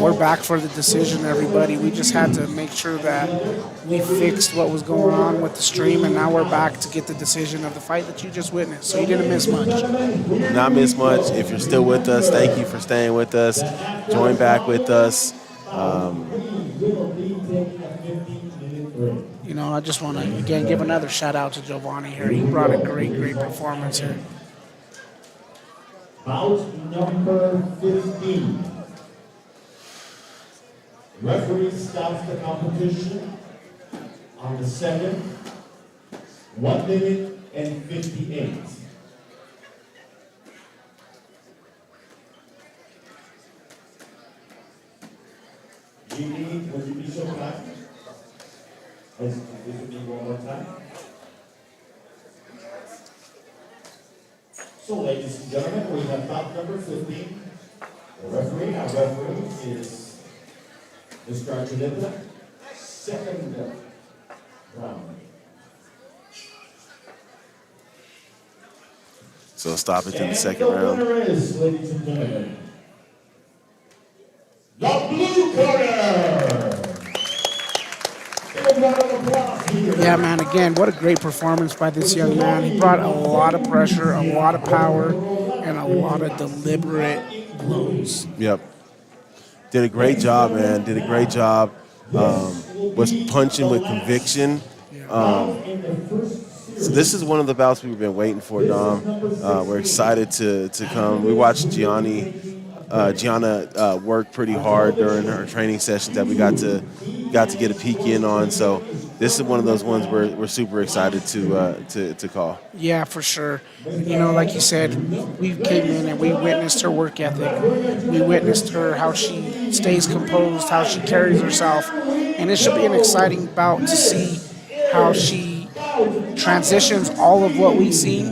we're back for the decision, everybody. We just had to make sure that we fixed what was going on with the stream, and now we're back to get the decision of the fight that you just witnessed. So you didn't miss much. Not miss much. If you're still with us, thank you for staying with us. Join back with us. You know, I just want to, again, give another shout out to Giovanni here. He brought a great performance here. Bout number 15. Referee stops the competition on the second, 1 minute and 58. Gigi, would you be so kind? Let's visit me one more time. So, ladies and gentlemen, we have bout number 15. The referee, our referee is Mr. Archuleta. Second round. So stop it in the second the round. winner is, ladies and gentlemen, the blue corner. Yeah, man, again, what a great performance by this young man. He brought a lot of pressure, a lot of power, and a lot of deliberate blows. Yep. Did a great job, man. Did a great job. Was punching with conviction. So this is one of the bouts we've been waiting for, Dom. We're excited to come. We watched Gianna work pretty hard during her training sessions that we got to get a peek in on. So this is one of those ones we're super excited to call. Yeah, for sure. You know, like you said, we came in and we witnessed her work ethic. We witnessed her, how she stays composed, how she carries herself. And it should be an exciting bout to see how she transitions all of what we've seen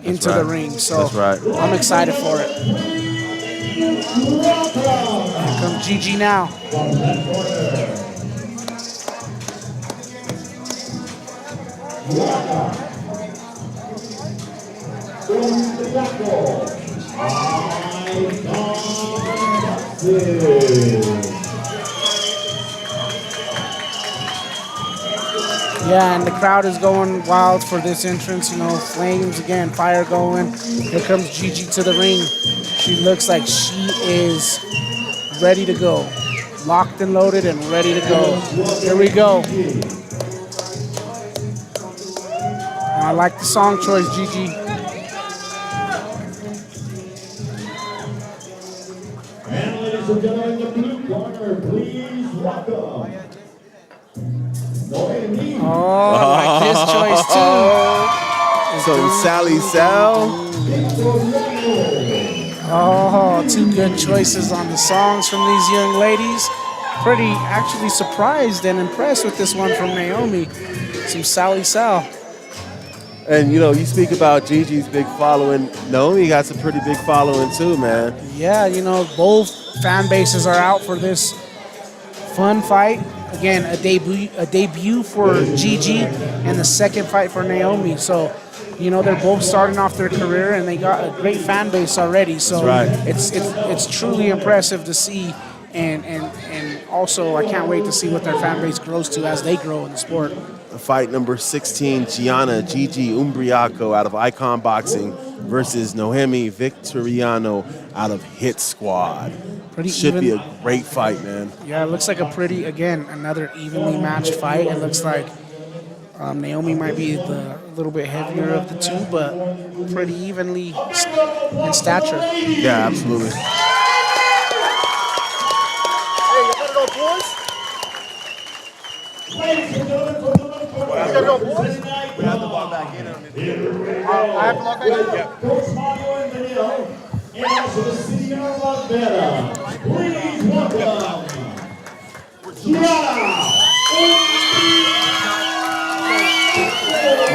into the ring. So that's right. I'm excited for it. Here comes Gigi now. Yeah, and the crowd is going wild for this entrance. You know, flames again, fire going. Here comes Gigi to the ring. She looks like she is ready to go. Locked and loaded and ready to go. Here we go. I like the song choice, Gigi. And ladies and gentlemen, the blue corner, please welcome. Oh, I like his choice too. So Sally Sal. Oh, two good choices on the songs from these young ladies. Pretty actually surprised and impressed with this one from Naomi. Some Sally Sal. And, you know, you speak about Gigi's big following. Naomi got some pretty big following too, man. Yeah, you know, both fan bases are out for this fun fight. Again, a debut for Gigi and the second fight for Naomi. So, you know, they're both starting off their career and they got a great fan base already. So it's truly impressive to see. And also, I can't wait to see what their fan base grows to as they grow in the sport. Fight number 16, Gianna Gigi Umbriaco out of Icon Boxing versus Nohemi Victoriano out of Hit Squad. Should be a great fight, man. Yeah, it looks like another evenly matched fight. It looks like Naomi might be the little bit heavier of the two, but pretty evenly in stature. Yeah, absolutely. Hey, you want to go, boys? Ladies and gentlemen, for the We have to log back in. I have to log back in? Yeah. Coach Mario and Vanille, and also the city of Lavera. Please welcome Gianna.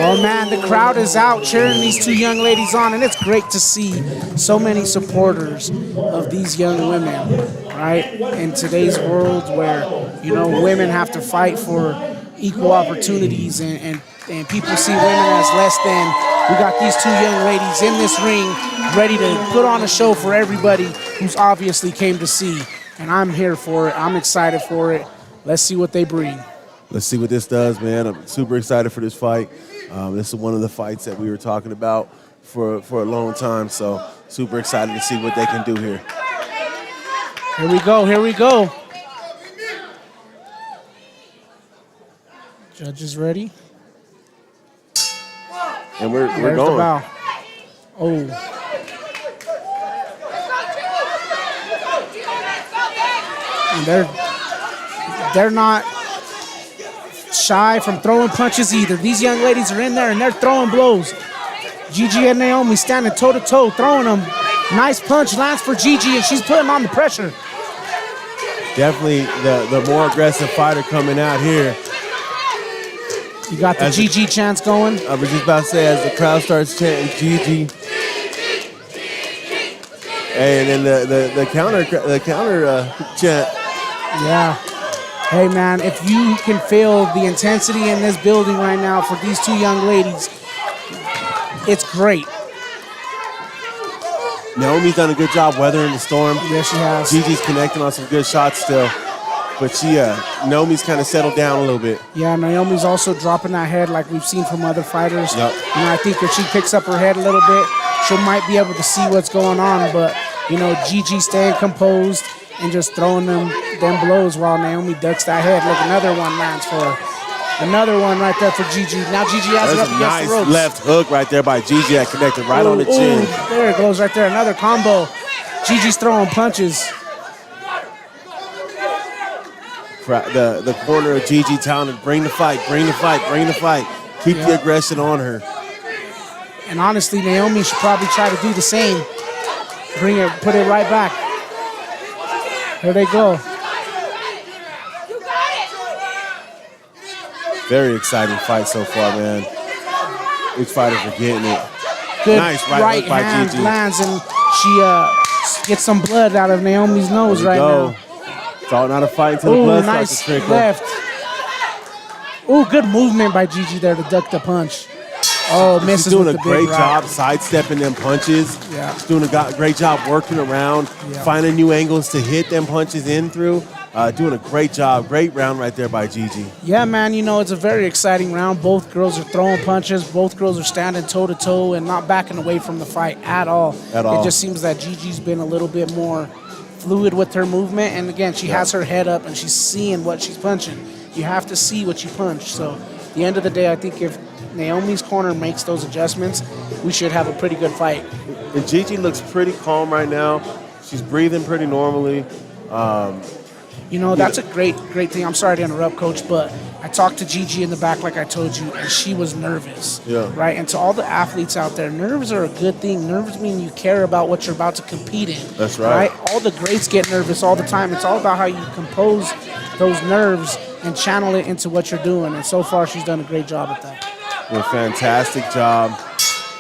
Oh man, the crowd is out cheering these two young ladies on, and it's great to see so many supporters of these young women, right? In today's world where, you know, women have to fight for equal opportunities and people see women as less than, we got these two young ladies in this ring ready to put on a show for everybody who's obviously came to see. and I'm here for it. I'm excited for it. Let's see what they bring. Let's see what this does, man. I'm super excited for this fight. This is one of the fights that we were talking about for a long time, so super excited to see what they can do here. Here we go. Here we go. Judges ready? And we're There's going. the bow. Oh. And they're not shy from throwing punches either. These young ladies are in there and they're throwing blows. Gigi and Naomi standing toe to toe, throwing them. Nice punch lands for Gigi, and she's putting on the pressure. Definitely the more aggressive fighter coming out here. You got the Gigi chants going. I was just about to say, as the crowd starts chanting Gigi, and then the counter chant. Yeah. Hey, man, if you can feel the intensity in this building right now for these two young ladies, it's great. Naomi's done a good job weathering the storm. Yes, she has. Gigi's connecting on some good shots still. But Naomi's kind of settled down a little bit. Yeah, Naomi's also dropping that head like we've seen from other fighters. Yep. And I think if she picks up her head a little bit, she might be able to see what's going on. But, Gigi staying composed and just throwing them blows while Naomi ducks that head. Look, another one lands for her. Another one right there for Gigi. Now Gigi has it up That's a against nice the ropes. left hook right there by Gigi that connected right on the chin. There it goes right there. Another combo. Gigi's throwing punches. The corner of Gigi telling her, bring the fight, bring the fight, bring the fight. Keep the aggression on her. And honestly, Naomi should probably try to do the same. Bring it, put it right back. Here they go. Very exciting fight so far, man. Each fighter's are getting it. Good nice right hook by hand Gigi. lands, and she gets some blood out of Naomi's nose right now. It's all not a fight until the blood nice starts to trickle. left. Ooh, good movement by Gigi there to duck the punch. Oh, misses She's doing with a the great big right. job sidestepping them punches. Yeah. She's doing a great job working around, finding new angles to hit them punches in through. Doing a great job. Great round right there by Gigi. Yeah, man, it's a very exciting round. Both girls are throwing punches. Both girls are standing toe-to-toe and not backing away from the fight at all. It just seems that Gigi's been a little bit more fluid with her movement. And, again, she has her head up and she's seeing what she's punching. You have to see what you punch. So, at the end of the day, I think if Naomi's corner makes those adjustments, we should have a pretty good fight. And Gigi looks pretty calm right now. She's breathing pretty normally. That's a great thing. I'm sorry to interrupt, Coach, but I talked to Gigi in the back like I told you, and she was nervous. Yeah. Right? And to all the athletes out there, nerves are a good thing. Nerves mean you care about what you're about to compete in. That's right. All the greats get nervous all the time. It's all about how you compose those nerves and channel it into what you're doing. And so far, she's done a great job at that. A fantastic job.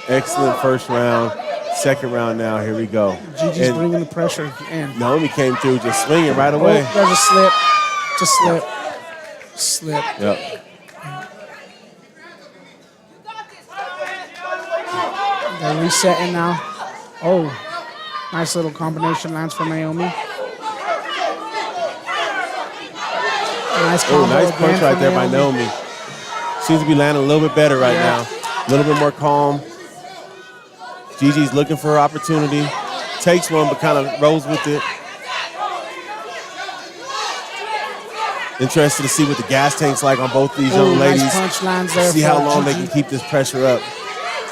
Excellent first round. Second round now. Here we go. Gigi's bringing the pressure in. Naomi came through just swinging right away. There's a slip. Just slip. Slip. Yep. They're resetting now. Oh, nice little combination lands for Naomi. Nice combo Nice again punch right for there by Naomi. Seems to be landing a little bit better right now. A little bit more calm. Gigi's looking for her opportunity. Takes one, but kind of rolls with it. Interested to see what the gas tank's like on both these young ladies. Nice punch lands there. See how long Gigi. they can keep this pressure up.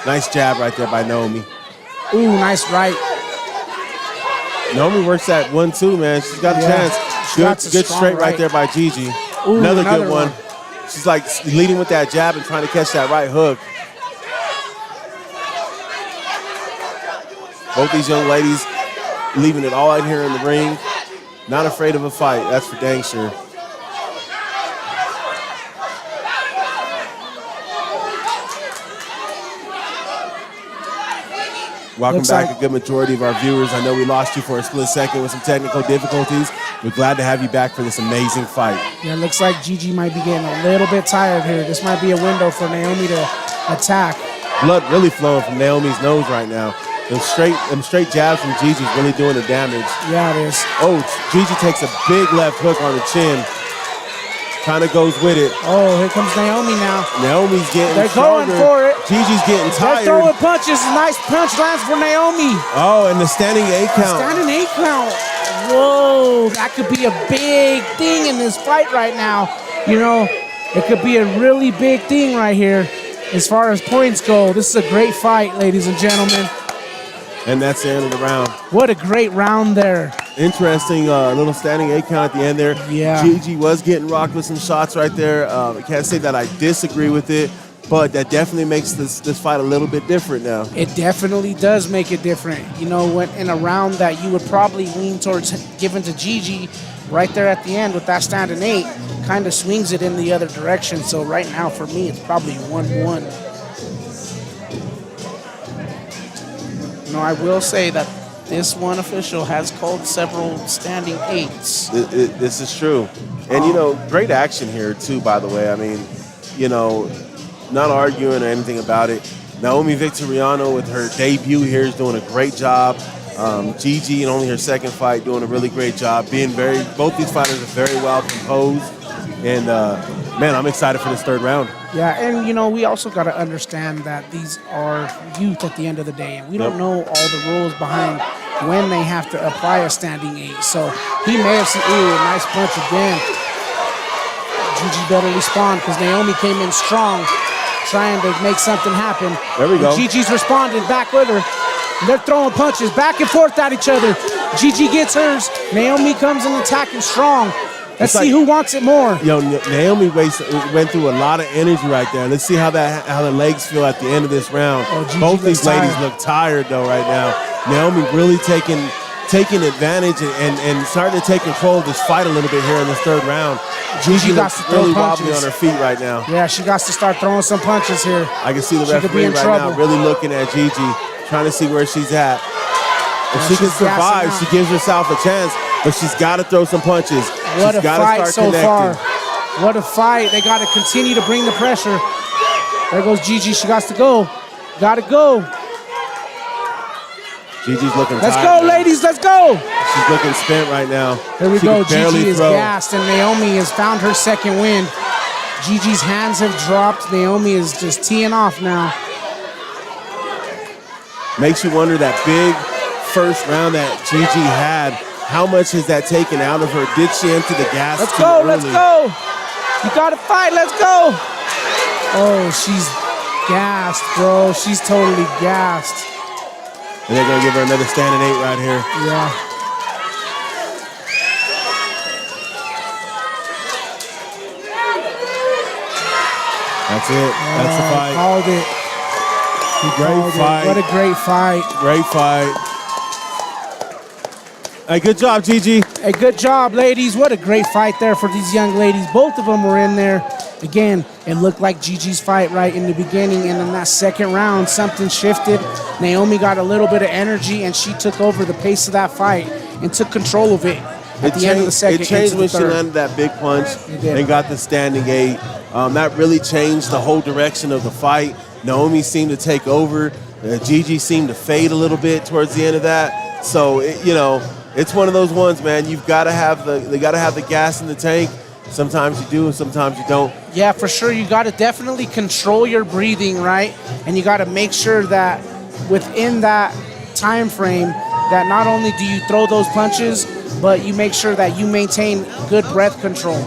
Nice jab right there by Naomi. Ooh, nice right. Naomi works that 1-2, man. She's got a chance. Good straight right there by Gigi. Ooh, another good one. She's like leading with that jab and trying to catch that right hook. Both these young ladies leaving it all out here in the ring. Not afraid of a fight, that's for dang sure. Welcome back, a good majority of our viewers. I know we lost you for a split second with some technical difficulties. We're glad to have you back for this amazing fight. Yeah, it looks like Gigi might be getting a little bit tired here. This might be a window for Naomi to attack. Blood really flowing from Naomi's nose right now. Them straight jabs from Gigi's really doing the damage. Yeah, it is. Oh, Gigi takes a big left hook on the chin. Kind of goes with it. Oh, here comes Naomi now. Naomi's getting They're stronger. going for it. Gigi's getting tired. They're throwing punches. Nice punch lands for Naomi. Oh, and the standing 8 count. Standing 8 count. Whoa, that could be a big thing in this fight right now. You know, it could be a really big thing right here as far as points go. This is a great fight, ladies and gentlemen. And that's the end of the round. What a great round there. Interesting little standing 8 count at the end there. Yeah. Gigi was getting rocked with some shots right there. I can't say that I disagree with it, but that definitely makes this fight a little bit different now. It definitely does make it different. You know, when in a round that you would probably lean towards giving to Gigi, right there at the end with that standing 8, kind of swings it in the other direction. So right now for me, it's probably 1-1. You know, I will say that this one official has called several standing 8s. This is true. And, you know, great action here, too, by the way. I mean, you know, not arguing or anything about it. Naomi Victoriano with her debut here is doing a great job. Gigi, in only her second fight, doing a really great job. Both these fighters are very well composed. And, man, I'm excited for this third round. Yeah, and, you know, we also got to understand that these are youth at the end of the day. And we don't know all the rules behind when they have to apply a standing 8. So he may have seen, ooh, nice punch again. Gigi better respond because Naomi came in strong, trying to make something happen. There we go. Gigi's responding back with her. They're throwing punches back and forth at each other. Gigi gets hers. Naomi comes in attacking strong. Let's see who wants it more. Yo, Naomi went through a lot of energy right there. Let's see how the legs feel at the end of this round. Both these ladies look tired though right now. Naomi really taking advantage and starting to take control of this fight a little bit here in this third round. Gigi looks really wobbly on her feet right now. Yeah, she got to start throwing some punches here. I can see the referee right now really looking at Gigi, trying to see where she's at. If she can survive, she gives herself a chance, but she's got to throw some punches. What a fight so far. Connecting. What a fight. They got to continue to bring the pressure. There goes Gigi. She got to go. Got to go. Gigi's looking Let's tired, go, ladies. Let's go. She's looking spent right now. Here we go. Gigi is throw. gassed, and Naomi has found her second win. Gigi's hands have dropped. Naomi is just teeing off now. Makes you wonder that big first round that Gigi had. How much has that taken out of her? Did she empty the gas Let's too go, early? let's go. You got to fight, let's go. Oh, she's gassed, bro. She's totally gassed. And they're going to give her another standing 8 right here. Yeah. That's it. That's the fight. Called it. Great fight. What a great fight. Great fight. Hey, good job, Gigi. Hey, good job, ladies. What a great fight there for these young ladies. Both of them were in there. Again, it looked like Gigi's fight right in the beginning, and in that second round, something shifted. Naomi got a little bit of energy, and she took over the pace of that fight and took control of it at the end of the second. It changed when she landed that big punch and got the standing 8. That really changed the whole direction of the fight. Naomi seemed to take over. Gigi seemed to fade a little bit towards the end of that. So, it's one of those ones, man. You've got to have the gas in the tank. Sometimes you do, and sometimes you don't. Yeah, for sure. You got to definitely control your breathing, right? And you got to make sure that within that time frame, that not only do you throw those punches, but you make sure that you maintain good breath control.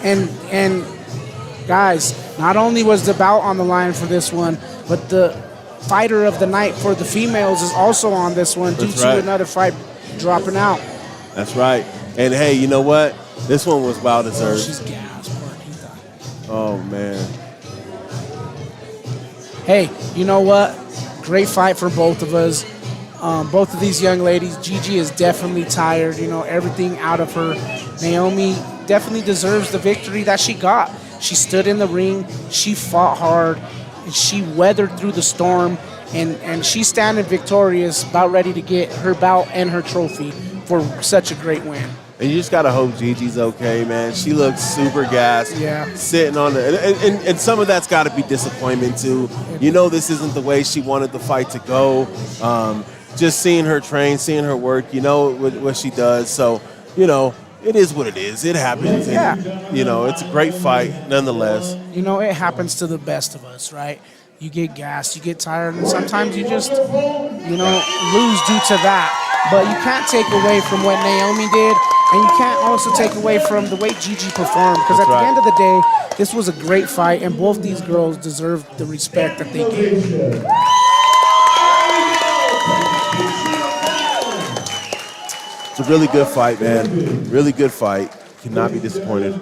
And guys, not only was the bout on the line for this one, but the fighter of the night for the females is also on this one due to another fight dropping out. That's right. And hey, you know what? This one was well deserved. She's gassed. Oh, man. Hey, you know what? Great fight for both of us. Both of these young ladies. Gigi is definitely tired. Everything out of her. Naomi definitely deserves the victory that she got. She stood in the ring. She fought hard. And she weathered through the storm. And she's standing victorious, about ready to get her bout and her trophy for such a great win. And you just gotta hope Gigi's okay, man. She looks super gassed. Yeah. Sitting on the and some of that's got to be disappointment too. You know, this isn't the way she wanted the fight to go. Just seeing her train, seeing her work, you know what she does. So, you know, it is what it is. It happens. Yeah. And, you know, it's a great fight nonetheless. You know, it happens to the best of us, right? You get gassed, you get tired, and sometimes you just, you know, lose due to that. But you can't take away from what Naomi did, and you can't also take away from the way Gigi performed. Because at the end of the day, this was a great fight, and both these girls deserve the respect that they gave. It's a really good fight, man. Really good fight. Cannot be disappointed.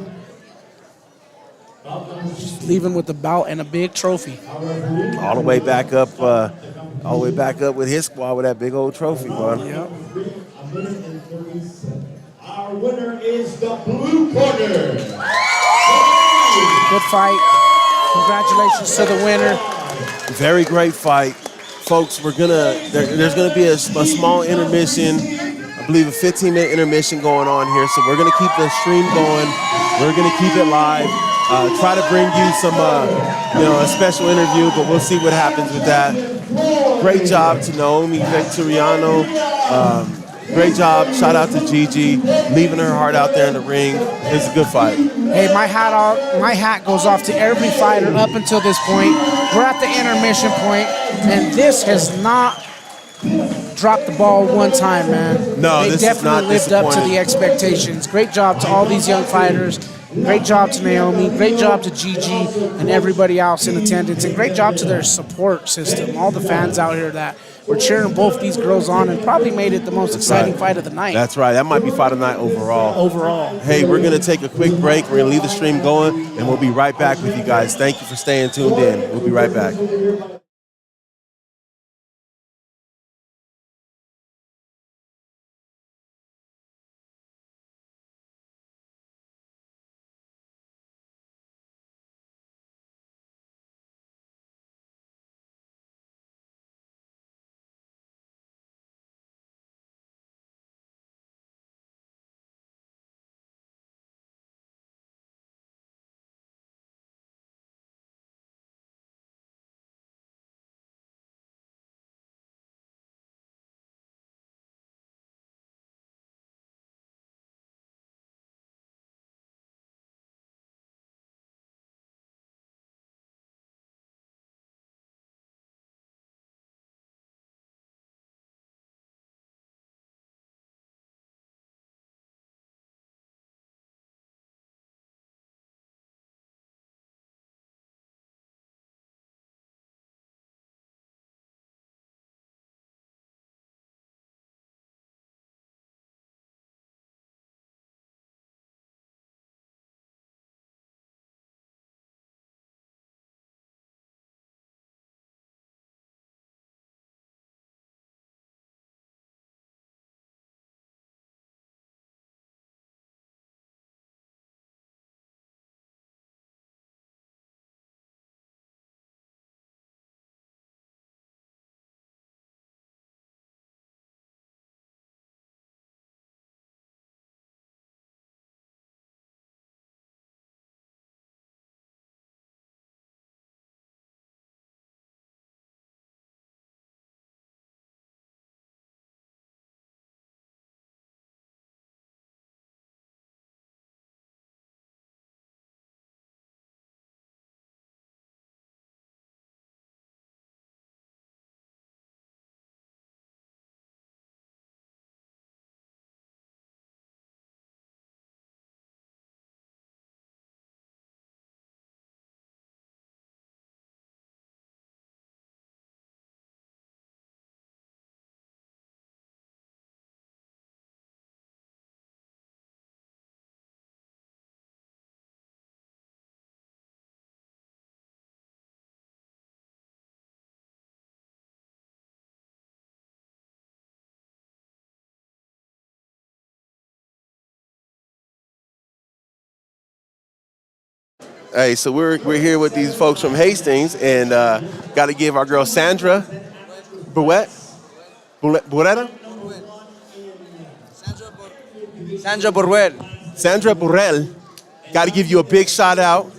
Leaving with the bout and a big trophy. All the way back up, with his squad with that big old trophy, bro. Yep. Our winner is the blue corner. Good fight. Congratulations to the winner. Very great fight, folks. There's gonna be a small intermission. I believe a 15-minute intermission going on here, so we're gonna keep the stream going. We're gonna keep it live. Try to bring you some, a special interview, but we'll see what happens with that. Great job to Naomi Victoriano. Great job. Shout out to Gigi, leaving her heart out there in the ring. It's a good fight. Hey, my hat goes off to every fighter up until this point. We're at the intermission point, and this has not dropped the ball one time, man. No, they this is not definitely lived up to disappointed. the expectations. Great job to all these young fighters. Great job to Naomi. Great job to Gigi and everybody else in attendance. And great job to their support system. All the fans out here that were cheering both these girls on and probably made it the most exciting fight of the night. That's right. That might be fight of the night overall. Hey, we're going to take a quick break. We're going to leave the stream going, and we'll be right back with you guys. Thank you for staying tuned in. We'll be right back. Hey, so we're here with these folks from Hastings, and got to give our girl Sandra Buretta Sandra Borrell. Sandra Burrell. Got to give you a big shout out.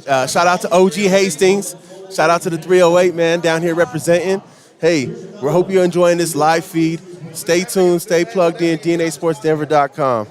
Shout out to OG Hastings. Shout out to the 308 man down here representing. Hey, we hope you're enjoying this live feed. Stay tuned, stay plugged in, DNASportsDenver.com.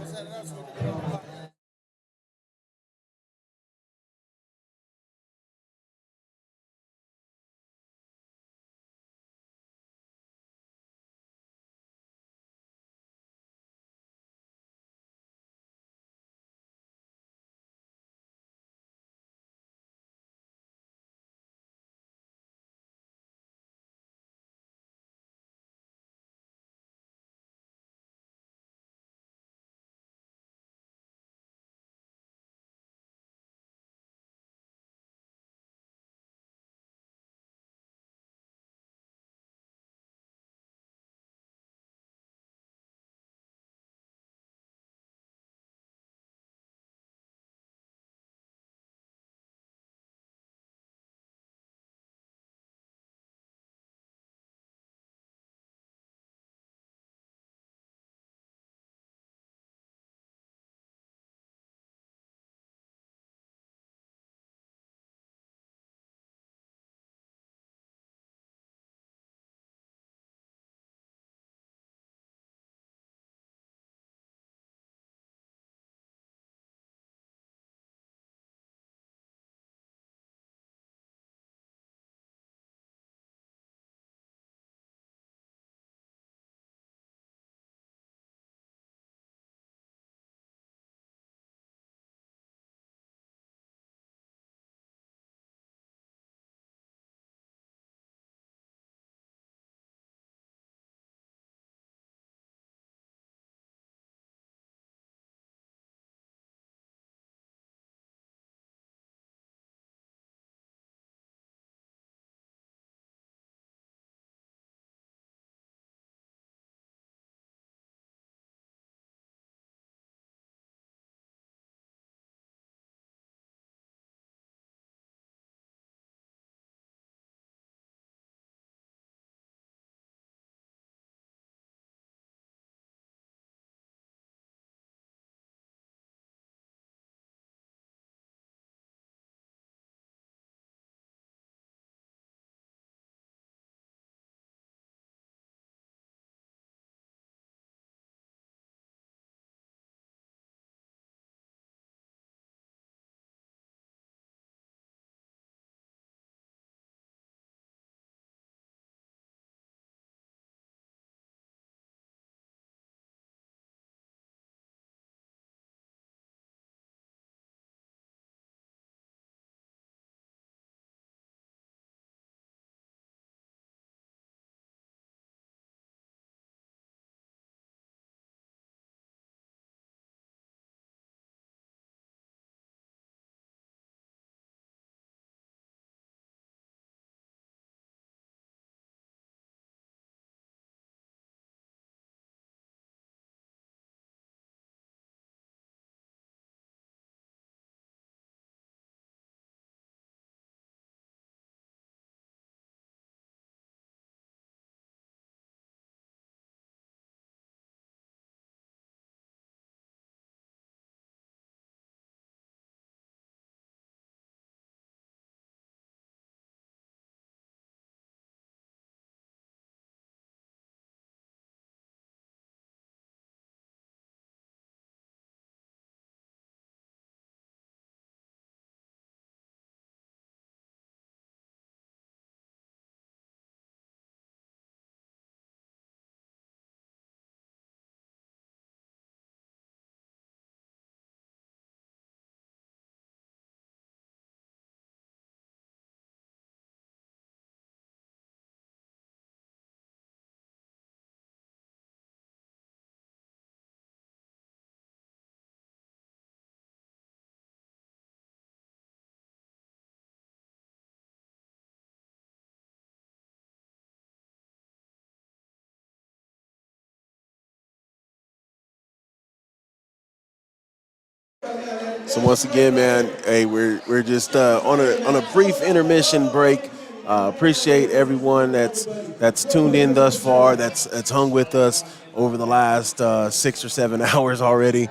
So once again, man, hey, we're just on a brief intermission break. Appreciate everyone that's tuned in thus far, that's hung with us over the last 6 or 7 hours already.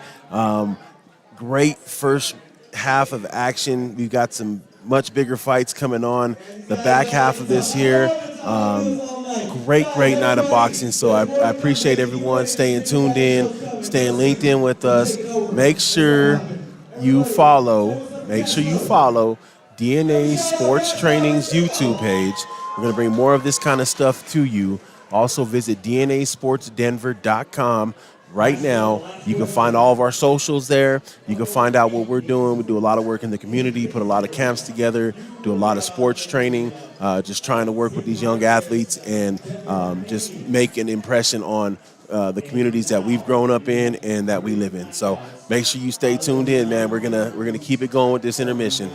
Great first half of action. We've got some much bigger fights coming on the back half of this year. Great night of boxing. So I appreciate everyone staying tuned in, staying linked in with us. Make sure you follow DNA Sports Training's YouTube page. We're going to bring more of this kind of stuff to you. Also visit DNASportsDenver.com. Right now, you can find all of our socials there. You can find out what we're doing. We do a lot of work in the community, put a lot of camps together, do a lot of sports training, just trying to work with these young athletes and just make an impression on the communities that we've grown up in and that we live in. So make sure you stay tuned in, man. We're gonna keep it going with this intermission.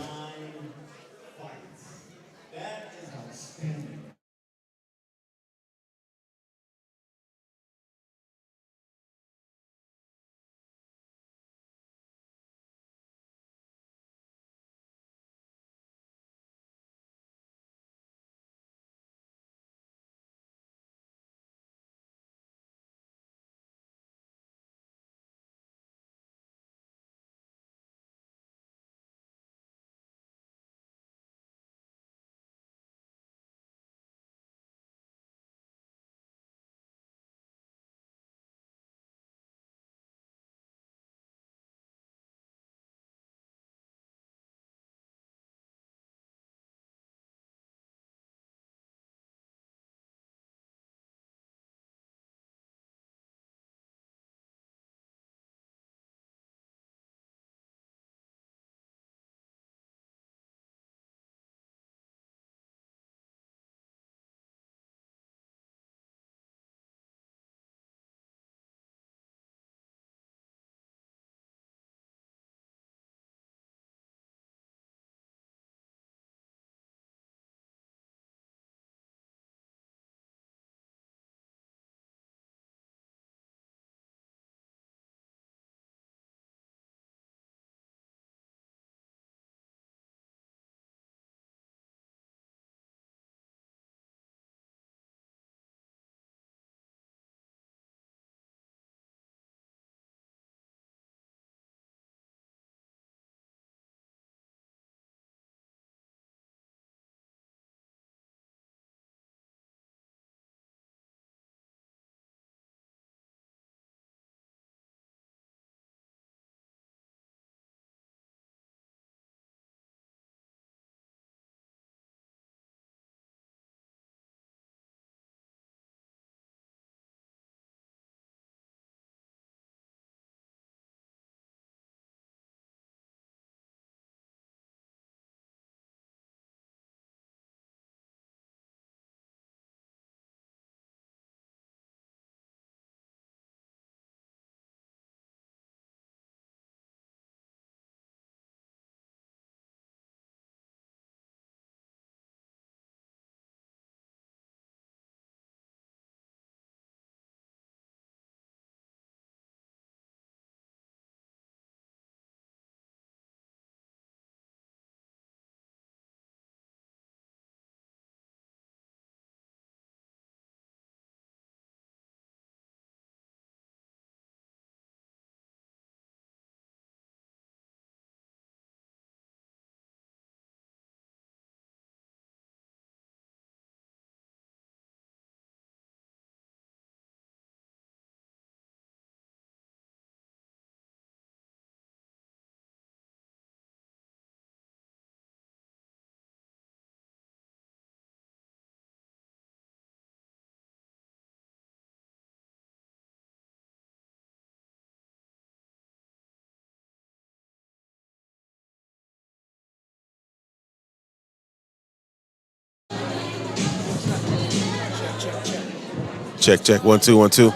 Check. 1 2 1 2.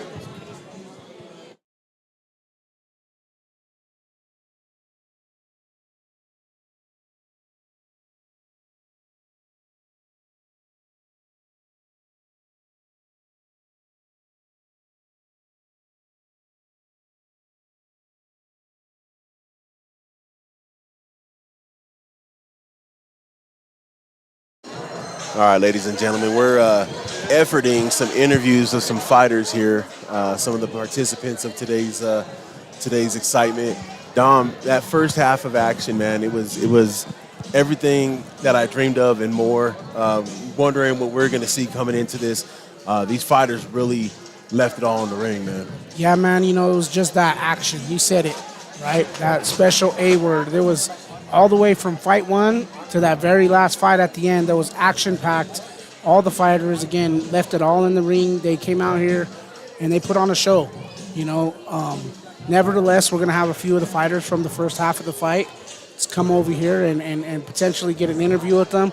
All right, ladies and gentlemen, we're efforting some interviews of some fighters here, some of the participants of today's excitement. Dom, that first half of action, man, it was everything that I dreamed of and more. Wondering what we're going to see coming into this. These fighters really left it all in the ring, man. Yeah, man, it was just that action. You said it, right? That special A word. There was all the way from fight one to that very last fight at the end, that was action-packed. All the fighters, again, left it all in the ring. They came out here and they put on a show, Nevertheless, we're going to have a few of the fighters from the first half of the fight come over here and potentially get an interview with them.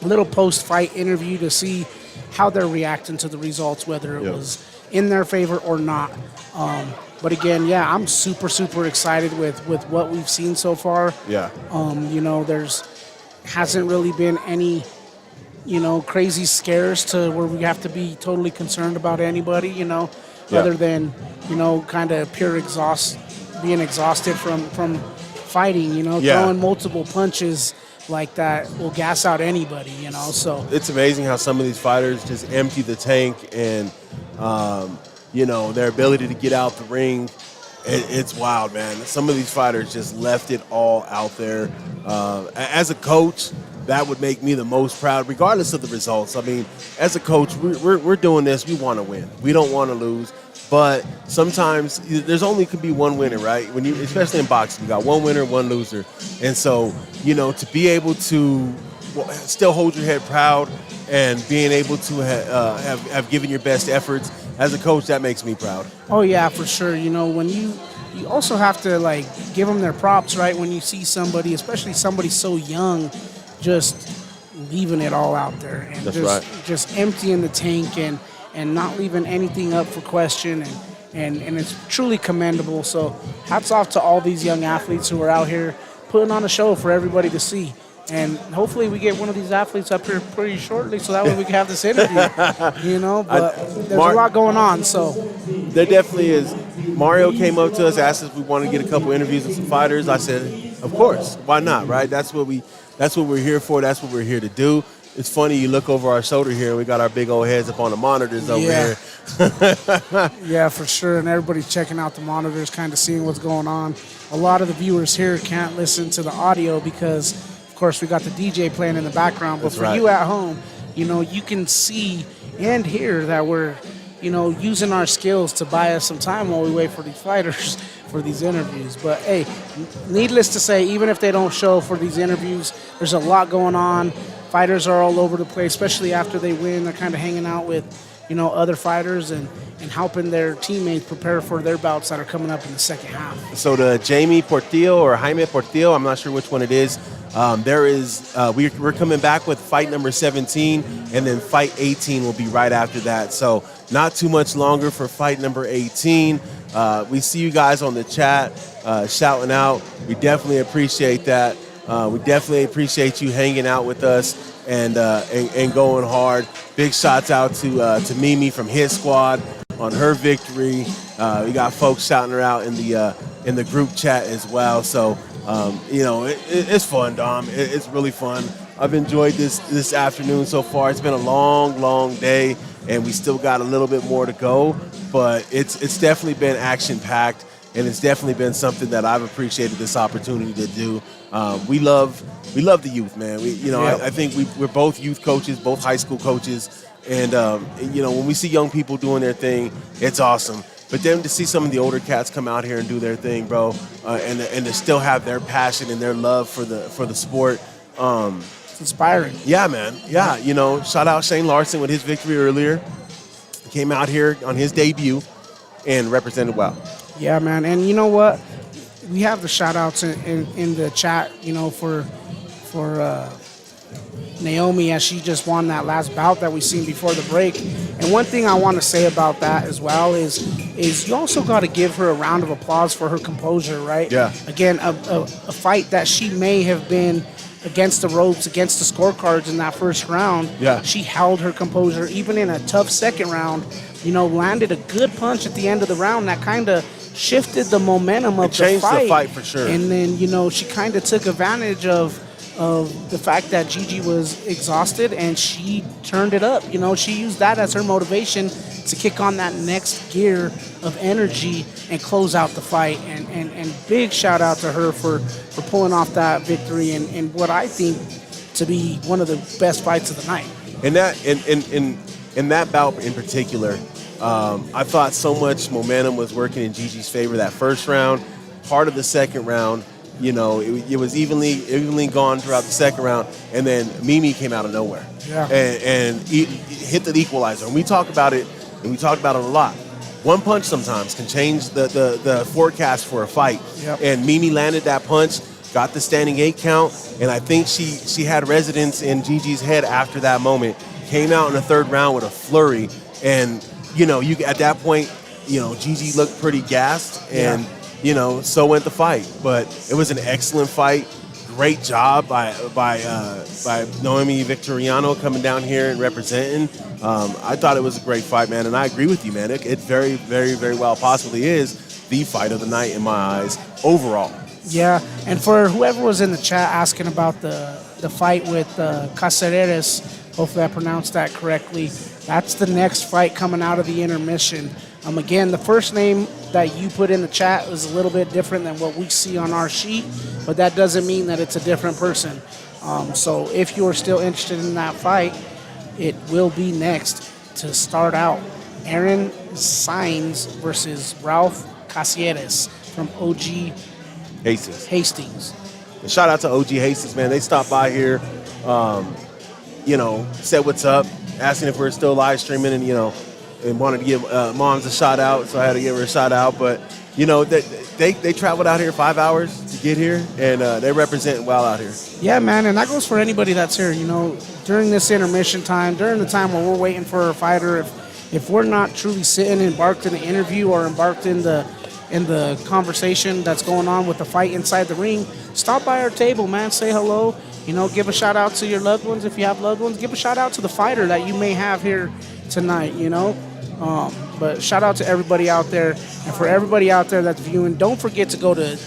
A little post-fight interview to see how they're reacting to the results, whether it was in their favor or not. But again, yeah, I'm super, super excited with what we've seen so far. Yeah. There's hasn't really been any, crazy scares to where we have to be totally concerned about anybody, other than, kind of pure being exhausted from fighting, throwing multiple punches like that will gas out anybody, so. It's amazing how some of these fighters just empty the tank and, their ability to get out the ring. It's wild, man. Some of these fighters just left it all out there. As a coach, that would make me the most proud, regardless of the results. I mean, as a coach, we're doing this. We want to win. We don't want to lose. But sometimes there's only could be one winner, right? Especially in boxing, you got one winner, one loser. And so, to be able to still hold your head proud and being able to have given your best efforts as a coach, that makes me proud. Oh yeah, for sure. When you also have to give them their props, right? When you see somebody, especially somebody so young, just leaving it all out there and just emptying the tank and not leaving anything up for question, and it's truly commendable. So hats off to all these young athletes who are out here putting on a show for everybody to see. And hopefully we get one of these athletes up here pretty shortly so that way we can have this interview, But there's a lot going on, so. There definitely is. Mario came up to us, asked us if we wanted to get a couple interviews with some fighters. I said, of course, why not, right? That's what we're here for. That's what we're here to do. It's funny, you look over our shoulder here, and we got our big old heads up on the monitors over here. Yeah, for sure. And everybody's checking out the monitors, kind of seeing what's going on. A lot of the viewers here can't listen to the audio because, of course, we got the DJ playing in the background. But you at home, you can see and hear that we're, using our skills to buy us some time while we wait for these fighters for these interviews. But, hey, needless to say, even if they don't show for these interviews, there's a lot going on. Fighters are all over the place, especially after they win. They're kind of hanging out with, other fighters and helping their teammates prepare for their bouts that are coming up in the second half. So the Jaime Portillo, I'm not sure which one it is. We're coming back with fight number 17, and then fight 18 will be right after that. So not too much longer for fight number 18. We see you guys on the chat shouting out. We definitely appreciate that. We definitely appreciate you hanging out with us and going hard. Big shots out to Mimi from his squad on her victory. We got folks shouting her out in the group chat as well. So it's fun, Dom. It's really fun. I've enjoyed this afternoon so far. It's been a long, long day, and we still got a little bit more to go. But it's definitely been action-packed, and it's definitely been something that I've appreciated this opportunity to do. We love the youth, man. I think we're both youth coaches, both high school coaches, and when we see young people doing their thing, it's awesome. But then to see some of the older cats come out here and do their thing, bro, and to still have their passion and their love for the sport, it's inspiring. Yeah, man. Yeah, shout out Shane Larson with his victory earlier. He came out here on his debut and represented well. Yeah, man. And you know what? We have the shout outs in the chat, for Naomi, as she just won that last bout that we seen before the break. And one thing I want to say about that as well is you also got to give her a round of applause for her composure, right? Yeah. Again, a fight that she may have been against the ropes, against the scorecards in that first round. Yeah. She held her composure, even in a tough second round, landed a good punch at the end of the round that kind of shifted the momentum of the fight. Changed the fight for sure. And then, she kind of took advantage of of the fact that Gigi was exhausted and she turned it up. You know, she used that as her motivation to kick on that next gear of energy and close out the fight. And big shout out to her for pulling off that victory and what I think to be one of the best fights of the night. And that in that bout in particular, I thought so much momentum was working in Gigi's favor. That first round, part of the second round, you know, it was evenly gone throughout the second round, and then Mimi came out of nowhere, and hit the equalizer. And we talk about it, and we talked about it a lot. One punch sometimes can change the forecast for a fight. Yep. And Mimi landed that punch, got the standing 8 count, and I think she had residence in Gigi's head after that moment. Came out in the third round with a flurry, and you know, at that point, you know, Gigi looked pretty gassed, and you know, so went the fight. But it was an excellent fight. Great job by Noemi Victoriano coming down here and representing. I thought it was a great fight, man, and I agree with you, man. It very, very, very well possibly is the fight of the night in my eyes overall. Yeah, and for whoever was in the chat asking about the fight with Caceres, hopefully I pronounced that correctly, that's the next fight coming out of the intermission. Again, the first name that you put in the chat is a little bit different than what we see on our sheet, but that doesn't mean that it's a different person. So if you are still interested in that fight, it will be next to start out. Aaron Sainz versus Ralph Caceres from OG Hastings. And shout out to OG Hastings, man. They stopped by here, you know, said what's up, asking if we're still live streaming, and, you know, and wanted to give Moms a shout out, so I had to give her a shout out. But, you know, they traveled out here 5 hours to get here, and they represent well out here. Yeah, man, and that goes for anybody that's here. You know, during this intermission time, during the time where we're waiting for a fighter, if we're not truly sitting embarked in the interview or embarked in the conversation that's going on with the fight inside the ring, stop by our table, man. Say hello. You know, give a shout out to your loved ones if you have loved ones. Give a shout out to the fighter that you may have here tonight, you know. But shout out to everybody out there. And for everybody out there that's viewing, don't forget to go to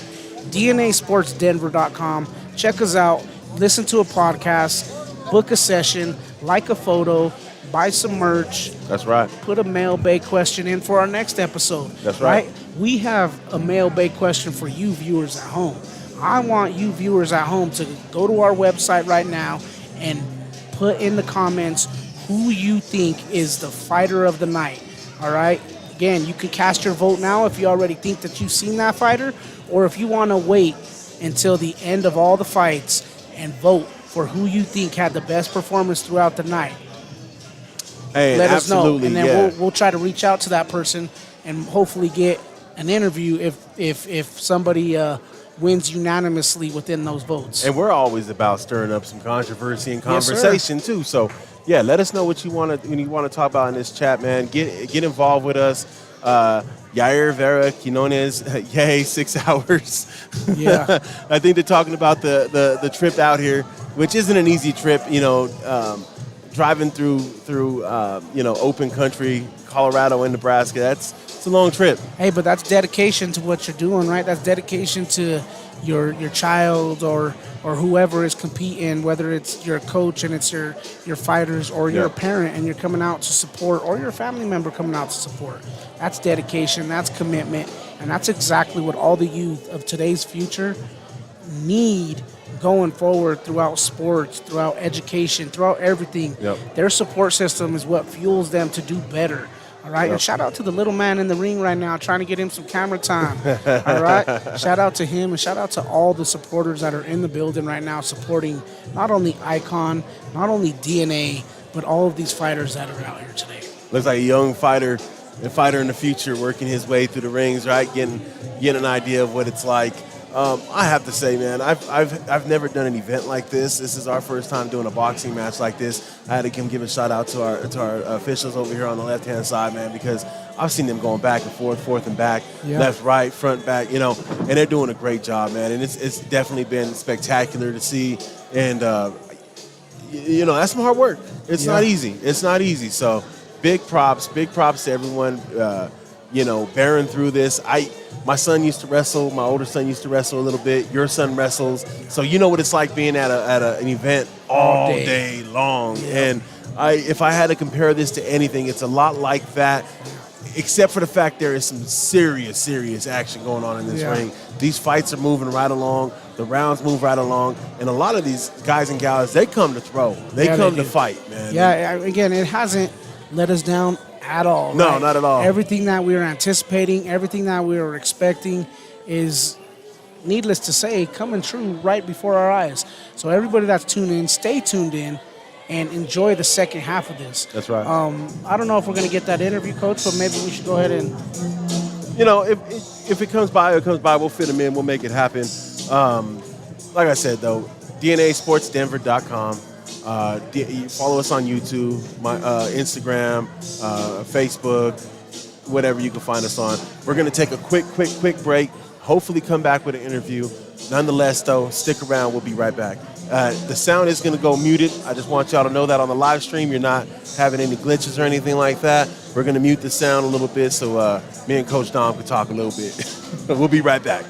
DNASportsDenver.com. Check us out. Listen to a podcast. Book a session. Like a photo. Buy some merch. That's right. Put a mailbag question in for our next episode. That's right. We have a mailbag question for you viewers at home. I want you viewers at home to go to our website right now and put in the comments who you think is the fighter of the night. All right? Again, you can cast your vote now if you already think that you've seen that fighter, or if you want to wait until the end of all the fights and vote for who you think had the best performance throughout the night. Hey, let us know, and then yeah. we'll try to reach out to that person and hopefully get an interview if somebody wins unanimously within those votes. And we're always about stirring up some controversy and conversation too. So yeah, let us know what you want to when you want to talk about in this chat, man. Get involved with us. Yair Vera Quinones, yay, 6 hours. Yeah, I think they're talking about the trip out here, which isn't an easy trip. You know, driving through you know, open country, Colorado and Nebraska. It's a long trip. Hey, but that's dedication to what you're doing, right? That's dedication to your child or whoever is competing, whether it's your coach and it's your fighters, or you're a parent and you're coming out to support, or you're a family member coming out to support. That's dedication, that's commitment, and that's exactly what all the youth of today's future need going forward throughout sports, throughout education, throughout everything. Yep. Their support system is what fuels them to do better. All right, Yep. and shout out to the little man in the ring right now, trying to get him some camera time. All right, shout out to him, and shout out to all the supporters that are in the building right now, supporting not only Icon, not only DNA, but all of these fighters that are out here today. Looks like a young fighter in the future, working his way through the rings, right? Getting an idea of what it's like. I have to say, man, I've never done an event like this. This is our first time doing a boxing match like this. I had to give a shout out to our officials over here on the left hand side, man, because I've seen them going back and forth and back, left, right, front, back, you know, and they're doing a great job, man. And it's definitely been spectacular to see. And you know, that's some hard work. It's not easy. It's not easy. So big props to everyone. bearing through this. My son used to wrestle. My older son used to wrestle a little bit. Your son wrestles, so you know what it's like being at an event all day long. And if I had to compare this to anything, it's a lot like that, except for the fact there is some serious action going on in this ring. These fights are moving right along. The rounds move right along. And a lot of these guys and gals, they come to throw. They come to fight, man. Yeah, again, it hasn't let us down at all. No, right? not at all. Everything that we were anticipating, everything that we were expecting is, needless to say, coming true right before our eyes. So everybody that's tuned in, stay tuned in and enjoy the second half of this. That's right. I don't know if we're going to get that interview, Coach, but maybe we should go ahead and... If it comes by, it comes by. We'll fit them in. We'll make it happen. Like I said, though, DNASportsDenver.com. Follow us on YouTube, my Instagram, Facebook, whatever you can find us on. We're going to take a quick break. Hopefully come back with an interview. Nonetheless, though, stick around. We'll be right back. The sound is going to go muted. I just want y'all to know that on the live stream, you're not having any glitches or anything like that. We're going to mute the sound a little bit so me and Coach Dom can talk a little bit. We'll be right back.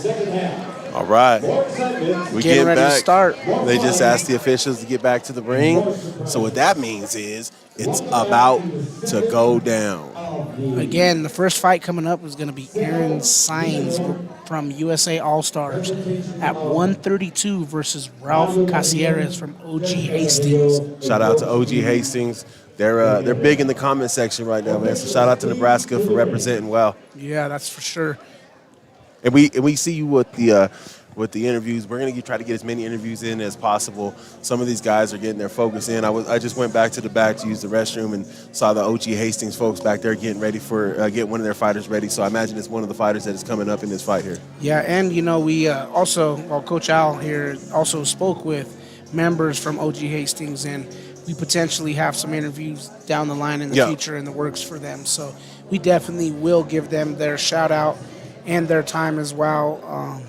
second half. All right. More excitement. We Getting ready to back. start. They just asked the officials to get back to the ring. So what that means is it's about to go down. Again, the first fight coming up is going to be Aaron Sines from USA All-Stars at 132 versus Ralph Caceres from OG Hastings. Shout out to OG Hastings. They're big in the comment section right now, man. So shout out to Nebraska for representing well. Yeah, that's for sure. And we see you with the interviews. We're gonna try to get as many interviews in as possible. Some of these guys are getting their focus in. I just went back to the back to use the restroom and saw the OG Hastings folks back there getting ready for get one of their fighters ready. So I imagine it's one of the fighters that is coming up in this fight here. Yeah, and we also, Coach Al here also spoke with members from OG Hastings, and we potentially have some interviews down the line in the future in the works for them. So we definitely will give them their shout out and their time as well.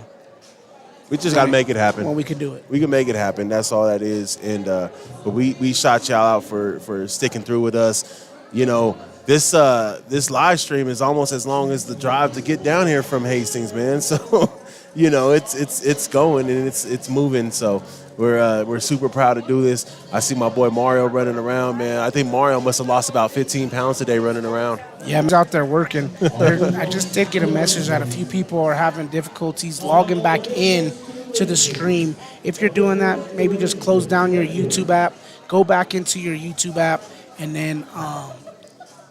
We just got to make it happen. When we can do it. We can make it happen. That's all that is. And but we shot y'all out for sticking through with us. You know, this live stream is almost as long as the drive to get down here from Hastings, man. So, you know, it's going and it's moving. So we're super proud to do this. I see my boy Mario running around, man. I think Mario must have lost about 15 pounds today running around. Yeah, I'm out there working. I just did get a message that a few people are having difficulties logging back in to the stream. If you're doing that, maybe just close down your YouTube app, go back into your YouTube app, and then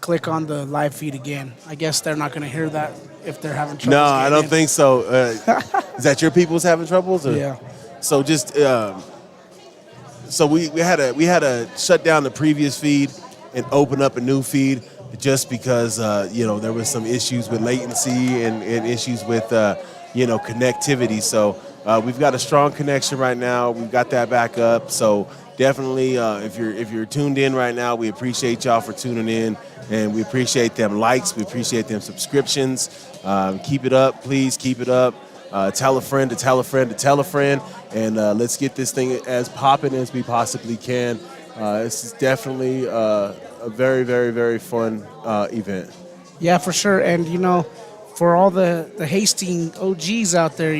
click on the live feed again. I guess they're not going to hear that if they're having trouble. No, I don't think so. Is that your people's having troubles? Or? Yeah. So just so we had to shut down the previous feed and open up a new feed just because there was some issues with latency and issues with connectivity. So we've got a strong connection right now. We've got that back up. So definitely, if you're tuned in right now, we appreciate y'all for tuning in, and we appreciate them likes. We appreciate them subscriptions. Keep it up, please. Keep it up. Tell a friend to tell a friend to tell a friend, and let's get this thing as popping as we possibly can. This is definitely a very, very, very fun event. Yeah, for sure. And, for all the Hastings OGs out there,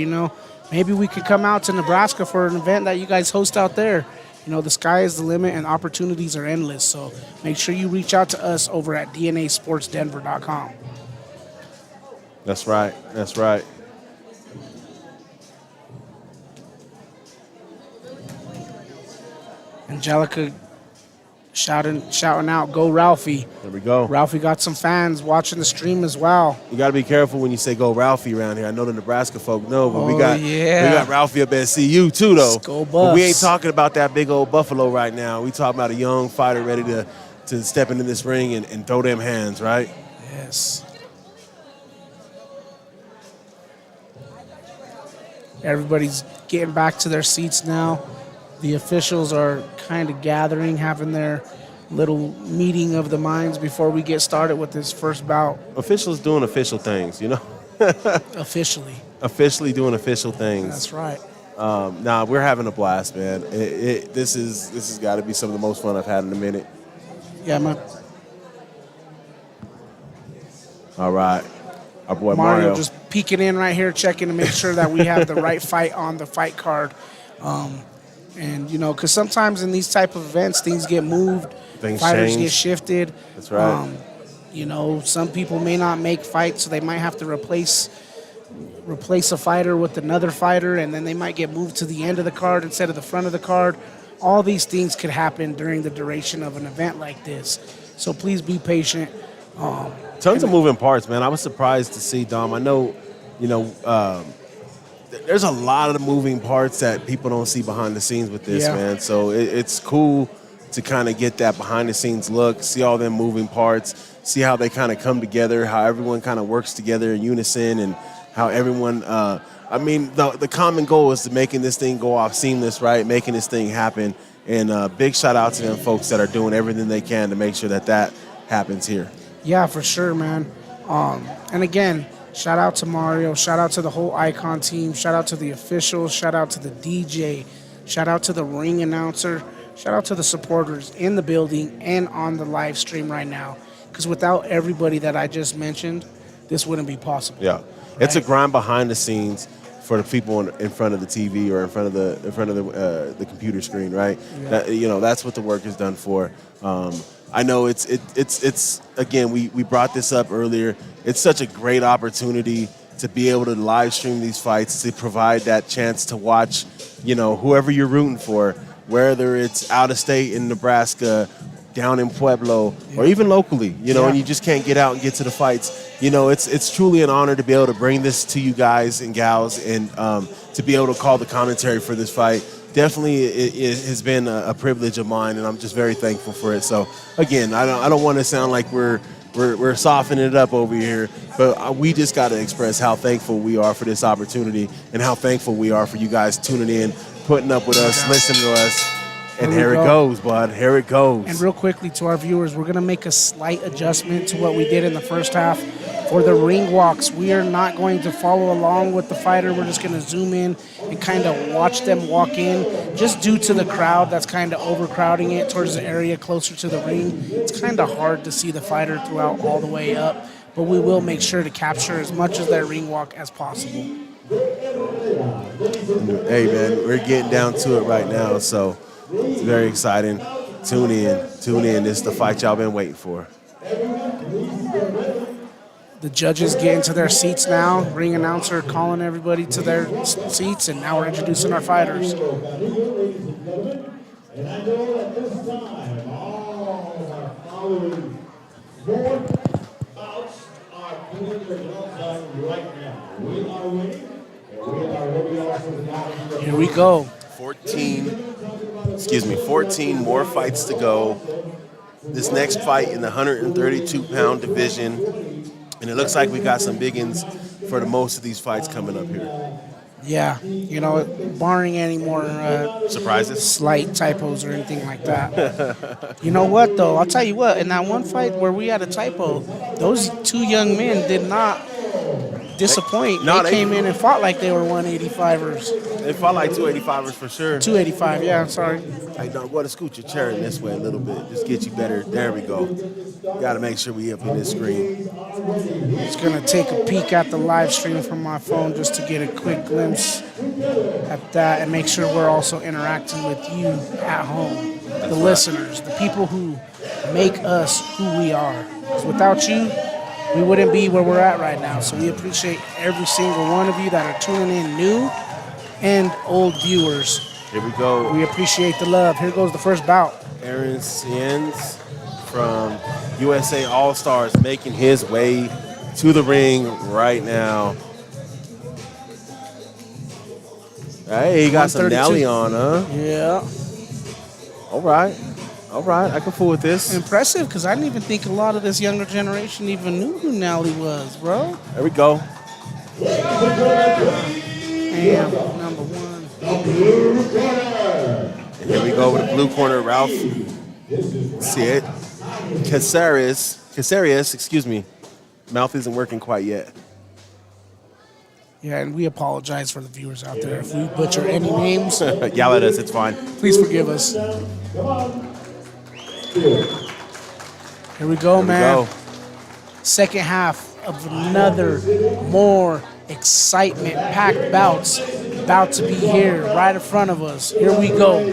maybe we could come out to Nebraska for an event that you guys host out there. The sky is the limit and opportunities are endless. So make sure you reach out to us over at dnasportsdenver.com. That's right. That's right. Angelica shouting out, "Go Ralphie." There we go. Ralphie got some fans watching the stream as well. You got to be careful when you say "Go Ralphie" around here. I know the Nebraska folk know, but we got Ralphie up at CU too, though. Go Buffs. But we ain't talking about that big old Buffalo right now. We talking about a young fighter ready to step into this ring and throw them hands, right? Yes. Everybody's getting back to their seats now. The officials are kind of gathering, having their little meeting of the minds before we get started with this first bout. Officials doing official things, Officially doing official things. That's right. We're having a blast, man. This has got to be some of the most fun I've had in a minute. Yeah, man. All right. Our boy Mario just peeking in right here, checking to make sure that we have the right fight on the fight card. And, because sometimes in these type of events, things get moved, fighters change. get shifted. That's right. Some people may not make fights, so they might have to replace a fighter with another fighter, and then they might get moved to the end of the card instead of the front of the card. All these things could happen during the duration of an event like this. So please be patient. Tons of moving parts, man. I was surprised to see, Dom. I know, there's a lot of the moving parts that people don't see behind the scenes with this, man. So it's cool to kind of get that behind the scenes look, see all them moving parts, see how they kind of come together, how everyone kind of works together in unison, and how everyone, the common goal is to making this thing go off seamless, right? Making this thing happen. And big shout out to them folks that are doing everything they can to make sure that happens here. Yeah, for sure, man. And again, shout out to Mario. Shout out to the whole Icon team. Shout out to the officials. Shout out to the DJ. Shout out to the ring announcer. Shout out to the supporters in the building and on the live stream right now. Because without everybody that I just mentioned, this wouldn't be possible. Yeah. It's a grind behind the scenes for the people in front of the TV or in front of the computer screen, right? Yeah. That, that's what the work is done for. I know it's again, we brought this up earlier. It's such a great opportunity to be able to live stream these fights, to provide that chance to watch, whoever you're rooting for, whether it's out of state in Nebraska, down in Pueblo, or even locally, and you just can't get out and get to the fights. It's truly an honor to be able to bring this to you guys and gals, and to be able to call the commentary for this fight. Definitely, it has been a privilege of mine, and I'm just very thankful for it. So, again, I don't want to sound like we're softening it up over here, but we just got to express how thankful we are for this opportunity, and how thankful we are for you guys tuning in, putting up with us, listening to us. And here it goes, bud. Here it goes. And real quickly to our viewers, we're going to make a slight adjustment to what we did in the first half. For the ring walks, we are not going to follow along with the fighter. We're just going to zoom in and kind of watch them walk in, just due to the crowd that's kind of overcrowding it towards the area closer to the ring. It's kind of hard to see the fighter throughout all the way up, but we will make sure to capture as much of that ring walk as possible. Hey, man, we're getting down to it right now, so it's very exciting. Tune in. This is the fight y'all been waiting for. The judges get into their seats now. Ring announcer calling everybody to their seats, and now we're introducing our fighters. And I know at this time, all our following four bouts are putting their gloves on right now. We are winning, and we are ready also now. Here we go. 14 more fights to go. This next fight in the 132-pound division. And it looks like we got some biggins for the most of these fights coming up here. Yeah, barring any more surprises, slight typos or anything like that. You know what, though? I'll tell you what. In that one fight where we had a typo, those two young men did not disappoint. They came in and fought like they were 185ers. They fought like 285ers for sure. 285, yeah, I'm sorry. Hey, don't go to scoot your chair in this way a little bit. Just get you better. There we go. Got to make sure we up in this screen. Just going to take a peek at the live stream from my phone just to get a quick glimpse at that, and make sure we're also interacting with you at home, the listeners, the people who make us who we are. 'Cause without you, we wouldn't be where we're at right now. So we appreciate every single one of you that are tuning in, new and old viewers. Here we go. We appreciate the love. Here goes the first bout. Aaron Sienz from USA All-Stars making his way to the ring right now. Hey, he got some Nelly on, huh? Yeah. All right, I can fool with this. Impressive, because I didn't even think a lot of this younger generation even knew who Nally was, bro. There we go. Damn, number one. And here we go with the blue corner, Ralph. See it? Caceres, excuse me. Mouth isn't working quite yet. Yeah, and we apologize for the viewers out there. If we butcher any names, Yell at us, it's fine. please forgive us. Here we go, man. Second half of another more excitement-packed bouts about to be here right in front of us. Here we go.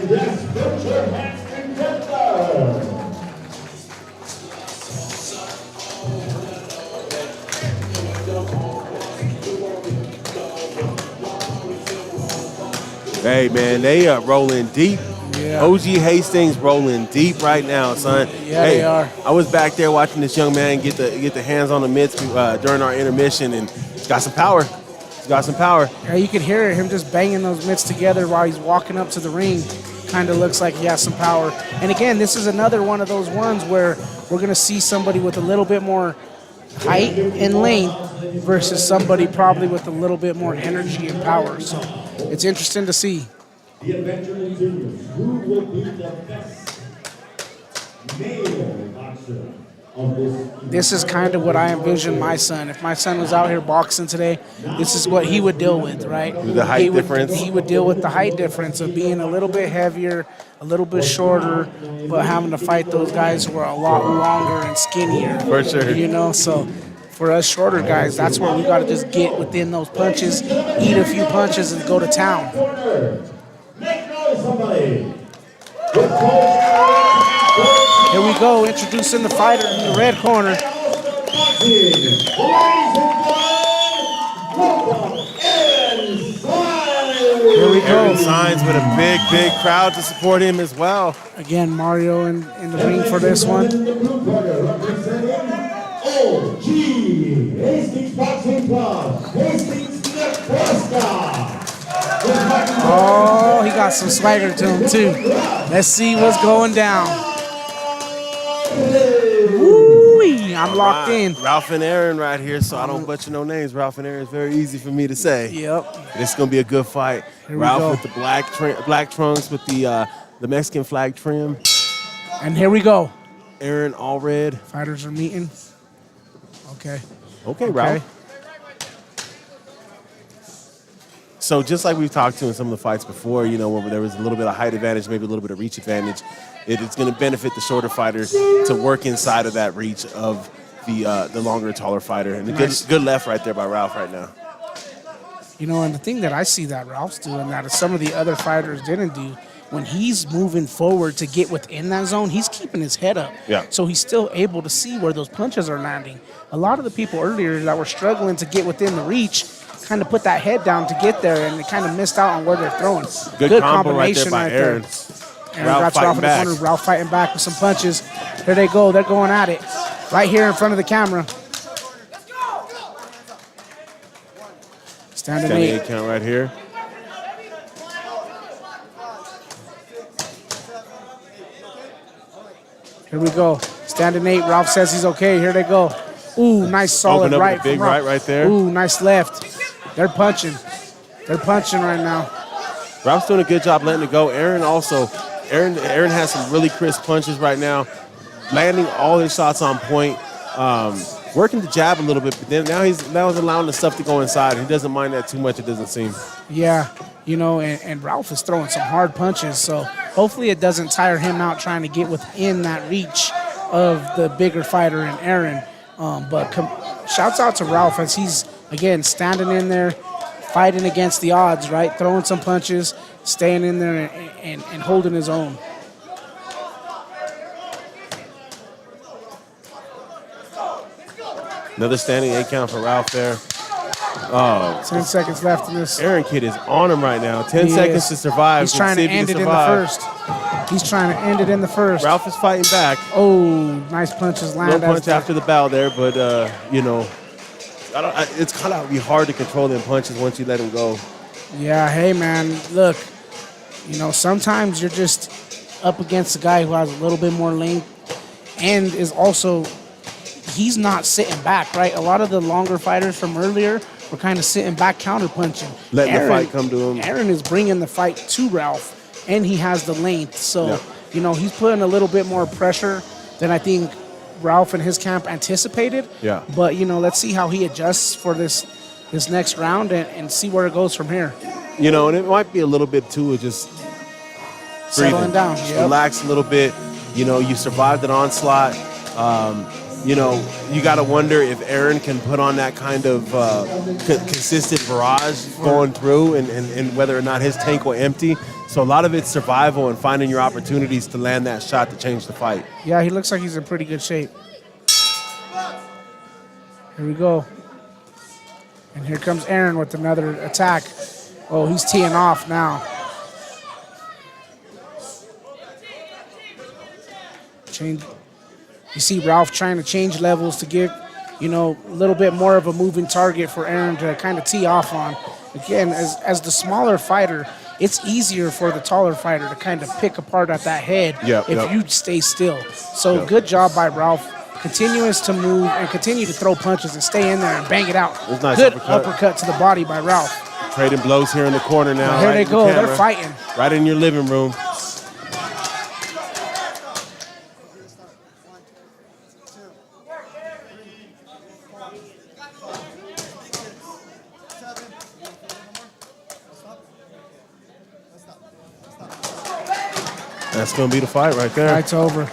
Hey, man, they are rolling deep. Yeah. OG Hastings rolling deep right now, son. Yeah, hey, they are. I was back there watching this young man get the hands on the mitts during our intermission, and he's got some power. Yeah, you could hear him just banging those mitts together while he's walking up to the ring. Kind of looks like he has some power. And again, this is another one of those ones where we're going to see somebody with a little bit more height and length versus somebody probably with a little bit more energy and power. So it's interesting to see. The adventure continues. Who will be the best male boxer of This is kind of what I envision my son. If my son was out here boxing today, this is what he would deal with, right? The height difference. He would deal with the height difference of being a little bit heavier, a little bit shorter, but having to fight those guys who are a lot longer and skinnier. For sure. So for us shorter guys, that's where we got to just get within those punches, eat a few punches, and go to town. Make noise, somebody. Here we go, introducing the fighter in the red corner. Here we go. Aaron Signs with a big, big crowd to support him as well. Again, Mario in the ring for this one. OG Hastings Boxing Club, Hastings, Nebraska. Oh, he got some swagger to him too. Let's see what's going down. Woo-wee, I'm locked in. Ralph and Aaron right here, so I don't butcher no names. Ralph and Aaron is very easy for me to say. Yep. This is gonna be a good fight. Here we Ralph go. with the black trunks with the Mexican flag trim. And here we go. Aaron all red. Fighters are meeting. Okay. Okay, Ralph. So just like we've talked to in some of the fights before, you know, where there was a little bit of height advantage, maybe a little bit of reach advantage, it's going to benefit the shorter fighter to work inside of that reach of the longer, taller fighter. And a good left right there by Ralph right now. You know, and the thing that I see that Ralph's doing that some of the other fighters didn't do, when he's moving forward to get within that zone, he's keeping his head up. Yeah. So he's still able to see where those punches are landing. A lot of the people earlier that were struggling to get within the reach kind of put that head down to get there, and they kind of missed out on where they're throwing. Good combo right there by Aaron. Aaron got Ralph in the corner. Ralph fighting back with some punches. There they go. They're going at it right here in front of the camera. Standing 8 count right here. Here we go. Standing 8. Ralph says he's okay. Here they go. Ooh, nice solid Open up right. with a big right there. Ooh, nice left. They're punching. They're punching right now. Ralph's doing a good job letting it go. Aaron has some really crisp punches right now, landing all his shots on point, working the jab a little bit, but then now he's allowing the stuff to go inside. He doesn't mind that too much, it doesn't seem. Yeah, you know, and Ralph is throwing some hard punches, so hopefully it doesn't tire him out trying to get within that reach of the bigger fighter in Aaron. But shouts out to Ralph as he's, again, standing in there, fighting against the odds, right? Throwing some punches, staying in there and holding his own. Another standing 8 count for Ralph there. 10 seconds left in this. Aaron kid is on him right now. 10 seconds to survive. He's trying to end it in the first. He's trying to end it in the first. Ralph is fighting back. Oh, nice punches land. No punch after the bow there, but, you know, it's kind of be hard to control them punches once you let them go. Yeah, hey, man, look, you know, sometimes you're just up against a guy who has a little bit more length and is also, he's not sitting back, right? A lot of the longer fighters from earlier were kind of sitting back counter-punching. Letting the fight come to him. Aaron is bringing the fight to Ralph, and he has the length. So, you know, he's putting a little bit more pressure than I think Ralph and his camp anticipated. Yeah. But, you know, let's see how he adjusts for this next round and see where it goes from here. You know, and it might be a little bit, too, of just settling down. Just relax a little bit. You know, you survived an onslaught. You know, you got to wonder if Aaron can put on that kind of consistent barrage going through and whether or not his tank will empty. So a lot of it's survival and finding your opportunities to land that shot to change the fight. Yeah, he looks like he's in pretty good shape. Here we go. And here comes Aaron with another attack. Oh, he's teeing off now. You see Ralph trying to change levels to give, you know, a little bit more of a moving target for Aaron to kind of tee off on. Again, as the smaller fighter, it's easier for the taller fighter to kind of pick apart at that head if you stay still. So good job by Ralph. Continues to move and continue to throw punches and stay in there and bang it out. Nice good uppercut to the body by Ralph. Trading blows here in the corner now. Here they go. They're fighting. Right in your living room. That's going to be the fight right there. Fight's over.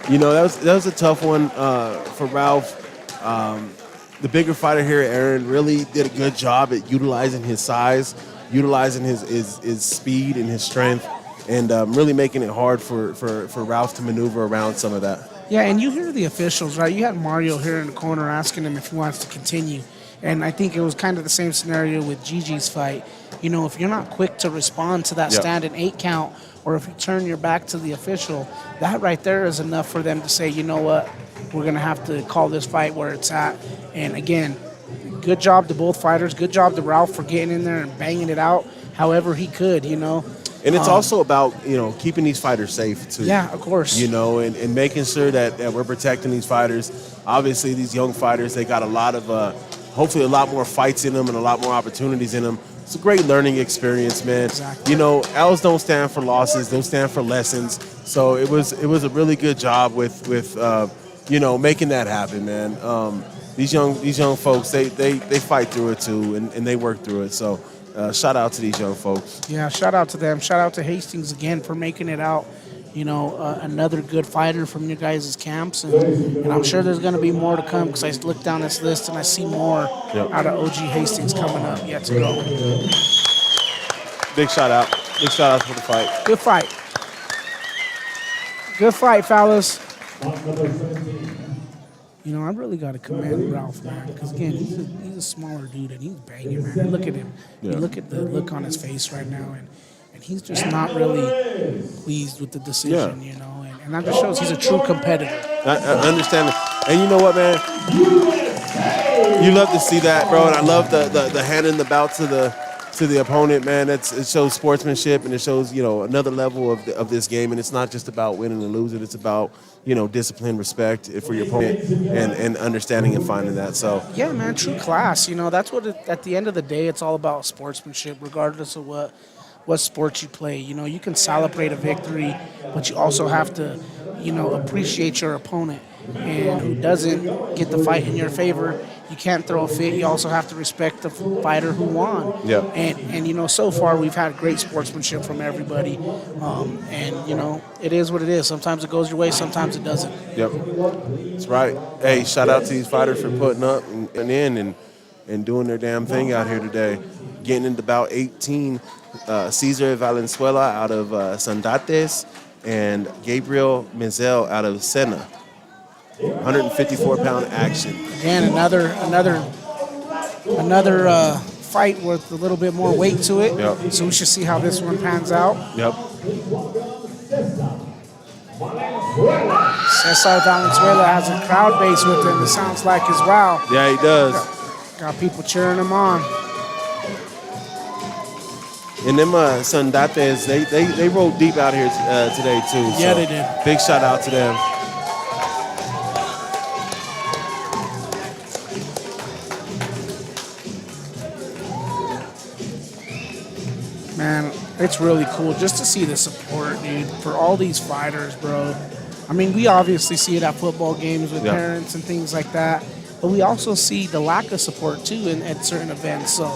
You know, that was a tough one for Ralph. The bigger fighter here, Aaron, really did a good job at utilizing his size, utilizing his speed and his strength, and really making it hard for Ralph to maneuver around some of that. Yeah, and you hear the officials, right? You had Mario here in the corner asking him if he wants to continue. And I think it was kind of the same scenario with Gigi's fight. You know, if you're not quick to respond to that Yep. stand and 8 count, or if you turn your back to the official, that right there is enough for them to say, you know what, we're going to have to call this fight where it's at. And again, good job to both fighters. Good job to Ralph for getting in there and banging it out however he could, you know. And it's also about, keeping these fighters safe, too. Yeah, of course. And making sure that we're protecting these fighters. Obviously, these young fighters, they got a lot of, hopefully a lot more fights in them and a lot more opportunities in them. It's a great learning experience, man. Exactly. L's don't stand for losses; they'll stand for lessons. So it was a really good job with making that happen, man. These young folks, they fight through it too, and they work through it. So shout out to these young folks. Yeah, shout out to them. Shout out to Hastings again for making it out. Another good fighter from your guys' camps. And I'm sure there's going to be more to come because I look down this list and I see more out of OG Hastings coming up yet to go. Big shout out. Big shout out for the fight. Good fight. Good fight, fellas. I really got to commend Ralph, man, because, again, he's a smaller dude, and he's banging, man. Look at him. Yeah. You look at the look on his face right now, and he's just not really pleased with the decision, and that just shows he's a true competitor. I understand it. And you know what, man? You love to see that, bro, and I love the handing the bout to the opponent, man. It shows sportsmanship, and it shows, another level of this game, and it's not just about winning and losing. It's about, discipline, respect for your opponent, and understanding and finding that. So yeah, man, true class. That's what at the end of the day, it's all about sportsmanship, regardless of what sport you play. You can celebrate a victory, but you also have to, appreciate your opponent. And who doesn't get the fight in your favor, you can't throw a fit. You also have to respect the fighter who won. Yeah. And so far we've had great sportsmanship from everybody. It is what it is. Sometimes it goes your way, sometimes it doesn't. Yep, that's right. Hey, shout out to these fighters for putting up and doing their damn thing out here today. Getting into about 18, Cesar Valenzuela out of Sandates and Gabriel Menzel out of Sena. 154-pound action. Again, another fight with a little bit more weight to it. Yep. So we should see how this one pans out. Yep. Cesar Valenzuela has a crowd base with him, it sounds like, as well. Yeah, he does. Got people cheering him on. And them Sandates, they rolled deep out here today, too. Yeah, so they did. Big shout out to them. Man, it's really cool just to see the support, dude, for all these fighters, bro. I mean, we obviously see it at football games with parents and things like that, but we also see the lack of support, too, at certain events. So,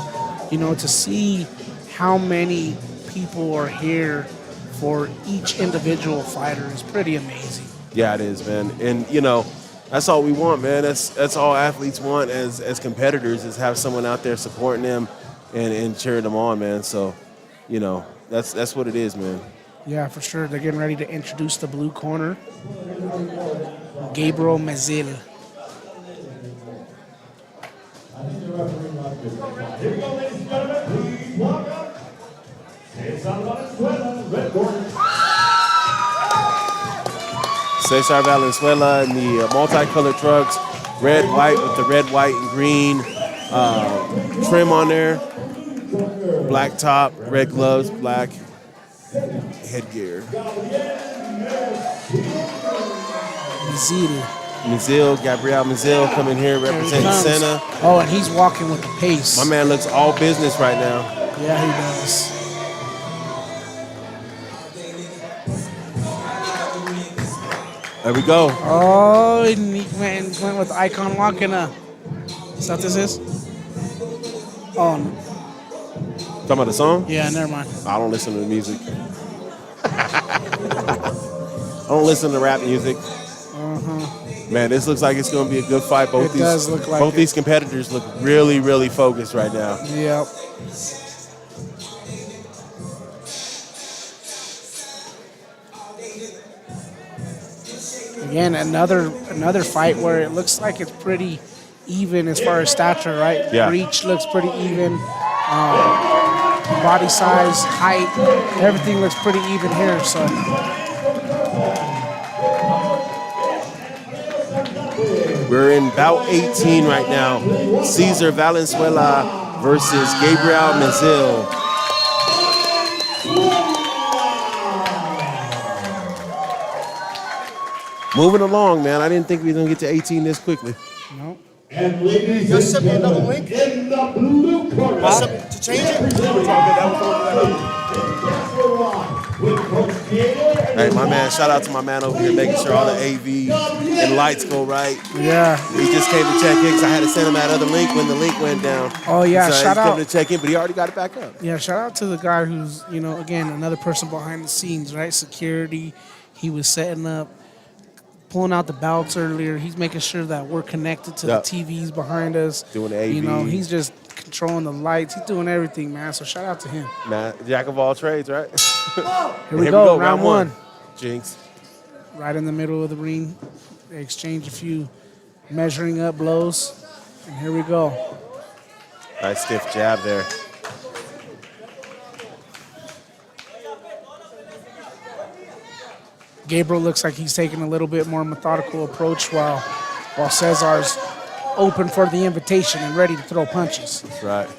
to see how many people are here for each individual fighter is pretty amazing. Yeah, it is, man. And, that's all we want, man. That's all athletes want as competitors, is have someone out there supporting them and cheering them on, man. So, that's what it is, man. Yeah, for sure. They're getting ready to introduce the blue corner, Gabriel Menzel. Here we go, ladies and gentlemen. Please welcome Cesar Valenzuela, red corner. Cesar Valenzuela in the multicolored trucks, red, white with the red, white, and green trim on there. Black top, red gloves, black headgear. Gabriel Menzel coming here representing Sena. Oh, and he's walking with the pace. My man looks all business right now. Yeah, he does. There we go. Oh, and he went with Icon walking. Is that what this is? Oh, no. Talking about the song? Yeah, never mind. I don't listen to the music. I don't listen to rap music. Man, this looks like it's going to be a good fight. It does look like both it. these competitors look really, really focused right now. Yep. Again, another fight where it looks like it's pretty even as far as stature, right? Yeah. Reach looks pretty even. Body size, height, everything looks pretty even here. So We're in bout 18 right now. Cesar Valenzuela versus Gabriel Mizil. Moving along, man. I didn't think we were going to get to 18 this quickly. no. And ladies Just and send me another gentlemen, link. in the blue corner, To change it? with Coach Diego. Hey, my man, shout out to my man over here making sure all the AV and lights go right. Yeah. He just came to check in because I had to send him that other link when the link went down. Oh, yeah, So shout he's coming out. to check in, but he already got it back up. Yeah, shout out to the guy who's, again, another person behind the scenes, right? Security. He was setting up, pulling out the belts earlier. He's making sure that we're connected to Yep. the TVs behind us. Doing the AV. He's just controlling the lights. He's doing everything, man. So shout out to him. Man, jack of all trades, right? Here we go, round one. Jinx. Right in the middle of the ring. They exchange a few measuring up blows. And here we go. Nice stiff jab there. Gabriel looks like he's taking a little bit more methodical approach while Cesar's open for the invitation and ready to throw punches. That's right.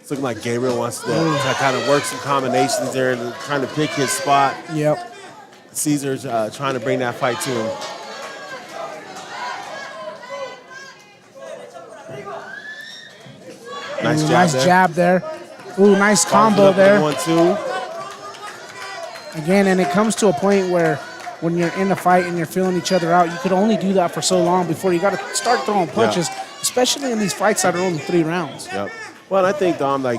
It's looking like Gabriel wants to kind of work some combinations there and trying to pick his spot. Yep. Caesar's trying to bring that fight to him. Nice jab Nice there. jab there. Ooh, nice combo there. 1-2. Again, and it comes to a point where when you're in a fight and you're feeling each other out, you could only do that for so long before you got to start throwing punches, especially in these fights that are only 3 rounds. Yep. Well, I think, Dom, I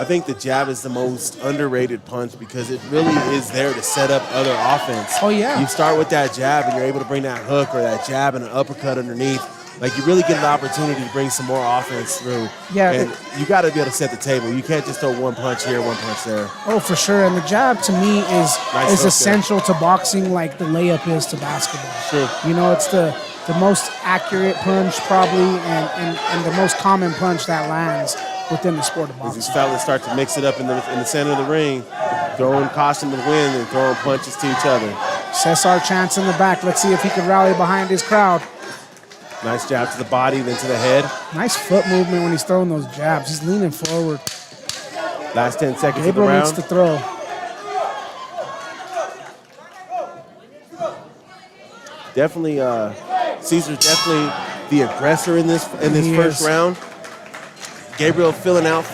think the jab is the most underrated punch because it really is there to set up other offense. Oh, yeah. You start with that jab and you're able to bring that hook or that jab and an uppercut underneath. Like, you really get an opportunity to bring some more offense through. Yeah. And you got to be able to set the table. You can't just throw one punch here, one punch there. Oh, for sure. And the jab, to me, Nice hook is there. essential to boxing like the layup is to basketball. Sure. It's the most accurate punch probably and the most common punch that lands within the sport of As boxing. these fellas start to mix it up in the center of the ring, throwing caution to the wind and throwing punches to each other. Cesar chants in the back. Let's see if he can rally behind his crowd. Nice jab to the body, then to the head. Nice foot movement when he's throwing those jabs. He's leaning forward. Last 10 seconds Gabriel of the needs round. to throw. Definitely, Caesar's definitely the aggressor in this He first is. round. Gabriel filling out.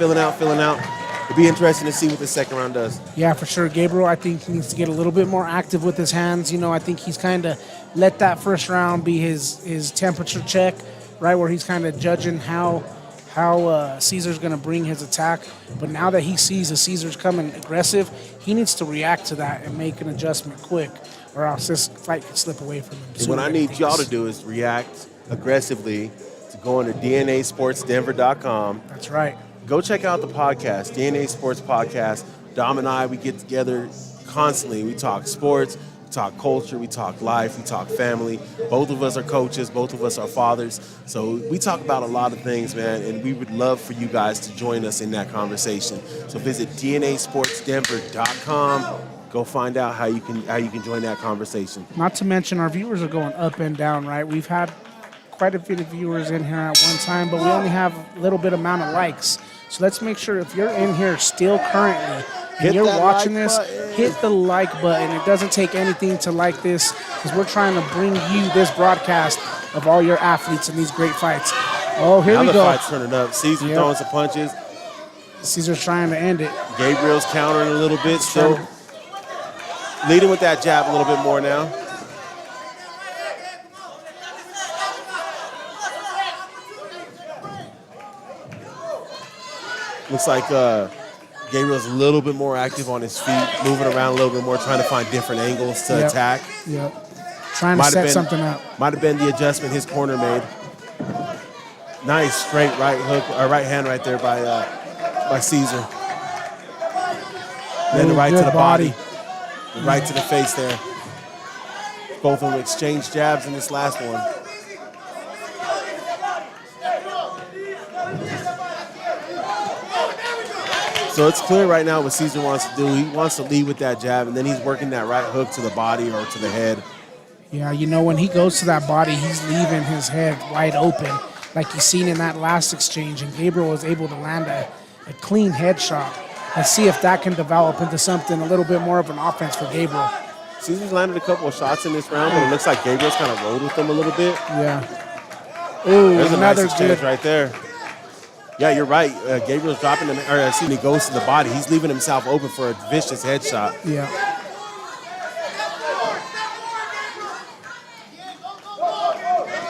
It'd be interesting to see what the second round does. Yeah, for sure. Gabriel, I think, needs to get a little bit more active with his hands. I think he's kind of let that first round be his temperature check, right, where he's kind of judging how Caesar's going to bring his attack. But now that he sees that Caesar's coming aggressive, he needs to react to that and make an adjustment quick, or else this fight could slip away from him. And sooner what I than need he y'all thinks. to do is react aggressively to going to DNASportsDenver.com. That's right. Go check out the podcast, DNA Sports Podcast. Dom and I, we get together constantly. We talk sports, we talk culture, we talk life, we talk family. Both of us are coaches, both of us are fathers. So we talk about a lot of things, man, and we would love for you guys to join us in that conversation. So visit DNASportsDenver.com. Go find out how you can join that conversation. Not to mention our viewers are going up and down, right? We've had quite a few viewers in here at one time, but we only have a little bit amount of likes. So let's make sure if you're in here still currently and Hit you're that watching like this, button. hit the like button. It doesn't take anything to like this because we're trying to bring you this broadcast of all your athletes in these great fights. Oh, here Now we the go. fight's turning up. Caesar Yep. throwing some punches. Caesar's trying to end it. Gabriel's countering a little bit, still leading with that jab a little bit more now. Looks like Gabriel's a little bit more active on his feet, moving around a little bit more, trying to find different angles to attack. Yep. Trying to set something up. Might have been the adjustment his corner made. Nice straight right hook or right hand right there by Caesar. Then the right to the body. The right to the face there. Both of them exchanged jabs in this last one. So it's clear right now what Caesar wants to do. He wants to lead with that jab, and then he's working that right hook to the body or to the head. Yeah, you know, when he goes to that body, he's leaving his head wide open, like you seen in that last exchange, and Gabriel was able to land a clean headshot. Let's see if that can develop into something a little bit more of an offense for Gabriel. Caesar's landed a couple of shots in this round, but it looks like Gabriel's kind of rolled with them a little bit. Yeah. Ooh, there's another nice exchange right there. Yeah, you're right. Gabriel's dropping him, or he goes to the body. He's leaving himself open for a vicious headshot. Yeah.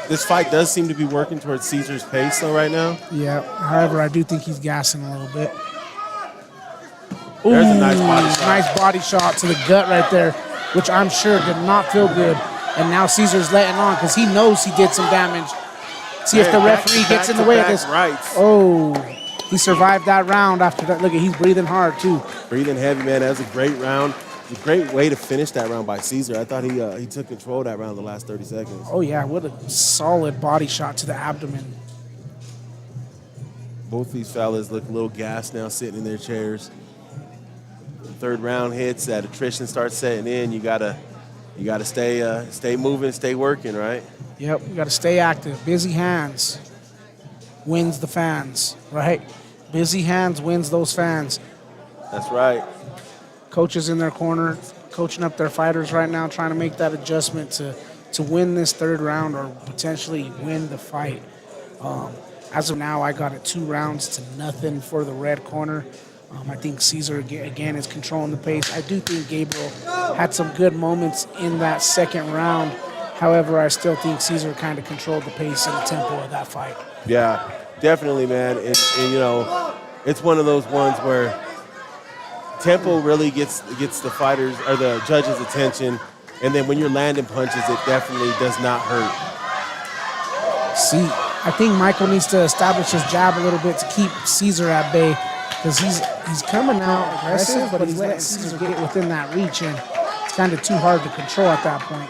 This fight does seem to be working towards Caesar's pace, though, right now. Yeah. However, I do think he's gassing a little bit. There's a nice body shot. Nice body shot to the gut right there, which I'm sure did not feel good. And now Caesar's letting on because he knows he did some damage. See if the referee gets in the way of this. Right. Oh, he survived that round after that. Look, he's breathing hard, too. Breathing heavy, man. That was a great round. A great way to finish that round by Caesar. I thought he took control of that round in the last 30 seconds. Oh, yeah. What a solid body shot to the abdomen. Both these fellas look a little gassed now sitting in their chairs. Third round hits, that attrition starts setting in. You gotta stay moving, stay working, right? Yep, we gotta stay active. Busy hands wins the fans, right? Busy hands wins those fans. That's right. Coaches in their corner, coaching up their fighters right now, trying to make that adjustment to win this third round or potentially win the fight. As of now, I got it 2-0 for the red corner. I think Caesar, again, is controlling the pace. I do think Gabriel had some good moments in that second round. However, I still think Caesar kind of controlled the pace and the tempo of that fight. Yeah, definitely, man. And you know, it's one of those ones where tempo really gets the fighters or the judges' attention. And then when you're landing punches, it definitely does not hurt. See, I think Michael needs to establish his jab a little bit to keep Caesar at bay. Because he's coming out aggressive, but he's letting Caesar get within that reach, and it's kind of too hard to control at that point.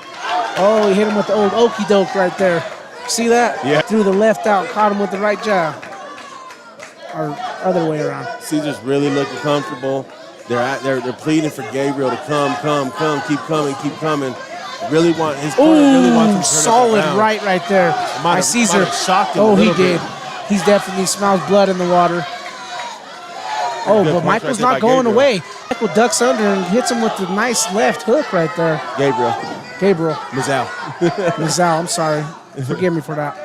Oh, he hit him with the old okey doke right there. See that? Yeah. Threw the left out, caught him with the right jab. Or other way around. Caesar's really looking comfortable. They're pleading for Gabriel to come, keep coming. Really want his corner really wants him to turn solid it around. right there by Caesar. Shocked him oh, a he little did. bit. He's definitely smells blood in the water. Oh, Good but punch Michael's right not there by going Gabriel. away. Michael ducks under and hits him with the nice left hook right there. Gabriel. Mizal, I'm sorry. Forgive me for that.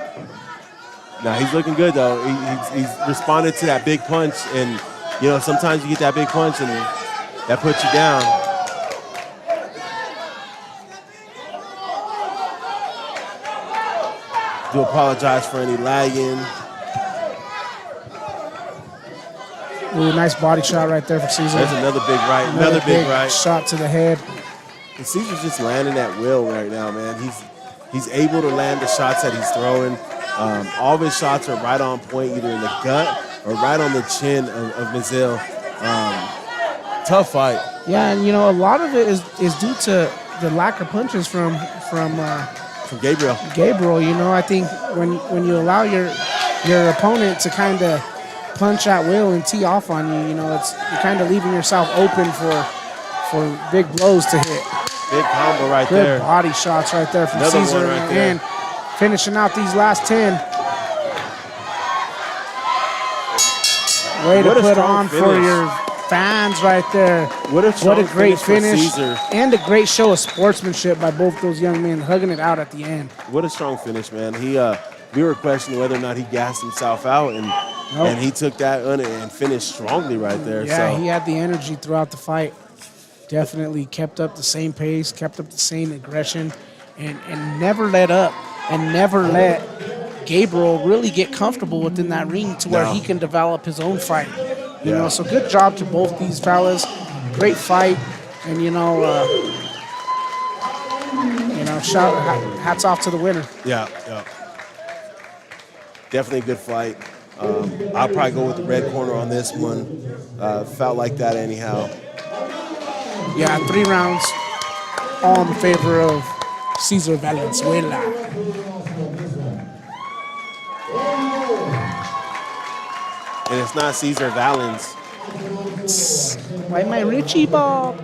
Nah, he's looking good, though. He's responded to that big punch, and, you know, sometimes you get that big punch, and that puts you down. Do apologize for any lagging. Ooh, nice body shot right there for Caesar. There's another big right, another big right. Shot to the head. And Caesar's just landing at will right now, man. He's able to land the shots that he's throwing. All of his shots are right on point, either in the gut or right on the chin of Mizil. Tough fight. Yeah, and you know, a lot of it is due to the lack of punches from Gabriel. Gabriel, you know, I think when you allow your opponent to kind of punch at will and tee off on you, you know, you're kind of leaving yourself open for big blows to hit. Big combo right Good there. body shots right there from Another Caesar one right there. and finishing out these last 10. Way to put on for your fans right there. What a great finish Caesar. and a great show of sportsmanship by both those young men, hugging it out at the end. What a strong finish, man. We were questioning whether or not he gassed himself out, and he took that and finished strongly right there. Yeah, so. he had the energy throughout the fight. Definitely kept up the same pace, kept up the same aggression, and never let up, and never let Gabriel really get comfortable within that ring to where he can develop his own fight. You know, so good job to both these fellas. Great fight, and hats off to the winner. Yeah. Definitely a good fight. I'll probably go with the red corner on this one. Felt like that anyhow. Yeah, 3 rounds, all in favor of Cesar Valenzuela. And it's not Cesar Valens. Why my Richie Bob?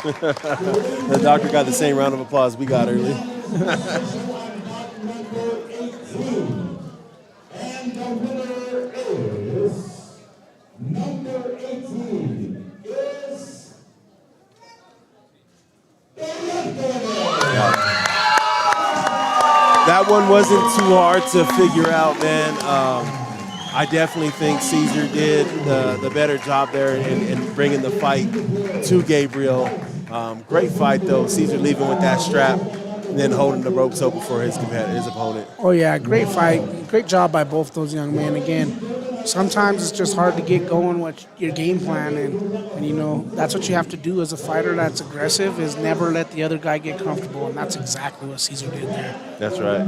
The doctor got the same round of applause we got early. And the winner is number 18 is That one wasn't too hard to figure out, man. I definitely think Cesar did the better job there in bringing the fight to Gabriel. Great fight, though. Cesar leaving with that strap and then holding the ropes open for his opponent. Oh, yeah, great fight. Great job by both those young men. Again, sometimes it's just hard to get going with your game plan, and that's what you have to do as a fighter that's aggressive, is never let the other guy get comfortable, and that's exactly what Cesar did there. That's right.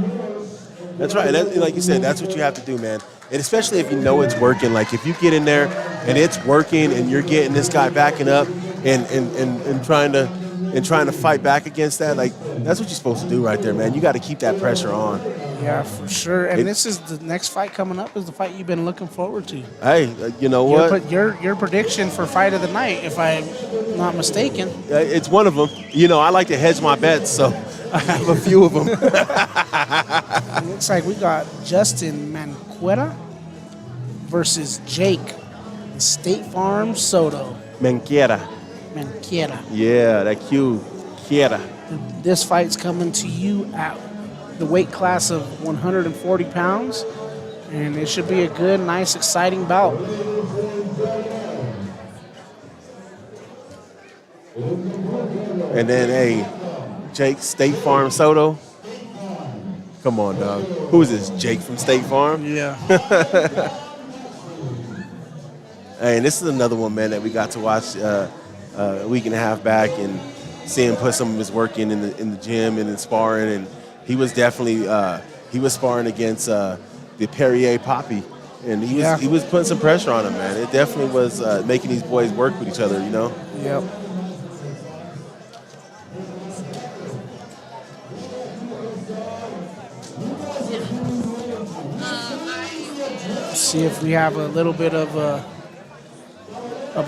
That's right. And like you said, that's what you have to do, man. And especially if you know it's working. Like if you get in there and it's working and you're getting this guy backing up and trying to fight back against that, like that's what you're supposed to do right there, man. You got to keep that pressure on. Yeah, for sure. And this is the next fight coming up is the fight you've been looking forward to. Hey, you know what? Your prediction for fight of the night, if I'm not mistaken. It's one of them. I like to hedge my bets, so I have a few of them. It looks like we got Justin Manquera versus Jake State Farm Soto. Manquera. Yeah, that Q. Quiera. This fight's coming to you at the weight class of 140 pounds, and it should be a good, nice, exciting bout. And then, hey, Jake State Farm Soto. Come on, dog. Who is this? Jake from State Farm? Yeah. Hey, and this is another one, man, that we got to watch a week and a half back and see him put some of his work in the gym and in sparring, and he was definitely he was sparring against the Perrier Poppy, and he was putting some pressure on him, man. It definitely was making these boys work with each other, Yep. See if we have a little bit of a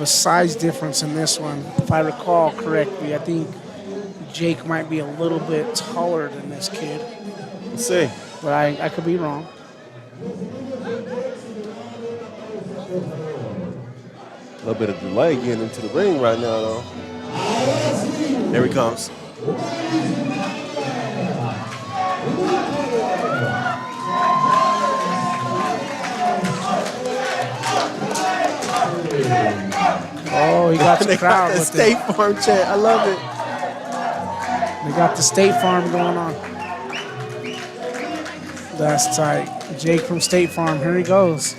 size difference in this one. If I recall correctly, I think Jake might be a little bit taller than this kid. Let's see. But I could be wrong. A little bit of delay getting into the ring right now, though. There he comes. Oh, he got the crowd got the with State Farm chant. I love it. They got the State Farm going on. That's tight. Jake from State Farm. Here he goes.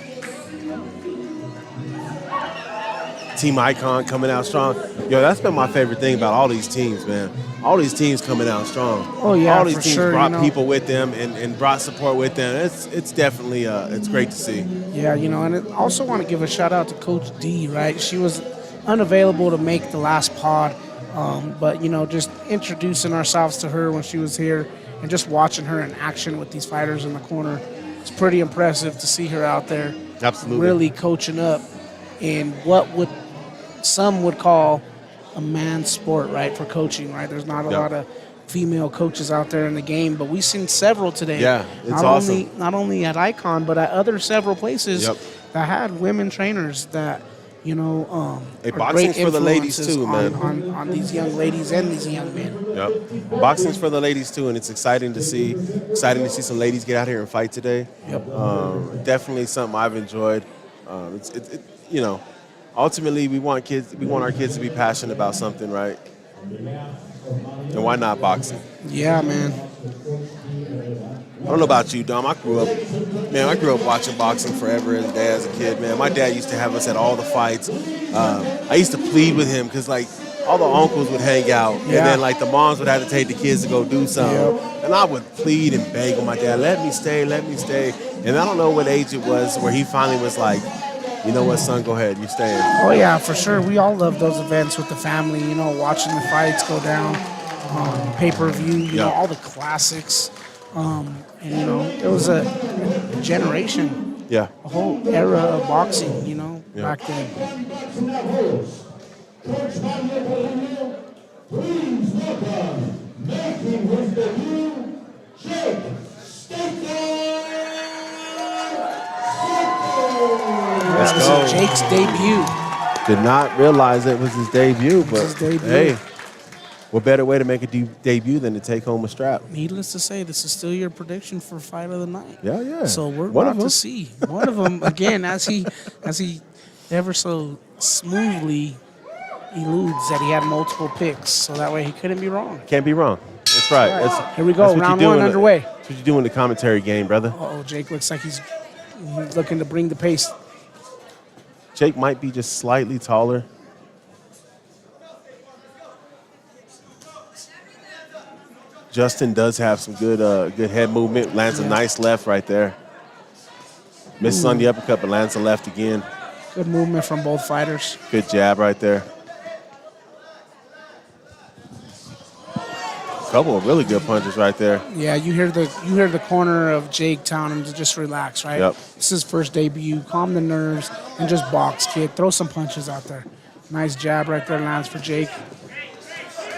Team Icon coming out strong. Yo, that's been my favorite thing about all these teams, man. All these teams coming out strong. Oh, yeah, all these for teams sure, brought people with them and brought support with them. It's definitely it's great to see. Yeah, and I also want to give a shout out to Coach D, right? She was unavailable to make the last pod, but just introducing ourselves to her when she was here and just watching her in action with these fighters in the corner, it's pretty impressive to see her out there. Absolutely. Really coaching up in what some would call a man's sport, right, for coaching, right? There's not a lot of female coaches out there in the game, but we've seen several today. Yeah, it's awesome. Not only at Icon, but at other several places that had women trainers that, Hey, are boxing's great for the ladies influences too, man. on these young ladies and these young men. Yep. Boxing's for the ladies too, and it's exciting to see. Exciting to see some ladies get out here and fight today. Yep. Definitely something I've enjoyed. You know, ultimately we want our kids to be passionate about something, right? And why not boxing? Yeah, man. I don't know about you, Dom. I grew up watching boxing forever as a kid, man. My dad used to have us at all the fights. I used to plead with him because, like, all the uncles would hang out, and Yeah. then, like, the moms would have to take the kids to go do something. Yep. And I would plead and beg with my dad, let me stay. And I don't know what age it was where he finally was like, you know what, son, go ahead, you're staying. Oh yeah, for sure. We all love those events with the family. Watching the fights go down, pay-per-view. Yeah. All the classics. It was a generation, Yeah. a whole era of boxing. Yeah. Back then. Please welcome, making his debut, Jake Let's This go. is Jake's debut. Did not realize it was his debut, but his debut. hey, what better way to make a debut than to take home a strap? Needless to say, this is still your prediction for fight of the night. Yeah. So we're One of about to them. see one of them again as he ever so smoothly eludes that he had multiple picks, so that way he couldn't be wrong. Can't be wrong. That's right. Here we go, that's what round you do one in the- underway. That's what you do in the commentary game, brother. Uh-oh, Jake looks like he's looking to bring the pace. Jake might be just slightly taller. Justin does have some good head movement. Lands a nice left right there. Misses on the uppercut, but lands a left again. Good movement from both fighters. Good jab right there. Couple of really good punches right there. Yeah, you hear the corner of Jake telling him to just relax, right? Yep. This is his first debut. Calm the nerves and just box, kid. Throw some punches out there. Nice jab right there lands for Jake.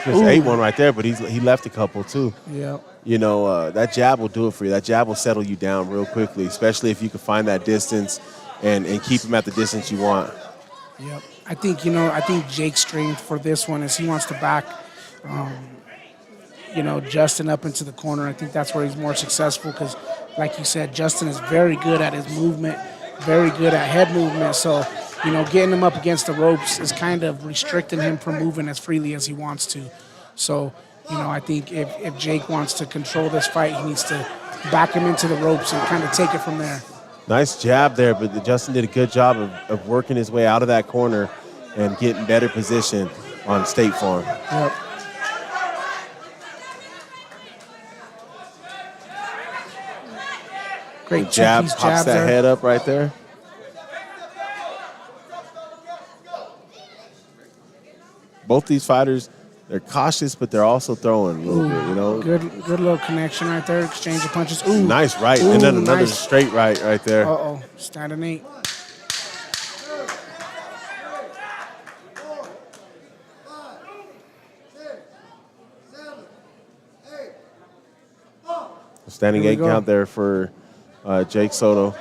Just ate one right there, but he left a couple too. Yep. That jab will do it for you. That jab will settle you down real quickly, especially if you can find that distance and keep him at the distance you want. Yep. I think Jake's strength for this one is he wants to back, Justin up into the corner. I think that's where he's more successful because, like you said, Justin is very good at his movement, very good at head movement. So, getting him up against the ropes is kind of restricting him from moving as freely as he wants to. So, I think if Jake wants to control this fight, he needs to back him into the ropes and kind of take it from there. Nice jab there, but Justin did a good job of working his way out of that corner and getting better position on State Farm. Yep. Great Jab, check. pops that head up right there. Both these fighters, they're cautious, but they're also throwing a little bit, Good little connection right there. Exchange of punches. Ooh. Nice right, Ooh, and then another nice. straight right there. Uh-oh. Standing 8. Standing Here we 8 go. count there for Jake Soto.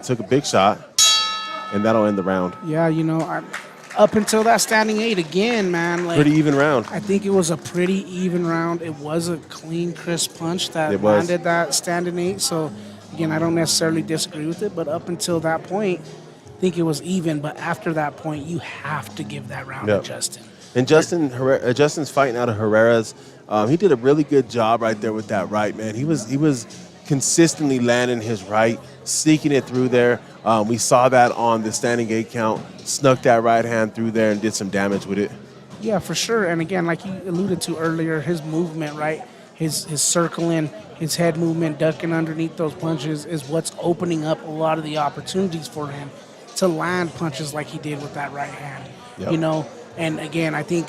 Took a big shot, and that'll end the round. Yeah, up until that standing 8 again, man. Like, Pretty even round. I think it was a pretty even round. It was a clean, crisp punch that It was. landed that standing 8. So, again, I don't necessarily disagree with it, but up until that point, I think it was even. But after that point, you have to give that round Yep. to Justin. And Justin's fighting out of Herrera's. He did a really good job right there with that right, man. He was consistently landing his right, sneaking it through there. We saw that on the standing 8 count. Snuck that right hand through there and did some damage with it. Yeah, for sure. And again, like you alluded to earlier, his movement, right? His circling, his head movement, ducking underneath those punches is what's opening up a lot of the opportunities for him to land punches like he did with that right hand. Yep. And again, I think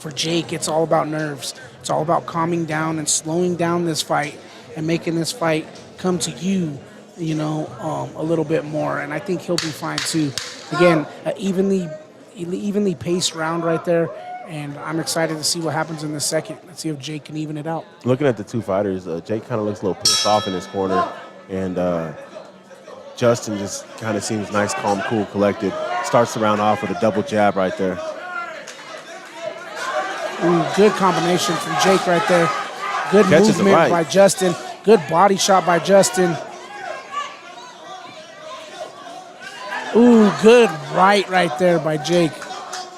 for Jake, it's all about nerves. It's all about calming down and slowing down this fight and making this fight come to you, a little bit more. And I think he'll be fine too. Again, evenly paced round right there. And I'm excited to see what happens in the second. Let's see if Jake can even it out. Looking at the two fighters, Jake kind of looks a little pissed off in his corner, and Justin just kind of seems nice, calm, cool, collected. starts the round off with a double jab right there. Ooh, good combination from Jake right there. Good Catches movement right. by Justin. Good body shot by Justin. Ooh, good right there by Jake.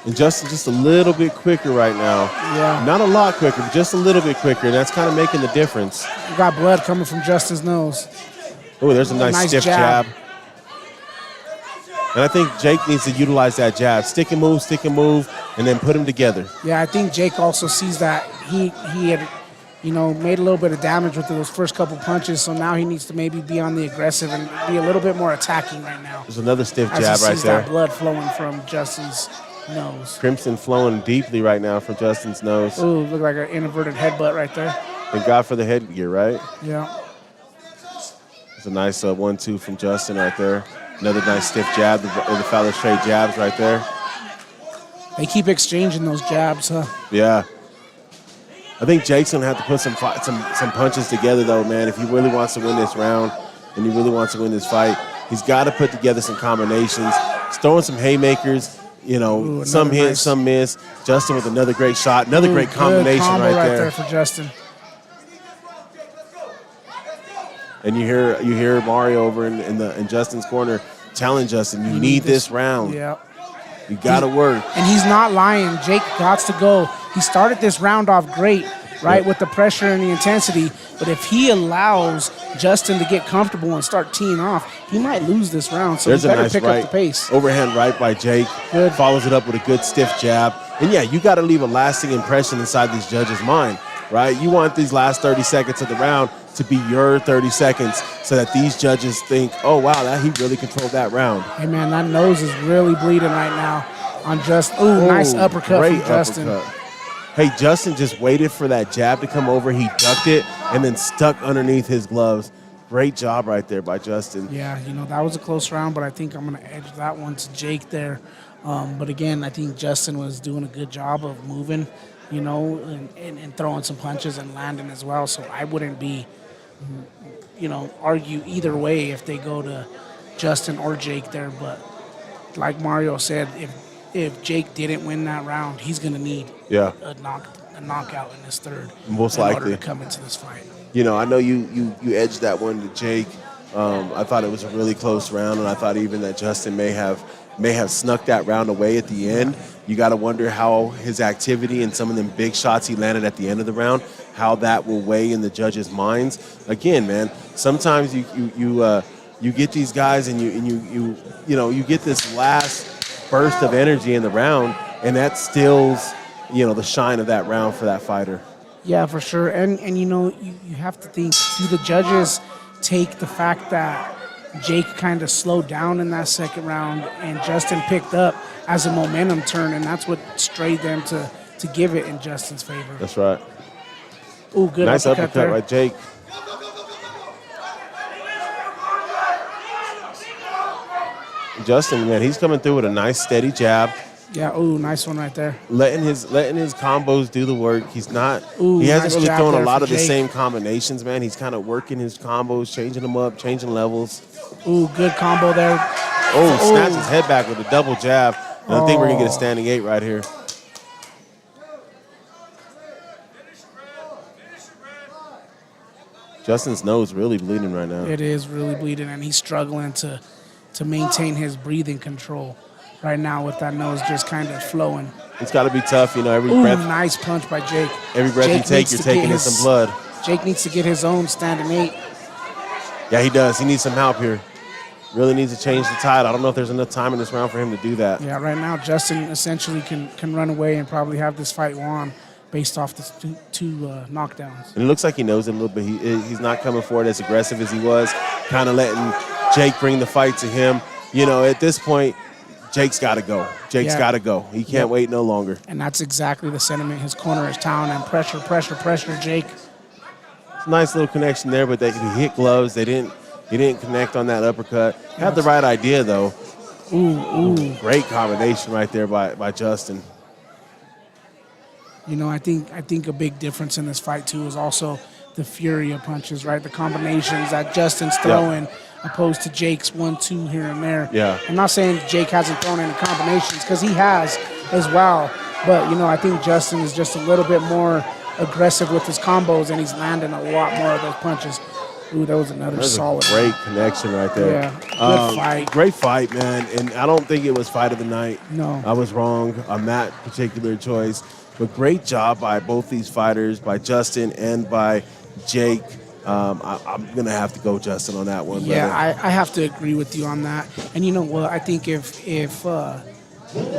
And Justin just a little bit quicker right now. Yeah. Not a lot quicker, but just a little bit quicker. And that's kind of making the difference. You got blood coming from Justin's nose. Oh, there's a nice stiff jab. And I think Jake needs to utilize that jab. Stick and move, and then put them together. Yeah, I think Jake also sees that he had, made a little bit of damage with those first couple punches, so now he needs to maybe be on the aggressive and be a little bit more attacking right now. There's another stiff As jab he right sees there. that blood flowing from Justin's nose. Crimson flowing deeply right now from Justin's nose. Ooh, look like an inverted headbutt right there. Thank God for the headgear, right? Yeah. It's a nice 1-2 from Justin right there. Another nice stiff jab, the Fowler straight jabs right there. They keep exchanging those jabs, huh? Yeah. I think Jake's going to have to put some punches together, though, man. If he really wants to win this round and he really wants to win this fight, he's got to put together some combinations. He's throwing some haymakers, Ooh, some hit, nice. some miss. Justin with another great shot, another Ooh, great good combination combo right there. for Justin. And you hear Mario over in Justin's corner challenge Justin. You need this round. Yeah. You got to work. And he's not lying. Jake got to go. He started this round off great, right, Yep. with the pressure and the intensity. But if he allows Justin to get comfortable and start teeing off, he might lose this round. So There's he a better nice pick right, up the pace. overhand right by Jake. Good. Follows it up with a good stiff jab. And yeah, you got to leave a lasting impression inside these judges' mind, right? You want these last 30 seconds of the round to be your 30 seconds so that these judges think, oh, wow, he really controlled that round. Hey, man, that nose is really bleeding right now on Justin. Ooh, nice uppercut great from Justin. uppercut. Hey, Justin just waited for that jab to come over. He ducked it and then stuck underneath his gloves. Great job right there by Justin. Yeah, that was a close round, but I think I'm going to edge that one to Jake there. But again, I think Justin was doing a good job of moving, and throwing some punches and landing as well. So I wouldn't be, argue either way if they go to Justin or Jake there. But like Mario said, if Jake didn't win that round, he's going to need a knockout in this third. Most in likely order to come into this fight. I know you edged that one to Jake. I thought it was a really close round, and I thought even that Justin may have snuck that round away at the end. You got to wonder how his activity and some of them big shots he landed at the end of the round, how that will weigh in the judges' minds. Again, man, sometimes you get these guys and you get this last burst of energy in the round, and that stills the shine of that round for that fighter. Yeah, for sure. And you have to think, do the judges take the fact that Jake kind of slowed down in that second round and Justin picked up as a momentum turn, and that's what strayed them to give it in Justin's favor? That's right. Ooh, good nice uppercut there. by Jake. Justin, man, he's coming through with a nice steady jab. Yeah, ooh, nice one right there. Letting his combos do the work. He hasn't nice really jab thrown a there lot for of the Jake. same combinations, man. He's kind of working his combos, changing them up, changing levels. Ooh, good combo there. Snaps his head back with a double jab. And I think we're going to get a standing 8 right here. Justin's nose really bleeding right now. It is really bleeding, and he's struggling to maintain his breathing control right now with that nose just kind of flowing. It's got to be tough, every Ooh, breath. nice punch by Jake. Every breath Jake you take, needs you're to taking get in his- some blood. Jake needs to get his own standing 8. Yeah, he does. He needs some help here. Really needs to change the tide. I don't know if there's enough time in this round for him to do that. Yeah, right now Justin essentially can run away and probably have this fight won based off the two knockdowns. And it looks like he knows it a little bit. He's not coming forward as aggressive as he was, kind of letting Jake bring the fight to him. At this point, Jake's got to go. Jake's got to go. He can't wait no longer. And that's exactly the sentiment. His corner is town and pressure, Jake. It's a nice little connection there, but they hit gloves. He didn't connect on that uppercut. Had the right idea, though. Ooh. Great combination right there by Justin. I think a big difference in this fight, too, is also the fury of punches, right? The combinations that Justin's throwing opposed to Jake's 1-2 here and there. Yeah. I'm not saying Jake hasn't thrown any combinations because he has as well. But, I think Justin is just a little bit more aggressive with his combos, and he's landing a lot more of those punches. Ooh, that was another solid. A great connection right there. Yeah, good fight. Great fight, man. And I don't think it was fight of the night. No. I was wrong on that particular choice. But great job by both these fighters, by Justin and by Jake. I'm going to have to go Justin on that one. Yeah, brother. I have to agree with you on that. And you know what? I think if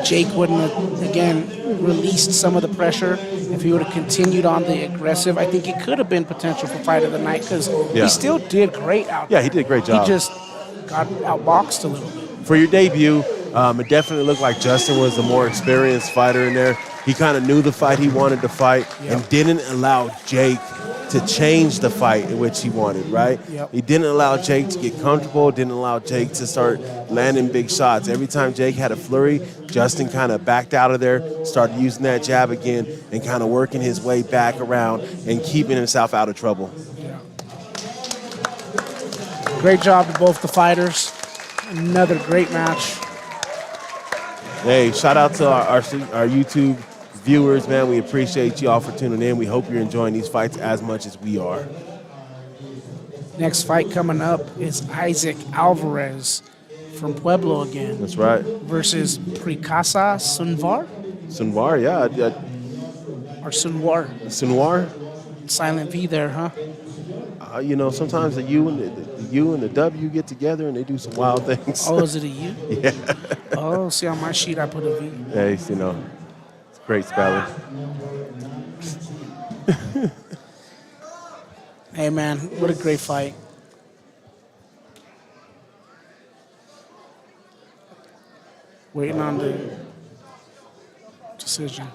Jake wouldn't have, again, released some of the pressure, if he would have continued on the aggressive, I think it could have been potential for fight of the night because he still did great out there. Yeah, he did a great job. He just got outboxed a little bit. For your debut, it definitely looked like Justin was the more experienced fighter in there. He kind of knew the fight he wanted to fight and didn't allow Jake to change the fight in which he wanted, right? Yep. He didn't allow Jake to get comfortable, didn't allow Jake to start landing big shots. Every time Jake had a flurry, Justin kind of backed out of there, started using that jab again, and kind of working his way back around and keeping himself out of trouble. Yeah. Great job to both the fighters. Another great match. Hey, shout out to our YouTube viewers, man. We appreciate you all for tuning in. We hope you're enjoying these fights as much as we are. Next fight coming up is Isaac Alvarez from Pueblo again. That's right. Versus Prikasa Sunvar? Sunwar, yeah. Or Sunwar? Sunwar? Silent V there, huh? Sometimes the U and the W get together and they do some wild things. Oh, is it a U? Yeah. Oh, see, on my sheet I put a V. Hey, it's great spelling. Hey, man, what a great fight. Waiting on the decision.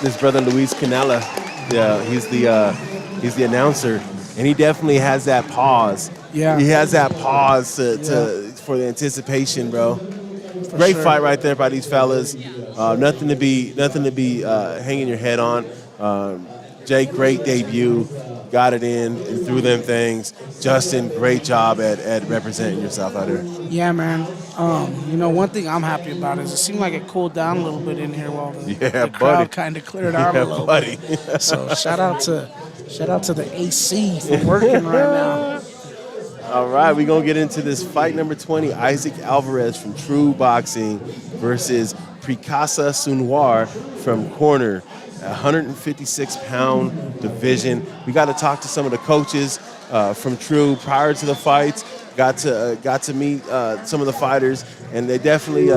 This brother Luis Canella, he's the announcer, and he definitely has that pause. Yeah. He has that pause for the anticipation, bro. Great fight right there by these fellas. Nothing to be hanging your head on. Jake, great debut. Got it in and threw them things. Justin, great job at representing yourself out there. Yeah, man. One thing I'm happy about is it seemed like it cooled down a little bit in here while the crowd kind of cleared out a little bit. So shout out to the AC for working right now. All right, we're going to get into this fight number 20, Isaac Alvarez from True Boxing versus Prikasa Sunwar from Corner. 156-pound division. We got to talk to some of the coaches from True prior to the fights. Got to meet some of the fighters, and they definitely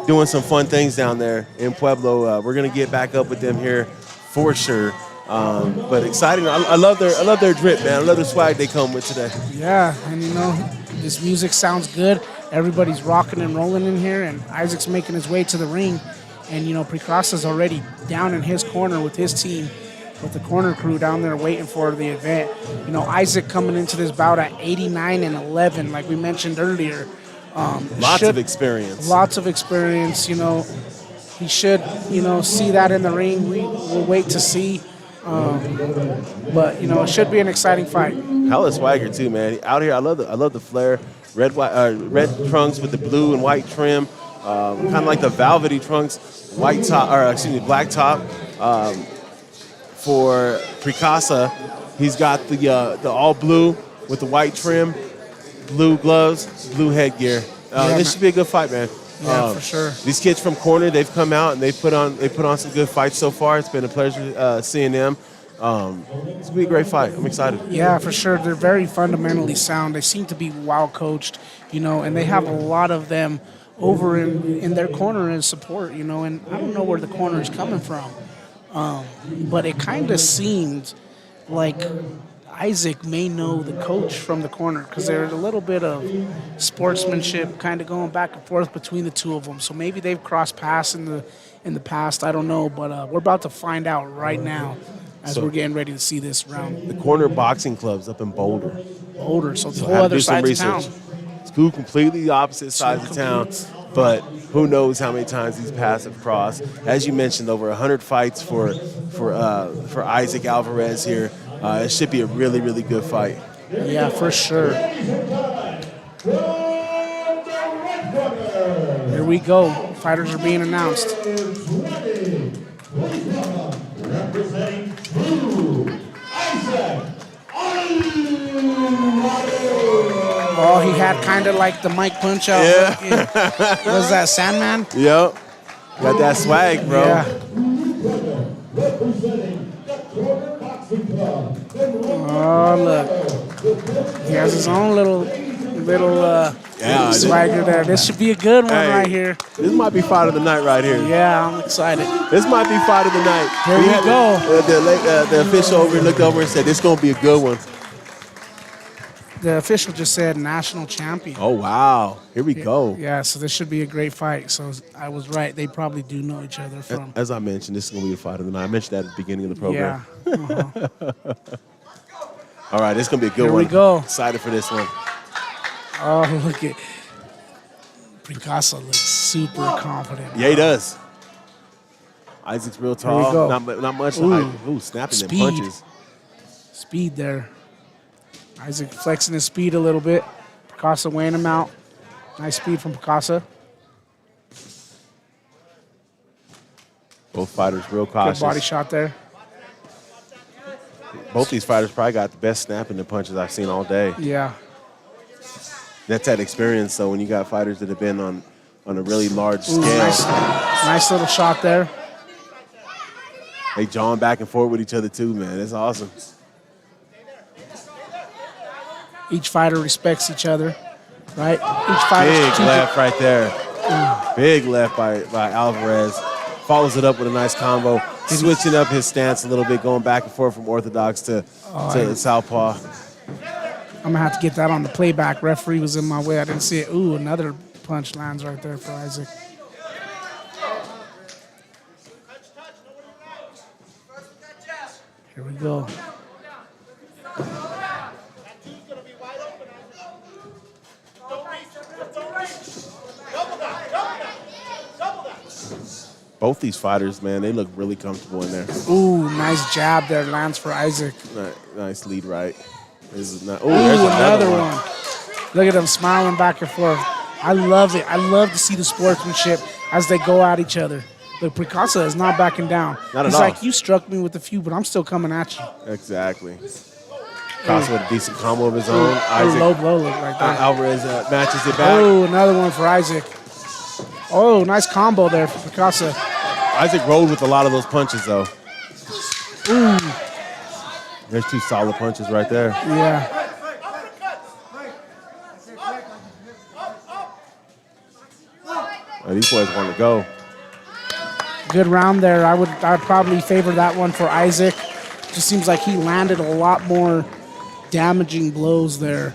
doing some fun things down there in Pueblo. We're gonna get back up with them here for sure. But exciting. I love their drip, man. I love the swag they come with today. Yeah, and this music sounds good. Everybody's rocking and rolling in here, and Isaac's making his way to the ring. And, Prikasa's already down in his corner with his team, with the corner crew down there waiting for the event. Isaac coming into this bout at 89-11, like we mentioned earlier. Lots of experience. Lots of experience, He should, see that in the ring. We'll wait to see. But, it should be an exciting fight. Hella swagger, too, man. Out here, I love the flare. Red trunks with the blue and white trim. Kind of like the velvety trunks, black top. For Prikasa, he's got the all blue with the white trim, blue gloves, blue headgear. This should be a good fight, man. Yeah, for sure. These kids from Corner, they've come out and they put on some good fights so far. It's been a pleasure seeing them. It's gonna be a great fight. I'm excited. Yeah, for sure. They're very fundamentally sound. They seem to be well coached, and they have a lot of them over in their corner in support, and I don't know where the corner is coming from. But it kind of seemed like Isaac may know the coach from the corner because there's a little bit of sportsmanship kind of going back and forth between the two of them. So maybe they've crossed paths in the past. I don't know, but we're about to find out right now as we're getting ready to see this round. The Corner Boxing Club's up in Boulder. So the whole other side of town. It's flew completely opposite sides of town, but who knows how many times these paths have crossed. As you mentioned, over 100 fights for Isaac Alvarez here. It should be a really, really good fight. Yeah, for sure. Here we go. Fighters are being announced. Representing Isaac. Oh, he had kind of like the Mike Punch out. Yeah. Was that Sandman? Yep. Got that swag, bro. Yeah. Oh, look. He has his own little swagger there. This should be a good one right here. This might be fight of the night right here. Yeah, I'm excited. This might be fight of the night. Here we go. The official over looked over and said, "This is gonna be a good one." The official just said national champion. Oh wow! Here we go. Yeah, so this should be a great fight. So I was right. They probably do know each other from. As I mentioned, this is gonna be a fight of the night. I mentioned that at the beginning of the program. Yeah. All right, this is gonna be a good Here one. we go. Excited for this one. Oh, look at Picasso looks super confident. Yeah, he does. Isaac's real Here we tall. go. Not much. Ooh. Ooh, snapping them Speed. punches. Speed there. Isaac flexing his speed a little bit. Picasso weighing him out. Nice speed from Picasso. Both fighters real Good cautious. body shot there. Both these fighters probably got the best snapping the punches I've seen all day. Yeah. That's that experience. So when you got fighters that have been on a really large Ooh, scale, nice little shot there. they jawing back and forth with each other too, man. It's awesome. Each fighter respects each other, right? Each fighter. Big left right there. Big left by Alvarez. Follows it up with a nice combo. Switching up his stance a little bit, going back and forth from orthodox to southpaw. I'm gonna have to get that on the playback. Referee was in my way. I didn't see it. Ooh, another punch lands right there for Isaac. Here we go. Both these fighters, man, they look really comfortable in there. Ooh, nice jab there. Lands for Isaac. Nice lead right. This is not. Ooh, There's another one. Look at them smiling back and forth. I love it. I love to see the sportsmanship as they go at each other. But Picasso is not backing down. Not at He's all. like, you struck me with a few, but I'm still coming at you. Exactly. Picasso with a decent combo of his own. Isaac Low blow look like that. Alvarez matches it back. Oh, another one for Isaac. Oh, nice combo there for Picasso. Isaac rolled with a lot of those punches, though. Ooh, There's two solid punches right there. yeah. Oh, these boys want to go. Good round there. I'd probably favor that one for Isaac. Just seems like he landed a lot more damaging blows there.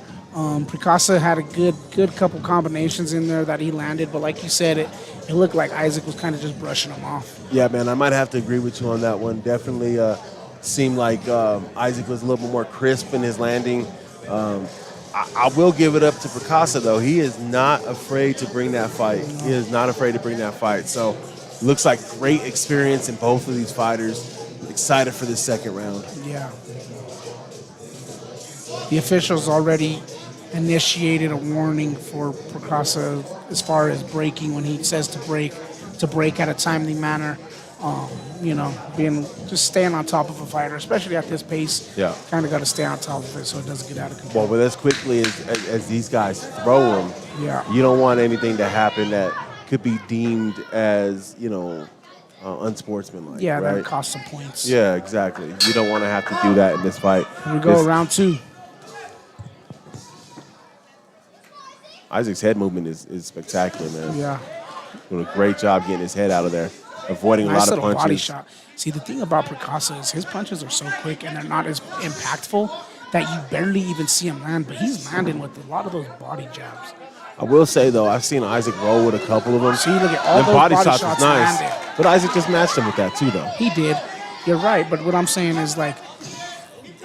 Picasso had a good couple combinations in there that he landed, but like you said, it looked like Isaac was kind of just brushing him off. Yeah, man, I might have to agree with you on that one. Definitely seemed like Isaac was a little bit more crisp in his landing. I will give it up to Picasso, though. He is not afraid to bring that fight. He is not afraid to bring that fight. So looks like great experience in both of these fighters. Excited for this second round. Yeah. The officials already initiated a warning for Picasso as far as breaking when he says to break at a timely manner. Just staying on top of a fighter, especially at this pace. Yeah. Kind of got to stay on top of it so it doesn't get out of control. Well, but as quickly as these guys throw them, Yeah. you don't want anything to happen that could be deemed as, unsportsmanlike. Yeah, right? that cost some points. Yeah, exactly. You don't want to have to do that in this fight. Here we go, round two. Isaac's head movement is spectacular, man. Yeah. Doing a great job getting his head out of there, avoiding a Nice lot of little punches. body shot. See, the thing about Picasso is his punches are so quick and they're not as impactful that you barely even see him land, but he's landing with a lot of those body jabs. I will say, though, I've seen Isaac roll with a couple of them. See, look at all Them those body body shots shots was nice. landed. But Isaac just matched him with that, too, though. He did. You're right, but what I'm saying is, like,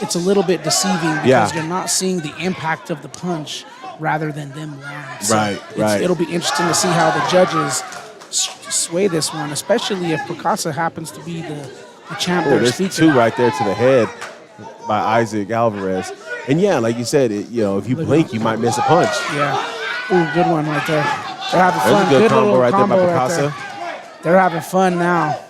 it's a little bit deceiving because Yeah. you're not seeing the impact of the punch rather than them land. Right. It'll be interesting to see how the judges sway this one, especially if Picasa happens to be the champ. Oh, there's two right there to the head by Isaac Alvarez. And yeah, like you said, if you blink, you might miss a punch. Yeah. Ooh, good one right there. They're having fun. There's a good combo right there by right Picasa. there. They're having fun now.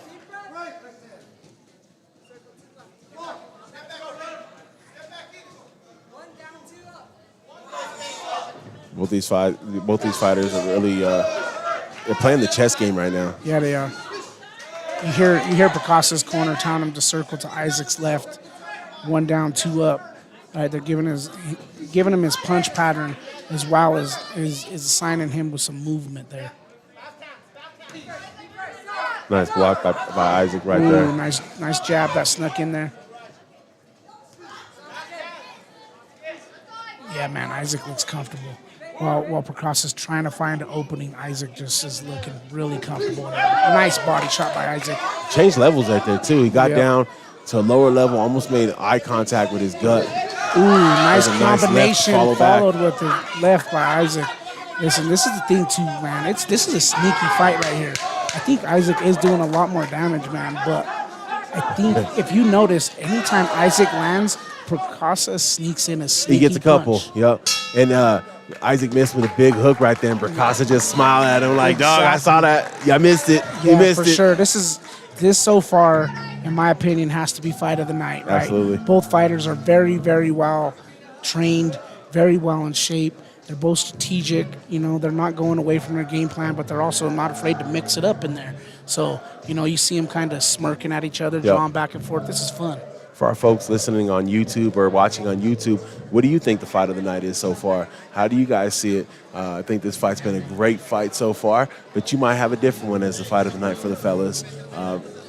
Both these fighters are really they're playing the chess game right now. Yeah, they are. You hear Picasa's corner telling him to circle to Isaac's left. 1 down, 2 up. All right, they're giving him his punch pattern as well as is assigning him with some movement there. Nice block by Isaac right there. Nice jab that snuck in there. Yeah, man, Isaac looks comfortable. While Picasa's trying to find an opening, Isaac just is looking really comfortable. Nice body shot by Isaac. Changed levels right there, too. He got down to a lower level, almost made eye contact with his gut. Ooh, nice combination nice followed with the left by Isaac. Listen, this is the thing, too, man. This is a sneaky fight right here. I think Isaac is doing a lot more damage, man, but I think if you notice, anytime Isaac lands, Picasa sneaks in a sneaky He gets a couple, punch. yep. And Isaac missed with a big hook right there, and Picasa just smiled at him like, dog, I saw that. Yeah, I missed it. Yeah, you missed for it. sure. This so far, in my opinion, has to be fight of the night, right? Absolutely. Both fighters are very, very well trained, very well in shape. They're both strategic. They're not going away from their game plan, but they're also not afraid to mix it up in there. So, you see them kind of smirking at each other, drawing back and forth. This is fun. For our folks listening on YouTube or watching on YouTube, what do you think the fight of the night is so far? How do you guys see it? I think this fight's been a great fight so far, but you might have a different one as the fight of the night for the fellas.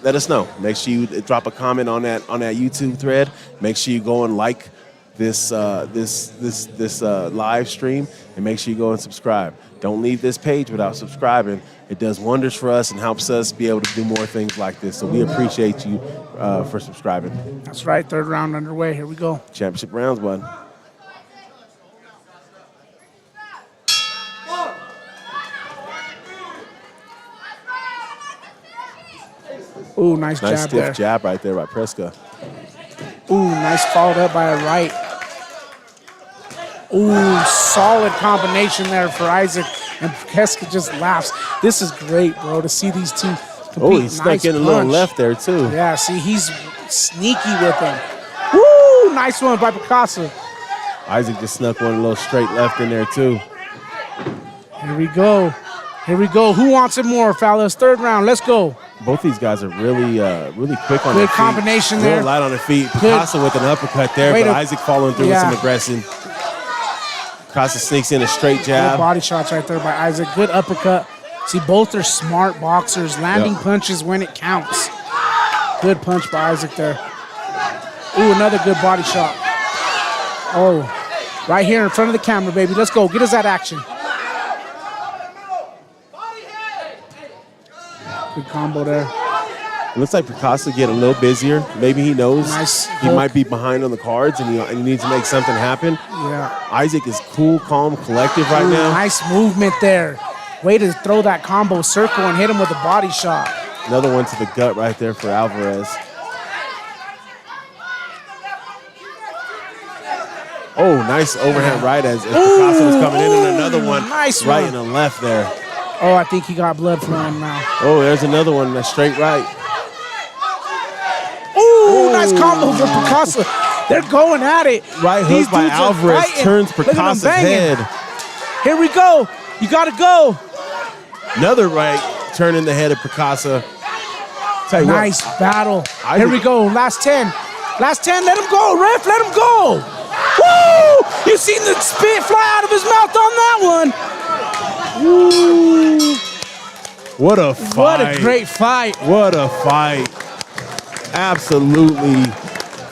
Let us know. Make sure you drop a comment on that YouTube thread. Make sure you go and like this live stream, and make sure you go and subscribe. Don't leave this page without subscribing. It does wonders for us and helps us be able to do more things like this. So we appreciate you for subscribing. That's right. 3rd round underway. Here we go. Championship rounds, bud. Ooh, nice jab stiff there. jab right there by Preska. Ooh, nice followed up by a right. Ooh, solid combination there for Isaac. And Preska just laughs. This is great, bro, to see these two compete. Oh, he snuck in a little left there, too. Yeah, see, he's sneaky with him. Woo, nice one by Picasa. Isaac just snuck one a little straight left in there, too. Here we go. Who wants it more, fellas? 3rd round. Let's go. Both these guys are really quick on their feet. Good combination Real there. light on their feet. Picasa with an uppercut there, but Isaac following through with some aggression. Picasa sneaks in a straight jab. Good body shots right there by Isaac. Good uppercut. See, both are smart boxers, landing punches when it counts. Good punch by Isaac there. Ooh, another good body shot. Oh, right here in front of the camera, baby. Let's go. Get us that action. Good combo there. It looks like Picasa get a little busier. Maybe he knows he might be behind on the cards and he needs to make something happen. Yeah. Isaac is cool, calm, collective right now. Nice movement there. Way to throw that combo circle and hit him with a body shot. Another one to the gut right there for Alvarez. Oh, nice overhand right as Picasa was coming in, and another one nice right one. in the left there. Oh, I think he got blood flowing now. Oh, there's another one, a straight right. Ooh, nice combo for Picasa. They're going at it. Right hook by Alvarez turns Picasa's head. Here we go. You got to go. Another right turning the head of Picasa. Nice battle. Here we go. Last 10. Last 10. Let him go, ref. Let him go. Woo! You seen the spit fly out of his mouth on that one. Woo! What a fight. What a great fight. What a fight. Absolutely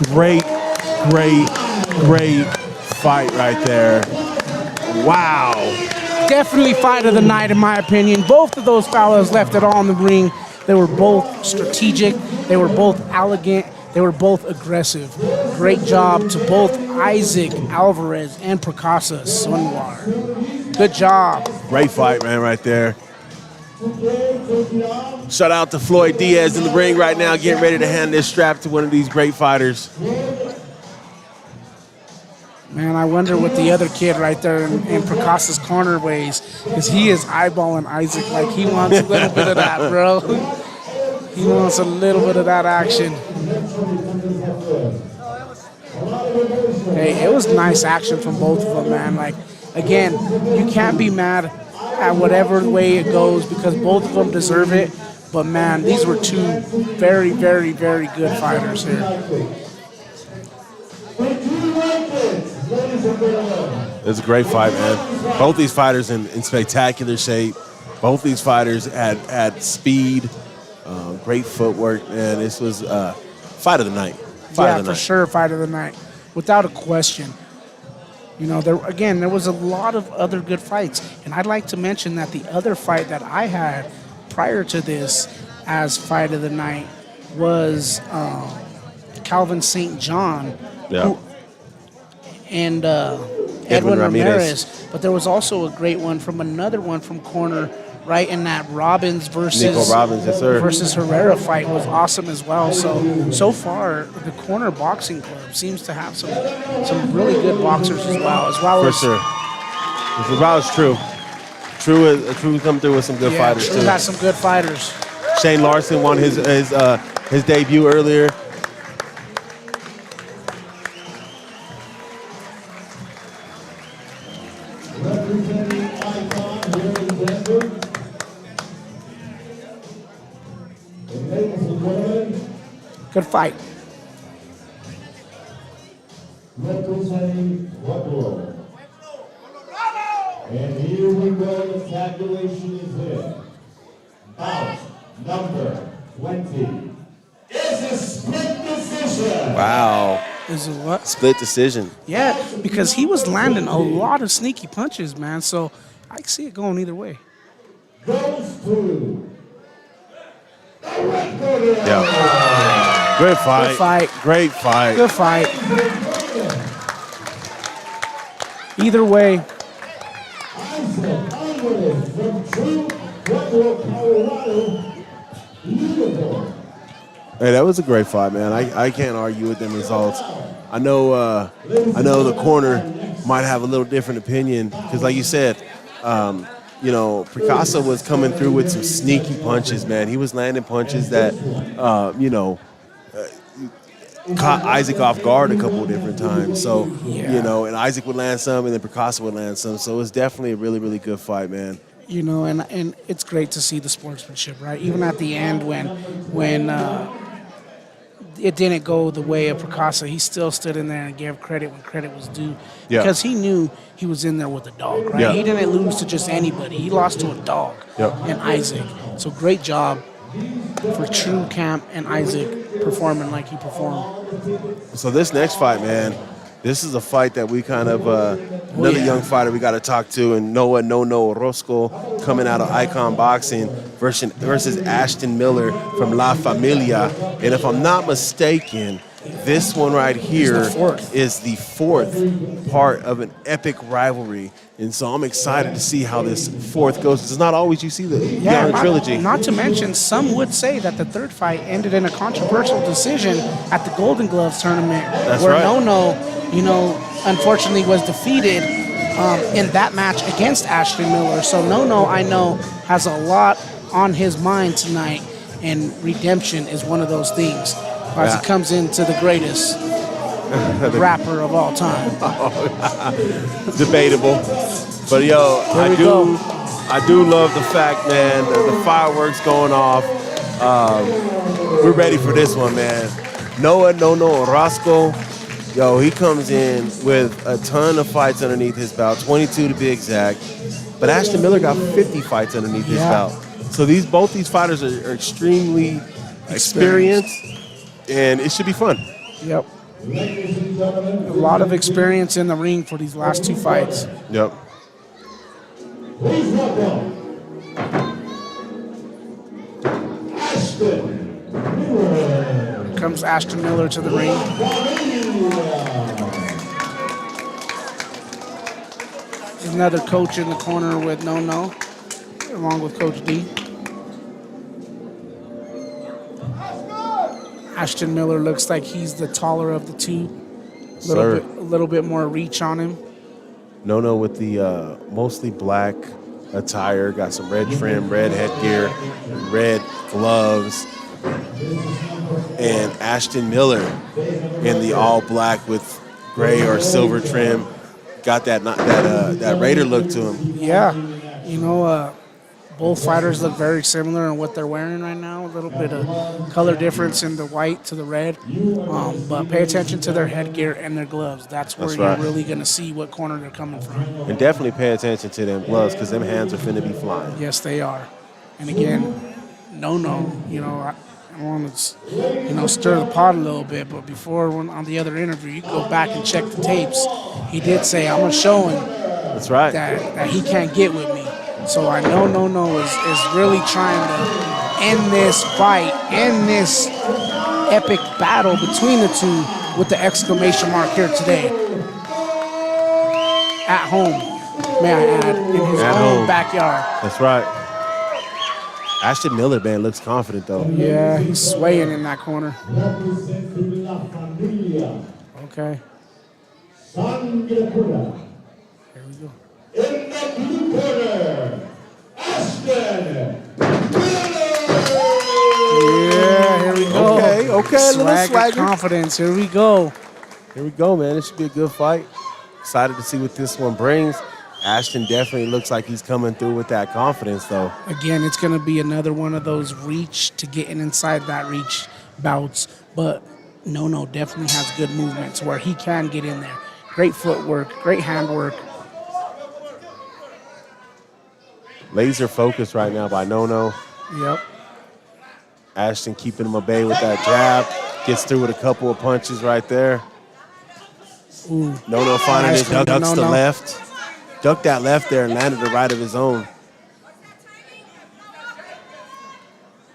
great fight right there. Wow. Definitely fight of the night, in my opinion. Both of those fellas left it all in the ring. They were both strategic. They were both elegant. They were both aggressive. great job to both Isaac Alvarez and Prakasa Sunwar. Good job. Great fight, man, right there. Shout out to Floyd Diaz in the ring right now, getting ready to hand this strap to one of these great fighters. Man, I wonder what the other kid right there in Prakasa's corner weighs, because he is eyeballing Isaac like he wants a little bit of that, bro. He wants a little bit of that action. Hey, it was nice action from both of them, man. Like, again, you can't be mad at whatever way it goes because both of them deserve it. But, man, these were two very, very, very good fighters here. It's a great fight, man. Both these fighters in spectacular shape. Both these fighters had speed, great footwork, man. This was fight of the night. Yeah, for sure, fight of the night, without a question. You know, there was a lot of other good fights, and I'd like to mention that the other fight that I had prior to this as fight of the night was Calvin St. John, and Edwin Ramirez. But there was also a great one from another one from corner, right in that Robbins versus Nico Robbins, yes, sir. versus Herrera fight was awesome as well. So far, the corner boxing club seems to have some really good boxers as well. For sure. It's true. True come through with some good fighters True too. has some good fighters. Shane Larson won his debut earlier. Good fight. Representing Pueblo. And here we go, the tabulation is in. Bout number 20 is a split decision. Wow. Is it what? Split decision. Yeah, because he was landing a lot of sneaky punches, man. So I see it going either way. Goes to the red corner. Yeah. Good fight. Good fight. Great fight. Good fight. Either way, Isaac Alvarez from True Pueblo, Colorado. Beautiful. Hey, that was a great fight, man. I can't argue with them results. I know the corner might have a little different opinion because, like you said, Prakasa was coming through with some sneaky punches, man. He was landing punches that, caught Isaac off guard a couple of different times. So, and Isaac would land some, and then Prakasa would land some. So it was definitely a really, really good fight, man. you know, and it's great to see the sportsmanship, right? Even at the end when it didn't go the way of Prakasa, he still stood in there and gave credit when credit was due, because he knew he was in there with a dog, right? He didn't lose to just anybody. He lost to a dog and Isaac. So great job for True Camp and Isaac performing like he performed. So this next fight, man, this is a fight that we kind of, another young fighter we got to talk to, and Noah Orozco coming out of Icon Boxing versus Ashton Miller from La Familia. And if I'm not mistaken, this one right here is the fourth part of an epic rivalry. And so I'm excited to see how this fourth goes. It's not always you see the trilogy. Not to mention, some would say that the third fight ended in a controversial decision at the Golden Gloves tournament, where No, unfortunately was defeated in that match against Ashton Miller. So No, I know, has a lot on his mind tonight, and redemption is one of those things as he comes into the greatest rapper of all time. Debatable. But I do love the fact, man, the fireworks going off. We're ready for this one, man. Noah Orozco, he comes in with a ton of fights underneath his belt, 22 to be exact. But Ashton Miller got 50 fights underneath his belt. So both these fighters are extremely experienced, and it should be fun. Yep. A lot of experience in the ring for these last two fights. Yep. Please welcome Ashton Miller. Here comes Ashton Miller to the ring. another coach in the corner with No, along with Coach D. Ashton Miller looks like he's the taller of the two. A little bit more reach on him. No with the mostly black attire, got some red trim, red headgear, red gloves, and Ashton Miller in the all black with gray or silver trim. Got that Raider look to him. Yeah, both fighters look very similar in what they're wearing right now. A little bit of color difference in the white to the red, but pay attention to their headgear and their gloves. That's where you're really going to see what corner they're coming from. And definitely pay attention to them gloves because them hands are finna be flying. Yes, they are. And again, I want to, stir the pot a little bit, but before on the other interview, you go back and check the tapes. He did say, I'm going to show him That's right. that he can't get with me. So I know No is really trying to end this fight, end this epic battle between the two with the exclamation mark here today. At home, may I add, in his own backyard. That's right. Ashton Miller, man, looks confident, though. Yeah, he's swaying in that corner. Okay. Here we go. In the blue corner, Ashton Yeah, here we go. Okay, a little swagger. Confidence. Here we go. Here we go, man. It should be a good fight. Excited to see what this one brings. Ashton definitely looks like he's coming through with that confidence, though. Again, it's going to be another one of those reach to getting inside that reach bouts. But No definitely has good movements where he can get in there. Great footwork, great handwork. Laser focus right now by No. Yep. Ashton keeping him at bay with that jab. Gets through with a couple of punches right there. Ooh. No finding Nice it, ducks the No. left. Ducked that left there and landed the right of his own.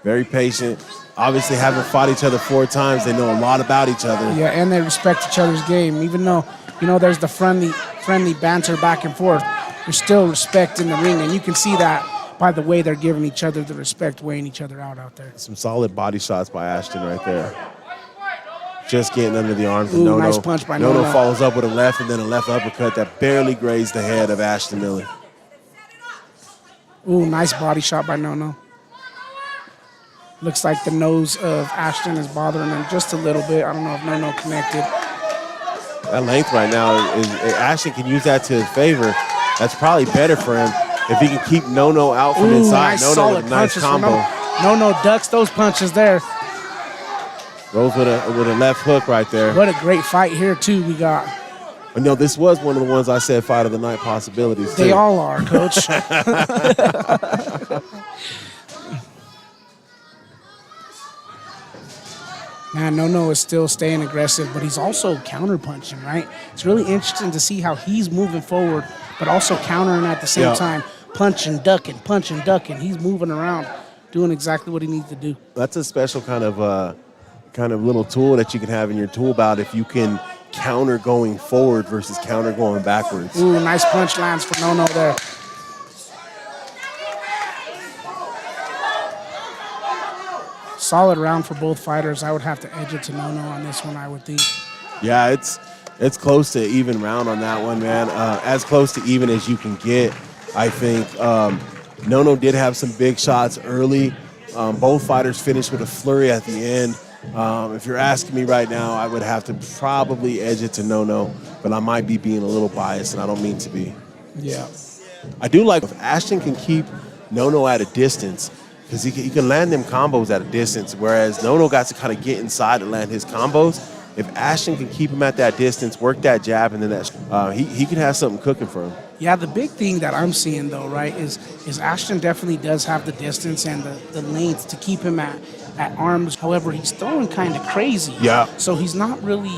Very patient. Obviously, having fought each other 4 times, they know a lot about each other. Yeah, and they respect each other's game. Even though, there's the friendly banter back and forth, there's still respect in the ring, and you can see that by the way they're giving each other the respect, weighing each other out there. Some solid body shots by Ashton right there. Just getting under the arms of Ooh, No. nice punch by No No. follows up with a left and then a left uppercut that barely grazed the head of Ashton Miller. Ooh, nice body shot by No. Looks like the nose of Ashton is bothering him just a little bit. I don't know if No connected. That length right now, Ashton can use that to his favor. That's probably better for him if he can keep No out from inside. Nice No solid with a nice punches combo. No ducks those punches there. Goes with a left hook right there. What a great fight here, too, we got. No, this was one of the ones I said fight of the night possibilities, too. They all are, Coach. Man, No is still staying aggressive, but he's also counter-punching, right? It's really interesting to see how he's moving forward, but also countering at the same time, punching, ducking. He's moving around, doing exactly what he needs to do. That's a special kind of little tool that you can have in your tool belt if you can counter going forward versus counter going backwards. Ooh, nice punch lands for No there. Solid round for both fighters. I would have to edge it to No on this one, I would think. Yeah, it's close to even round on that one, man. As close to even as you can get, I think. No did have some big shots early. Both fighters finished with a flurry at the end. If you're asking me right now, I would have to probably edge it to No, but I might be being a little biased, and I don't mean to be. Yeah. I do like if Ashton can keep No at a distance, because he can land them combos at a distance, whereas No got to kind of get inside and land his combos. If Ashton can keep him at that distance, work that jab, and then he could have something cooking for him. Yeah, the big thing that I'm seeing, though, right, is Ashton definitely does have the distance and the length to keep him at arms. However, he's throwing kind of crazy. Yeah. So he's not really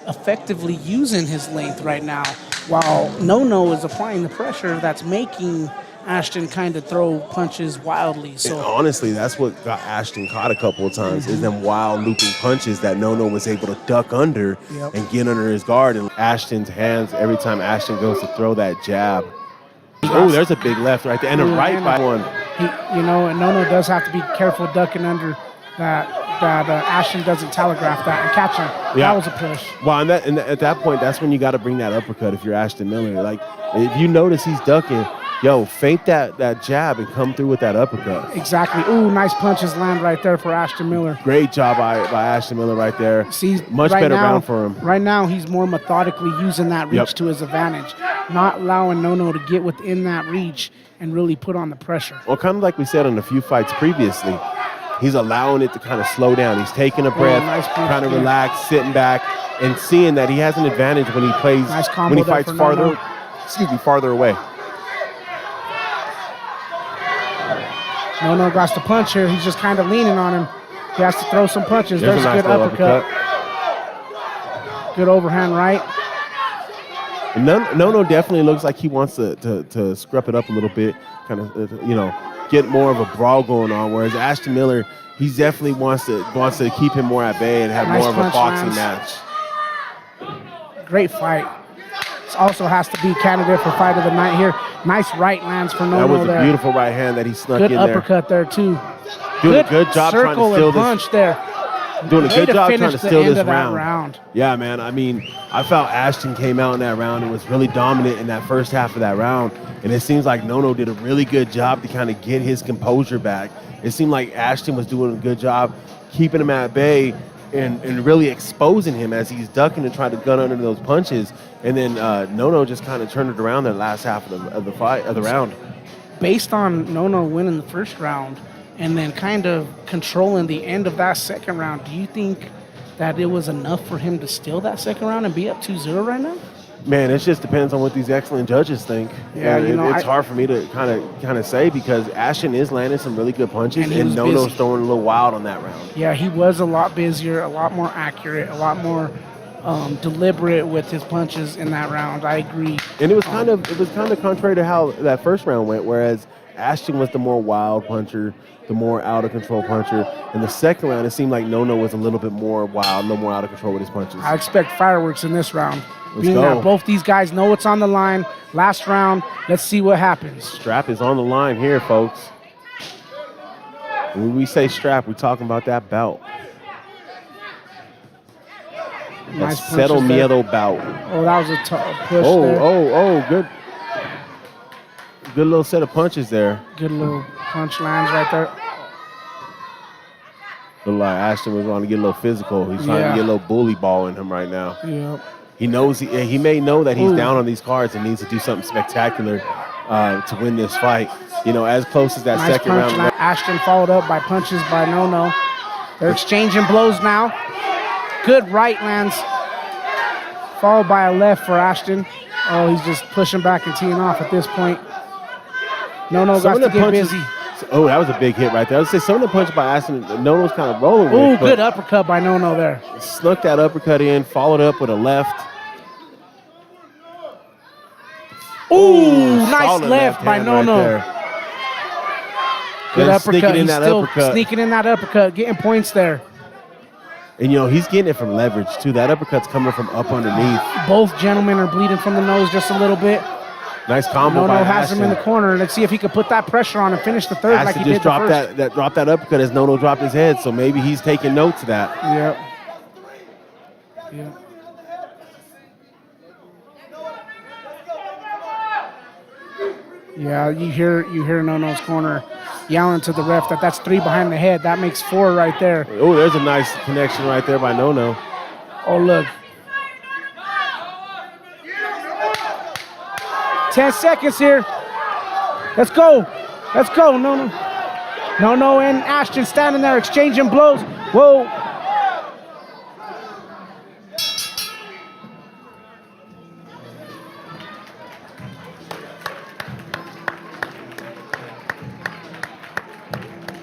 effectively using his length right now, while No is applying the pressure that's making Ashton kind of throw punches wildly. So And honestly, that's what got Ashton caught a couple of times, is them wild looping punches that No was able to duck under and get under his guard. And Ashton's hands, every time Ashton goes to throw that jab, Oh, there's a big left right there, and a right by one. And Nono does have to be careful ducking under that Ashton doesn't telegraph that and catch him. Yeah. That was a push. Well, and at that point, that's when you got to bring that uppercut if you're Ashton Miller. Like, if you notice he's ducking, feint that jab and come through with that uppercut. Exactly. Ooh, nice punches land right there for Ashton Miller. Great job by Ashton Miller right there. See, much right better now, round for him. Right now, he's more methodically using that reach to his advantage, not allowing Nono to get within that reach and really put on the pressure. Well, kind of like we said in a few fights previously, he's allowing it to kind of slow down. He's taking a breath, nice trying to relax, sitting back, and seeing that he has an advantage when he plays, when he fights farther away. Nono got to punch here. He's just kind of leaning on him. He has to throw some punches. There's a nice good uppercut. Good overhand right. And Nono definitely looks like he wants to scrap it up a little bit, kind of, get more of a brawl going on. Whereas Ashton Miller, he definitely wants to keep him more at bay and have more of a boxing match. Great fight. This also has to be candidate for fight of the night here. Nice right lands for Nono. That was a beautiful right hand that he snuck in there. Good uppercut there too. Doing a good job trying to steal this. Punch there. Doing a good job trying to steal this round. Yeah, Yeah, man. I mean, I felt Ashton came out in that round and was really dominant in that first half of that round. And it seems like Nono did a really good job to kind of get his composure back. It seemed like Ashton was doing a good job keeping him at bay and really exposing him as he's ducking and trying to gun under those punches. And then Nono just kind of turned it around the last half of the round. Based on Nono winning the first round and then kind of controlling the end of that second round, do you think that it was enough for him to steal that second round and be up 2-0 right now? Man, it just depends on what these excellent judges think. Yeah, it's hard for me to kind of say because Ashton is landing some really good punches and Nono's throwing a little wild on that round. Yeah, he was a lot busier, a lot more accurate, a lot more deliberate with his punches in that round. I agree. And it was kind of contrary to how that first round went, whereas Ashton was the more wild puncher, the more out of control puncher. In the second round, it seemed like Nono was a little bit more wild, a little more out of control with his punches. I expect fireworks in this round. Let's go. That both these guys know what's on the line. Last round, let's see what happens. Strap is on the line here, folks. When we say strap, we're talking about that belt. Nice Cero Miedo bout. Oh, that was a push there. Oh, good. Good little set of punches there. Good little punch lands right there. Look like Ashton was trying to get a little physical. He's trying to get a little bully ball in him right now. Yeah. He knows he may know that he's down on these cards and needs to do something spectacular to win this fight. As close as that second round. Ashton followed up by punches by Nono. They're exchanging blows now. Good right lands. Followed by a left for Ashton. Oh, he's just pushing back and teeing off at this point. Nono got to get busy. Oh, that was a big hit right there. I would say some of the punches by Ashton, Nono's kind of rolling with. Oh, good uppercut by Nono there. Snuck that uppercut in, followed up with a left. Ooh, nice left by Nono. Right good uppercut. He's still sneaking in that uppercut, getting points there. And, he's getting it from leverage, too. That uppercut's coming from up underneath. Both gentlemen are bleeding from the nose just a little bit. Nice combo by Nono has Ashton. him in the corner. Let's see if he can put that pressure on and finish the third like he did the first. Drop that uppercut as Nono dropped his head, so maybe he's taking notes of that. Yep. Yeah, you hear Nono's corner yelling to the ref that's 3 behind the head. That makes 4 right there. Oh, there's a nice connection right there by Nono. Oh, look. 10 seconds here. Let's go. Nono. Nono and Ashton standing there exchanging blows. Whoa.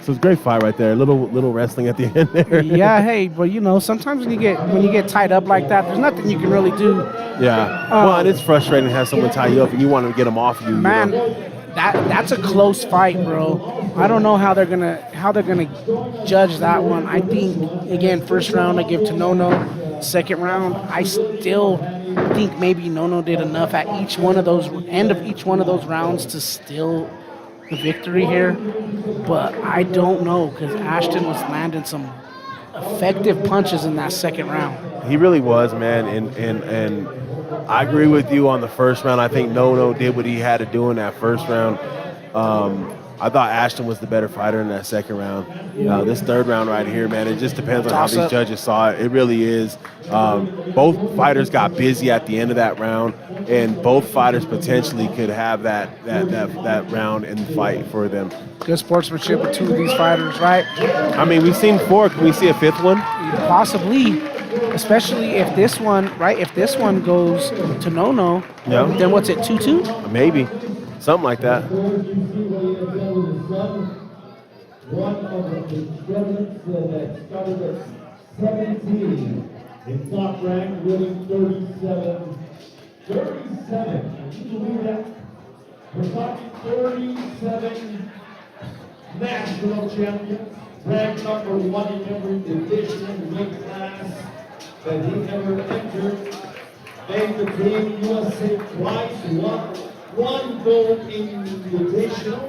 So it's a great fight right there. A little wrestling at the end there. Yeah, hey, but sometimes when you get tied up like that, there's nothing you can really do. Yeah. Well, and it's frustrating to have someone tie you up and you want to get them off you. Man, that's a close fight, bro. I don't know how they're gonna judge that one. I think again, first round I give to Nono. Second round, I still think maybe Nono did enough at each one of those end of each one of those rounds to steal the victory here. But I don't know because Ashton was landing some effective punches in that second round. He really was, man, and I agree with you on the first round. I think Nono did what he had to do in that first round. I thought Ashton was the better fighter in that second round. This third round right here, man, it just depends on how these judges saw it. It really is. Both fighters got busy at the end of that round, and both fighters potentially could have that round and fight for them. Good sportsmanship with two of these fighters, right? I mean, we've seen 4. Can we see a 5th one? Possibly, especially if this one, right? If this one goes to Nono, then what's it, 2-2? Maybe. Something like that. One of the judges that started at 17 in top rank, winning 37. 37. Can you believe that? We're talking 37 national champions, ranked number 1 in every division and weight class that he ever entered. Made the team USA twice, one gold in invitational.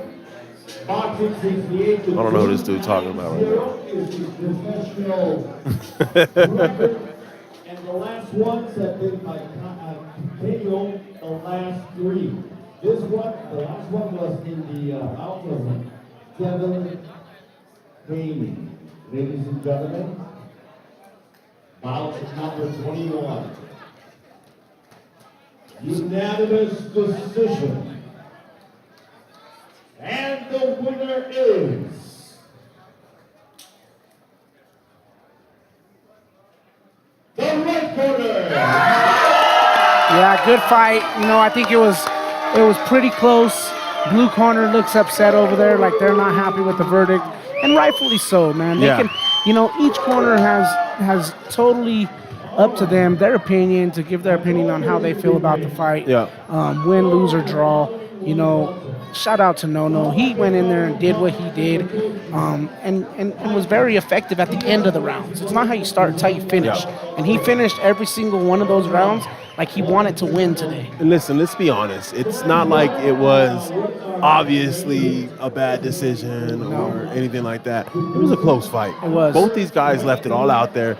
Boxing 68. I don't know who this dude talking about right now. Is the professional record. And the last ones have been by KO, the last 3. This one, the last one was in the mouth of Kevin Haney. Ladies and gentlemen, bout number 21. Unanimous decision. And the winner is the red corner. Yeah, good fight. I think it was pretty close. Blue corner looks upset over there, like they're not happy with the verdict, and rightfully so, man. They can, each corner has totally up to them, their opinion, to give their opinion on how they feel about the fight. Win, lose, or draw. Shout out to Nono. He went in there and did what he did, and was very effective at the end of the rounds. It's not how you start, it's how you finish. And he finished every single one of those rounds like he wanted to win today. And listen, let's be honest. It's not like it was obviously a bad decision or anything like that. It was a close fight. It was. Both these guys left it all out there.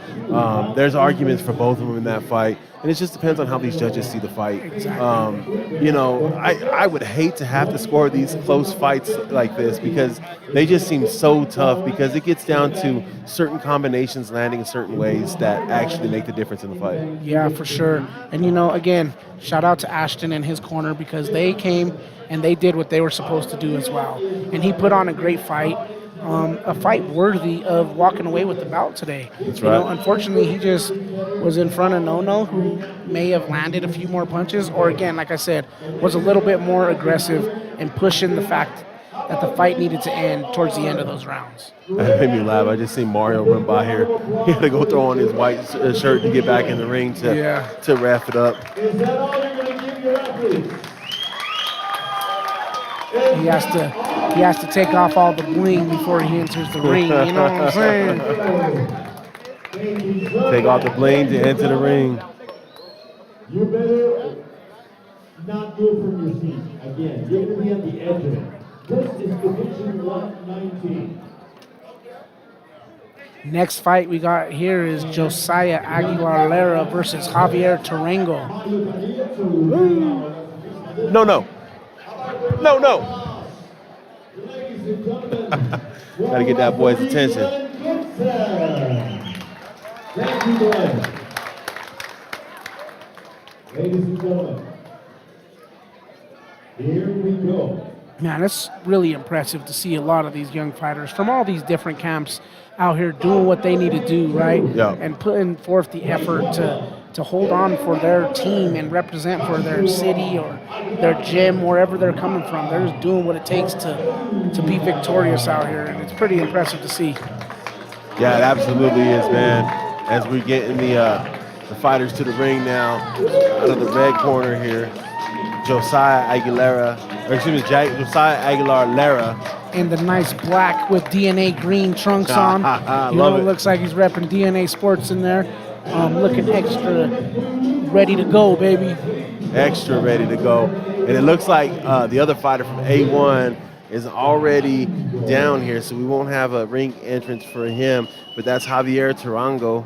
There's arguments for both of them in that fight. And it just depends on how these judges see the fight. Exactly. I would hate to have to score these close fights like this because they just seem so tough because it gets down to certain combinations landing in certain ways that actually make the difference in the fight. Yeah, for sure. And, again, shout out to Ashton and his corner because they came and they did what they were supposed to do as well. And he put on a great fight. A fight worthy of walking away with the bout today. That's right. Unfortunately, he just was in front of Nono, who may have landed a few more punches, or again, like I said, was a little bit more aggressive and pushing the fact that the fight needed to end towards the end of those rounds. That made me laugh. I just seen Mario run by here. He had to go throw on his white shirt to get back in the ring to wrap it up. Is that all you're going to give your athletes? He has to take off all the bling before he enters the ring. You know what I'm saying? Take off the bling to enter the ring. You better not move from your seat. Again, you're going to be at the edge of it. This is Division 119. Next fight we got here is Josiah Aguilar Lara versus Javier Tarango. No. Gotta get that boy's attention. Thank you, Glenn. Ladies and gentlemen, here we go. Man, it's really impressive to see a lot of these young fighters from all these different camps out here doing what they need to do, right? Yeah. And putting forth the effort to hold on for their team and represent for their city or their gym, wherever they're coming from. They're just doing what it takes to be victorious out here, and it's pretty impressive to see. Yeah, it absolutely is, man. As we get in the fighters to the ring now, out of the red corner here, Josiah Aguilera, or excuse me, Josiah Aguilar Lara. In the nice black with DNA green trunks on. I You love know, it. looks like he's repping DNA Sports in there. Looking extra ready to go, baby. Extra ready to go. And it looks like the other fighter from A1 is already down here, so we won't have a ring entrance for him. But that's Javier Tarango,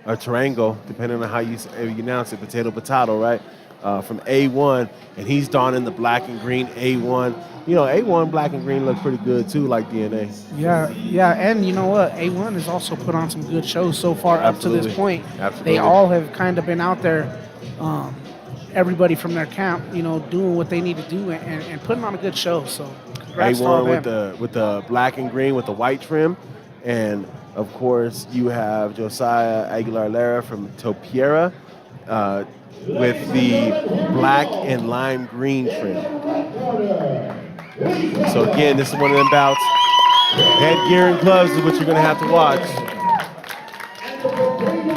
or Tarango, depending on how you announce it, potato, right? From A1, and he's donning the black and green A1. You know, A1 black and green look pretty good too, like DNA. Yeah, and you know what? A1 has also put on some good shows so far up to Absolutely. this point. Absolutely. They all have kind of been out there, everybody from their camp, you know, doing what they need to do and putting on a good show. So congrats to all A1 them. with the black and green with the white trim, and of course you have Josiah Aguilar Lara from Topiera with the black and lime green trim. So again, this is one of them bouts. Headgear and gloves is what you're gonna have to watch.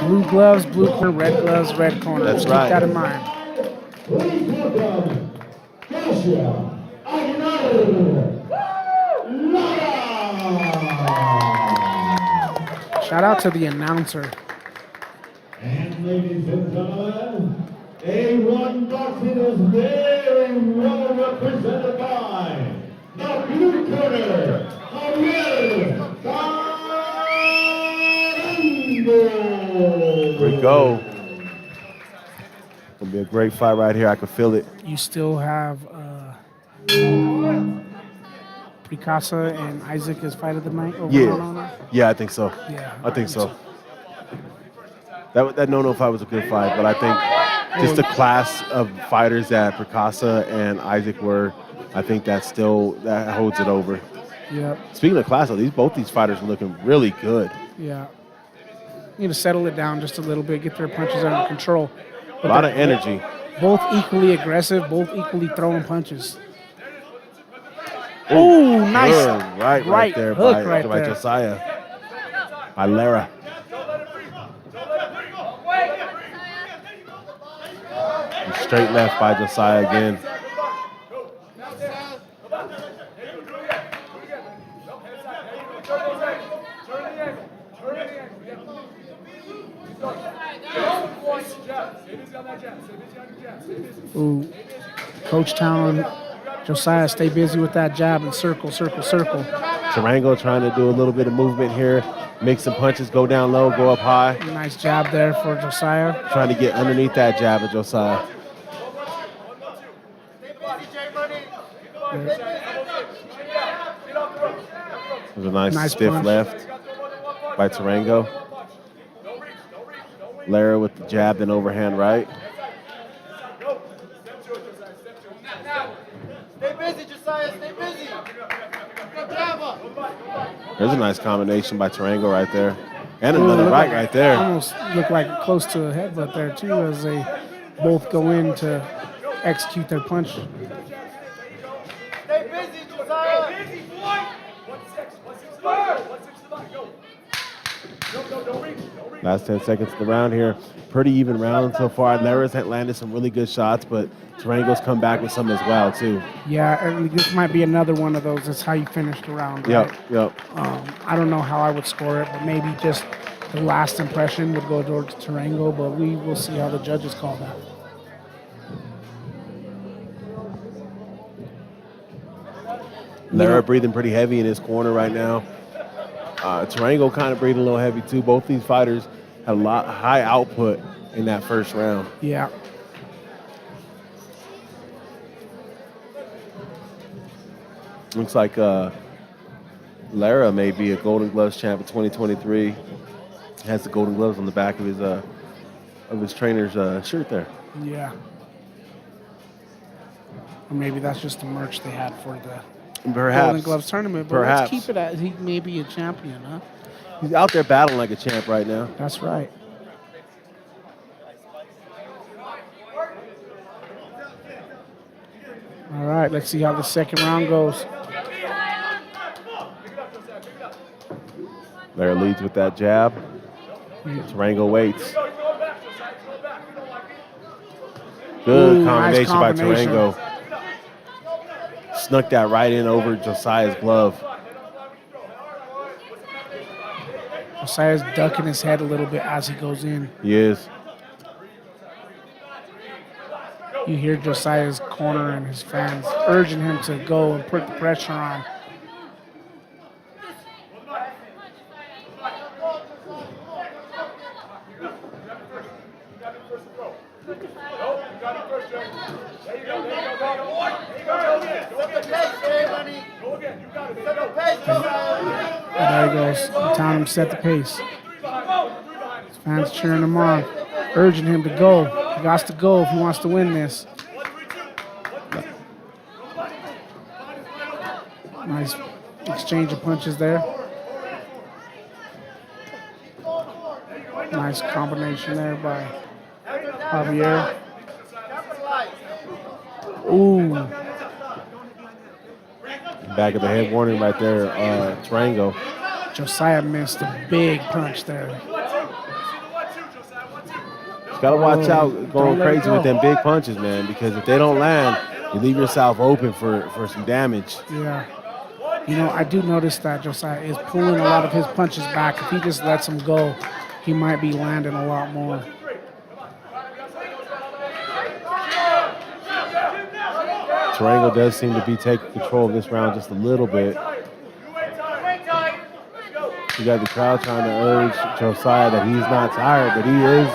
Blue gloves, blue corner, red gloves, red corner. That's Just right. keep that in mind. Please welcome Joshua Aguilar. Shout out to the announcer. And ladies and gentlemen, A1 boxing is very well represented by the blue corner, Javier Tarango. Here we go. Gonna be a great fight right here. I can feel it. You still have Picasa and Isaac as fight of the night over on honor? Yeah, I think so. Yeah, I think so. That no fight was a good fight, but I think just the class of fighters that Picasa and Isaac were, I think that holds it over. Yep. Speaking of class, though, both these fighters are looking really good. Yeah. Need to settle it down just a little bit, get their punches under control. A lot of energy. Both equally aggressive, both equally throwing punches. Oh, nice. Good. Right there hook by there. Josiah. By Lara. And straight left by Josiah again. Ooh. Coach Town, Josiah, stay busy with that jab and circle. Tarango trying to do a little bit of movement here. Make some punches, go down low, go up high. Nice jab there for Josiah. Trying to get underneath that jab of Josiah. There's a nice stiff punch. left by Tarango. Lara with the jab, then overhand right. Stay busy, Josiah. Stay busy. There's a nice combination by Tarango right there. And another right there. Almost looked like close to a headbutt there, too, as they both go in to execute their punch. Stay busy, Josiah. Last 10 seconds of the round here. Pretty even round so far. Lara's had landed some really good shots, but Tarango's come back with some as well, too. Yeah, and this might be another one of those. That's how you finish the round, right? Yep. I don't know how I would score it, but maybe just the last impression would go towards Tarango, but we will see how the judges call that. Lara breathing pretty heavy in his corner right now. Tarango kind of breathing a little heavy, too. Both these fighters had high output in that first round. Yeah. Looks like Lara may be a Golden Gloves champ in 2023. Has the Golden Gloves on the back of his trainer's shirt there. Yeah. Or maybe that's just the merch they had for the Perhaps. Golden Gloves tournament. But Perhaps. let's keep it as he may be a champion, huh? He's out there battling like a champ right now. That's right. All right, let's see how the second round goes. Lara leads with that jab. Tarango waits. Good Ooh, nice combination by combination. Tarango. Snuck that right in over Josiah's glove. Josiah's ducking his head a little bit as he goes in. He is. You hear Josiah's corner and his fans urging him to go and put the pressure on. And there he goes. I'm telling him to set the pace. His fans cheering him on, urging him to go. He got to go if he wants to win this. Nice exchange of punches there. Nice combination there by Javier. Ooh. Back of the head warning right there, Tarango. Josiah missed a big punch there. Just got to watch out going crazy with them big punches, man, because if they don't land, you leave yourself open for some damage. Yeah. You know, I do notice that Josiah is pulling a lot of his punches back. If he just lets them go, he might be landing a lot more. Tarango does seem to be taking control of this round just a little bit. You got the crowd trying to urge Josiah that he's not tired, but he is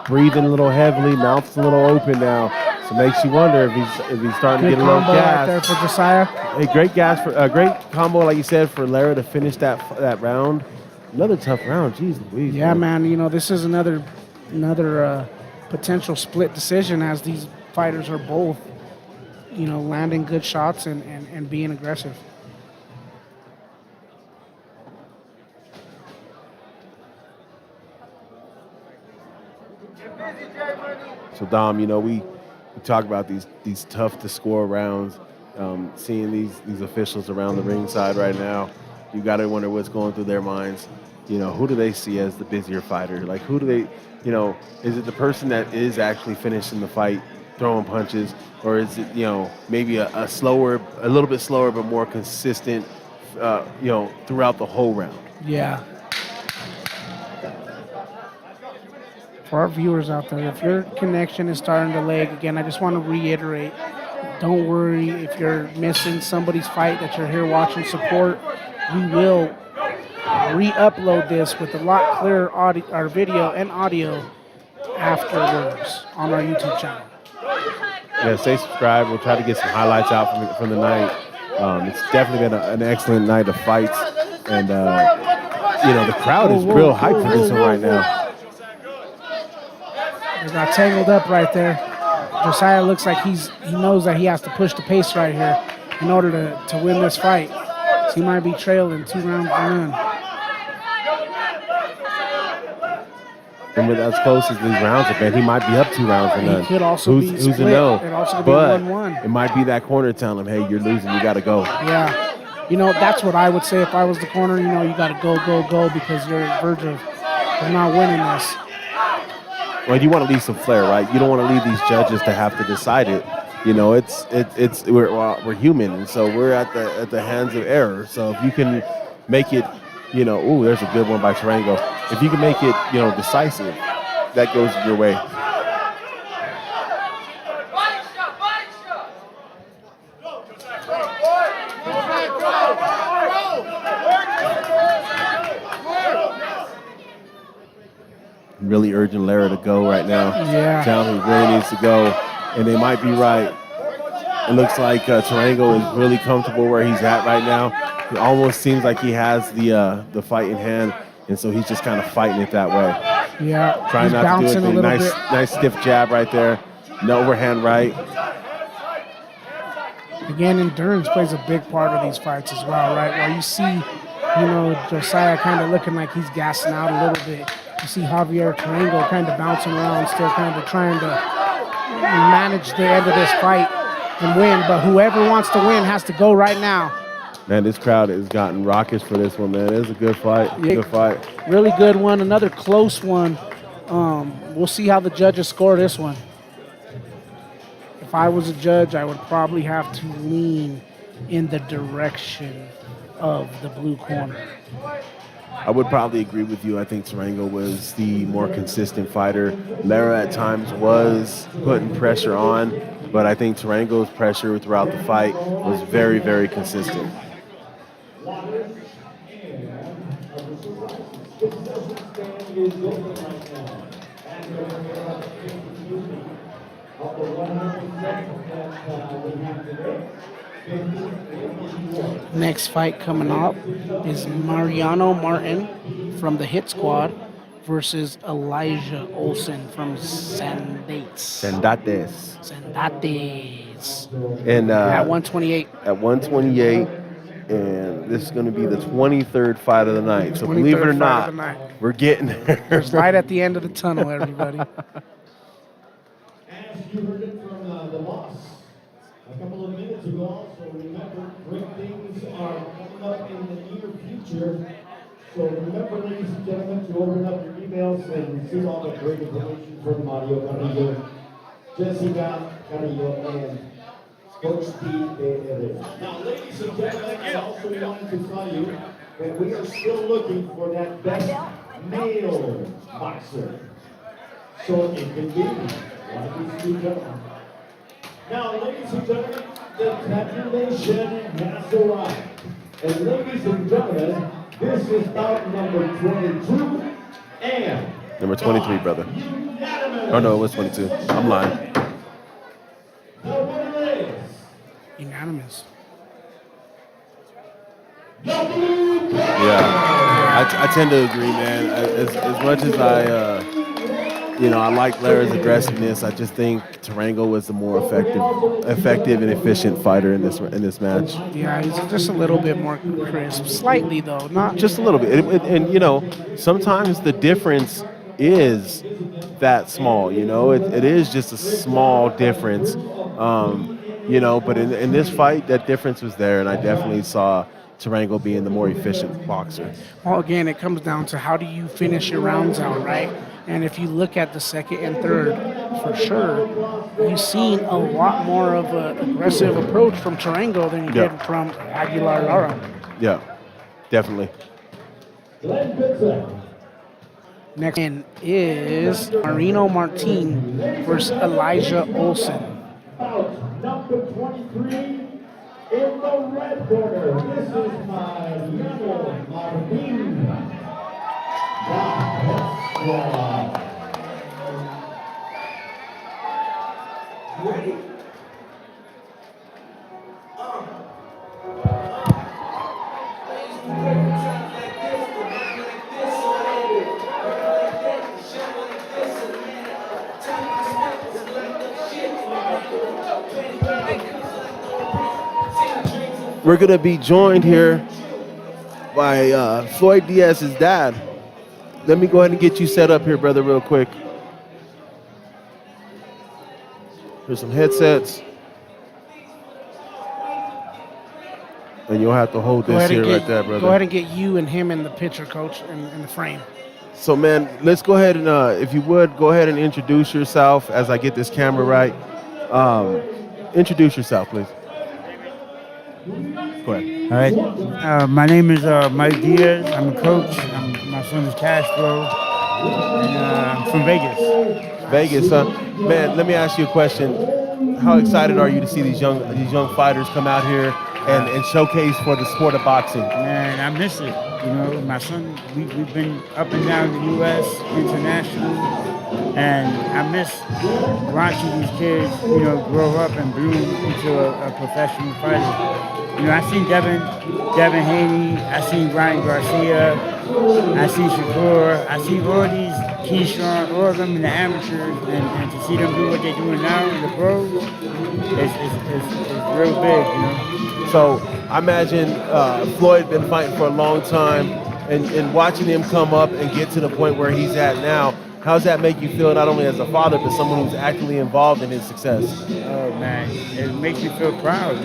breathing a little heavily, mouth's a little open now. So it makes you wonder if he's starting to get a little combo gas. right there for Josiah. A great gas for a great combo, like you said, for Lara to finish that round. Another tough round, jeez Louise. Yeah, man. You know, this is another potential split decision as these fighters are both, you know, landing good shots and being aggressive. So Dom, you know, we talk about these tough to score rounds. Seeing these officials around the ringside right now, you got to wonder what's going through their minds. You know, who do they see as the busier fighter? Like, who do they, you know, is it the person that is actually finishing the fight, throwing punches, or is it, you know, maybe a little bit slower but more consistent, you know, throughout the whole round? Yeah. For our viewers out there, if your connection is starting to lag again, I just want to reiterate, don't worry if you're missing somebody's fight that you're here watching support. We will re-upload this with a lot clearer audio, our video and audio afterwards on our YouTube channel. Yeah, stay subscribed. We'll try to get some highlights out from the night. It's definitely been an excellent night of fights, and you know, the crowd is real hyped for this one right now. They got tangled up right there. Josiah looks like he knows that he has to push the pace right here in order to win this fight. So he might be trailing 2 rounds to none. And with as close as these rounds have been, he might be up 2 rounds to none. He could also be who's split. to know? It also could But be 1-1. it might be that corner telling him, hey, you're losing, you got to go. Yeah. You know, that's what I would say if I was the corner. You know, you got to go because you're at verge of not winning this. Well, you want to leave some flair, right? You don't want to leave these judges to have to decide it. You know, we're human, and so we're at the hands of error. So if you can make it, you know, ooh, there's a good one by Tarango. If you can make it, you know, decisive, that goes your way. Really urging Lara to go right now. Yeah. Telling him he really needs to go, and they might be right. It looks like Tarango is really comfortable where he's at right now. It almost seems like he has the fight in hand, and so he's just kind of fighting it that way. Yeah. Trying not to do it. Nice stiff jab right there. No overhand right. Again, endurance plays a big part of these fights as well, right? Where you see, you know, Josiah kind of looking like he's gassing out a little bit. You see Javier Tarango kind of bouncing around, still kind of trying to manage the end of this fight and win. But whoever wants to win has to go right now. Man, this crowd has gotten raucous for this one, man. It's a good fight. Yeah. Good fight. Really good one. Another close one. We'll see how the judges score this one. if I was a judge, I would probably have to lean in the direction of the blue corner. I would probably agree with you. I think Tarango was the more consistent fighter. Lara at times was putting pressure on, but I think Tarango's pressure throughout the fight was very, very consistent. Next fight coming up is Mariano Martin from the Hit Squad versus Elijah Olsen from Sandates. Sendates. Sandates. And At 128. at 128, and this is going to be the 23rd fight of the night. So believe it or 23rd fight not, of the night. we're getting there. There's light at the end of the tunnel, everybody. As you heard it from the boss a couple of minutes ago, also remember, great things are coming up in the near future. So remember, ladies and gentlemen, to open up your emails and see all the great information from Mario Carrillo, Jessica Carrillo, and Coach Steve Perez. Now, ladies and gentlemen, I also wanted to tell you that we are still looking for that best male boxer. So it can be one of these two gentlemen. Now, ladies and gentlemen, the tabulation has arrived. And ladies and gentlemen, this is bout number 22 and Number 23, brother. unanimous. Oh, no, it was 22. I'm lying. The winner is Unanimous. the blue corner. Yeah, I tend to agree, man. As much as I like Lara's aggressiveness, I just think Tarango was the more effective and efficient fighter in this match. Yeah, he's just a little bit more crisp. Slightly, though. Not Just a little bit, and sometimes the difference is that small. It is just a small difference. But in this fight, that difference was there, and I definitely saw Tarango being the more efficient boxer. Well, again, it comes down to how do you finish your rounds out, right? And if you look at the second and third, for sure, you've seen a lot more of an aggressive approach from Tarango than you did from Aguilar Lara. Yeah, definitely. Glenn Pitzer. Next in is Marino Martin versus Elijah Olsen. Bout number 23 in the red corner. This is Mariano Martin. Wow. Ready? We're going to be joined here by Floyd Diaz's dad. Let me go ahead and get you set up here, brother, real quick. Here's some headsets. And you'll have to hold this here right there, brother. Go ahead and get you and him in the picture, coach, in the frame. So, man, let's go ahead and, if you would, go ahead and introduce yourself as I get this camera right. Introduce yourself, please. Go ahead. All right. My name is Mike Diaz. I'm a coach. My son is Castro. And I'm from Vegas. Vegas, huh? Man, let me ask you a question. How excited are you to see these young fighters come out here and showcase for the sport of boxing? Man, I miss it. My son, we've been up and down the U.S., international, and I miss watching these kids, grow up and bloom into a professional fighter. I seen Devin Haney, I seen Ryan Garcia, I seen Shakur, I seen all these Keyshawn, all of them in the amateurs, and to see them do what they're doing now in the pros, it's real big, So I imagine Floyd been fighting for a long time, and watching him come up and get to the point where he's at now, how does that make you feel, not only as a father, but someone who's actively involved in his success? Oh, man, it makes me feel proud,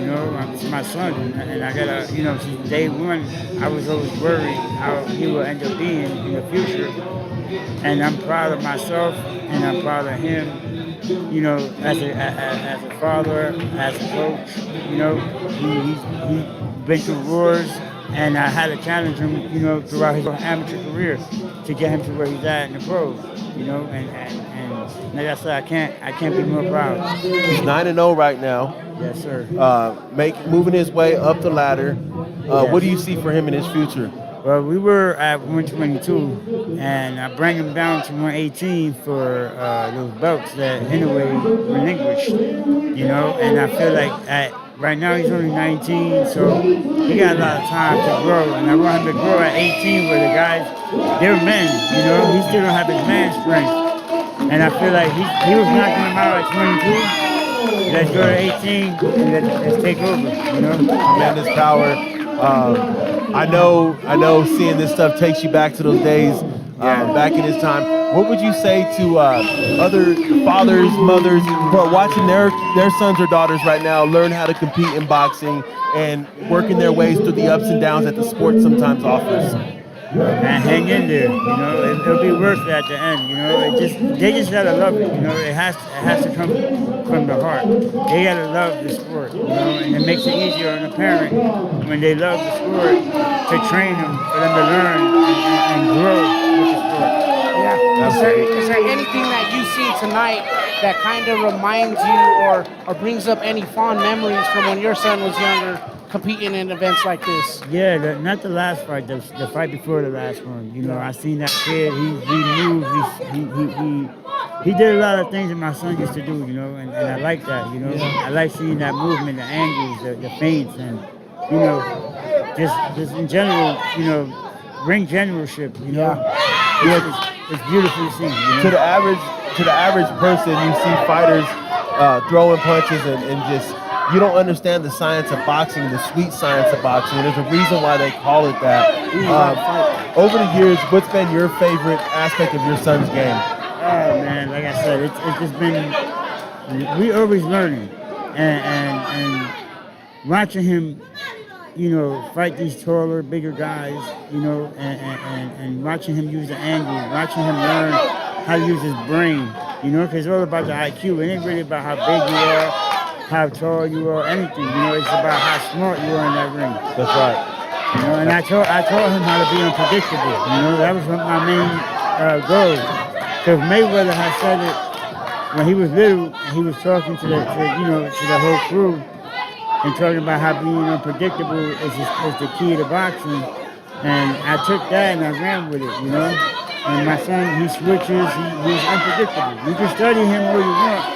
It's my son, and I gotta, since day one, I was always worried how he will end up being in the future. And I'm proud of myself, and I'm proud of him, you know, as a father, as a coach, you know, he's been through wars, and I had to challenge him, you know, throughout his amateur career to get him to where he's at in the pros, you know, and like I said, I can't be more proud. He's 9-0 right now. Yes, sir. Moving his way up the ladder. Yes. What do you see for him in his future? Well, we were at 122, and I bring him down to 118 for those belts that anyway relinquished, you know. And I feel like right now he's only 19, so he got a lot of time to grow. And I want him to grow at 18, where the guys, they're men, you know. He still don't have his man strength, and I feel like he was knocking him out at 22. Let's go to 18 and let's take over, you know. Tremendous power. I know seeing this stuff takes you back to those days, back in his time. What would you say to other fathers, mothers who are watching their sons or daughters right now learn how to compete in boxing and working their ways through the ups and downs that the sport sometimes offers? And hang in there, you know. It'll be worth it at the end, you know. They just gotta love it, you know. It has to come from the heart. They gotta love the sport, you know, and it makes it easier on the parent when they love the sport to train them, for them to learn and grow with the sport. Yeah. Is there anything that you've seen tonight that kind of reminds you or brings up any fond memories from when your son was younger, competing in events like this? Yeah, not the last fight, the fight before the last one. You know, I seen that kid. He moved. He did a lot of things that my son used to do. You know, and I like that. You know, I like seeing that movement, the angles, the feints, and you know, just in general. You know, ring generalship. You know, it's beautiful to see. You know? To the average person, you see fighters throwing punches and just. You don't understand the science of boxing, the sweet science of boxing. There's a reason why they call it that. Over the years, what's been your favorite aspect of your son's game? Oh man, like I said, it's just been, we always learning, and watching him, you know, fight these taller, bigger guys, you know, and watching him use the angle, watching him learn how to use his brain, you know, because it's all about the IQ. It ain't really about how big you are, how tall you are, anything. You know, it's about how smart you are in that ring. That's right. You know, and I taught him how to be unpredictable. You know, that was my main goal. Because Mayweather had said it when he was little, and he was talking to the whole crew, and talking about how being unpredictable is the key to boxing. And I took that and I ran with it. You know, and my son, he switches. He's unpredictable. You can study him all you want.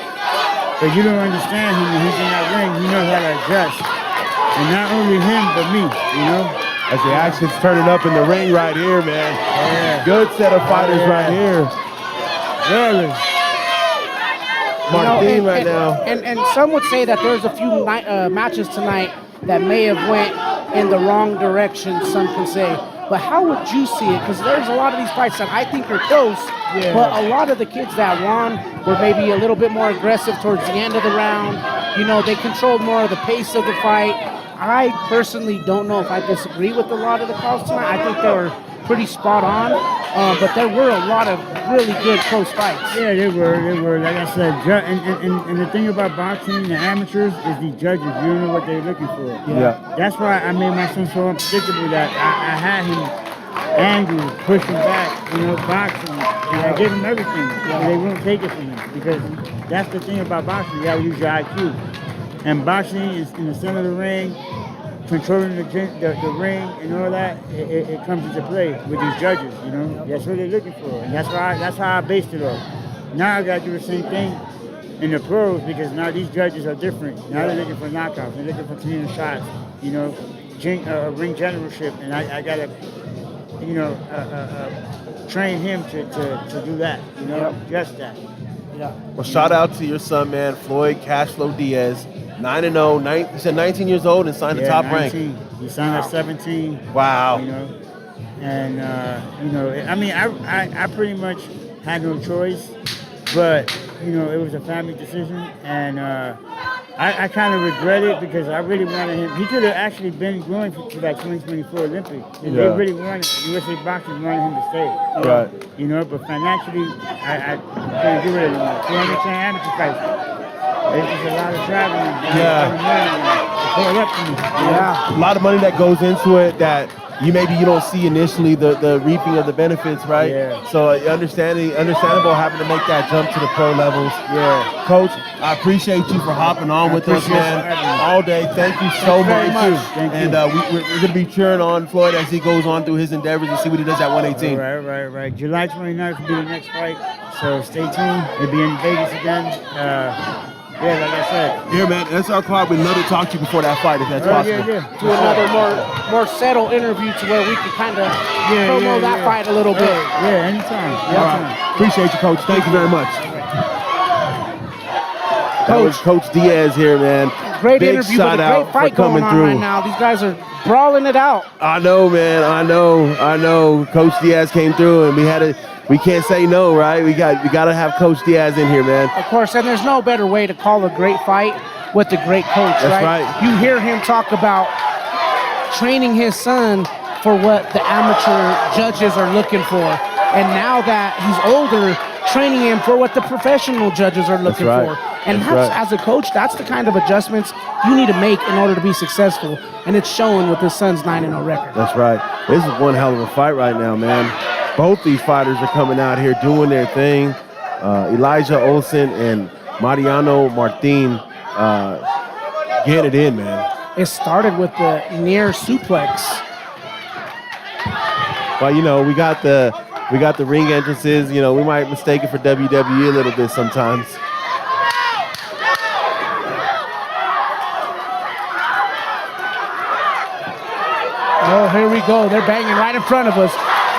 But you don't understand him when he's in that ring. He knows how to adjust. And not only him, but me, you know? As the action's turning up in the ring right here, man. Yeah. Good set of fighters right here. Really. Martin right now. And some would say that there's a few matches tonight that may have went in the wrong direction, some can say. But how would you see it? Because there's a lot of these fights that I think are close, but a lot of the kids that won were maybe a little bit more aggressive towards the end of the round. You know, they controlled more of the pace of the fight. I personally don't know if I disagree with a lot of the calls tonight. I think they were pretty spot on, but there were a lot of really good close fights. Yeah, they were. Like I said, and the thing about boxing, the amateurs, is the judges. You don't know what they're looking for. Yeah. That's why I made my son so unpredictable that I had him angry, pushing back, you know, boxing, and I gave him everything. They won't take it from him because that's the thing about boxing. You gotta use your IQ. And boxing is in the center of the ring, controlling the ring and all that. It comes into play with these judges. You know, that's what they're looking for, and that's how I based it off. Now I gotta do the same thing in the pros because now these judges are different. Now they're looking for knockouts. They're looking for clean shots. You know, ring generalship, and I gotta, you know, train him to do that. You know, just that. Yeah. Well, shout out to your son, man, Floyd Cashflow Diaz. 9-0. You said 19 years old and signed the top 19. rank. He signed at 17. Wow. You know, and you know, I mean, I pretty much had no choice, but you know, it was a family decision, and I kind of regret it because I really wanted him. He could have actually been going to that 2024 Olympics. And they really wanted, USA Boxing wanted him to stay. Right. You know, but financially, I couldn't do it anymore. 200 amateur fights. It's just a lot of traveling. Pull up to me. Yeah. A lot of money that goes into it that you don't see initially the reaping of the benefits, right? Yeah. So understandable having to make that jump to the pro levels. Yeah. Coach, I appreciate you for hopping on with us, man, all day. Thank you so very much. much. Thank you. And we're going to be cheering on Floyd as he goes on through his endeavors and see what he does at 118. Right. July 29th will be the next fight, so stay tuned. We'll be in Vegas again. Yeah, like I said. Yeah, man, that's our card. We'd love to talk to you before that fight if that's possible. Yeah. Do another more settled interview to where we can kind of promo that fight a little bit. Yeah, anytime. All right. Appreciate you, Coach. Thank you very much. That was Coach Diaz here, man. Great Big interview, shout but a out great fight for coming going on through. right now. These guys are brawling it out. I know, man. I know. Coach Diaz came through, and we can't say no, right? We got to have Coach Diaz in here, man. Of course, and there's no better way to call a great fight with a great coach, That's right. You hear him talk about training his son for what the amateur judges are looking for, and now that he's older, training him for what the professional judges are looking for. And as a coach, that's the kind of adjustments you need to make in order to be successful, and it's showing with his son's 9-0 record. That's right. This is one hell of a fight right now, man. Both these fighters are coming out here doing their thing. Elijah Olsen and Mariano Martin getting it in, man. It started with the near suplex. But we got the ring entrances. We might mistake it for WWE a little bit sometimes. Oh, here we go. They're banging right in front of us.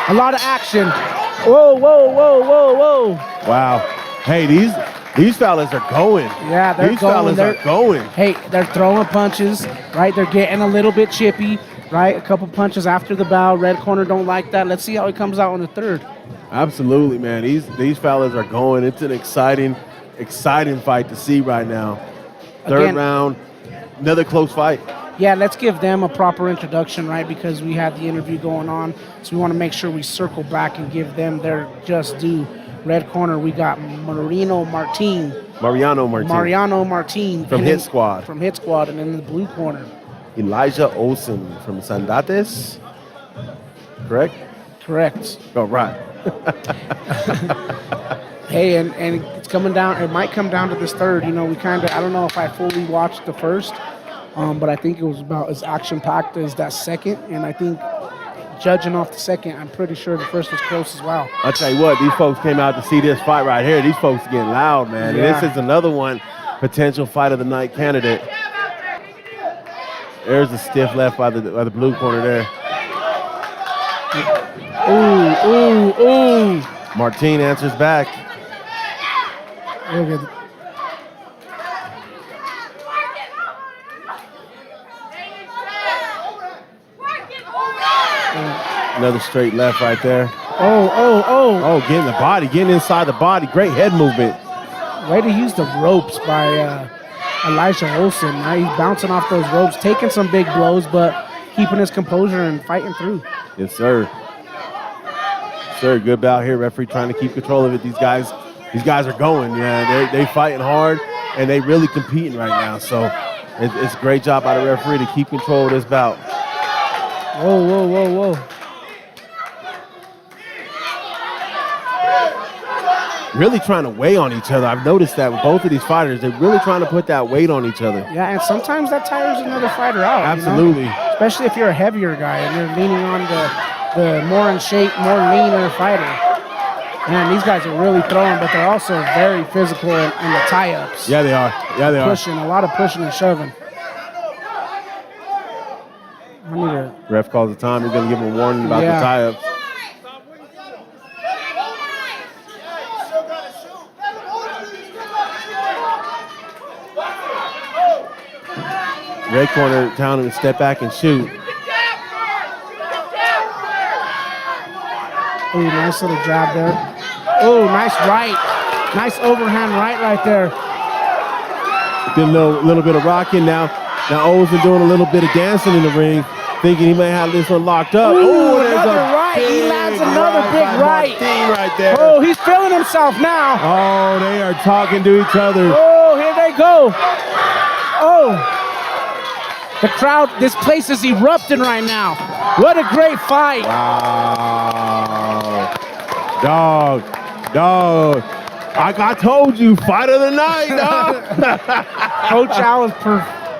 A lot of action. Whoa. Wow. Hey, these fellas are going. Yeah, they're these going. fellas are going. Hey, they're throwing punches, right? They're getting a little bit chippy, right? A couple punches after the bow. Red corner don't like that. Let's see how he comes out in the third. Absolutely, man. These fellas are going. It's an exciting fight to see right now. Third round, another close fight. Yeah, let's give them a proper introduction, right? Because we had the interview going on. So we want to make sure we circle back and give them their just due. Red corner, we got Mariano Martin. From Hit Squad. From Hit Squad. And in the blue corner, Elijah Olsen from Sandates. Correct? Oh, right. Hey, and it's coming down. It might come down to this third. I don't know if I fully watched the first, but I think it was about as action-packed as that second. And I think judging off the second, I'm pretty sure the first was close as well. I'll tell you what, these folks came out to see this fight right here. These folks are getting loud, man. Yeah. And this is another one, potential fight of the night candidate. There's a stiff left by the blue corner there. Ooh. Martin answers back. Look at Another straight left right there. Oh. Getting inside the body. Great head movement. Way to use the ropes by Elijah Olsen. Now he's bouncing off those ropes, taking some big blows, but keeping his composure and fighting through. Yes, sir. Good bout here. Referee trying to keep control of it. These guys are going. Yeah, they fighting hard, and they really competing right now. So it's a great job by the referee to keep control of this bout. Whoa. Really trying to weigh on each other. I've noticed that with both of these fighters. They're really trying to put that weight on each other. Yeah, and sometimes that tires another fighter out. Absolutely. Especially if you're a heavier guy and you're leaning on the more in shape, more leaner fighter. Man, these guys are really throwing, but they're also very physical in the tie-ups. Yeah, they are. Pushing, a lot of pushing and shoving. Ref calls the time. He's going to give him a warning about the tie-ups. Red corner telling him to step back and shoot. Ooh, nice little jab there. Ooh, nice right. Nice overhand right there. Did a little bit of rocking. Now O's been doing a little bit of dancing in the ring, thinking he may have this one locked up. Ooh, There's another a right. He big lands another big by right. Martin right there. Oh, he's feeling himself now. Oh, they are talking to each other. Oh, here they go. Oh, the crowd, this place is erupting right now. What a great fight. Wow. Dog. I told you, fight of the night, dog. Coach Al is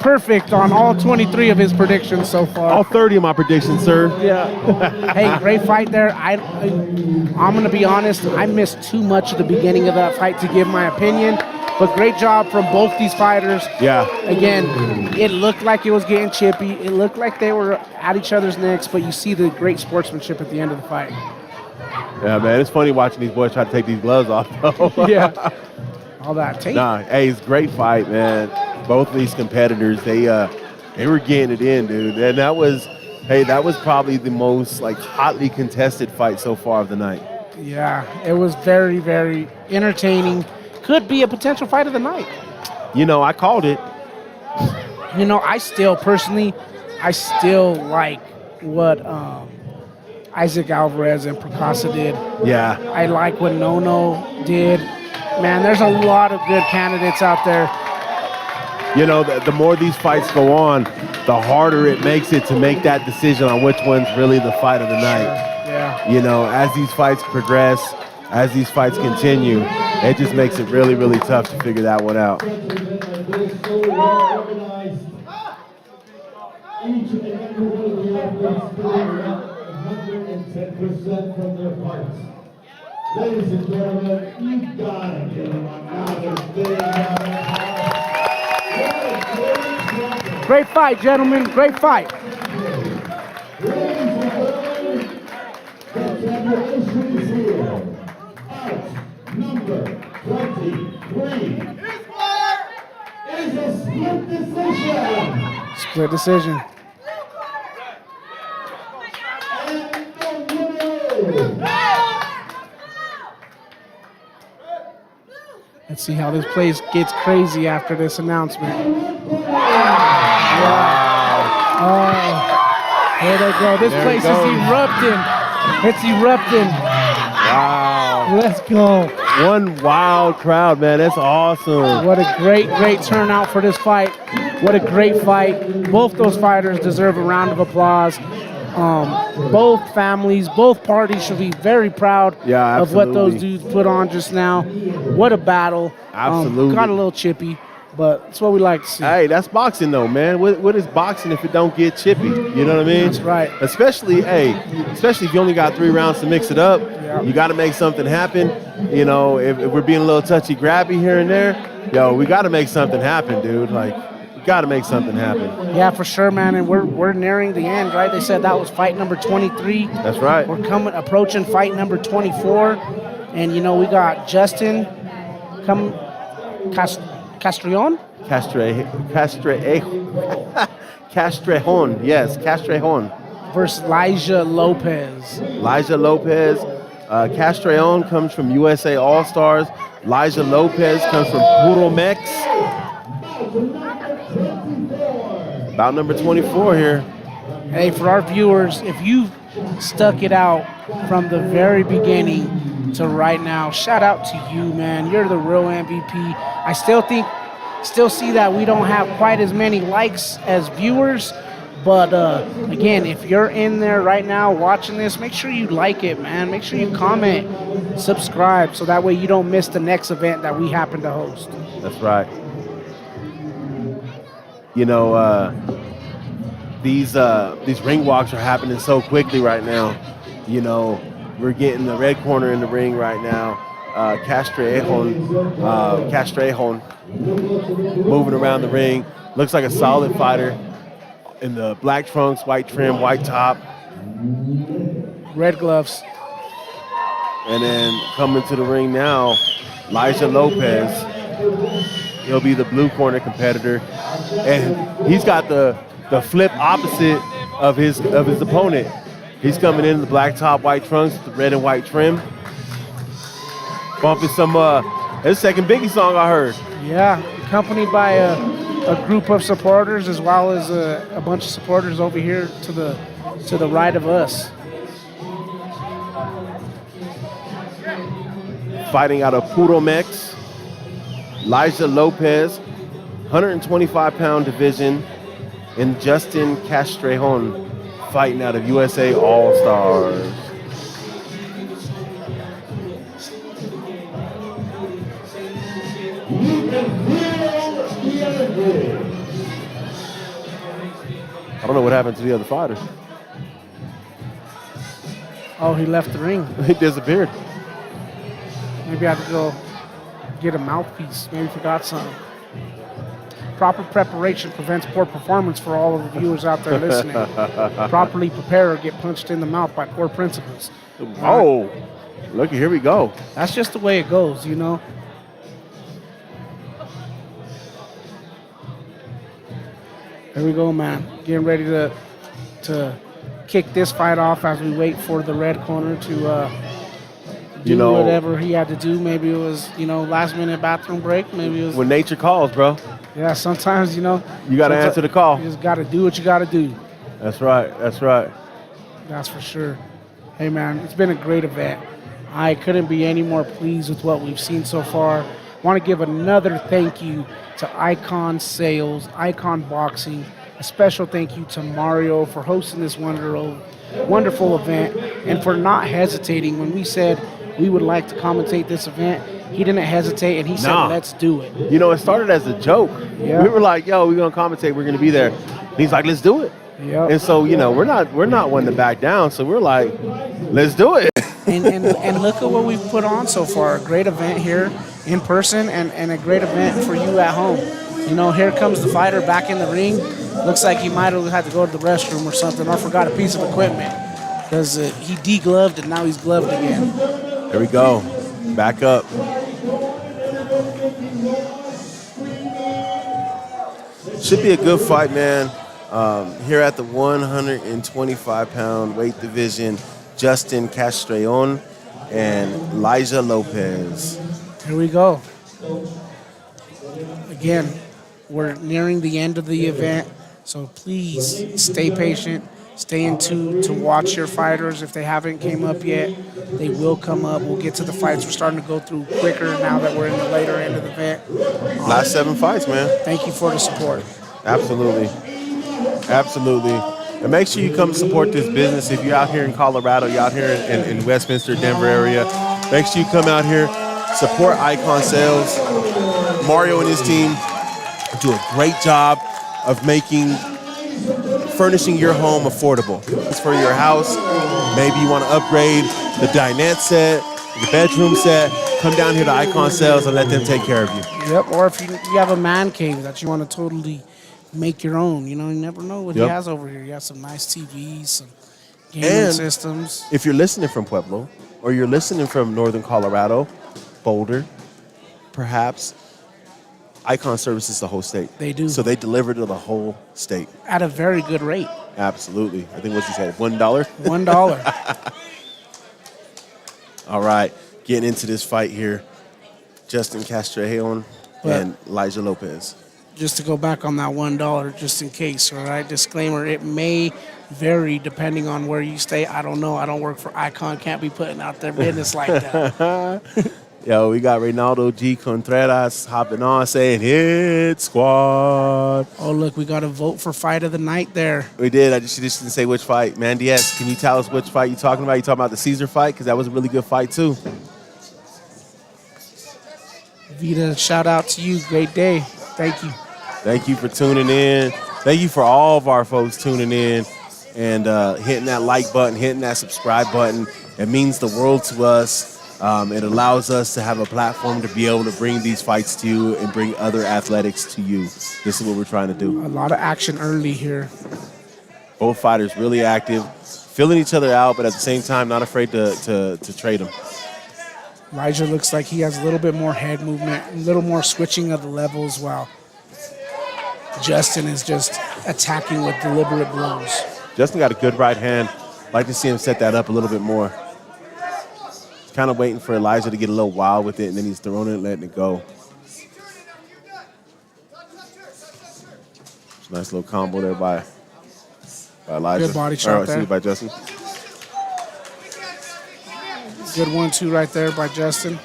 perfect on all 23 of his predictions so far. All 30 of my predictions, sir. Yeah. Hey, great fight there. I'm going to be honest. I missed too much of the beginning of that fight to give my opinion. But great job from both these fighters. Yeah. Again, it looked like it was getting chippy. It looked like they were at each other's necks. But you see the great sportsmanship at the end of the fight. Yeah, man. It's funny watching these boys try to take these gloves off, though. Yeah. All that tape. Nah, hey, it's a great fight, man. Both of these competitors, they were getting it in, dude. And that was probably the most hotly contested fight so far of the night. Yeah, it was very, very entertaining. Could be a potential fight of the night. I called it. I still like what Isaac Alvarez and Prokasa did. Yeah. I like what Nono did. Man, there's a lot of good candidates out there. The more these fights go on, the harder it makes it to make that decision on which one's really the fight of the night. Yeah. As these fights progress, as these fights continue, it just makes it really, really tough to figure that one out. Each and every one of the athletes putting out 110% from their parts. Ladies and gentlemen, you gotta give them another big round of applause. Great fight, gentlemen. Great fight. Ladies and gentlemen, the championship is here. Out number 23 is a split decision. Split decision. Let's see how this place gets crazy after this announcement. Oh, here they go. This place is erupting. It's erupting. Wow. Let's go. One wild crowd, man. That's awesome. What a great turnout for this fight. What a great fight. Both those fighters deserve a round of applause. Both families, both parties should be very proud of what those dudes put on just now. What a battle. Absolutely. Got a little chippy, but it's what we like to see. Hey, that's boxing though, man. What is boxing if it don't get chippy? You know what I mean? That's right. Especially if you only got 3 rounds to mix it up. Yeah. You got to make something happen. If we're being a little touchy-grabby here and there, we got to make something happen, dude. Got to make something happen. Yeah, for sure, man. And we're nearing the end, right? They said that was fight number 23. That's right. We're approaching fight number 24, and we got Justin Castrillon. Castrejon, yes, Castrejon. Versus Elijah Lopez. Castrejon comes from USA All-Stars. Elijah Lopez comes from Puro Mex. About number 24 here. Hey, for our viewers, if you stuck it out from the very beginning to right now, shout out to you, man. You're the real MVP. I still see that we don't have quite as many likes as viewers, but again, if you're in there right now watching this, make sure you like it, man. Make sure you comment, subscribe, so that way you don't miss the next event that we happen to host. That's right. These ring walks are happening so quickly right now. We're getting the red corner in the ring right now. Castrejon moving around the ring. Looks like a solid fighter in the black trunks, white trim, white top. Red gloves. And then coming to the ring now, Elijah Lopez. He'll be the blue corner competitor. And he's got the flip opposite of his opponent. He's coming in the black top, white trunks, the red and white trim. Bumping some, that's the second Biggie song I heard. Yeah, accompanied by a group of supporters as well as a bunch of supporters over here to the right of us. Fighting out of Puro Mex, Elijah Lopez, 125-pound division, and Justin Castrejon fighting out of USA All-Stars. I don't know what happened to the other fighter. Oh, he left the ring. He disappeared. Maybe I have to go get a mouthpiece. Maybe forgot something. Proper preparation prevents poor performance for all of the viewers out there listening. Properly prepare or get punched in the mouth by poor principals. Oh, looky, here we go. That's just the way it goes, you know. There we go, man. Getting ready to kick this fight off as we wait for the red corner to do whatever he had to do. Maybe it was, last minute bathroom break. Maybe it was when nature calls, bro. Yeah, sometimes, you got to answer the call. You just got to do what you got to do. That's right. That's right. That's for sure. Hey, man, it's been a great event. I couldn't be any more pleased with what we've seen so far. Want to give another thank you to Icon Sales, Icon Boxing. A special thank you to Mario for hosting this wonderful event and for not hesitating when we said we would like to commentate this event. He didn't hesitate, and he said, let's do it. It started as a joke. Yeah. We were like, yo, we're going to commentate. We're going to be there. And he's like, let's do it. Yep. And so, we're not one to back down. So we're like, let's do it. and look at what we've put on so far. A great event here in person and a great event for you at home. Here comes the fighter back in the ring. Looks like he might have had to go to the restroom or something or forgot a piece of equipment because he degloved and now he's gloved again. There we go. Back up. Should be a good fight, man. Here at the 125-pound weight division, Justin Castrejon and Elijah Lopez. Here we go. Again, we're nearing the end of the event, so please stay patient. Stay in tune to watch your fighters. If they haven't came up yet, they will come up. We'll get to the fights. We're starting to go through quicker now that we're in the later end of the event. Last 7 fights, man. Thank you for the support. Absolutely. Absolutely. And make sure you come support this business. If you're out here in Colorado, you're out here in Westminster, Denver area, make sure you come out here, support Icon Sales. Mario and his team do a great job of furnishing your home affordable. It's for your house. Maybe you want to upgrade the dinette set, the bedroom set. Come down here to Icon Sales and let them take care of you. Yep, or if you have a man cave that you want to totally make your own. You never know what he has over here. You have some nice TVs, some gaming systems. If you're listening from Pueblo or you're listening from northern Colorado, Boulder, perhaps, Icon services the whole state. They do. So they deliver to the whole state. At a very good rate. Absolutely. I think what's he said, $1? $1. All right. Getting into this fight here. Justin Castrejon and Elijah Lopez. Just to go back on that $1, just in case, all right? Disclaimer, it may vary depending on where you stay. I don't know. I don't work for Icon. Can't be putting out their business like that. Yo, we got Reynaldo G. Contreras hopping on saying, hit squad. Oh, look, we got a vote for fight of the night there. We did. I just didn't say which fight. Man, Diaz, can you tell us which fight you're talking about? You talking about the Caesar fight? Because that was a really good fight, too. Vita, shout out to you. Great day. Thank you. Thank you for tuning in. Thank you for all of our folks tuning in and hitting that like button, hitting that subscribe button. It means the world to us. It allows us to have a platform to be able to bring these fights to you and bring other athletics to you. This is what we're trying to do. A lot of action early here. Both fighters really active, filling each other out, but at the same time, not afraid to trade them. Elijah looks like he has a little bit more head movement, a little more switching of the levels, while Justin is just attacking with deliberate blows. Justin got a good right hand. Like to see him set that up a little bit more. Kind of waiting for Elijah to get a little wild with it, and then he's throwing it and letting it go. Nice little combo there by Elijah. Good body shot there. By Justin. Good 1-2 right there by Justin.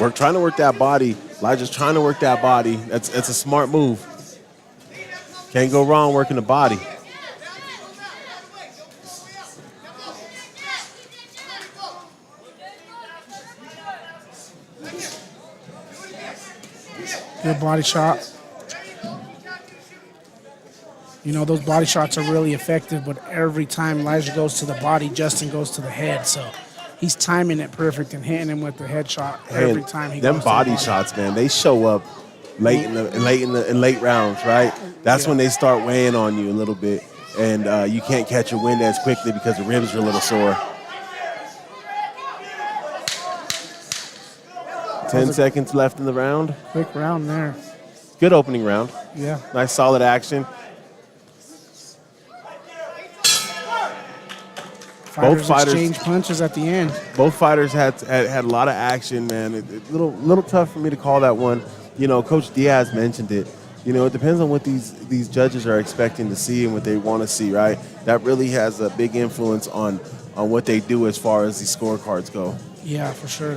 We're trying to work that body. Elijah's trying to work that body. That's a smart move. Can't go wrong working the body. Good body shot. You know, those body shots are really effective, but every time Elijah goes to the body, Justin goes to the head. So he's timing it perfect and hitting him with the head shot every time he goes them to body the body. shots, man, they show up in late rounds, right? That's when they start weighing on you a little bit, and you can't catch your wind as quickly because the ribs are a little sore. 10 seconds left in the round. Quick round there. Good opening round. Yeah. Nice solid action. Both fighters exchange punches at the end. Both fighters had a lot of action, man. Little tough for me to call that one. You know, Coach Diaz mentioned it. You know, it depends on what these judges are expecting to see and what they want to see, right? That really has a big influence on what they do as far as these scorecards go. Yeah, for sure.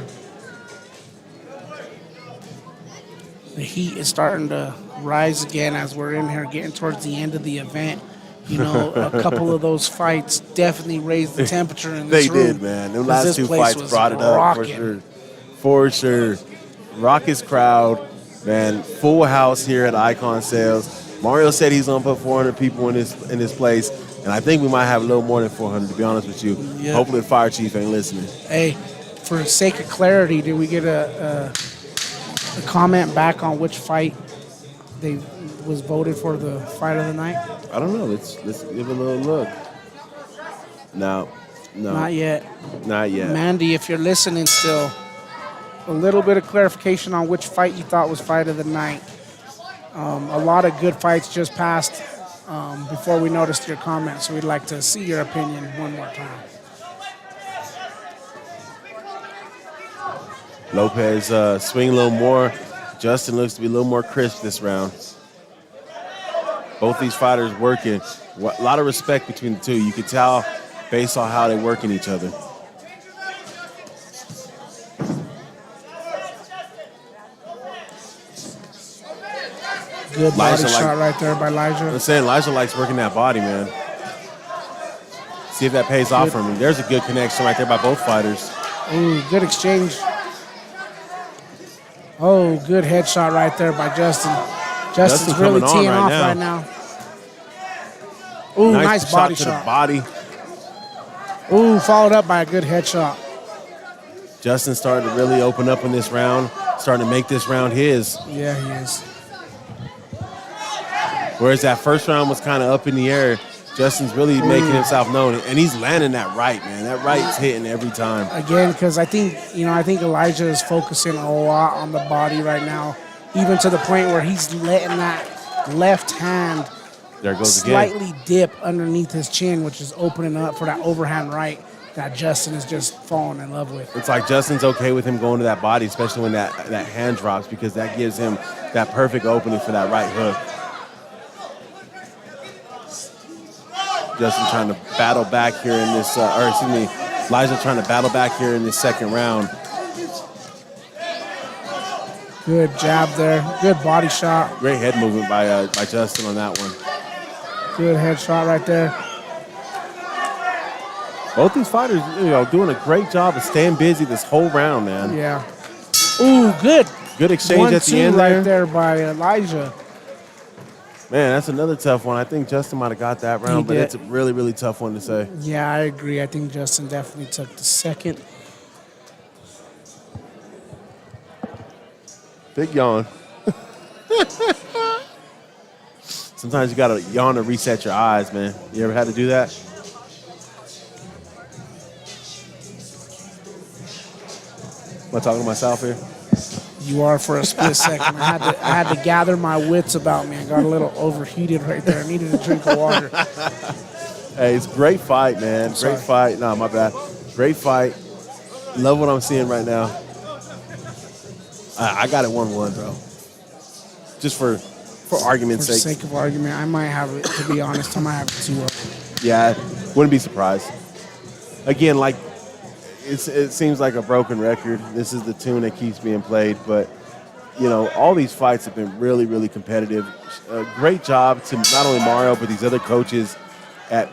The heat is starting to rise again as we're in here getting towards the end of the event. You know, a couple of those fights definitely raised the temperature in this room. They did, man. The last two fights brought it up for sure. For sure. Raucous crowd, man. Full house here at Icon Sales. Mario said he's gonna put 400 people in this place, and I think we might have a little more than 400. To be honest with you, yeah. Hopefully the fire chief ain't listening. Hey, for the sake of clarity, did we get a comment back on which fight they was voted for the fight of the night? I don't know. Let's give it a little look. No. Not yet. Not yet. Mandy, if you're listening still, a little bit of clarification on which fight you thought was fight of the night. A lot of good fights just passed before we noticed your comment, so we'd like to see your opinion one more time. Lopez swing a little more. Justin looks to be a little more crisp this round. Both these fighters working. A lot of respect between the two. You can tell based on how they're working each other. Good body shot right there by Elijah. I'm saying Elijah likes working that body, man. See if that pays off for him. There's a good connection right there by both fighters. Ooh, good exchange. Oh, good headshot right there by Justin. Justin's really teeing off right now. Ooh, nice body shot. To the body. Ooh, followed up by a good headshot. Justin started to really open up in this round, starting to make this round his. Yeah, he is. Whereas that first round was kind of up in the air, Justin's really making himself known, and he's landing that right, man. That right's hitting every time. Again, because I think Elijah is focusing a lot on the body right now, even to the point where he's letting that left hand slightly dip underneath his chin, which is opening up for that overhand right that Justin is just falling in love with. It's like Justin's okay with him going to that body, especially when that hand drops, because that gives him that perfect opening for that right hook. Justin trying to battle back here in this, Elijah trying to battle back here in this second round. Good jab there. Good body shot. Great head movement by Justin on that one. Good head shot right there. Both these fighters, doing a great job of staying busy this whole round, man. Yeah. Ooh, good. Good exchange at the end right there by Elijah. Man, that's another tough one. I think Justin might have got that round, but it's a really, really tough one to say. Yeah, I agree. I think Justin definitely took the second. Big yawn. Sometimes you got to yawn to reset your eyes, man. You ever had to do that? Am I talking to myself here? You are for a split second. I had to gather my wits about me. I got a little overheated right there. I needed a drink of water. Hey, it's a great fight, man. Great fight. No, my bad. Great fight. Love what I'm seeing right now. I got it 1-1, bro. just for argument's For the sake. sake of argument, I might have it. To be honest, I might have it 2-0. Yeah, wouldn't be surprised. Again, like it seems like a broken record. This is the tune that keeps being played, but all these fights have been really, really competitive. Great job to not only Mario but these other coaches at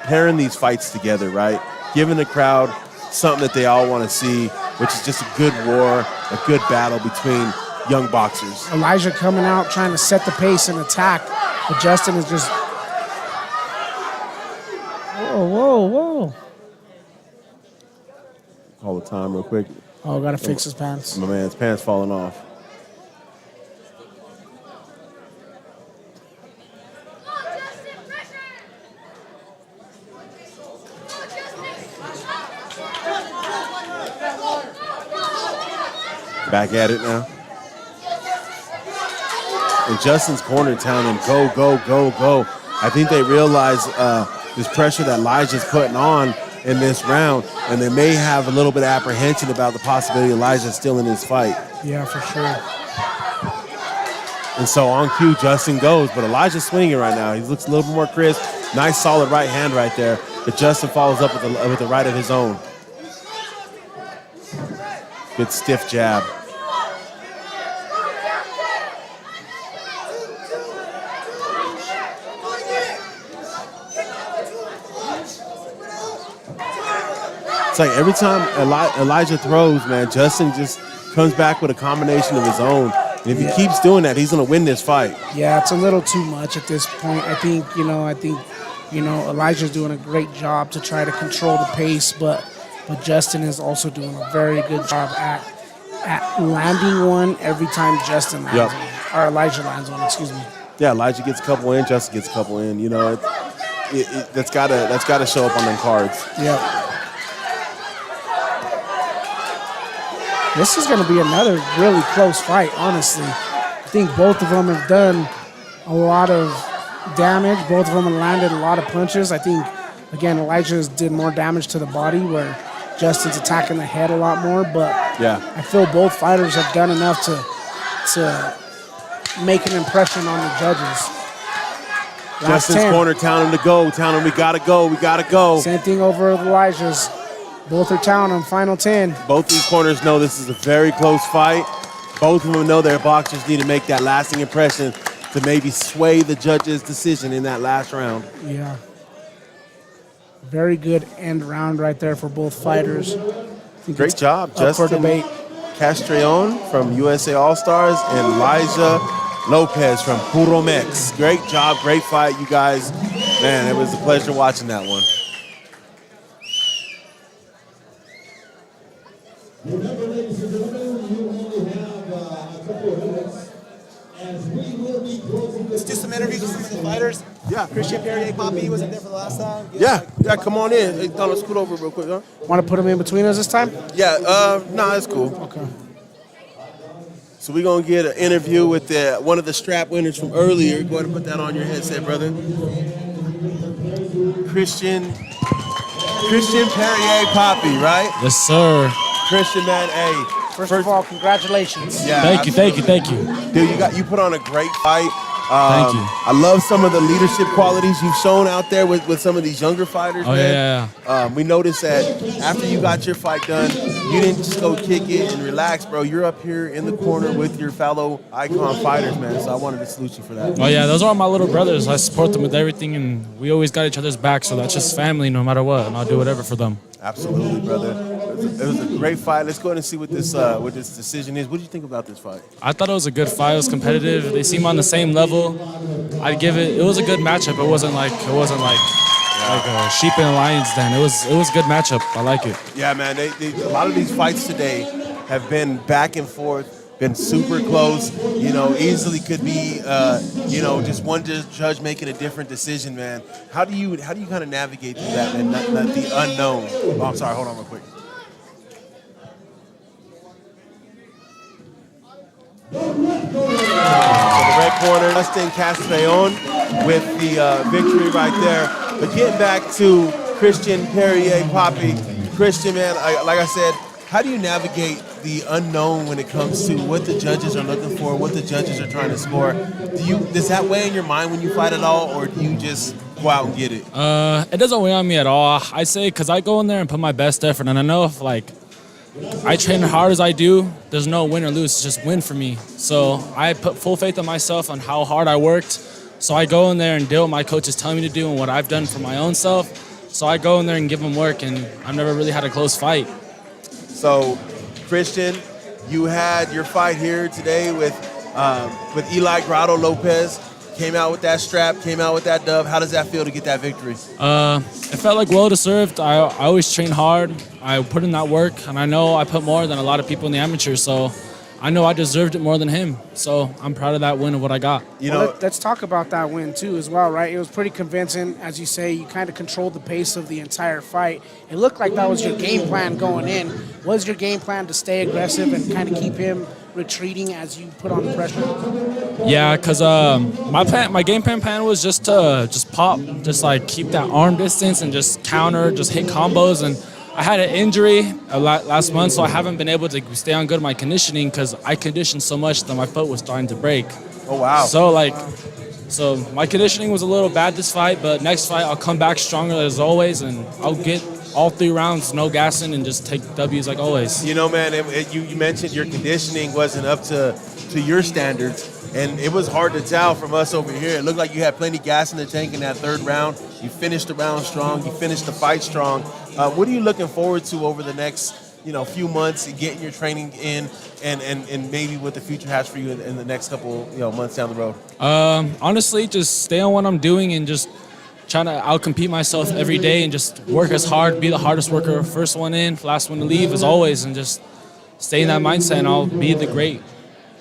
pairing these fights together, right? Giving the crowd something that they all want to see, which is just a good war, a good battle between young boxers. Elijah coming out trying to set the pace and attack, but Justin is just. Whoa. Call the time real quick. Oh, gotta fix his pants. My man's pants falling off. Back at it now. And Justin's corner telling him, go, go, go, go. I think they realize this pressure that Elijah's putting on in this round, and they may have a little bit of apprehension about the possibility Elijah's still in this fight. Yeah, for sure. And so on cue, Justin goes, but Elijah's swinging right now. He looks a little bit more crisp. Nice, solid right hand right there. But Justin follows up with the right of his own. Good stiff jab. It's like every time Elijah throws, man, Justin just comes back with a combination of his own. And if he keeps doing that, he's going to win this fight. Yeah, it's a little too much at this point. I think Elijah's doing a great job to try to control the pace, but Justin is also doing a very good job at landing one every time Justin lands one. Or Elijah lands one, excuse me. Yeah, Elijah gets a couple in, Justin gets a couple in. That's gotta show up on them cards. Yeah. This is going to be another really close fight, honestly. I think both of them have done a lot of damage. Both of them have landed a lot of punches. I think, again, Elijah's did more damage to the body where Justin's attacking the head a lot more. But I feel both fighters have done enough to make an impression on the judges. Justin's corner telling him to go, telling him we got to go. Same thing over with Elijah's. Both are telling him final 10. Both these corners know this is a very close fight. Both of them know their boxers need to make that lasting impression to maybe sway the judge's decision in that last round. Yeah. Very good end round right there for both fighters. Great job, Justin Castrillon from USA All-Stars and Elijah Lopez from Puro Mex. Great job, great fight, you guys. Man, it was a pleasure watching that one. Remember, ladies and gentlemen, you only have a couple of minutes as we will be closing this. Let's do some interviews with some of the fighters. Yeah. Christian Perrier Poppy wasn't there for the last time. Yeah, come on in. Hey, Donald, scoot over real quick, huh? Want to put him in between us this time? Yeah, it's cool. Okay. So we're going to get an interview with one of the strap winners from earlier. Go ahead and put that on your headset, brother. Christian Perrier Poppy, right? Yes, sir. Christian, man, hey. First of all, congratulations. Yeah, Thank you. Dude, you put on a great fight. Thank you. I love some of the leadership qualities you've shown out there with some of these younger fighters, Oh, man. yeah. We noticed that after you got your fight done, you didn't just go kick it and relax, bro. You're up here in the corner with your fellow icon fighters, man. So I wanted to salute you for that. Oh, yeah, those are my little brothers. I support them with everything, and we always got each other's back, so that's just family no matter what, and I'll do whatever for them. Absolutely, brother. It was a great fight. Let's go ahead and see what this decision is. What do you think about this fight? I thought it was a good fight. It was competitive. They seem on the same level. I'd give it. It was a good matchup. It wasn't like a sheep and lions den. It was a good matchup. I like it. Yeah, man. A lot of these fights today have been back and forth, been super close. Easily could be, just one judge making a different decision, man. How do you kind of navigate through that, man? Not the unknown. Oh, I'm sorry. Hold on, real quick. So the red corner, Justin Castrillon with the victory right there. But getting back to Christian Perrier Poppy. Christian, man, like I said, how do you navigate the unknown when it comes to what the judges are looking for, what the judges are trying to score. Does that weigh in your mind when you fight at all, or do you just go out and get it? It doesn't weigh on me at all. I say because I go in there and put my best effort, and I know if like I train as hard as I do, there's no win or lose. It's just win for me. So I put full faith in myself on how hard I worked. So I go in there and do what my coach is telling me to do and what I've done for my own self. So I go in there and give them work, and I've never really had a close fight. So, Christian, you had your fight here today with Eli Grotto Lopez. Came out with that strap, came out with that dub. How does that feel to get that victory? It felt like well-deserved. I always train hard. I put in that work, and I know I put more than a lot of people in the amateurs, so I know I deserved it more than him. So I'm proud of that win of what I got. Let's talk about that win, too, as well, right? It was pretty convincing. As you say, you kind of controlled the pace of the entire fight. It looked like that was your game plan going in. Was your game plan to stay aggressive and kind of keep him retreating as you put on the pressure? Yeah, because my game plan was just to pop, just like keep that arm distance and just counter, just hit combos. And I had an injury last month, so I haven't been able to stay on good my conditioning because I conditioned so much that my foot was starting to break. Oh, wow. So my conditioning was a little bad this fight, but next fight I'll come back stronger as always, and I'll get all 3 rounds, no gassing, and just take W's like always. You know, man, you mentioned your conditioning wasn't up to your standards, and it was hard to tell from us over here. It looked like you had plenty gas in the tank in that 3rd round. You finished the round strong. You finished the fight strong. What are you looking forward to over the next few months, getting your training in, and maybe what the future has for you in the next couple months down the road? Honestly, just stay on what I'm doing and just trying to outcompete myself every day and just work as hard, be the hardest worker, first one in, last one to leave as always, and just stay in that mindset and I'll be the great,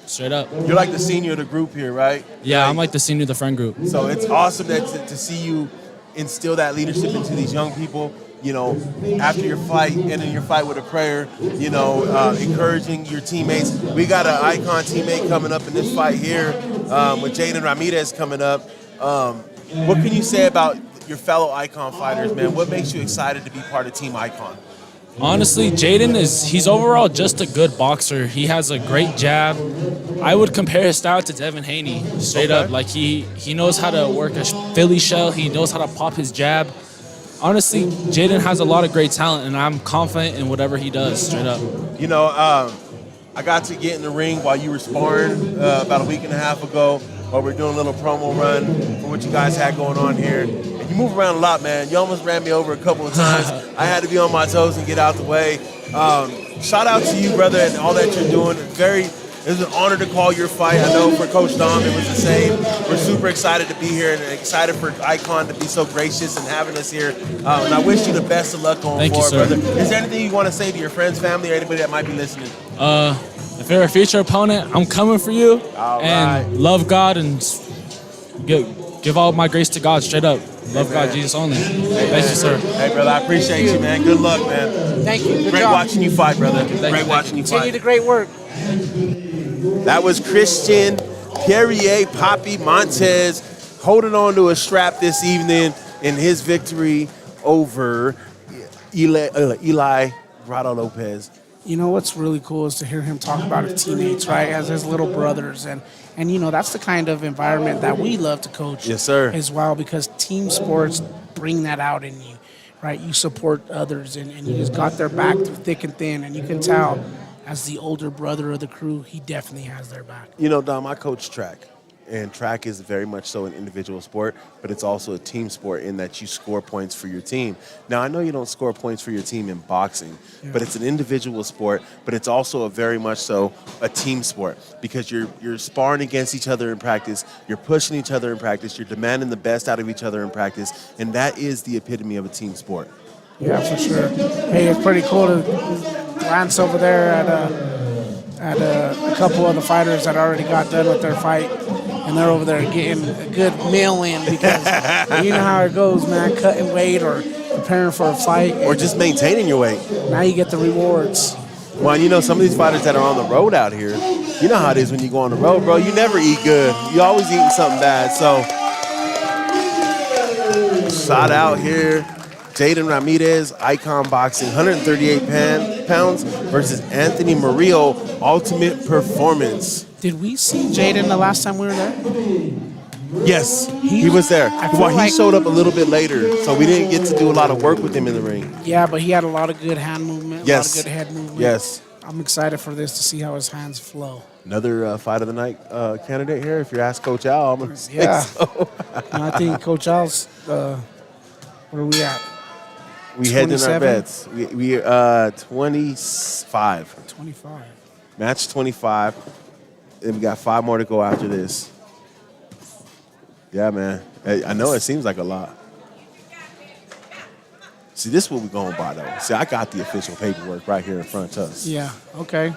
straight up. You're like the senior of the group here, right? Yeah, I'm like the senior of the friend group. So it's awesome to see you instill that leadership into these young people. After your fight, ending your fight with a prayer, encouraging your teammates. We got an icon teammate coming up in this fight here with Jaden Ramirez coming up. What can you say about your fellow icon fighters, man? What makes you excited to be part of Team Icon? Honestly, Jaden he's overall just a good boxer. He has a great jab. I would compare his style to Devin Haney, straight up. Like he knows how to work a Philly shell. He knows how to pop his jab. Honestly, Jaden has a lot of great talent, and I'm confident in whatever he does, straight up. I got to get in the ring while you were sparring about a week and a half ago, while we were doing a little promo run for what you guys had going on here. And you move around a lot, man. You almost ran me over a couple of times. I had to be on my toes and get out the way. Shout out to you, brother, and all that you're doing. It was an honor to call your fight. I know for Coach Dom it was the same. We're super excited to be here and excited for Icon to be so gracious and having us here. And I wish you the best of luck going forward, brother. Is there anything you want to say to your friends, family, or anybody that might be listening? If you're a future opponent, I'm coming for you. All and right. Love God and give all my grace to God, straight up. Love God, Jesus only. Thank you, sir. Hey, brother, I appreciate you, man. Good luck, man. Thank you. Good Great job. watching you fight, brother. Great watching you Continue fight. the great work. That was Christian Pierre Poppy Montez holding on to a strap this evening in his victory over Eli Grotto Lopez. What's really cool is to hear him talk about his teammates, right, as his little brothers. And that's the kind of environment that we love to coach. Yes, sir. As well, because team sports bring that out in you, right? You support others, and you just got their back through thick and thin. And you can tell, as the older brother of the crew, he definitely has their back. Dom, I coach track. And track is very much so an individual sport, but it's also a team sport in that you score points for your team. Now, I know you don't score points for your team in boxing, but it's an individual sport, but it's also a very much so a team sport because you're sparring against each other in practice, you're pushing each other in practice, you're demanding the best out of each other in practice, and that is the epitome of a team sport. Yeah, for sure. Hey, it's pretty cool to glance over there at a couple of the fighters that already got done with their fight. And they're over there getting a good meal in because you know how it goes, man, cutting weight or preparing for a fight. Or just maintaining your weight. Now you get the rewards. Well, some of these fighters that are on the road out here, you know how it is when you go on the road, bro. You never eat good. You always eating something bad. So, shot out here Jaden Ramirez, Icon Boxing, 138 pounds versus Anthony Murillo, Ultimate Performance. Did we see Jaden the last time we were there? Yes, he was there. I feel Well, he like- showed up a little bit later, so we didn't get to do a lot of work with him in the ring. Yeah, but he had a lot of good hand movement, Yes. a lot of good head movement. Yes. I'm excited for this to see how his hands flow. Another fight of the night candidate here. If you ask Coach Al, I'm gonna say Yeah. so. And I think Coach Al's, where are we at? We head in our 27? bets. We 25. 25. Match 25. And we got 5 more to go after this. Yeah, man. I know it seems like a lot. See, this is what we're going by, though. See, I got the official paperwork right here in front of us. Yeah, okay.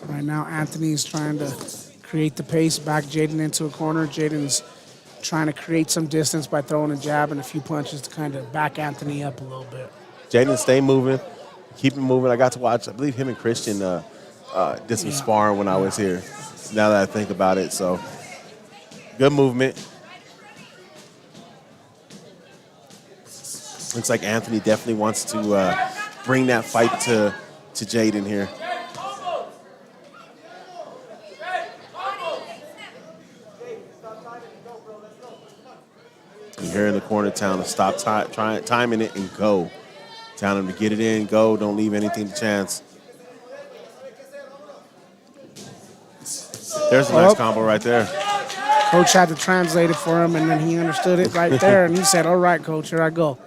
Right now, Anthony's trying to create the pace, back Jaden into a corner. Jaden's trying to create some distance by throwing a jab and a few punches to kind of back Anthony up a little bit. Jaden, stay moving. Keep him moving. I got to watch, I believe him and Christian did some sparring when I was here, now that I think about it. So, good movement. Looks like Anthony definitely wants to bring that fight to Jaden here. And here in the corner, telling him to stop timing it and go. Telling him to get it in, go, don't leave anything to chance. There's a nice combo right there. Coach had to translate it for him, and then he understood it right there, and he said, all right, Coach, here I go.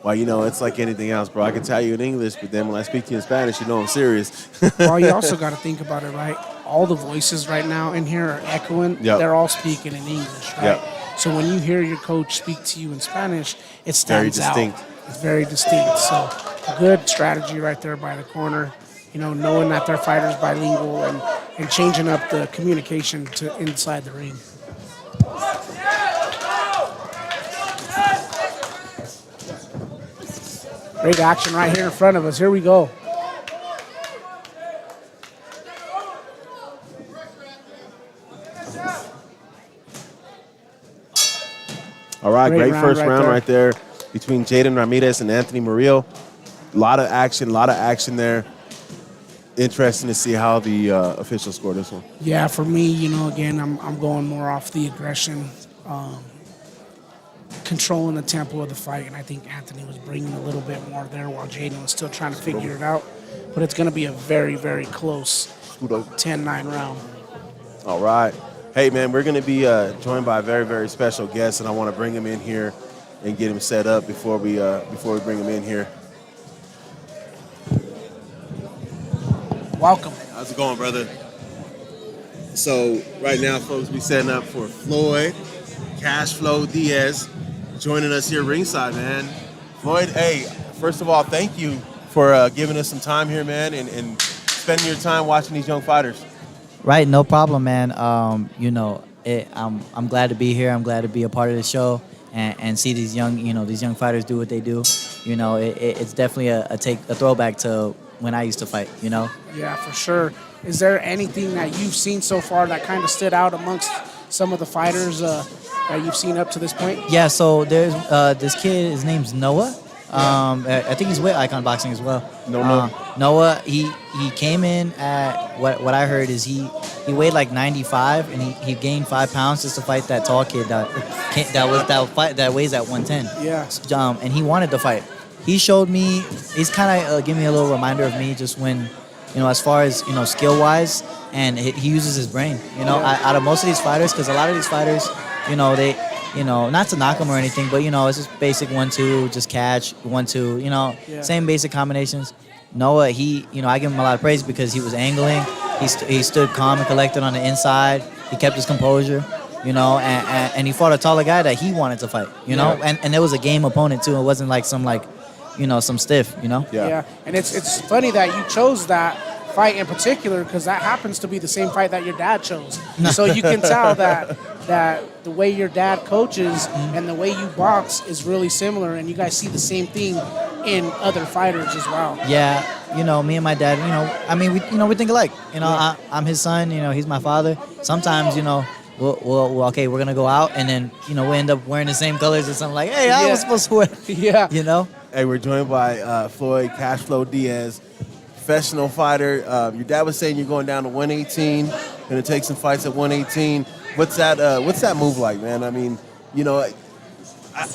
Well, you know, it's like anything else, bro. I can tell you in English, but then when I speak to you in Spanish, you know I'm serious. Well, you also got to think about it, right? All the voices right now in here are echoing. Yep. They're all speaking in English, right? Yep. So when you hear your coach speak to you in Spanish, it Very stands out. distinct. It's very distinct. So good strategy right there by the corner. You know, knowing that their fighter's bilingual and changing up the communication to inside the ring. Great action right here in front of us. Here we go. All right, great round first right round there. right there between Jaden Ramirez and Anthony Murillo. A lot of action there. Interesting to see how the officials score this one. Yeah, for me, you know, again, I'm going more off the aggression, controlling the tempo of the fight, and I think Anthony was bringing a little bit more there while Jaden was still trying to figure it out. But it's going to be a very, very close 10-9 round. All right. Hey, man, we're going to be joined by a very, very special guest, and I want to bring him in here and get him set up before we bring him in here. Welcome. How's it going, brother? So right now, folks, we setting up for Floyd Cashflow Diaz joining us here ringside, man. Floyd, hey, first of all, thank you for giving us some time here, man, and spending your time watching these young fighters. Right, no problem, man. I'm glad to be here. I'm glad to be a part of the show and see these young fighters do what they do. You know, it's definitely a throwback to when I used to fight. You know. Yeah, for sure. Is there anything that you've seen so far that kind of stood out amongst some of the fighters that you've seen up to this point? Yeah. So there's this kid. His name's Noah. I think he's with Icon Boxing as well. Noah, he came in at what I heard is he weighed like 95 and he gained 5 pounds just to fight that tall kid that weighs at 110. Yeah. And he wanted to fight. He showed me. He's kind of giving me a little reminder of me just when, as far as skill wise, and he uses his brain. Out of most of these fighters, because a lot of these fighters, they. Not to knock him or anything, but it's just basic 1-2, just catch 1-2. Same basic combinations. Noah, I give him a lot of praise because he was angling. He stood calm and collected on the inside. He kept his composure, and he fought a taller guy that he wanted to fight, and there was a game opponent too. It wasn't like some stiff, Yeah. And it's funny that you chose that fight in particular because that happens to be the same fight that your dad chose. So you can tell that the way your dad coaches and the way you box is really similar, and you guys see the same thing in other fighters as well. Yeah, me and my dad, we think alike. I'm his son, he's my father. Sometimes, okay, we're gonna go out, and then we end up wearing the same colors or something like, hey, I Yeah. was supposed to wear, Yeah. Hey, we're joined by Floyd Cashflow Diaz, professional fighter. Your dad was saying you're going down to 118, going to take some fights at 118. What's that move like, man? I mean,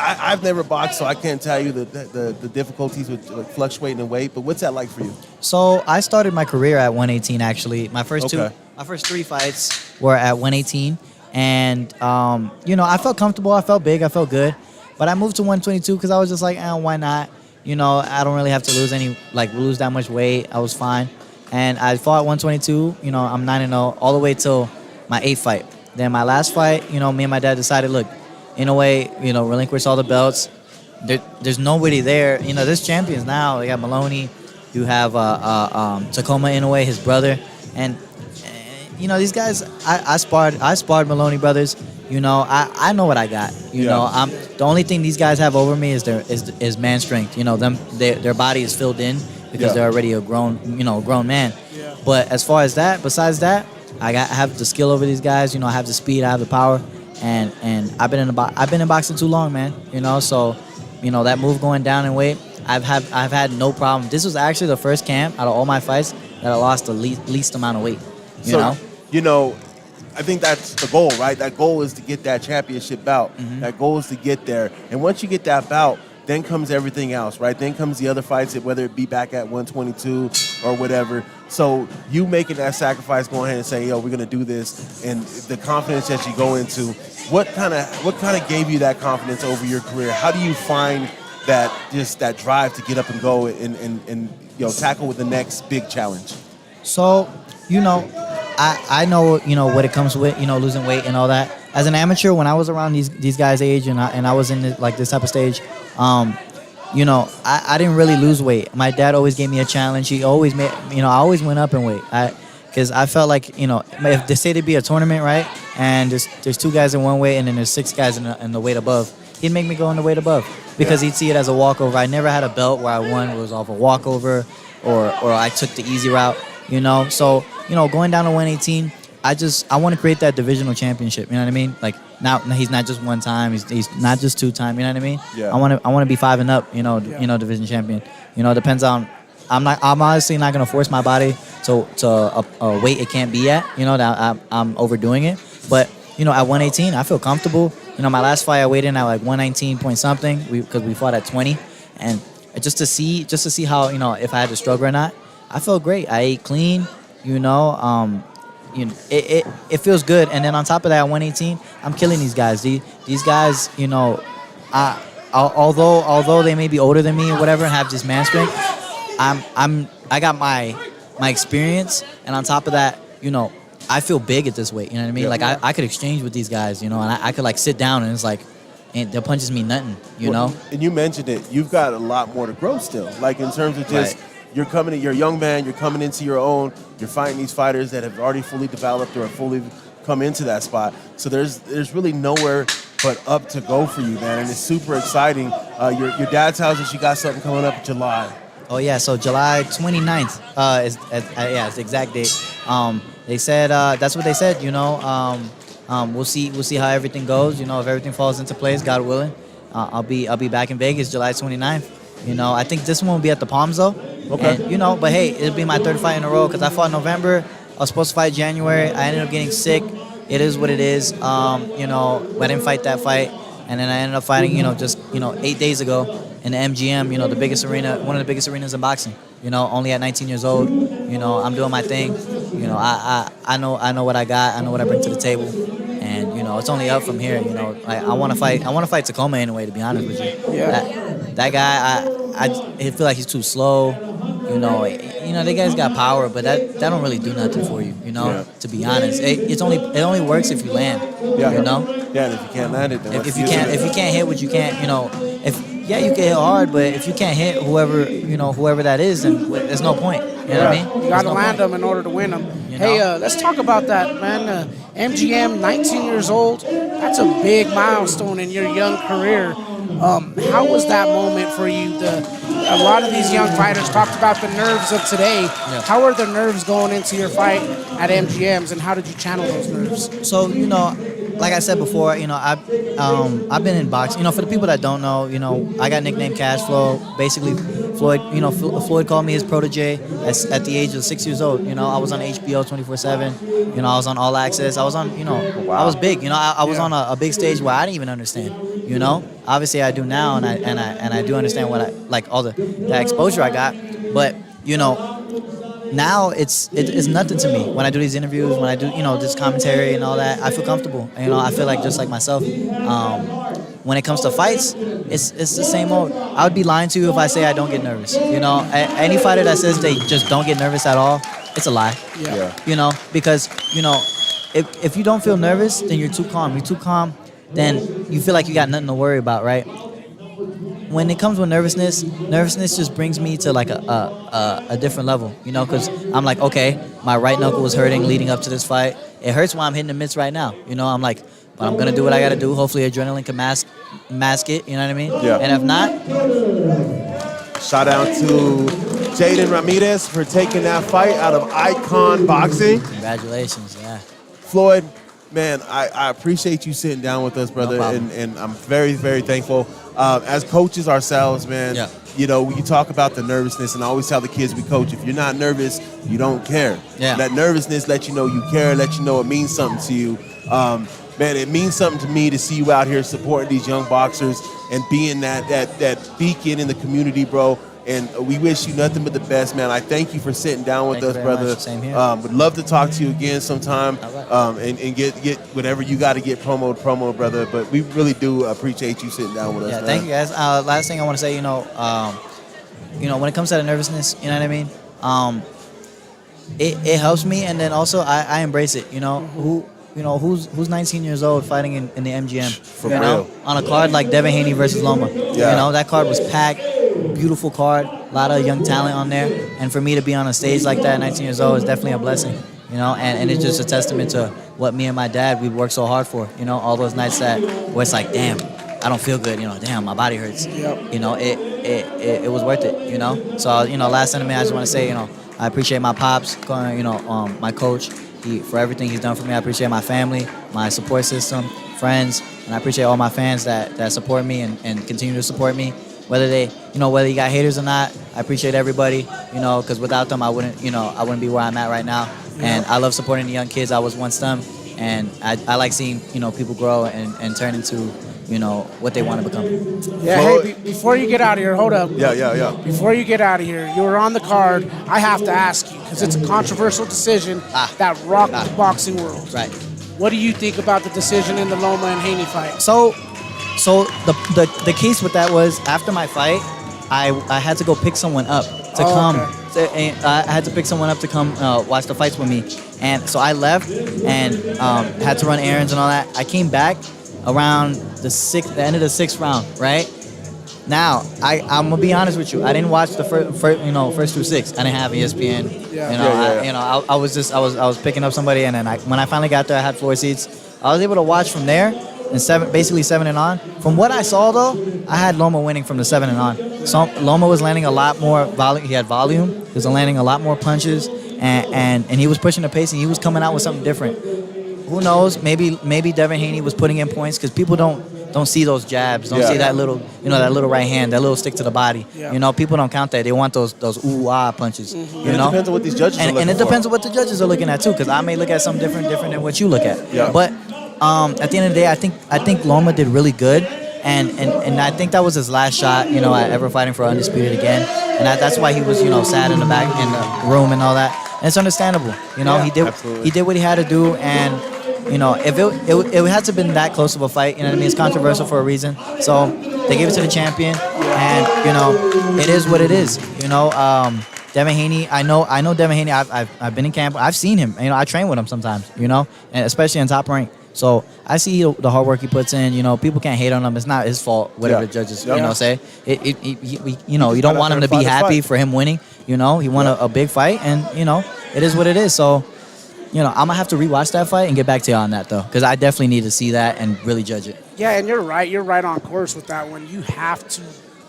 I've never boxed, so I can't tell you the difficulties with fluctuating in weight. But what's that like for you? So I started my career at 118. Actually, my first Okay. my first 3 fights were at 118, and I felt comfortable, I felt big, I felt good, but I moved to 122 because I was just like, why not? I don't really have to lose that much weight. I was fine, and I fought at 122. I'm 9-0 all the way till my 8th fight. Then my last fight, me and my dad decided, look, in a way, relinquish all the belts. There's nobody there. There's champions now. You got Maloney, you have Tacoma in a way, his brother, and these guys. I sparred Maloney brothers. I know what I got. I'm the only thing these guys have over me is man strength. Their body is filled in because they're already a grown man. Yeah. But as far as that, besides that, I have the skill over these guys. I have the speed, I have the power, and I've been in boxing too long, man. So that move going down in weight, I've had no problem. This was actually the first camp out of all my fights that I lost the least amount of weight. I think that's the goal, right? That goal is to get that championship bout. Mm-hmm. That goal is to get there. And once you get that bout, then comes everything else, right? Then comes the other fights, whether it be back at 122 or whatever. So you making that sacrifice, going ahead and saying, we're going to do this, and the confidence that you go into, what kind of gave you that confidence over your career? How do you find that drive to get up and go and tackle with the next big challenge? So, I know, what it comes with, losing weight and all that. As an amateur, when I was around these guys' age and I was in this type of stage, I didn't really lose weight. My dad always gave me a challenge. He always made, I always went up in weight. Because I felt like, if they say there'd be a tournament, right, and there's 2 guys in one weight and then there's 6 guys in the weight above, he'd make me go in the weight above because he'd see it as a walkover. I never had a belt where I won. It was off a walkover or I took the easy route, So, going down to 118, I want to create that divisional championship. You know what I mean? Like now he's not just 1 time. He's not just 2 time. You know what I mean? Yeah. I want to be 5 and up. Division champion. It depends on. I'm honestly not gonna force my body to a weight it can't be at. That I'm overdoing it. But at 118, I feel comfortable. My last fight I weighed in at like 119 point something. Because we fought at 20, and just to see how if I had to struggle or not, I felt great. I ate clean. It feels good. And then on top of that, at 118, I'm killing these guys. These guys, although they may be older than me or whatever and have this man strength, I got my experience, and on top of that, I feel big at this weight. You know what I mean? Yeah. Like I could exchange with these guys, and I could like sit down and it's like, and their punches mean nothing. And you mentioned it. You've got a lot more to grow still. Like in terms of just. Right. You're a young man, you're coming into your own, you're fighting these fighters that have already fully developed or have fully come into that spot. So there's really nowhere but up to go for you, man, and it's super exciting. Your dad tells us you got something coming up in July. Oh yeah, so July 29th is the exact date. They said that's what they said. We'll see how everything goes. If everything falls into place, God willing, I'll be back in Vegas July 29th. I think this one will be at the Palms though. Okay. And, but hey, it'll be my 3rd fight in a row because I fought in November. I was supposed to fight January. I ended up getting sick. It is what it is. I didn't fight that fight, and then I ended up fighting. Just 8 days ago in the MGM. The biggest arena, one of the biggest arenas in boxing. Only at 19 years old. I'm doing my thing. I know what I got. I know what I bring to the table, and it's only up from here. I want to fight Tacoma anyway. To be honest with you. Yeah. That guy, I feel like he's too slow. That guy's got power, but that don't really do nothing for you. To be honest, it only works if you land. Yeah. Yeah, and if you can't land it, then if you can't hit what you can't, you can hit hard, but if you can't hit whoever that is, then there's no point. You know what I mean? You got to land them in order to win them. Hey, let's talk about that, man. MGM, 19 years old. That's a big milestone in your young career. How was that moment for you? a lot of these young fighters talked about the nerves of today. Yeah. How are the nerves going into your fight at MGMs, and how did you channel those nerves? So, like I said before, I've been in boxing. For the people that don't know, I got nicknamed Cash Flow. Basically, Floyd, Floyd called me his protege at the age of 6 years old. I was on HBO 24/7. I was on All Access. I was on, I was big. I was on a big stage where I didn't even understand. Obviously I do now, and I do understand what I like, all the exposure I got. But now it's nothing to me when I do these interviews, when I do this commentary and all that. I feel comfortable. I feel like just like myself. When it comes to fights, it's the same old. I would be lying to you if I say I don't get nervous. Any fighter that says they just don't get nervous at all, it's a lie. Yeah. Because if you don't feel nervous, then you're too calm. You're too calm, then you feel like you got nothing to worry about, right? When it comes with nervousness just brings me to like a different level, because I'm like, okay, my right knuckle was hurting leading up to this fight. It hurts while I'm hitting the mitts right now. I'm like, but I'm gonna do what I gotta do. Hopefully adrenaline can mask it, you know what I mean? Yeah. And if not, Shout out to Jaden Ramirez for taking that fight out of Icon Boxing. congratulations, yeah. Floyd, man, I appreciate you sitting down with us, brother, problem. and I'm very, very thankful. As coaches ourselves, man, Yeah. you talk about the nervousness, and I always tell the kids we coach, if you're not nervous, you don't care. Yeah. That nervousness lets you know you care, let you know it means something to you. Man, it means something to me to see you out here supporting these young boxers and being that beacon in the community, bro. And we wish you nothing but the best, man. I thank you for sitting down with Thank us, you very brother. much. Same here. Would love to talk to you again sometime, All and get whatever you got to get promo, brother. But we really do appreciate you sitting down with us, Yeah, man. thank you guys. Last thing I want to say, when it comes to the nervousness, you know what I mean? It helps me, and then also I embrace it. Who's 19 years old fighting in the MGM? For real. On a card like Devin Haney versus Loma. Yeah. That card was packed, beautiful card, a lot of young talent on there, and for me to be on a stage like that at 19 years old is definitely a blessing. And it's just a testament to what me and my dad, we worked so hard for. All those nights where it's like, damn, I don't feel good. Damn, my body hurts. Yep. It was worth it. So last sentiment I just want to say, I appreciate my pops, my coach, for everything he's done for me. I appreciate my family, my support system, friends, and I appreciate all my fans that support me and continue to support me. Whether you got haters or not, I appreciate everybody. Because without them, I wouldn't be where I'm at right now. And I love supporting the young kids. I was once them, and I like seeing people grow and turn into what they want to become. Yeah, hey, before you get out of here, hold up. Yeah. Before you get out of here, you were on the card. I have to ask you, because it's a controversial decision that rocked the boxing world. Right. What do you think about the decision in the Loma and Haney fight? So the case with that was, after my fight, I had to go pick someone up to come. Okay. I had to pick someone up to come watch the fights with me, and so I left and had to run errands and all that. I came back around the end of the sixth round. Right now, I'm gonna be honest with you. I didn't watch the first through six. I didn't have ESPN. Yeah. I was picking up somebody, and then when I finally got there, I had floor seats. I was able to watch from there. And basically 7 and on. From what I saw, though, I had Loma winning from the 7 and on. So Loma was landing a lot more volume. He had volume. He was landing a lot more punches, and he was pushing the pace, and he was coming out with something different. Who knows? Maybe Devin Haney was putting in points, because people don't see those jabs, don't see that little right hand, that little stick to the body. Yeah. People don't count that. They want those ooh-ah punches. And it depends on what these judges are looking And it for. depends on what the judges are looking at too, because I may look at something different than what you look at. Yeah. But at the end of the day, I think Loma did really good, and I think that was his last shot, at ever fighting for Undisputed again, and that's why he was, sad in the back in the room and all that. And it's understandable, he did what he had to do, and if it had to have been that close of a fight, it's controversial for a reason. So they gave it to the champion, and it is what it is. Devin Haney, I know Devin Haney. I've been in camp. I've seen him. I train with him sometimes. And especially in Top Rank. So I see the hard work he puts in. People can't hate on him. It's not his fault. Whatever the judges say. You don't want him to be happy for him winning. He won a big fight, and it is what it is. So I'm gonna have to rewatch that fight and get back to you on that, though, because I definitely need to see that and really judge it. Yeah, and you're right. You're right on course with that one. You have to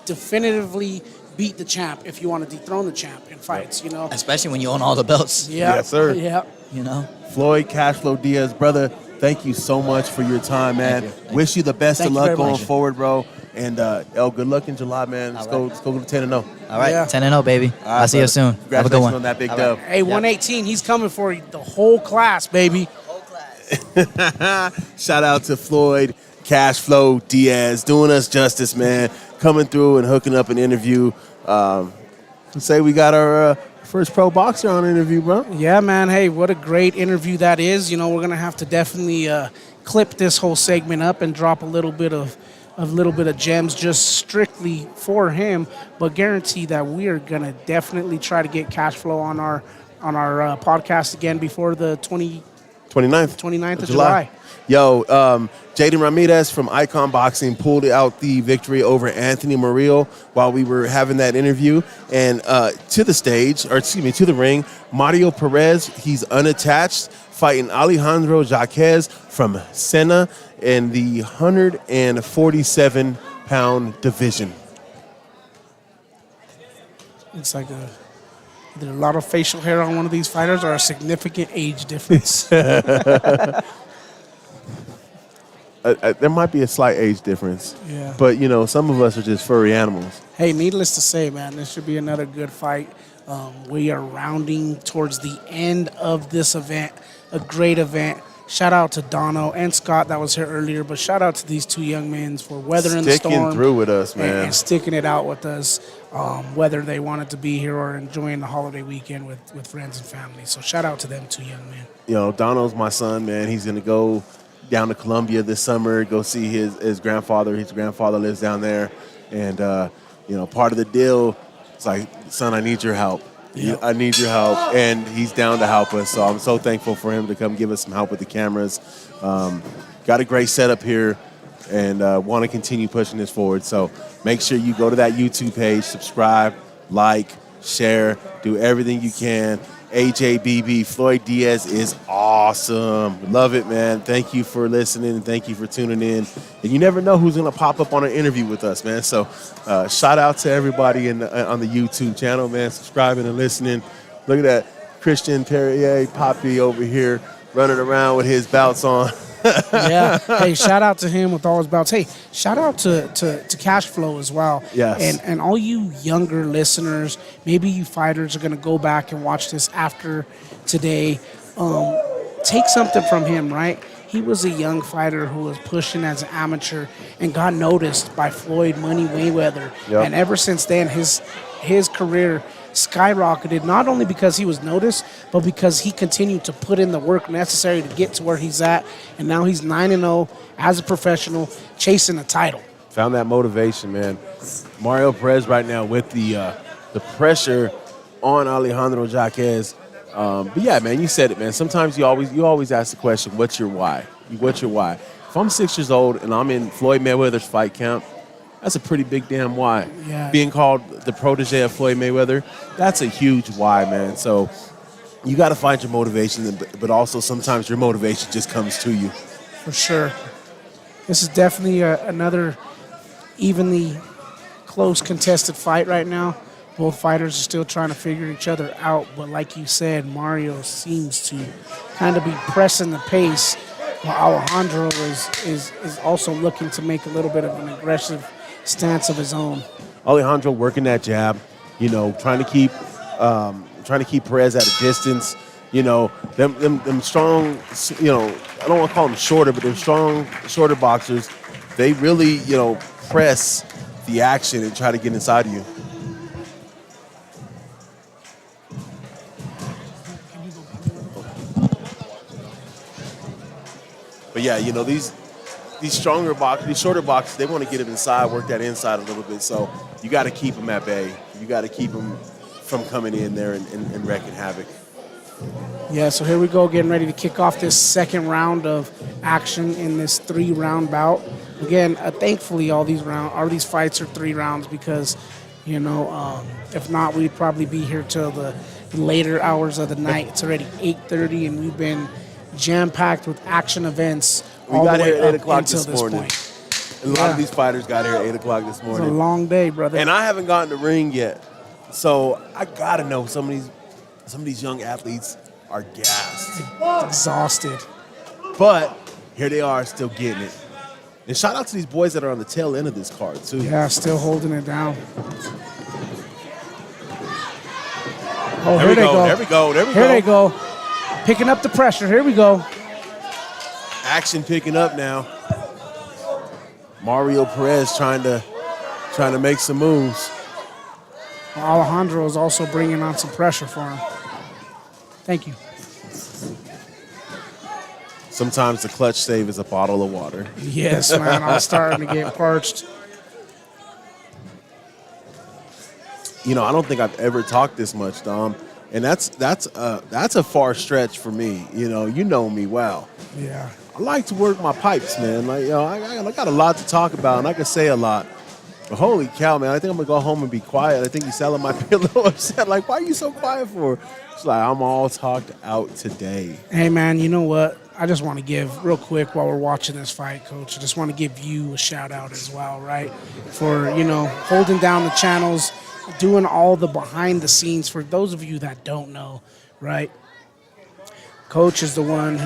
definitively beat the champ, if you want to dethrone the champ in fights, you know. Especially when you own all the belts. Yeah. Yes, sir. Yeah. You know. Floyd Cashflow Diaz, brother, thank you so much for your time, man. Thank you. Wish you the best Thank of you luck very going much. forward, bro. And good luck in July, man. Let's go to 10-0. All right, Yeah. 10-0, baby. All right, I'll see you brother. soon. Have a good Congratulations one. on that big All dub. right. Hey, 118, he's coming for the whole class, baby. Shout out to Floyd Cashflow Diaz, doing us justice, man. Coming through and hooking up an interview. Say we got our first pro boxer on interview, bro. Yeah, man. Hey, what a great interview that is. You know, we're gonna have to definitely clip this whole segment up and drop a little bit of gems just strictly for him, but guarantee that we are gonna definitely try to get Cashflow on our podcast again before the 29th of July. Yo, Jaden Ramirez from Icon Boxing pulled out the victory over Anthony Murillo while we were having that interview. And to the ring, Mario Perez, he's unattached, fighting Alejandro Jaquez from Sena in the 147-pound division. It's like either a lot of facial hair on one of these fighters or a significant age difference. There might be a slight age difference. Yeah. But, you know, some of us are just furry animals. Hey, needless to say, man, this should be another good fight. We are rounding towards the end of this event, a great event. Shout out to Dono and Scott that was here earlier, but shout out to these two young men for weathering the storm. Sticking through with us, man. And sticking it out with us, whether they wanted to be here or enjoying the holiday weekend with friends and family. So shout out to them two young men. You know, Dono's my son, man. He's going to go down to Colombia this summer, go see his grandfather. His grandfather lives down there. And, you know, part of the deal, it's like, son, I need your help. Yep. I need your help. And he's down to help us. So I'm so thankful for him to come give us some help with the cameras. Got a great setup here and want to continue pushing this forward. So make sure you go to that YouTube page, subscribe, like, share, do everything you can. AJBB, Floyd Diaz is awesome. Love it, man. Thank you for listening and thank you for tuning in. And you never know who's going to pop up on an interview with us, man. So shout out to everybody on the YouTube channel, man, subscribing and listening. Look at that Christian Perrier Poppy over here running around with his bouts on. Yeah. Hey, shout out to him with all his bouts. Hey, shout out to Cashflow as well. Yes. And all you younger listeners, maybe you fighters are going to go back and watch this after today. Take something from him, right? He was a young fighter who was pushing as an amateur and got noticed by Floyd Money Mayweather. Yep. And ever since then, his career skyrocketed, not only because he was noticed, but because he continued to put in the work necessary to get to where he's at. And now he's 9-0 as a professional, chasing a title. Found that motivation, man. Mario Perez right now with the pressure on Alejandro Jaquez. But yeah, man, you said it, man. Sometimes you always ask the question, what's your why? What's your why? If I'm 6 years old and I'm in Floyd Mayweather's fight camp, that's a pretty big damn why. Yeah. Being called the protege of Floyd Mayweather, that's a huge why, man. So you got to find your motivation, but also sometimes your motivation just comes to you. For sure. This is definitely another evenly close contested fight right now. Both fighters are still trying to figure each other out, but like you said, Mario seems to kind of be pressing the pace, while Alejandro is also looking to make a little bit of an aggressive stance of his own. Alejandro working that jab, you know, trying to keep Perez at a distance. You know, them strong, you know, I don't want to call them shorter, but they're strong, shorter boxers. They really, you know, press the action and try to get inside of you. But yeah, you know, these stronger boxers, these shorter boxers, they want to get him inside, work that inside a little bit. So you got to keep him at bay. You got to keep him from coming in there and wreaking havoc. Yeah, so here we go, getting ready to kick off this second round of action in this 3-round bout. Again, thankfully, all these fights are 3 rounds because, you know, if not, we'd probably be here till the later hours of the night. It's already 8:30, and we've been jam-packed with action events all the way got here at 8 up o'clock until this this morning. point. A lot of these fighters got here at 8 o'clock this It's a morning. long day, brother. And I haven't gotten the ring yet. So I got to know some of these young athletes are gassed. Exhausted. But here they are still getting it. And shout out to these boys that are on the tail end of this card, too. Yeah, still holding it down. Oh, There here we they go. go. There we go. There we Here go. they go. Picking up the pressure. Here we go. Action picking up now. Mario Perez trying to make some moves. Alejandro is also bringing on some pressure for him. Thank you. Sometimes the clutch save is a bottle of water. Yes, man. I'm starting to get parched. You know, I don't think I've ever talked this much, Dom, and that's a far stretch for me. You know me well. Yeah. I like to work my pipes, man. Like, I got a lot to talk about, and I can say a lot. But holy cow, man! I think I'm gonna go home and be quiet. I think Gisela might be a little upset. Like, why are you so quiet for? She's like, I'm all talked out today. Hey, man, you know what? I just want to give, real quick, while we're watching this fight, Coach, I just want to give you a shout-out as well, right? For, holding down the channels, doing all the behind the scenes. For those of you that don't know, right? Coach is the one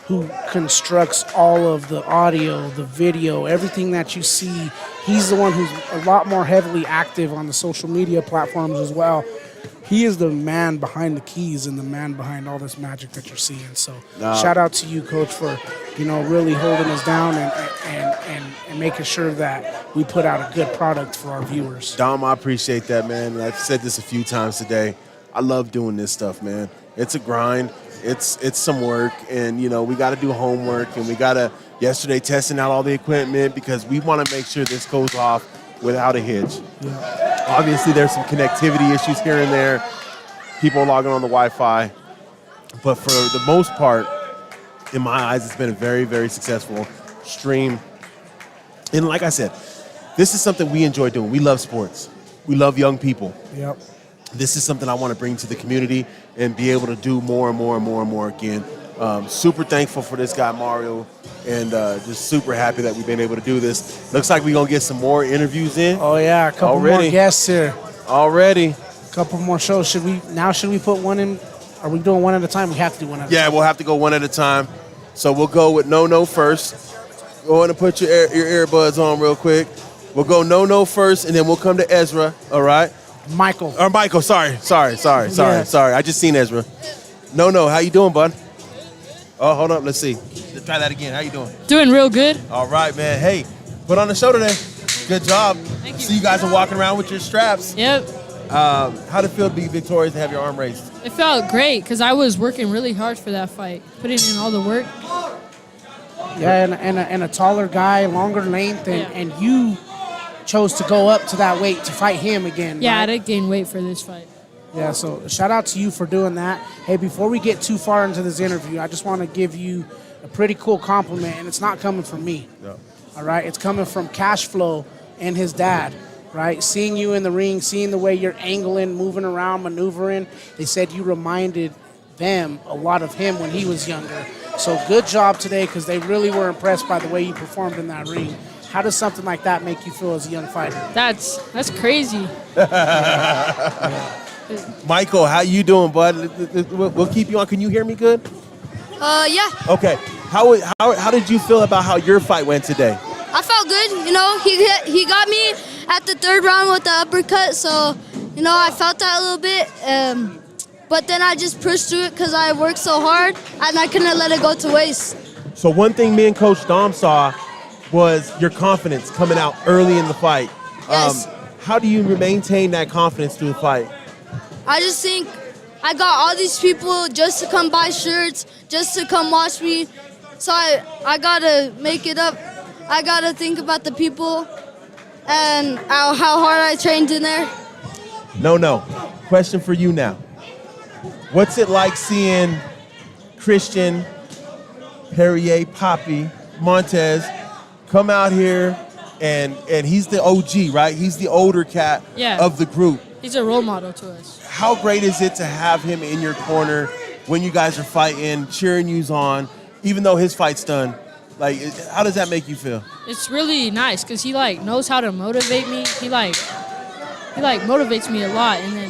who constructs all of the audio, the video, everything that you see. He's the one who's a lot more heavily active on the social media platforms as well. He is the man behind the keys and the man behind all this magic that you're seeing. So shout out to you, Coach, for really holding us down and making sure that we put out a good product for our viewers. Dom, I appreciate that, man. I've said this a few times today. I love doing this stuff, man. It's a grind. It's some work, and we got to do homework, and we got to yesterday testing out all the equipment because we want to make sure this goes off without a hitch. Yeah. Obviously, there's some connectivity issues here and there. People logging on the Wi-Fi, but for the most part, in my eyes, it's been a very, very successful stream. And like I said, this is something we enjoy doing. We love sports. We love young people. Yep. This is something I want to bring to the community and be able to do more and more and more and more again. Super thankful for this guy, Mario, and just super happy that we've been able to do this. Looks like we're going to get some more interviews in. Oh, yeah, a couple more guests here. Already. A couple more shows. Should we put one in? Are we doing one at a time? We have to do one at a time. Yeah, we'll have to go one at a time. So we'll go with No first. Go ahead and put your earbuds on real quick. We'll go No first, and then we'll come to Ezra, all right? Michael. Or Michael, sorry. Yeah. I just seen Ezra. No, how you doing, bud? Oh, hold up, let's see. Let's try that again. How you doing? Doing real good. All right, man. Hey, put on the show today. Good job. Thank you. See, you guys are walking around with your straps. Yep. How'd it feel to be victorious and have your arm raised? It felt great because I was working really hard for that fight, putting in all the work. Yeah, and a taller guy, longer length, and you chose to go up to that weight to fight him again. Yeah, right? I did gain weight for this fight. Yeah, so shout out to you for doing that. Hey, before we get too far into this interview, I just want to give you a pretty cool compliment, and it's not coming from me. No. All right, it's coming from Cashflow and his dad, right? Seeing you in the ring, seeing the way you're angling, moving around, maneuvering, they said you reminded them a lot of him when he was younger. So good job today because they really were impressed by the way you performed in that ring. How does something like that make you feel as a young fighter? That's crazy. Michael, how you doing, bud? We'll keep you on. Can you hear me good? Yeah, Okay. How did you feel about how your fight went today? I felt good. He got me at the third round with the uppercut, so I felt that a little bit. But then I just pushed through it because I worked so hard and I couldn't let it go to waste. So one thing me and Coach Dom saw was your confidence coming out early in the fight. Yes. How do you maintain that confidence through the fight? I just think I got all these people just to come buy shirts, just to come watch me. So I gotta make it up. I gotta think about the people and how hard I trained in there. No. Question for you now. What's it like seeing Christian, Perrier, Poppy, Montez come out here and he's the OG, right? He's the older cat Yeah. of the group. He's a role model to us. How great is it to have him in your corner when you guys are fighting, cheering yous on, even though his fight's done? Like, how does that make you feel? It's really nice because he like knows how to motivate me. He like motivates me a lot, and then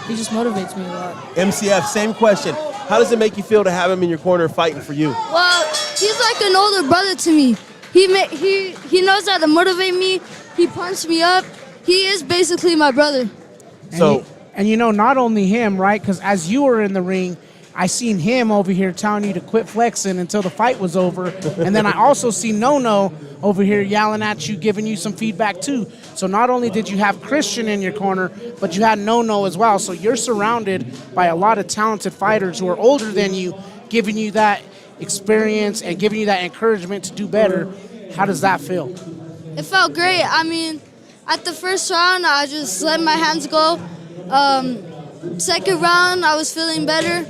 he just motivates me a lot. MCF, same question. How does it make you feel to have him in your corner fighting for you? Well, he's like an older brother to me. He knows how to motivate me. He pumps me up. He is basically my brother. And you know, not only him, right? Because as you were in the ring, I seen him over here telling you to quit flexing until the fight was over. And then I also see No over here yelling at you, giving you some feedback too. So not only did you have Christian in your corner, but you had No as well. So you're surrounded by a lot of talented fighters who are older than you, giving you that experience and giving you that encouragement to do better. How does that feel? It felt great. I mean, at the first round, I just let my hands go. Second round, I was feeling better.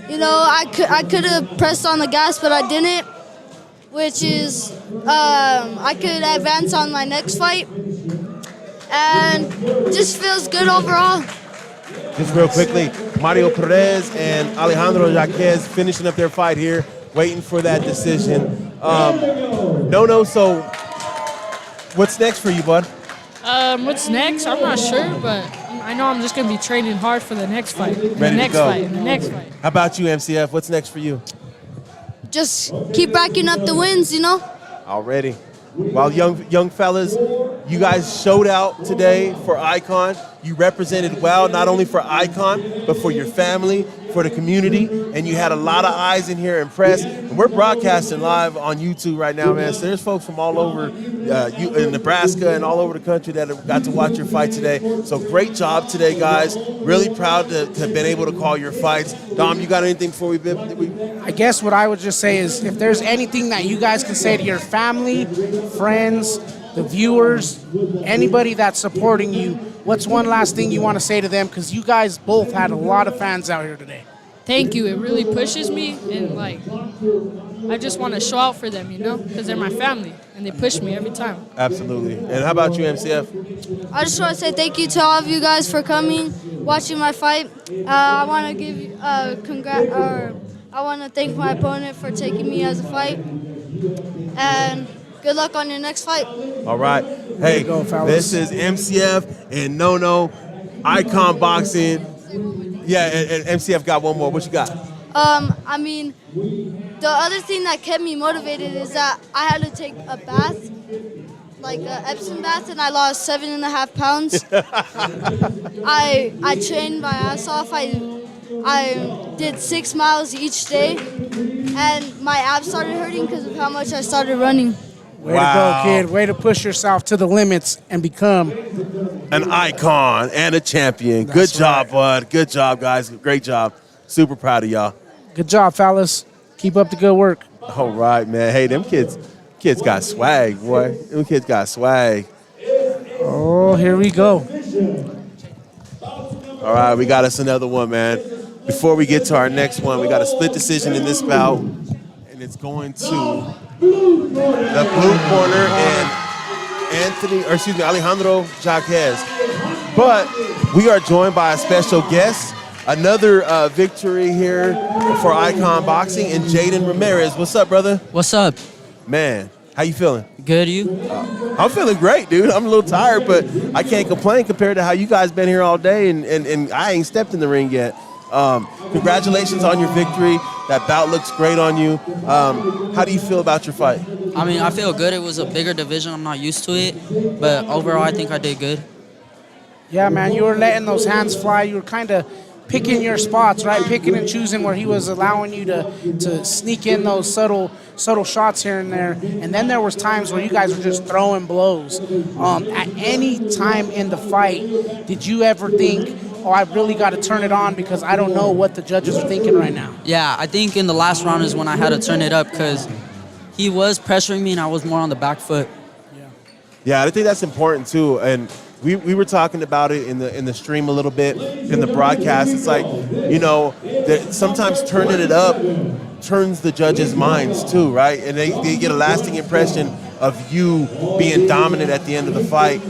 You know, I could have pressed on the gas, but I didn't, which is I could advance on my next fight, and just feels good overall. Just real quickly, Mario Perez and Alejandro Jaquez finishing up their fight here, waiting for that decision. So what's next for you, bud? What's next? I'm not sure, but I know I'm just gonna be training hard for the next fight. Ready to go. The next fight. How about you, MCF? What's next for you? Just keep racking up the wins, you know? Already. While young fellas, you guys showed out today for Icon. You represented well, not only for Icon, but for your family, for the community, and you had a lot of eyes in here impressed. And we're broadcasting live on YouTube right now, man. So there's folks from all over in Nebraska and all over the country that have got to watch your fight today. So great job today, guys. Really proud to have been able to call your fights. Dom, you got anything before we I guess what I would just say is if there's anything that you guys can say to your family, friends, the viewers, anybody that's supporting you, what's one last thing you want to say to them? Because you guys both had a lot of fans out here today. Thank you. It really pushes me, and like I just want to show out for them, you know, because they're my family and they push me every time. Absolutely. And how about you, MCF? I just want to say thank you to all of you guys for coming, watching my fight. I want to give you I want to thank my opponent for taking me as a fight, and good luck on your next fight. All right. Hey, this is MCF and No Icon Boxing. Yeah, and MCF got one more. What you got? I mean, the other thing that kept me motivated is that I had to take a bath, like an Epsom bath, and I lost 7.5 pounds. I trained my ass off. I did 6 miles each day, and my abs started hurting because of how much I started running. Way to go, kid. Way to push yourself to the limits and become an icon and a champion. Good job, bud. Good job, guys. Great job. Super proud of y'all. Good job, fellas. Keep up the good work. All right, man. Hey, them kids got swag, boy. Them kids got swag. Oh, here we go. All right, we got us another one, man. Before we get to our next one, we got a split decision in this bout, and it's going to the blue corner and Alejandro Jaquez. But we are joined by a special guest, another victory here for Icon Boxing, and Jaden Ramirez. What's up, brother? What's up? Man, how you feeling? Good, you? I'm feeling great, dude. I'm a little tired, but I can't complain compared to how you guys been here all day, and I ain't stepped in the ring yet. Congratulations on your victory. That bout looks great on you. How do you feel about your fight? I mean, I feel good. It was a bigger division. I'm not used to it. But overall, I think I did good. Yeah, man, you were letting those hands fly. You were kind of picking your spots, right? Picking and choosing where he was allowing you to sneak in those subtle shots here and there. And then there was times where you guys were just throwing blows. At any time in the fight, did you ever think, oh, I really got to turn it on because I don't know what the judges are thinking right now? Yeah, I think in the last round is when I had to turn it up because he was pressuring me and I was more on the back foot. Yeah, I think that's important too. And we were talking about it in the stream a little bit, in the broadcast. It's like, you know, that sometimes turning it up turns the judges' minds too, right? And they get a lasting impression of you being dominant at the end of the fight.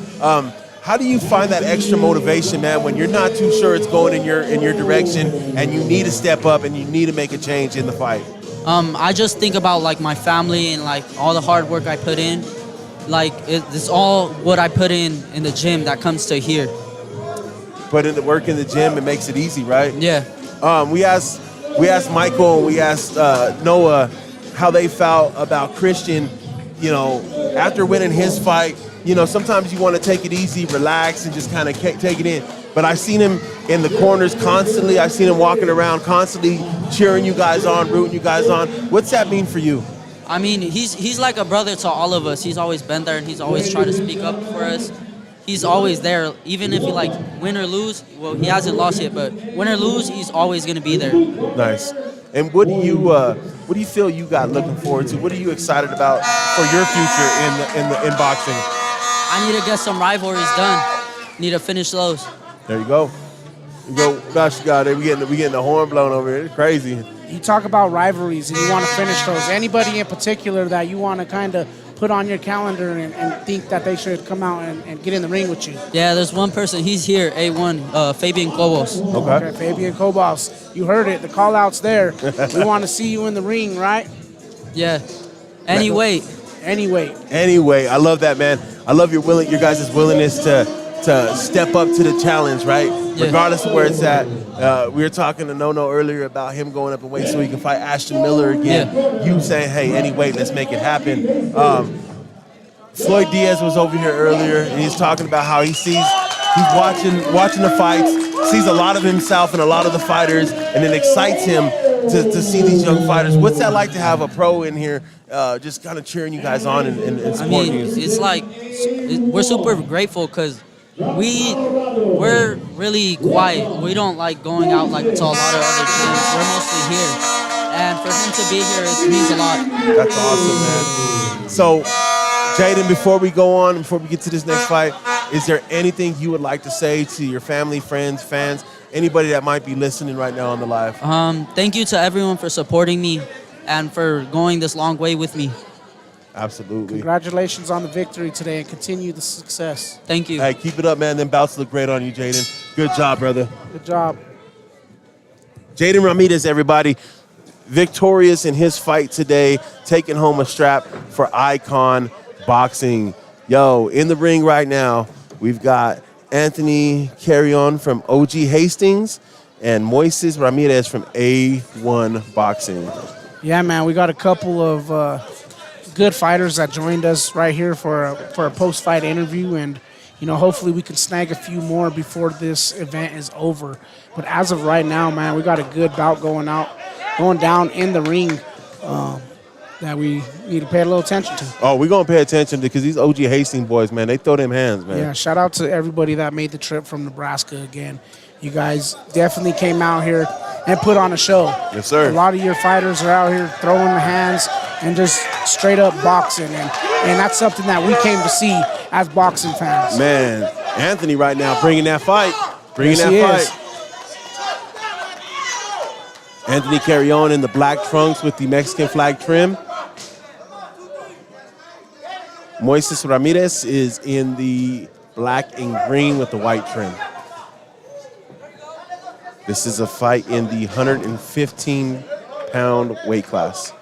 How do you find that extra motivation, man, when you're not too sure it's going in your direction and you need to step up and you need to make a change in the fight? I just think about like my family and like all the hard work I put in. Like it's all what I put in the gym that comes to here. Put in the work in the gym, it makes it easy, right? Yeah. We asked Michael and we asked Noah how they felt about Christian, after winning his fight. Sometimes you want to take it easy, relax, and just kind of take it in. But I've seen him in the corners constantly. I've seen him walking around constantly, cheering you guys on, rooting you guys on. What's that mean for you? I mean, he's like a brother to all of us. He's always been there, and he's always tried to speak up for us. He's always there, even if you like win or lose. Well, he hasn't lost yet, but win or lose, he's always gonna be there. Nice. And what do you feel you got looking forward to? What are you excited about for your future in boxing? I need to get some rivalries done. Need to finish those. There you go. Gosh, God, we getting the horn blown over here. It's crazy. You talk about rivalries and you want to finish those. Anybody in particular that you want to kind of put on your calendar and think that they should come out and get in the ring with you? Yeah, there's one person. He's here, A1, Fabian Cobos. Okay, Fabian Cobos. You heard it. The call-out's there. We want to see you in the ring, right? Yeah. Any weight. Anyway, I love that, man. I love your guys' willingness to step up to the challenge, right? Yeah. Regardless of where it's at. We were talking to Nono earlier about him going up in weight so he can fight Ashton Miller again. Yeah. You saying, hey, any weight, let's make it happen. Floyd Diaz was over here earlier, and he's talking about how he's watching the fights, sees a lot of himself and a lot of the fighters, and it excites him to see these young fighters. What's that like to have a pro in here just kind of cheering you guys on and supporting you? It's like we're super grateful because we're really quiet. We don't like going out like to a lot of other gyms. We're mostly here. And for him to be here, it means a lot. That's awesome, man. So, Jaden, before we go on, before we get to this next fight, is there anything you would like to say to your family, friends, fans, anybody that might be listening right now on the live? Thank you to everyone for supporting me and for going this long way with me. Absolutely. Congratulations on the victory today and continue the success. Thank you. Hey, keep it up, man. Them bouts look great on you, Jaden. Good job, brother. Good job. Jaden Ramirez, everybody. Victorious in his fight today, taking home a strap for Icon Boxing. Yo, in the ring right now, we've got Anthony Carrion from OG Hastings and Moises Ramirez from A1 Boxing. Yeah, man, we got a couple of good fighters that joined us right here for a post-fight interview, and hopefully we can snag a few more before this event is over. But as of right now, man, we got a good bout going down in the ring that we need to pay a little attention to. Oh, we're going to pay attention because these OG Hastings boys, man, they throw them hands, man. Yeah, shout out to everybody that made the trip from Nebraska again. You guys definitely came out here and put on a show. Yes, sir. A lot of your fighters are out here throwing the hands and just straight up boxing. And that's something that we came to see as boxing fans. Man, Anthony right now bringing that fight. Anthony Carrion in the black trunks with the Mexican flag trim. Moises Ramirez is in the black and green with the white trim. This is a fight in the 115-pound weight class.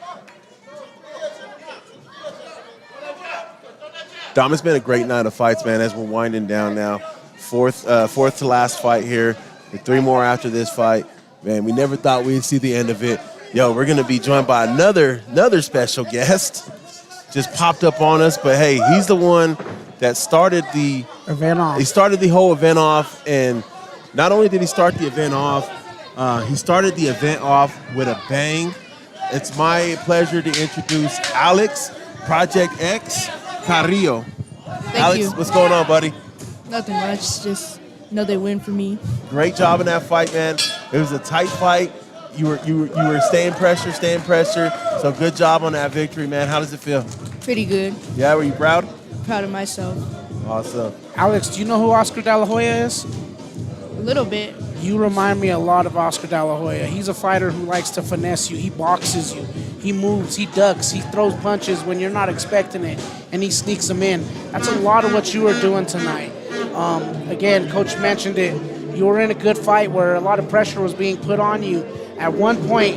Dom, it's been a great night of fights, man, as we're winding down now. Fourth to last fight here. With 3 more after this fight. Man, we never thought we'd see the end of it. Yo, we're going to be joined by another special guest. Just popped up on us, but hey, he's the one that started the event off. He started the whole event off, and not only did he start the event off, he started the event off with a bang. It's my pleasure to introduce Alex, Project X Carrillo. Alex, you. What's going on, buddy? Nothing much, just another win for me. Great job in that fight, man. It was a tight fight. You were staying pressure. So good job on that victory, man. How does it feel? Pretty good. Yeah, were you proud? Proud of myself. Awesome. Alex, do you know who Oscar De La Hoya is? A little bit. You remind me a lot of Oscar De La Hoya. He's a fighter who likes to finesse you. He boxes you. He moves. He ducks. He throws punches when you're not expecting it, and he sneaks them in. That's a lot of what you were doing tonight. Again, Coach mentioned it. You were in a good fight where a lot of pressure was being put on you. At one point,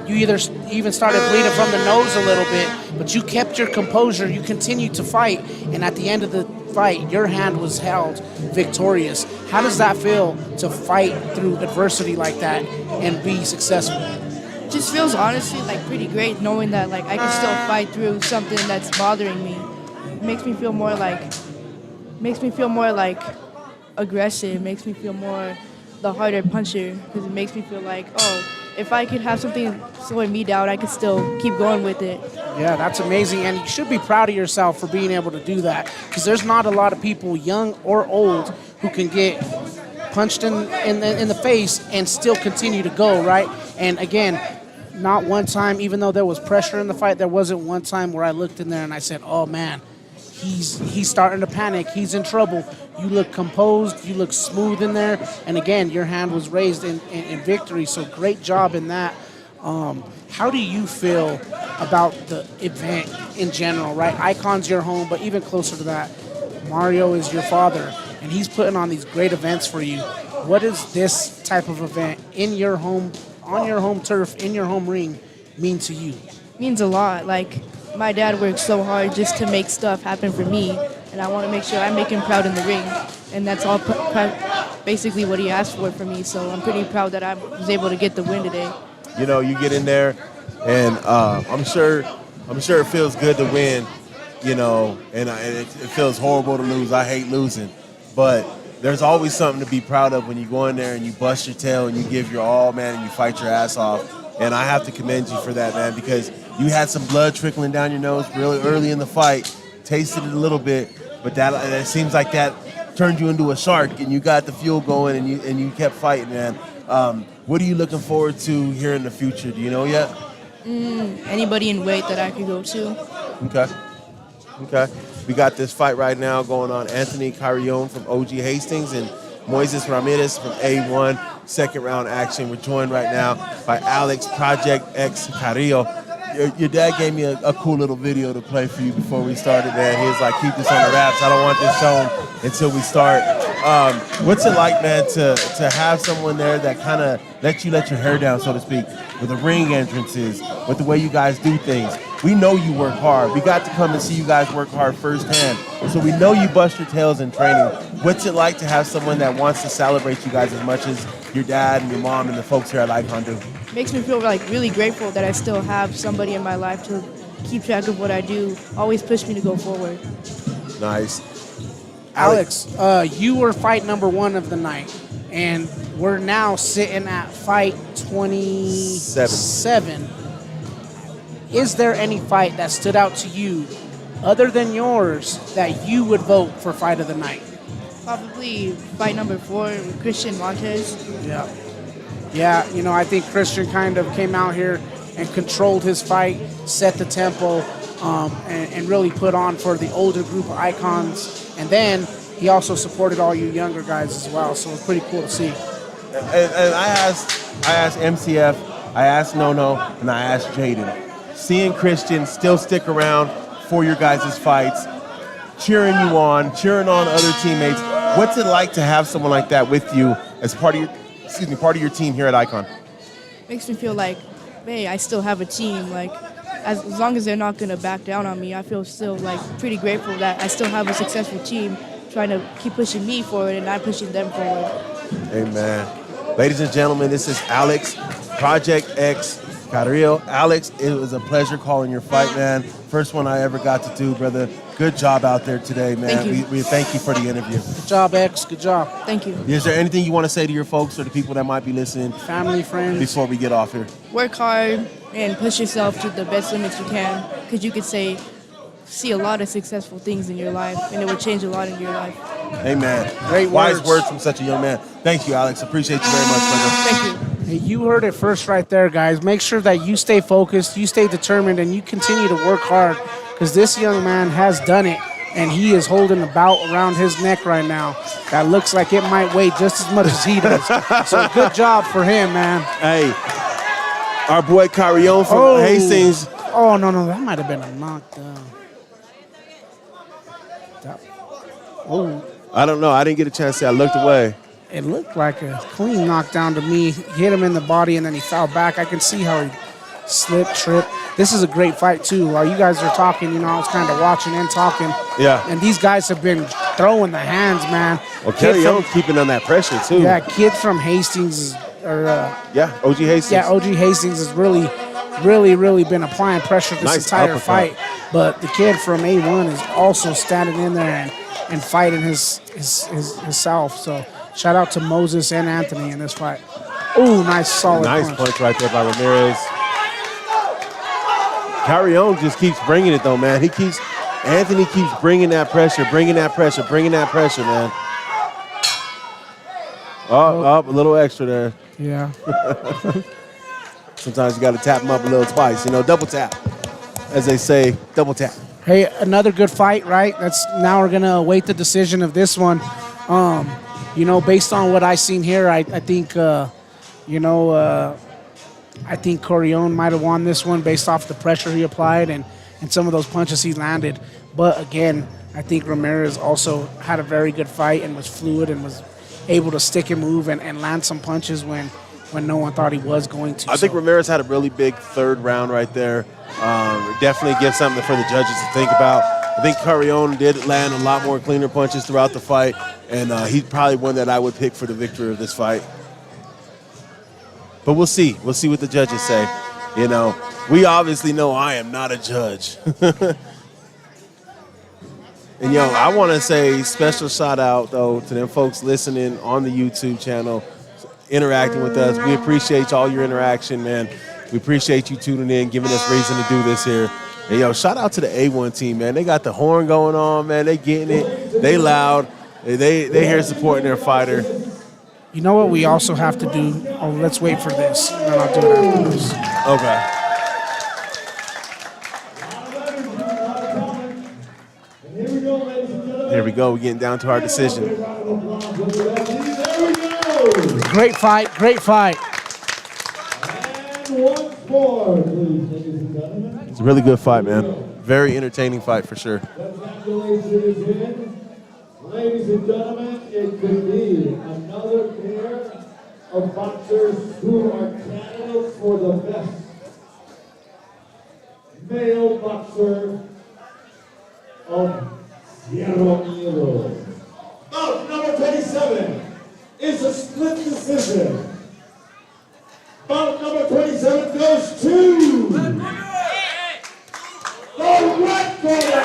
you even started bleeding from the nose a little bit, but you kept your composure. You continued to fight, and at the end of the fight, your hand was held victorious. How does that feel to fight through adversity like that and be successful? Just feels honestly like pretty great knowing that like I can still fight through something that's bothering me. It makes me feel more like aggressive. Makes me feel more the harder puncher because it makes me feel like, oh, if I could have something slowing me down, I could still keep going with it. Yeah, that's amazing, and you should be proud of yourself for being able to do that because there's not a lot of people, young or old, who can get punched in the face and still continue to go, right? And again, not one time, even though there was pressure in the fight, there wasn't one time where I looked in there and I said, oh man, he's starting to panic, he's in trouble. You look composed, you look smooth in there, and again, your hand was raised in victory, so great job in that. How do you feel about the event in general, right? Icon's your home, but even closer to that, Mario is your father, and he's putting on these great events for you. What does this type of event in your home, on your home turf, in your home ring mean to you? Means a lot. Like, my dad worked so hard just to make stuff happen for me, and I want to make sure I make him proud in the ring. And that's all basically what he asked for me, so I'm pretty proud that I was able to get the win today. You know, you get in there, and I'm sure it feels good to win, you know, and it feels horrible to lose. I hate losing. But there's always something to be proud of when you go in there and you bust your tail and you give your all, man, and you fight your ass off. And I have to commend you for that, man, because you had some blood trickling down your nose really early in the fight, tasted it a little bit, but that it seems like that turned you into a shark, and you got the fuel going, and you kept fighting, man. What are you looking forward to here in the future? Do you know yet? Anybody in weight that I could go to. Okay. We got this fight right now going on. Anthony Carrion from OG Hastings and Moises Ramirez from A1. Second round action. We're joined right now by Alex Project X Carrillo. Your dad gave me a cool little video to play for you before we started, man. He was like, keep this on the wraps. I don't want this shown until we start. What's it like, man, to have someone there that kind of lets you let your hair down, so to speak, with the ring entrances, with the way you guys do things? We know you work hard. We got to come and see you guys work hard firsthand. So we know you bust your tails in training. What's it like to have someone that wants to celebrate you guys as much as your dad and your mom and the folks here at Icon do? Makes me feel like really grateful that I still have somebody in my life to keep track of what I do, always push me to go forward. Nice. Alex, you were fight number 1 of the night, and we're now sitting at fight 27. Is there any fight that stood out to you other than yours that you would vote for fight of the night? Probably fight number 4 with Christian Montez. Yeah, you know, I think Christian kind of came out here and controlled his fight, set the tempo, and really put on for the older group of icons. And then he also supported all you younger guys as well, so it's pretty cool to see. And I asked MCF, I asked Nono, and I asked Jaden. Seeing Christian still stick around for your guys' fights, cheering you on, cheering on other teammates. What's it like to have someone like that with you as part of your team here at Icon? Makes me feel like, hey, I still have a team. Like, as long as they're not gonna back down on me, I feel still like pretty grateful that I still have a successful team trying to keep pushing me forward and I'm pushing them forward. Amen. Ladies and gentlemen, this is Alex, Project X Carrillo. Alex, it was a pleasure calling your fight, man. First one I ever got to do, brother. Good job out there today, man. Thank you. We thank you for the interview. Good job, X. Good job. Thank you. Is there anything you want to say to your folks or the people that might be listening? Family, friends. Before we get off here. Work hard and push yourself to the best limits you can, because you could see a lot of successful things in your life, and it will change a lot in your life. Amen. Great Wise words. words from such a young man. Thank you, Alex. Appreciate you very much, brother. Thank you. Hey, you heard it first right there, guys. Make sure that you stay focused, you stay determined, and you continue to work hard, because this young man has done it, and he is holding a belt around his neck right now that looks like it might weigh just as much as he does. So good job for him, man. Hey, our boy Carrion from Hastings. Oh, no, that might have been a knockdown. I don't know. I didn't get a chance to see. I looked away. It looked like a clean knockdown to me. He hit him in the body, and then he fell back. I can see how he slipped, tripped. This is a great fight, too. While you guys are talking, I was kind of watching and talking. Yeah. And these guys have been throwing the hands, man. Well, Kerry Young's keeping on that pressure, too. Yeah, kid from Hastings, OG Hastings. Yeah, OG Hastings has really been applying pressure this entire uppercut. fight. But the kid from A1 is also standing in there and fighting himself. So shout out to Moses and Anthony in this fight. Ooh, nice solid punch right there by Ramirez. Kerry Young just keeps bringing it, though, man. Anthony keeps bringing that pressure, man. Up, a little extra there. Yeah. Sometimes you got to tap him up a little twice, double tap. As they say, double tap. Hey, another good fight, right? Now we're going to await the decision of this one. Based on what I've seen here, I think, I think Corione might have won this one based off the pressure he applied and some of those punches he landed. But again, I think Ramirez also had a very good fight and was fluid and was able to stick and move and land some punches when no one thought he was going to. I think Ramirez had a really big third round right there. Definitely gives something for the judges to think about. I think Corione did land a lot more cleaner punches throughout the fight, and he's probably one that I would pick for the victory of this fight. But we'll see. We'll see what the judges say. We obviously know I am not a judge. And, I want to say special shout out, though, to them folks listening on the YouTube channel, interacting with us. We appreciate all your interaction, man. We appreciate you tuning in, giving us reason to do this here. And, shout out to the A1 team, man. They got the horn going on, man. They getting it. They loud. They here supporting their fighter. You know what we also have to do? Oh, let's wait for this. And then I'll do it after this. Okay. Here we go. We're getting down to our decision. Great fight. It's a really good fight, man. Very entertaining fight for sure. Ladies and gentlemen, it could be another pair of boxers who are candidates for the best male boxer of Cero Miedo. Bout number 27 is a split decision. Bout number 27 goes to the red corner.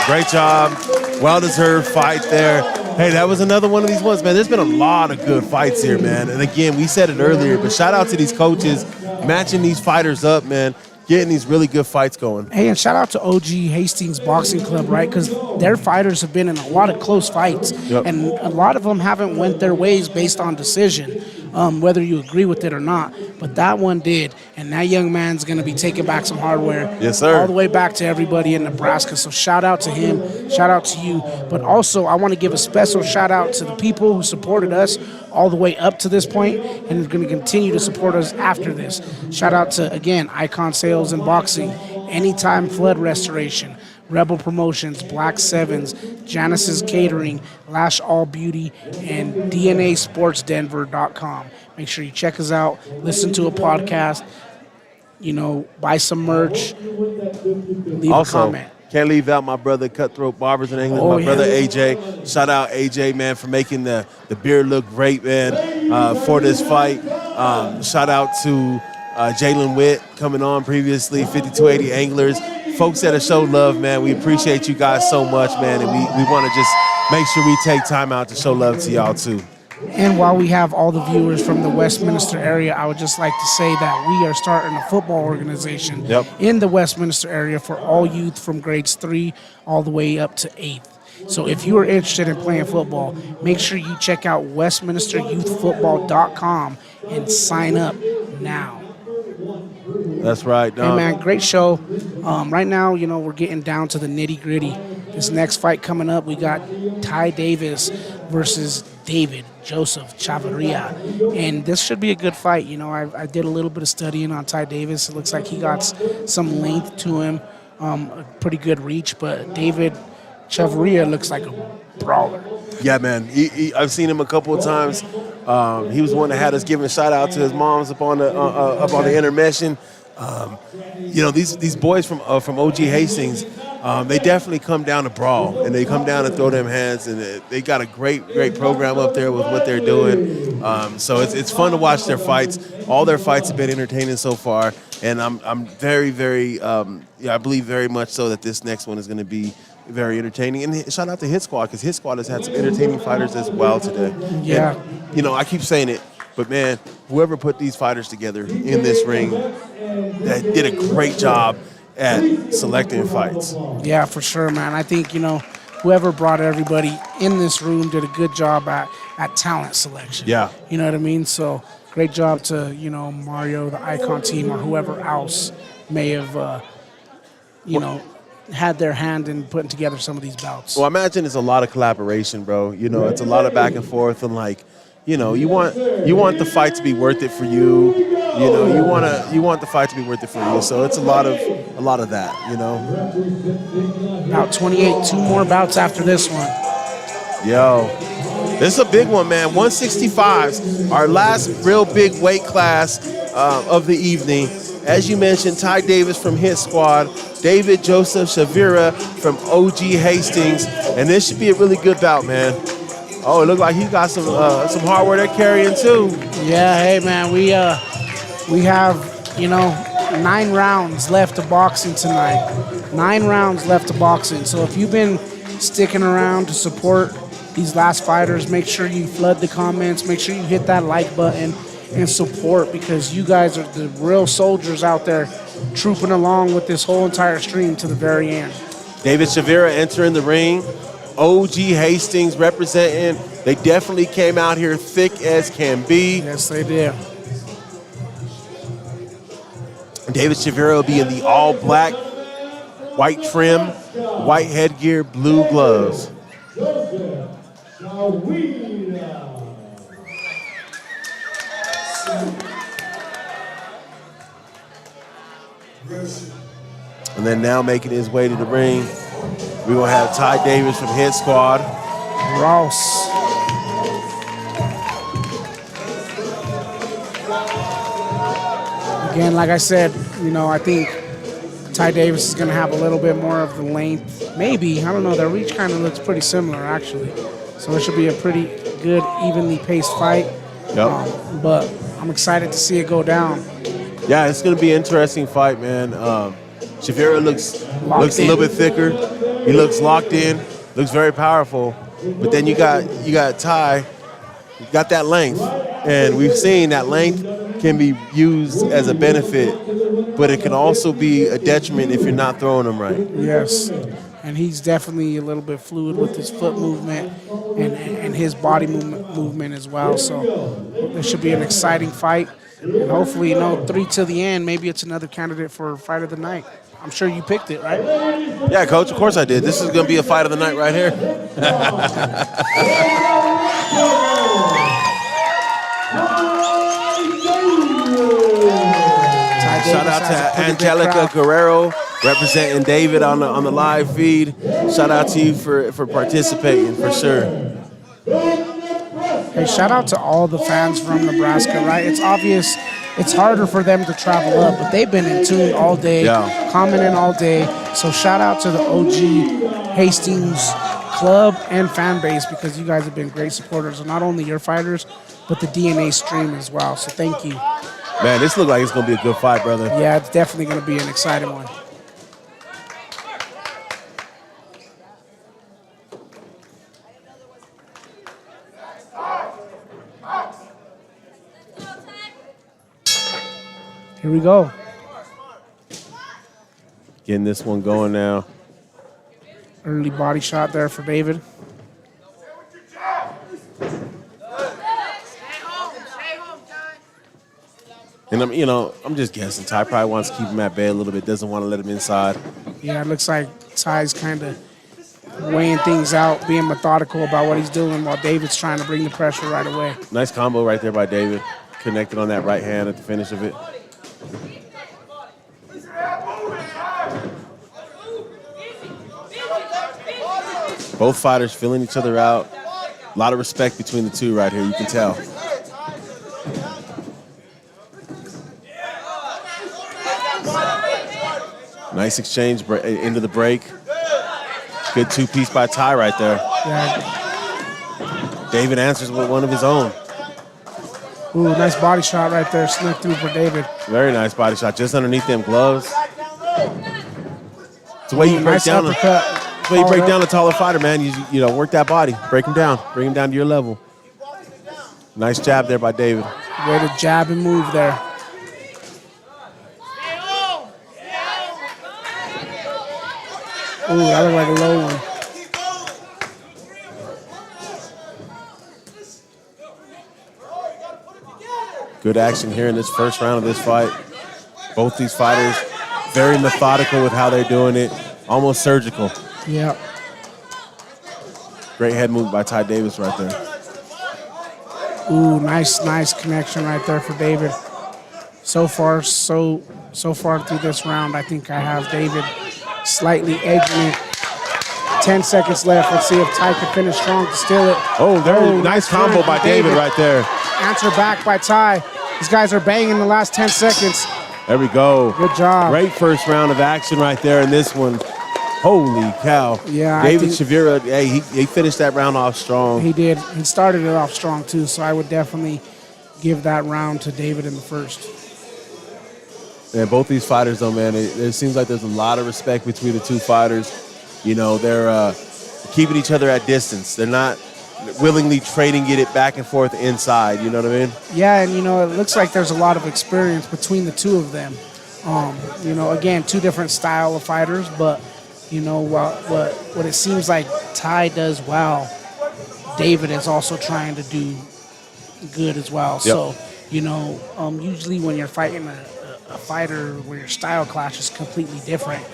Great job. Well-deserved fight there. Hey, that was another one of these ones, man. There's been a lot of good fights here, man. And again, we said it earlier, but shout out to these coaches matching these fighters up, man. Getting these really good fights going. Hey, and shout out to OG Hastings Boxing Club, right? Because their fighters have been in a lot of close fights. Yep. And a lot of them haven't went their ways based on decision, whether you agree with it or not. But that one did. And that young man's going to be taking back some hardware. Yes, sir. All the way back to everybody in Nebraska. So shout out to him. Shout out to you. But also, I want to give a special shout out to the people who supported us all the way up to this point and are going to continue to support us after this. Shout out to, again, Icon Sales and Boxing, Anytime Flood Restoration, Rebel Promotions, Black Sevens, Janice's Catering, Lash All Beauty, and DNASportsDenver.com. Make sure you check us out, listen to a podcast, buy some merch, leave a comment. Can't leave out my brother Cutthroat Barbers in England, brother AJ. Shout out AJ, man, for making the beard look great, man, for this fight. Shout out to Jalen Witt coming on previously, 5280 Anglers. Folks that have showed love, man, we appreciate you guys so much, man, and we want to just make sure we take time out to show love to y'all, too. And while we have all the viewers from the Westminster area, I would just like to say that we are starting a football organization in the Westminster area for all youth from grades 3 all the way up to 8th. So if you are interested in playing football, make sure you check out westminsteryouthfootball.com and sign up now. That's right, Dom. Hey, man, great show. Right now, we're getting down to the nitty-gritty. This next fight coming up, we got Ty Davis versus David Joseph Chavarria. And this should be a good fight. I did a little bit of studying on Ty Davis. It looks like he got some length to him, a pretty good reach. But David Chavarria looks like a brawler. Yeah, man. I've seen him a couple of times. He was one that had us giving a shout out to his moms up on the intermission. These boys from OG Hastings, they definitely come down to brawl, and they come down and throw them hands, and they got a great program up there with what they're doing. So it's fun to watch their fights. All their fights have been entertaining so far, and I'm very, very, I believe very much so that this next one is going to be very entertaining. And shout out to Hit Squad, because Hit Squad has had some entertaining fighters as well today. Yeah. And, I keep saying it, but man, whoever put these fighters together in this ring, that did a great job at selecting fights. Yeah, for sure, man. I think, whoever brought everybody in this room did a good job at talent selection. Yeah. You know what I mean? So great job to, Mario, the Icon team, or whoever else may have, had their hand in putting together some of these bouts. Well, I imagine it's a lot of collaboration, bro. It's a lot of back and forth, and you want the fight to be worth it for you. You want the fight to be worth it for you. So it's a lot of that. About 28, 2 more bouts after this one. Yo, this is a big one, man. 165s, our last real big weight class of the evening. As you mentioned, Ty Davis from Hit Squad, David Joseph Shavira from OG Hastings, and this should be a really good bout, man. Oh, it looked like he got some hardware they're carrying too. Yeah, hey man, we have 9 rounds left of boxing tonight. 9 rounds left of boxing. So if you've been sticking around to support these last fighters, make sure you flood the comments. Make sure you hit that like button and support, because you guys are the real soldiers out there trooping along with this whole entire stream to the very end. David Shavira entering the ring. OG Hastings representing. They definitely came out here thick as can be. Yes, they did. David Shavira will be in the all-black, white trim, white headgear, blue gloves. And then now making his way to the ring, we're going to have Ty Davis from Hit Squad. Ross. Again, like I said, I think Ty Davis is going to have a little bit more of the length. Maybe. I don't know. Their reach kind of looks pretty similar, actually. So it should be a pretty good, evenly paced fight. Yep. But I'm excited to see it go down. Yeah, it's going to be an interesting fight, man. Shavira looks a little bit thicker. He looks locked in, looks very powerful. But then you got Ty, you got that length. And we've seen that length can be used as a benefit, but it can also be a detriment if you're not throwing them right. Yes. And he's definitely a little bit fluid with his foot movement and his body movement as well. So this should be an exciting fight. And hopefully, 3 till the end, maybe it's another candidate for fight of the night. I'm sure you picked it, right? Yeah, Coach, of course I did. This is going to be a fight of the night right here. Shout out to Angelica Guerrero representing David on the live feed. Shout out to you for participating, for sure. Hey, shout out to all the fans from Nebraska, right? It's obvious it's harder for them to travel up, but they've been in tune all day, commenting all day. So shout out to the OG Hastings club and fan base, because you guys have been great supporters of not only your fighters, but the DNA stream as well. So thank you. Man, this looks like it's going to be a good fight, brother. Yeah, it's definitely going to be an exciting one. Here we go. Getting this one going now. Early body shot there for David. And I'm just guessing. Ty probably wants to keep him at bay a little bit. Doesn't want to let him inside. Yeah, it looks like Ty's kind of weighing things out, being methodical about what he's doing, while David's trying to bring the pressure right away. Nice combo right there by David. Connected on that right hand at the finish of it. Both fighters filling each other out. A lot of respect between the two right here, you can tell. Nice exchange into the break. Good two-piece by Ty right there. Yeah. David answers with one of his own. Ooh, nice body shot right there. Slick through for David. Very nice body shot, just underneath them gloves. It's the way you break down. It's the way you break down a taller fighter, man. You know, work that body, break him down, bring him down to your level. Nice jab there by David. Way to jab and move there. Ooh, that looked like a low one. Good action here in this first round of this fight. Both these fighters very methodical with how they're doing it, almost surgical. Yeah. Great head move by Ty Davis right there. Ooh, nice connection right there for David. So far through this round, I think I have David slightly edging it. 10 seconds left. Let's see if Ty can finish strong to steal it. Oh, nice combo by David right there. Answer back by Ty. These guys are banging the last 10 seconds. There we go. Good job. Great first round of action right there in this one. Holy cow. Yeah. David Shavira, hey, he finished that round off strong. He did. He started it off strong too, so I would definitely give that round to David in the first. Yeah, both these fighters though, man, it seems like there's a lot of respect between the two fighters. You know, they're keeping each other at distance. They're not willingly trading it back and forth inside, you know what I mean? Yeah, and you know, it looks like there's a lot of experience between the two of them. You know, again, two different style of fighters, but you know what it seems like Ty does well, David is also trying to do good as well. Yep. So, you know, usually when you're fighting a fighter where your style clash is completely different,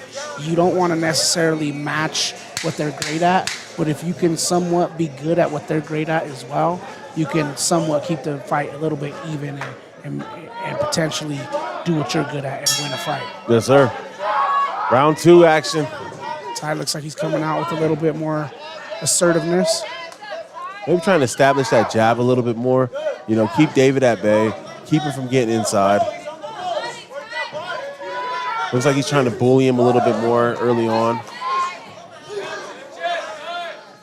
you don't want to necessarily match what they're great at, but if you can somewhat be good at what they're great at as well, you can somewhat keep the fight a little bit even and potentially do what you're good at and win a fight. Yes, sir. Round two action. Ty looks like he's coming out with a little bit more assertiveness. Maybe trying to establish that jab a little bit more. You know, keep David at bay, keep him from getting inside. Looks like he's trying to bully him a little bit more early on.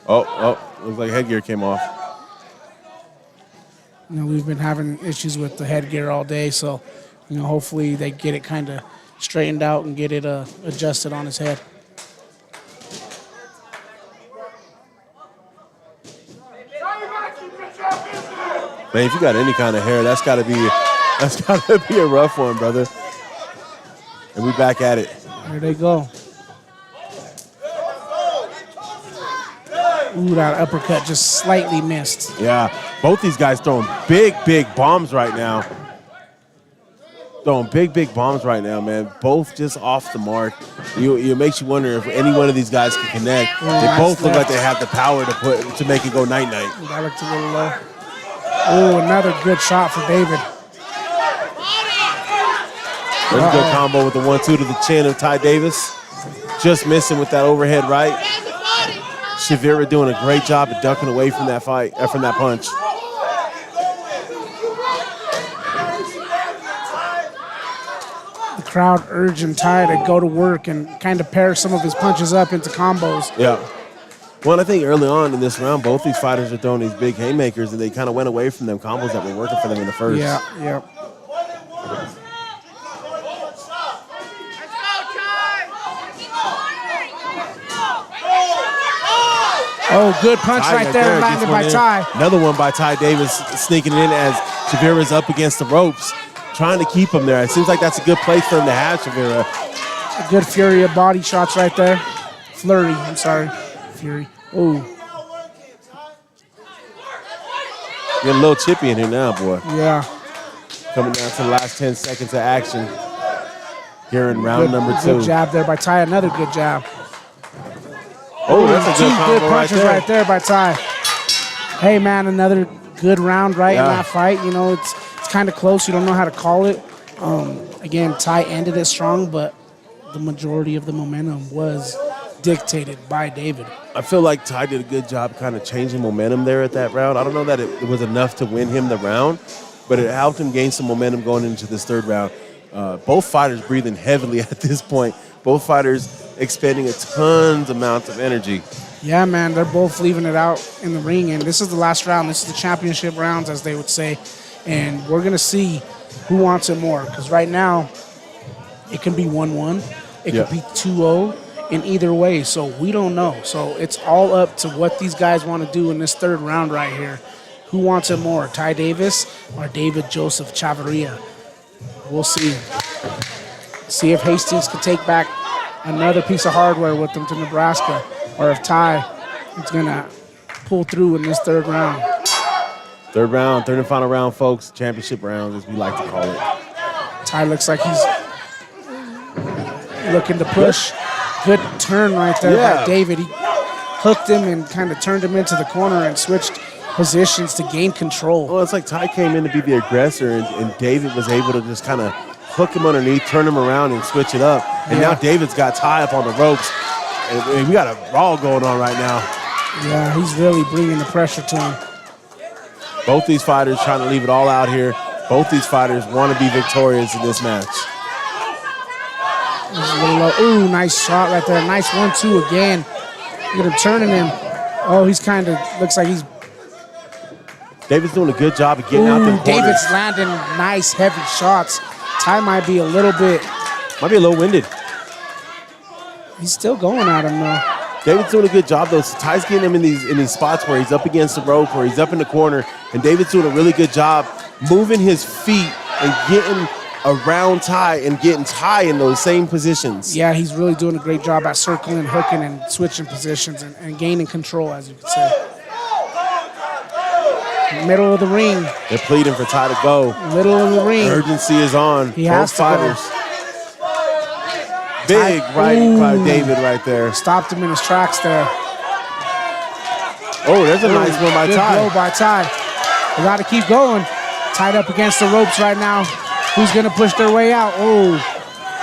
Oh, looks like headgear came off. You know, we've been having issues with the headgear all day, so, you know, hopefully they get it kind of straightened out and get it adjusted on his head. Man, if you got any kind of hair, that's gotta be a rough one, brother. And we back at it. There they go. Ooh, that uppercut just slightly missed. Yeah, both these guys throwing big bombs right now. Throwing big bombs right now, man. Both just off the mark. It makes you wonder if any one of these guys can connect. They both look like they have the power to make it go night-night. That looked a little low. Oh, another good shot for David. There's a good combo with the 1-2 to the chin of Ty Davis. Just missing with that overhead right. Shavira doing a great job of ducking away from that fight, from that punch. The crowd urging Ty to go to work and kind of pair some of his punches up into combos. Yeah. Well, I think early on in this round, both these fighters are throwing these big haymakers, and they kind of went away from them combos that were working for them in the first. Yeah. Oh, good punch right there landed by Ty. Another one by Ty Davis sneaking in as Shavira's up against the ropes, trying to keep him there. It seems like that's a good place for him to have Shavira. A good flurry of body shots right there. Flurry, I'm sorry. Fury. Oh. Getting a little chippy in here now, boy. Yeah. Coming down to the last 10 seconds of action here in round number 2. Good jab there by Ty. Another good jab. Oh, that's a good combo good punches right there by Ty. Hey, man, another good round in that fight. You know, it's kind of close. You don't know how to call it. Again, Ty ended it strong, but the majority of the momentum was dictated by David. I feel like Ty did a good job kind of changing momentum there at that round. I don't know that it was enough to win him the round, but it helped him gain some momentum going into this third round. Both fighters breathing heavily at this point. Both fighters expending a tons amounts of energy. Yeah, man, they're both leaving it out in the ring, and this is the last round. This is the championship rounds, as they would say, and we're going to see who wants it more, because right now it can be 1-1, it could be 2-0 in either way, so we don't know. So it's all up to what these guys want to do in this third round right here. Who wants it more, Ty Davis or David Joseph Chavarria? We'll see. See if Hastings can take back another piece of hardware with them to Nebraska, or if Ty is going to pull through in this third round. Third round, third and final round, folks. Championship round, as we like to call it. Ty looks like he's looking to push. Good turn right there by David. He hooked him and kind of turned him into the corner and switched positions to gain control. Well, it's like Ty came in to be the aggressor, and David was able to just kind of hook him underneath, turn him around, and switch it up. And now David's got Ty up on the ropes. And we got a brawl going on right now. Yeah, he's really bringing the pressure to him. Both these fighters trying to leave it all out here. Both these fighters want to be victorious in this match. Ooh, nice shot right there. Nice 1-2 again. Look at him turning him. Oh, he's kind of, looks like he's... David's doing a good job of getting out the corners. David's landing nice, heavy shots. Ty might be a little bit... Might be a little winded. He's still going at him, though. David's doing a good job, though. So Ty's getting him in these spots where he's up against the rope, where he's up in the corner, and David's doing a really good job moving his feet and getting around Ty and getting Ty in those same positions. Yeah, he's really doing a great job at circling, hooking, and switching positions and gaining control, as you could say. Middle of the ring. They're pleading for Ty to go. Middle of the ring. Urgency is on. He has Both to fighters. go. Big right by David right there. Stopped him in his tracks there. Oh, there's a nice one by Good Ty. blow by Ty. We got to keep going. Tied up against the ropes right now. Who's going to push their way out? Oh,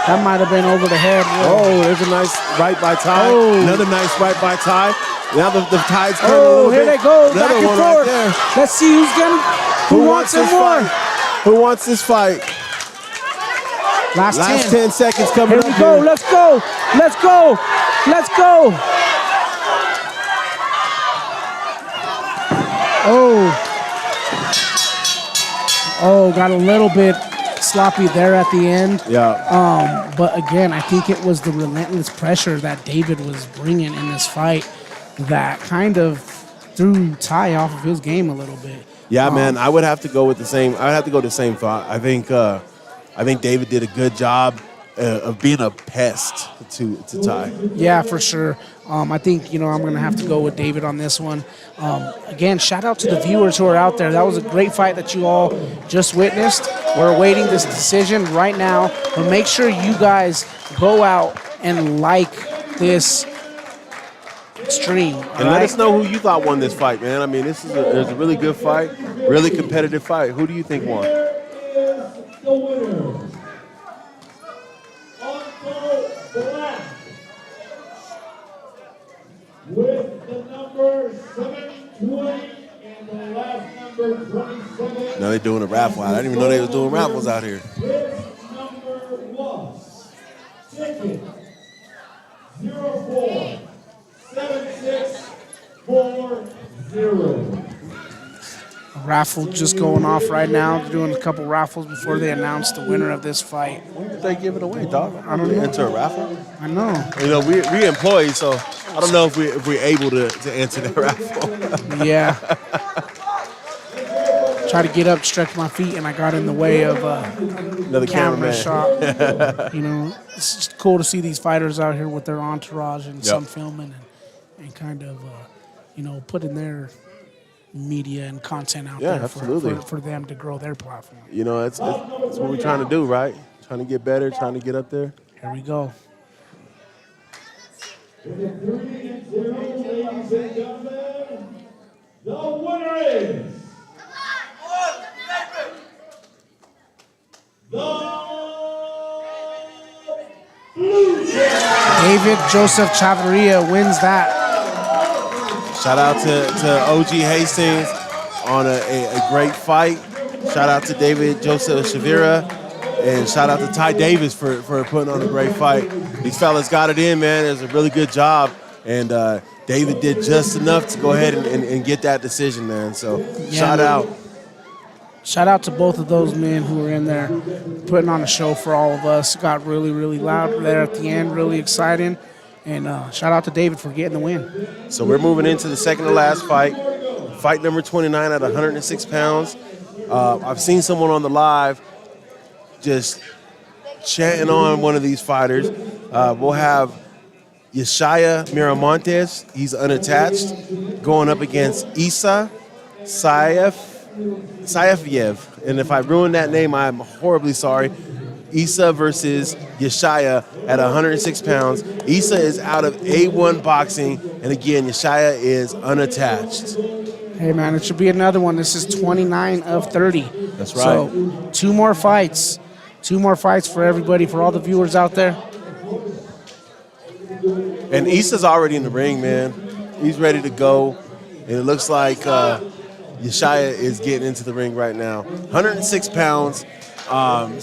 that might have been over the head. Oh, there's a nice right by Ty. Oh. Another nice right by Ty. Now the tide's turning a Oh, little here bit. they go. Another Back and one forth. right there. Let's see who's going to... Who wants it this more? fight? Who wants this fight? Last 10 seconds coming Here up we go. here. Let's go. Let's go. Let's go. Oh, got a little bit sloppy there at the end. Yeah. But again, I think it was the relentless pressure that David was bringing in this fight that kind of threw Ty off of his game a little bit. Yeah, man, I would have to go with the same. I would have to go the same thought. I think David did a good job of being a pest to Ty. Yeah, for sure. I think, I'm going to have to go with David on this one. Again, shout out to the viewers who are out there. That was a great fight that you all just witnessed. We're awaiting this decision right now. But make sure you guys go out and like this stream. And let us know who you thought won this fight, man. I mean, it was a really good fight, really competitive fight. Who do you think won? The winner, Uncle Black, with the number 720 and the last number 27. Now they're doing a raffle out. I didn't even know they was doing raffles out here. His number was ticket 047640. A raffle just going off right now. They're doing a couple raffles before they announce the winner of this fight. When did they give it away, dog? I don't know. Enter a raffle? I know. We employees, so I don't know if we're able to enter the raffle. Yeah. Try to get up, stretch my feet, and I got in the way of Another camera cameraman. shot. It's just cool to see these fighters out here with their entourage and some filming and kind of, putting their media and content out there for them to grow their platform. It's what we're trying to do, right? Trying to get better, trying to get up there. Here we go. Ladies and gentlemen, the winner is the Blue Jays. David Joseph Chavarria wins that. Shout out to OG Hastings on a great fight. Shout out to David Joseph Chavarria. And shout out to Ty Davis for putting on a great fight. These fellas got it in, man. It was a really good job. And David did just enough to go ahead and get that decision, man. So shout out. Shout out to both of those men who were in there putting on a show for all of us. Got really, really loud there at the end, really exciting. And shout out to David for getting the win. So we're moving into the second to last fight. Fight number 29 at 106 pounds. I've seen someone on the live just chanting on one of these fighters. We'll have Yeshaya Miramontes, he's unattached, going up against Isa Saifyev. And if I ruined that name, I'm horribly sorry. Isa versus Yeshaya at 106 pounds. Isa is out of A1 boxing, and again, Yeshaya is unattached. Hey, man, it should be another one. This is 29 of 30. That's right. So 2 more fights. 2 more fights for everybody, for all the viewers out there. And Issa's already in the ring, man. He's ready to go. And it looks like Yeshaya is getting into the ring right now. 106 pounds,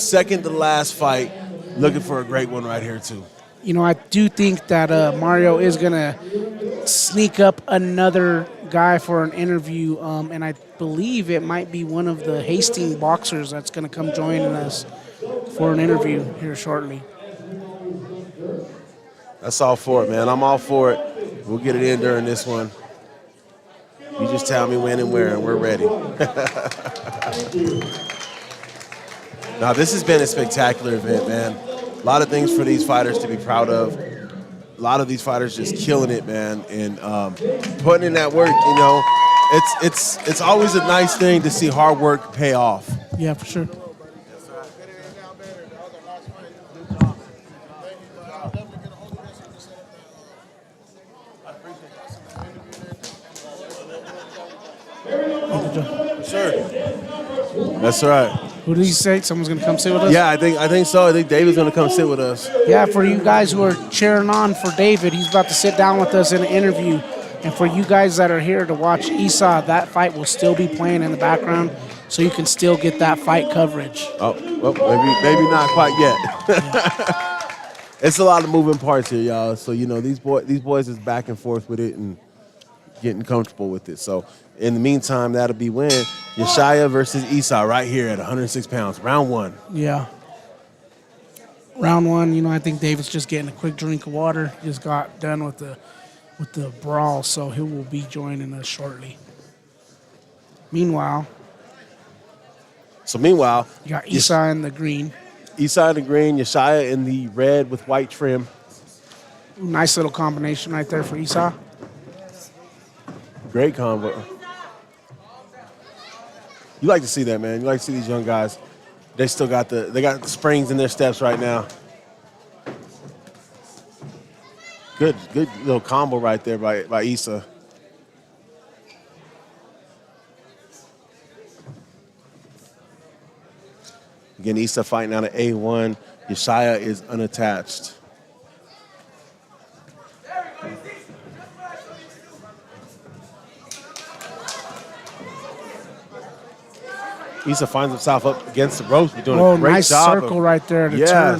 second to last fight. Looking for a great one right here, too. You know, I do think that Mario is going to sneak up another guy for an interview, and I believe it might be one of the Hastings boxers that's going to come joining us for an interview here shortly. That's all for it, man. I'm all for it. We'll get it in during this one. You just tell me when and where, and we're ready. Now, this has been a spectacular event, man. A lot of things for these fighters to be proud of. A lot of these fighters just killing it, man, and putting in that work. You know, it's always a nice thing to see hard work pay off. Yeah, for sure. Sure. That's right. Who did he say? Someone's going to come sit with us? Yeah, I think so. I think David's going to come sit with us. Yeah, for you guys who are cheering on for David, he's about to sit down with us in an interview. And for you guys that are here to watch Esau, that fight will still be playing in the background, so you can still get that fight coverage. Oh, well, maybe not quite yet. It's a lot of moving parts here, y'all. So, you know, these boys is back and forth with it and getting comfortable with it. So, in the meantime, that'll be when Yeshaya versus Esau right here at 106 pounds, round 1. Yeah. Round 1, you know, I think David's just getting a quick drink of water. Just got done with the brawl, so he will be joining us shortly. Meanwhile, you got Esau in the green. Esau in the green, Yeshaya in the red with white trim. Nice little combination right there for Esau. Great combo. You like to see that, man. You like to see these young guys. They still got the springs in their steps right now. Good little combo right there by Issa. Again, Issa fighting out of A1. Yeshaya is unattached. Issa finds himself up against the ropes. He's doing a great nice job. Circle right there to turn.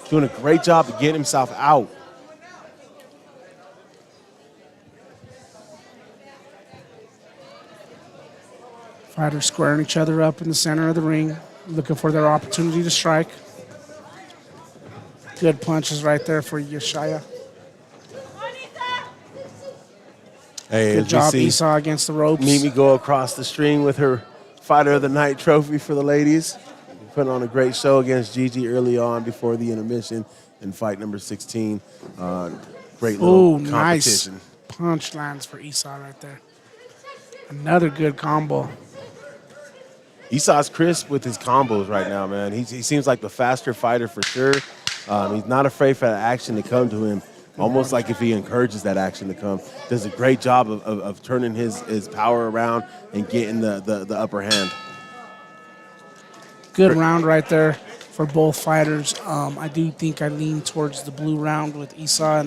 Doing a great job of getting himself out. Fighters squaring each other up in the center of the ring, looking for their opportunity to strike. Good punches right there for Yeshaya. Hey, good job, Esau against the ropes. Mimi go across the string with her Fighter of the Night trophy for the ladies. Putting on a great show against Gigi early on before the intermission in fight number 16. Great little competition. Nice punch lands for Esau right there. Another good combo. Esau's crisp with his combos right now, man. He seems like the faster fighter for sure. He's not afraid for that action to come to him, almost like if he encourages that action to come. Does a great job of turning his power around and getting the upper hand. Good round right there for both fighters. I do think I lean towards the blue round with Isa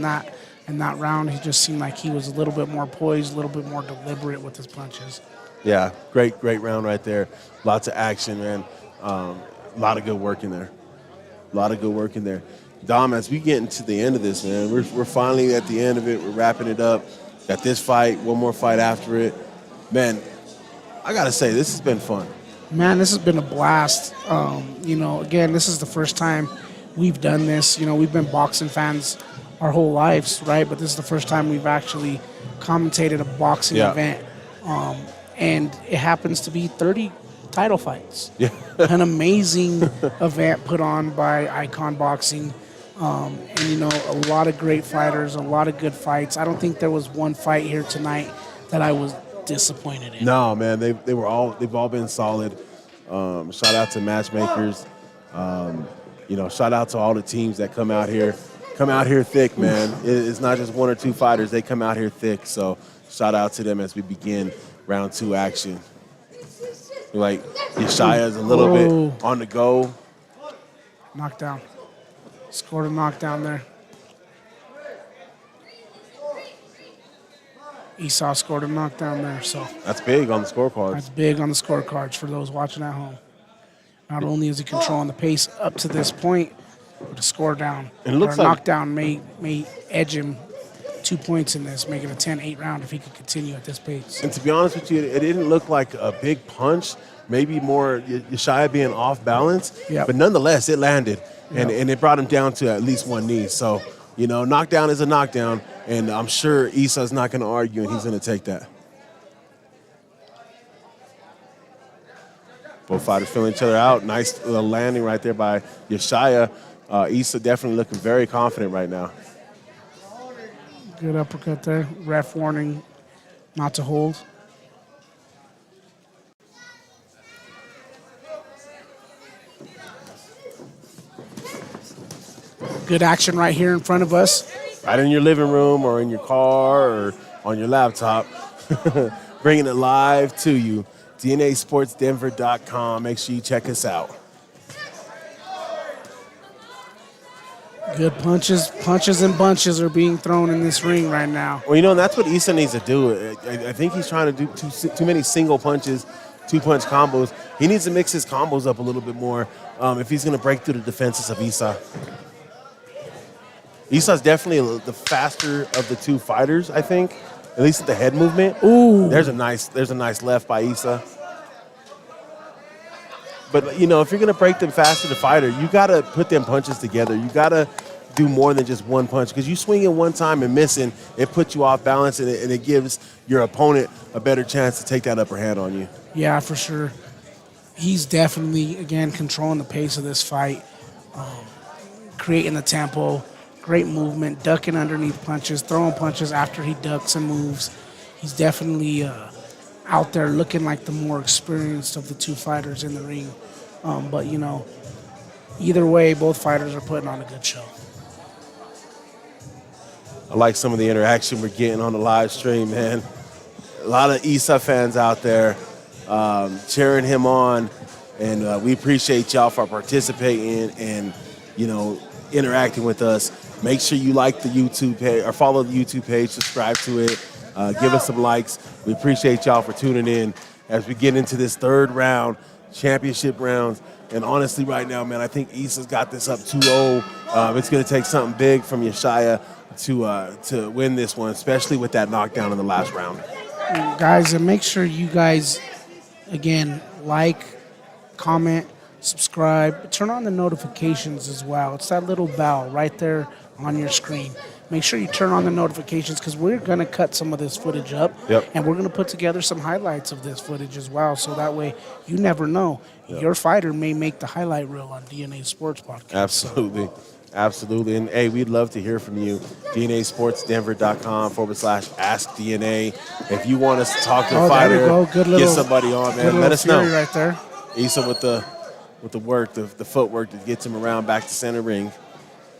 in that round. He just seemed like he was a little bit more poised, a little bit more deliberate with his punches. Yeah, great round right there. Lots of action, man. A lot of good work in there. A lot of good work in there. Dom, as we get into the end of this, man, we're finally at the end of it. We're wrapping it up. Got this fight, one more fight after it. Man, I got to say, this has been fun. Man, this has been a blast. Again, this is the first time we've done this. We've been boxing fans our whole lives, right? But this is the first time we've actually commentated a boxing event. And it happens to be 30 title fights. Yeah. An amazing event put on by Icon Boxing. A lot of great fighters, a lot of good fights. I don't think there was one fight here tonight that I was disappointed in. No, man, they've all been solid. Shout out to matchmakers. Shout out to all the teams that come out here thick, man. It's not just one or two fighters; they come out here thick. So shout out to them as we begin round 2 action. Like Yeshaya is a little bit on the go. Knockdown. Scored a knockdown there. Esau scored a knockdown there, so that's big on the scorecards. That's big on the scorecards for those watching at home. Not only is he controlling the pace up to this point, but the score down. And it looks like knockdown knockdown may edge him 2 points in this, make it a 10-8 round if he could continue at this pace. And to be honest with you, it didn't look like a big punch. Maybe more Yeshaya being off balance, but nonetheless, it landed, and it brought him down to at least one knee. So, knockdown is a knockdown, and I'm sure Isa's not going to argue, and he's going to take that. Both fighters feeling each other out. Nice landing right there by Yeshaya. Isa definitely looking very confident right now. Good uppercut there. Ref warning not to hold. Good action right here in front of us. Right in your living room or in your car or on your laptop. Bringing it live to you. DNASportsDenver.com. Make sure you check us out. Good punches and bunches are being thrown in this ring right now. Well, and that's what Isa needs to do. I think he's trying to do too many single punches, 2-punch combos. He needs to mix his combos up a little bit more if he's going to break through the defenses of Isa. Isa's definitely the faster of the two fighters, I think. At least at the head movement. Ooh. There's a nice left by Isa. But, if you're going to break them faster, the fighter, you got to put them punches together. You got to do more than just one punch. Because you swing it one time and missing, it puts you off balance, and it gives your opponent a better chance to take that upper hand on you. Yeah, for sure. He's definitely, again, controlling the pace of this fight, creating the tempo, great movement, ducking underneath punches, throwing punches after he ducks and moves. He's definitely out there looking like the more experienced of the two fighters in the ring. But, either way, both fighters are putting on a good show. I like some of the interaction we're getting on the live stream, man. A lot of Isa fans out there cheering him on, and we appreciate y'all for participating and, interacting with us. Make sure you like the YouTube page or follow the YouTube page, subscribe to it, give us some likes. We appreciate y'all for tuning in as we get into this third round, championship rounds. And honestly, right now, man, I think Isa's got this up 2-0. It's going to take something big from Yeshaya to win this one, especially with that knockdown in the last round. Guys, and make sure you guys, again, like, comment, subscribe, turn on the notifications as well. It's that little bell right there on your screen. Make sure you turn on the notifications because we're going to cut some of this footage up, and we're going to put together some highlights of this footage as well, so that way you never know. Your fighter may make the highlight reel on DNA Sports Podcast. Absolutely. Absolutely. And, hey, we'd love to hear from you. DNASportsDenver.com/AskDNA. If you want us to talk to a fighter, get somebody on, man. Let us know. Right there. Isa with the work, the footwork that gets him around back to center ring.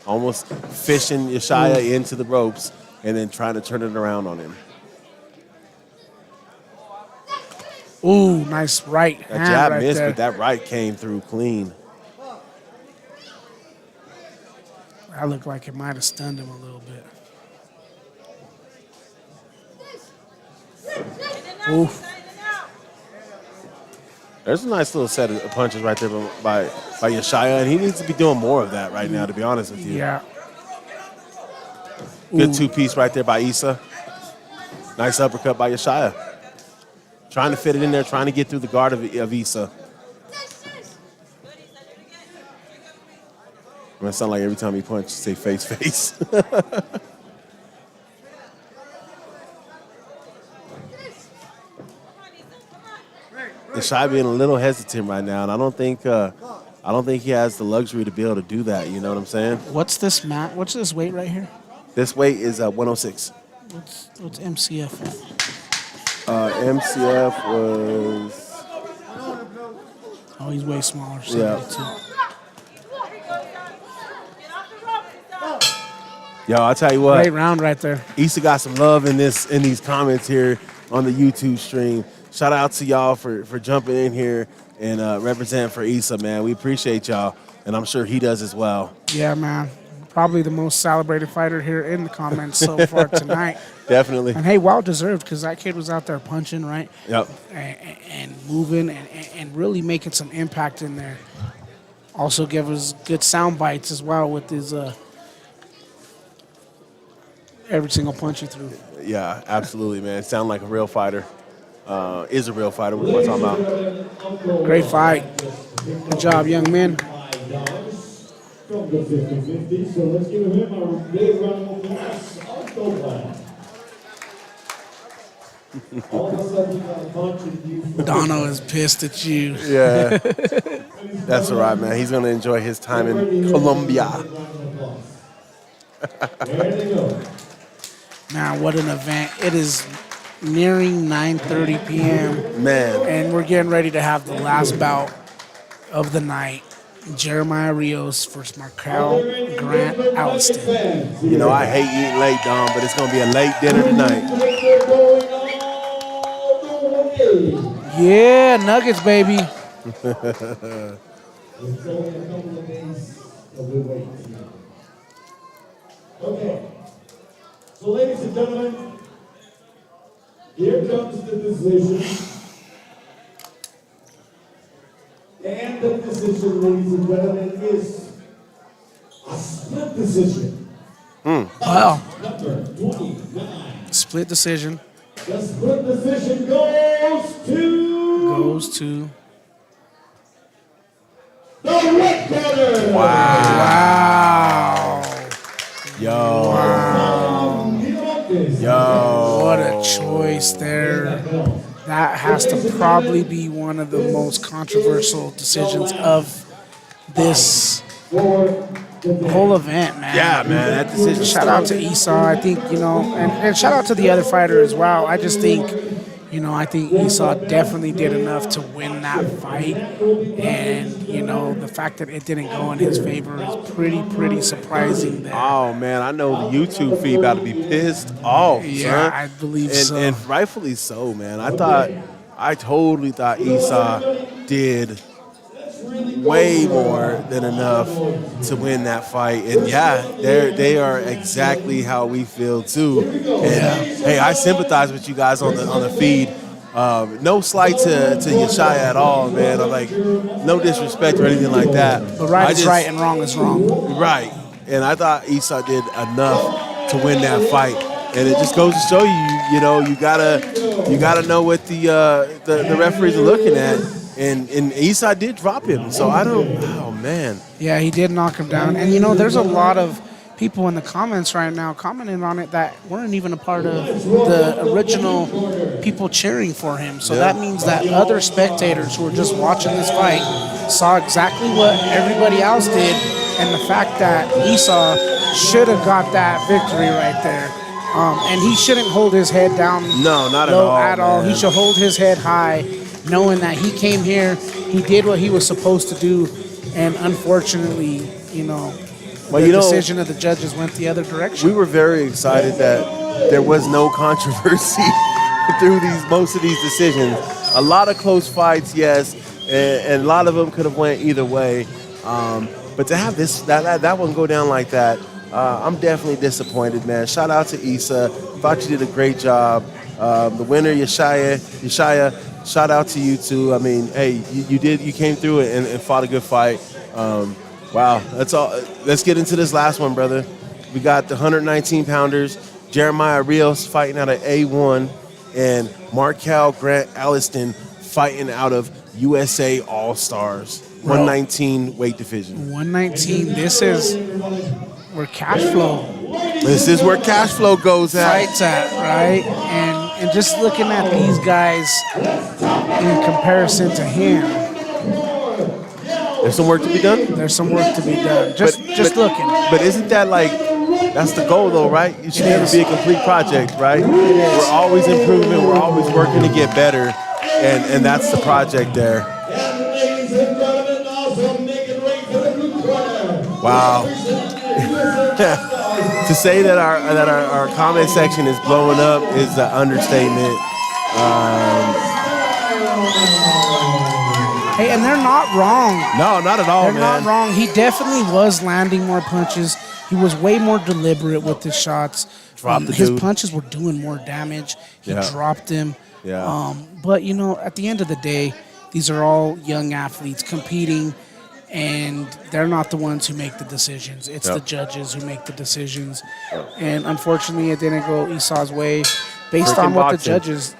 Almost fishing Yeshaya into the ropes and then trying to turn it around on him. Ooh, nice right That hand jab right missed, there. but that right came through clean. That looked like it might have stunned him a little bit. Oof. There's a nice little set of punches right there by Yeshaya, and he needs to be doing more of that right now, to be honest with you. Yeah. Good Ooh. two-piece right there by Issa. Nice uppercut by Yeshaya. Trying to fit it in there, trying to get through the guard of Issa. It sound like every time he punches, say face, face. Yeshaya being a little hesitant right now, and I don't think he has the luxury to be able to do that. You know what I'm saying? What's this weight right here? This weight is 106. What's MCF at? MCF was. Oh, he's way smaller. Yeah. 72. Yo, I'll tell you what. Great round right there. Issa got some love in these comments here on the YouTube stream. Shout out to y'all for jumping in here and representing for Issa, man. We appreciate y'all, and I'm sure he does as well. Yeah, man. Probably the most celebrated fighter here in the comments so far tonight. Definitely. And hey, well deserved, because that kid was out there punching, right? Yep. And moving and really making some impact in there. Also gave us good sound bites as well with his every single punch he threw. Yeah, absolutely, man. Sound like a real fighter. Is a real fighter. What am I talking about? Great fight. Good job, young men. From the 50-50, so let's give him a big round of applause. Also glad. All of a sudden, he got a bunch of you. Dono is pissed at you. Yeah. That's all right, man. He's going to enjoy his time in Colombia. There they go. Man, what an event. It is nearing 9:30 p.m. Man. And we're getting ready to have the last bout of the night. Jeremiah Rios versus Markel Grant Alston. You know, I hate eating late, Dom, but it's going to be a late dinner tonight. Yeah, nuggets, baby. It's only a couple of days of the wait. Okay. So, ladies and gentlemen, here comes the decision. And the decision, ladies and gentlemen, is a split decision. Wow. Number 29. Split decision The split decision goes to the red corner. Wow. Yo. What a choice there. That has to probably be one of the most controversial decisions of this whole event, man. Yeah, man, that decision. Shout out to Esau. I think, and shout out to the other fighter as well. I just think, I think Esau definitely did enough to win that fight. And, the fact that it didn't go in his favor is pretty surprising there. Oh, man, I know the YouTube feed about to be pissed off, Yeah, son. I believe and, so. And rightfully so, man. I totally thought Esau did way more than enough to win that fight. And yeah, they are exactly how we feel too. And hey, I sympathize with you guys on the feed. No slight to Yeshaya at all, man. I'm like, no disrespect or anything like that. But right is right and wrong is wrong. Right. And I thought Esau did enough to win that fight. And it just goes to show you you gotta know what the referees are looking at. And Esau did drop him. So oh man. Yeah, he did knock him down. And there's a lot of people in the comments right now commenting on it that weren't even a part of the original people cheering for him. So that means that other spectators who were just watching this fight saw exactly what everybody else did, and the fact that Esau should have got that victory right there. And he shouldn't hold his head down. No, not low at all. He should hold his head high, knowing that he came here, he did what he was supposed to do, and unfortunately, the decision of the judges went the other direction. We were very excited that there was no controversy through most of these decisions. A lot of close fights, yes, and a lot of them could have went either way. But to have that one go down like that, I'm definitely disappointed, man. Shout out to Issa. Thought you did a great job. The winner, Yeshaya, shout out to you too. I mean, hey, you came through it and fought a good fight. Wow, that's all. Let's get into this last one, brother. We got the 119 pounders, Jeremiah Rios fighting out of A1, and Markel Grant Alliston fighting out of USA All Stars, 119 weight division. 119. This is where cash flow. This is where cash flow goes at. Fights at, right? And just looking at these guys in comparison to him, there's some work to be done. There's some work to be done. Just looking. But isn't that like, that's the goal though, right? It should never be a complete project, right? We're always improving. We're always working to get better, and that's the project there. Wow. To say that our comment section is blowing up is an understatement. Hey, and they're not wrong. No, not at all, They're not wrong. He definitely was landing more punches. He was way more deliberate with his shots. His punches were doing more damage. He dropped him. Yeah. But, you know, at the end of the day, these are all young athletes competing, and they're not the ones who make the decisions. It's the judges who make the decisions. And unfortunately, it didn't go Esau's way based on what the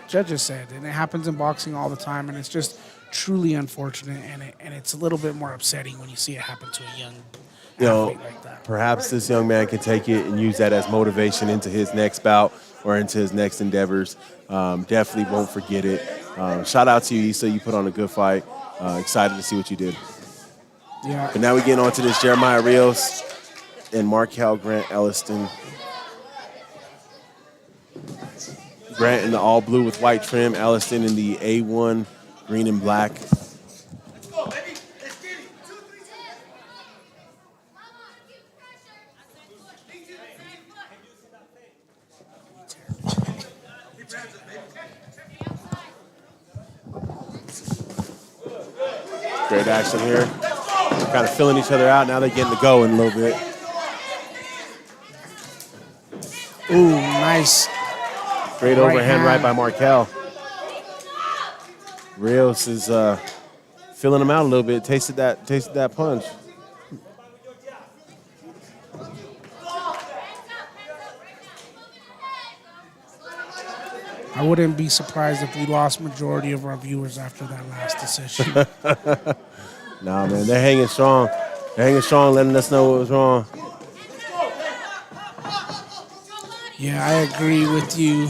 judges said. And it happens in boxing all the time, and it's just truly unfortunate, and it's a little bit more upsetting when you see it happen to a young athlete like that. Perhaps this young man can take it and use that as motivation into his next bout or into his next endeavors. Definitely won't forget it. Shout out to you, Issa. You put on a good fight. Excited to see what you did. Yeah. But now we get on to this Jeremiah Rios and Markel Grant Elliston. Grant in the all blue with white trim, Elliston in the A1 green and black. Great action here. Kind of filling each other out. Now they're getting to go in a little bit. Ooh, nice. Great overhand right by Markel. Rios is filling him out a little bit. Tasted that punch. I wouldn't be surprised if we lost majority of our viewers after that last decision. Nah, man, they're hanging strong. They're hanging strong, letting us know what was wrong. Yeah, I agree with you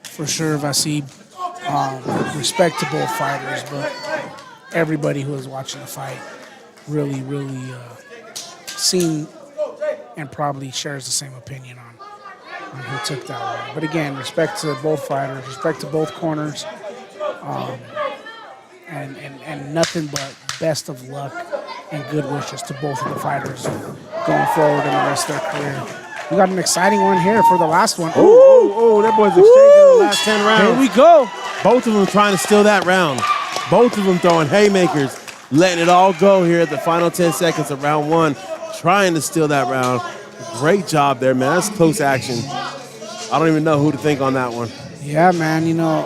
for sure, Vasib. Respect to both fighters, but everybody who was watching the fight really seen and probably shares the same opinion on who took that one. But again, respect to both fighters, respect to both corners, and nothing but best of luck and good wishes to both of the fighters going forward in the rest of their career. We got an exciting one here for the last one. Oh, that boy's exchanging the last 10 rounds. Here we go. Both of them trying to steal that round. Both of them throwing haymakers, letting it all go here at the final 10 seconds of round one, trying to steal that round. Great job there, man. That's close action. I don't even know who to think on that one. Yeah, man. You know,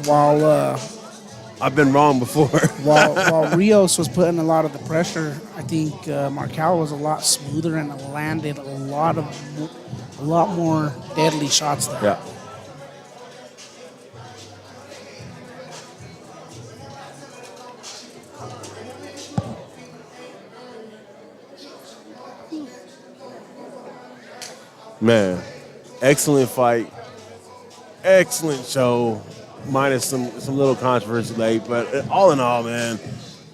while I've been wrong before. while Rios was putting a lot of the pressure, I think Markel was a lot smoother and landed a lot more deadly shots there. Yeah. Man, excellent fight, excellent show, minus some little controversy late, but all in all, man,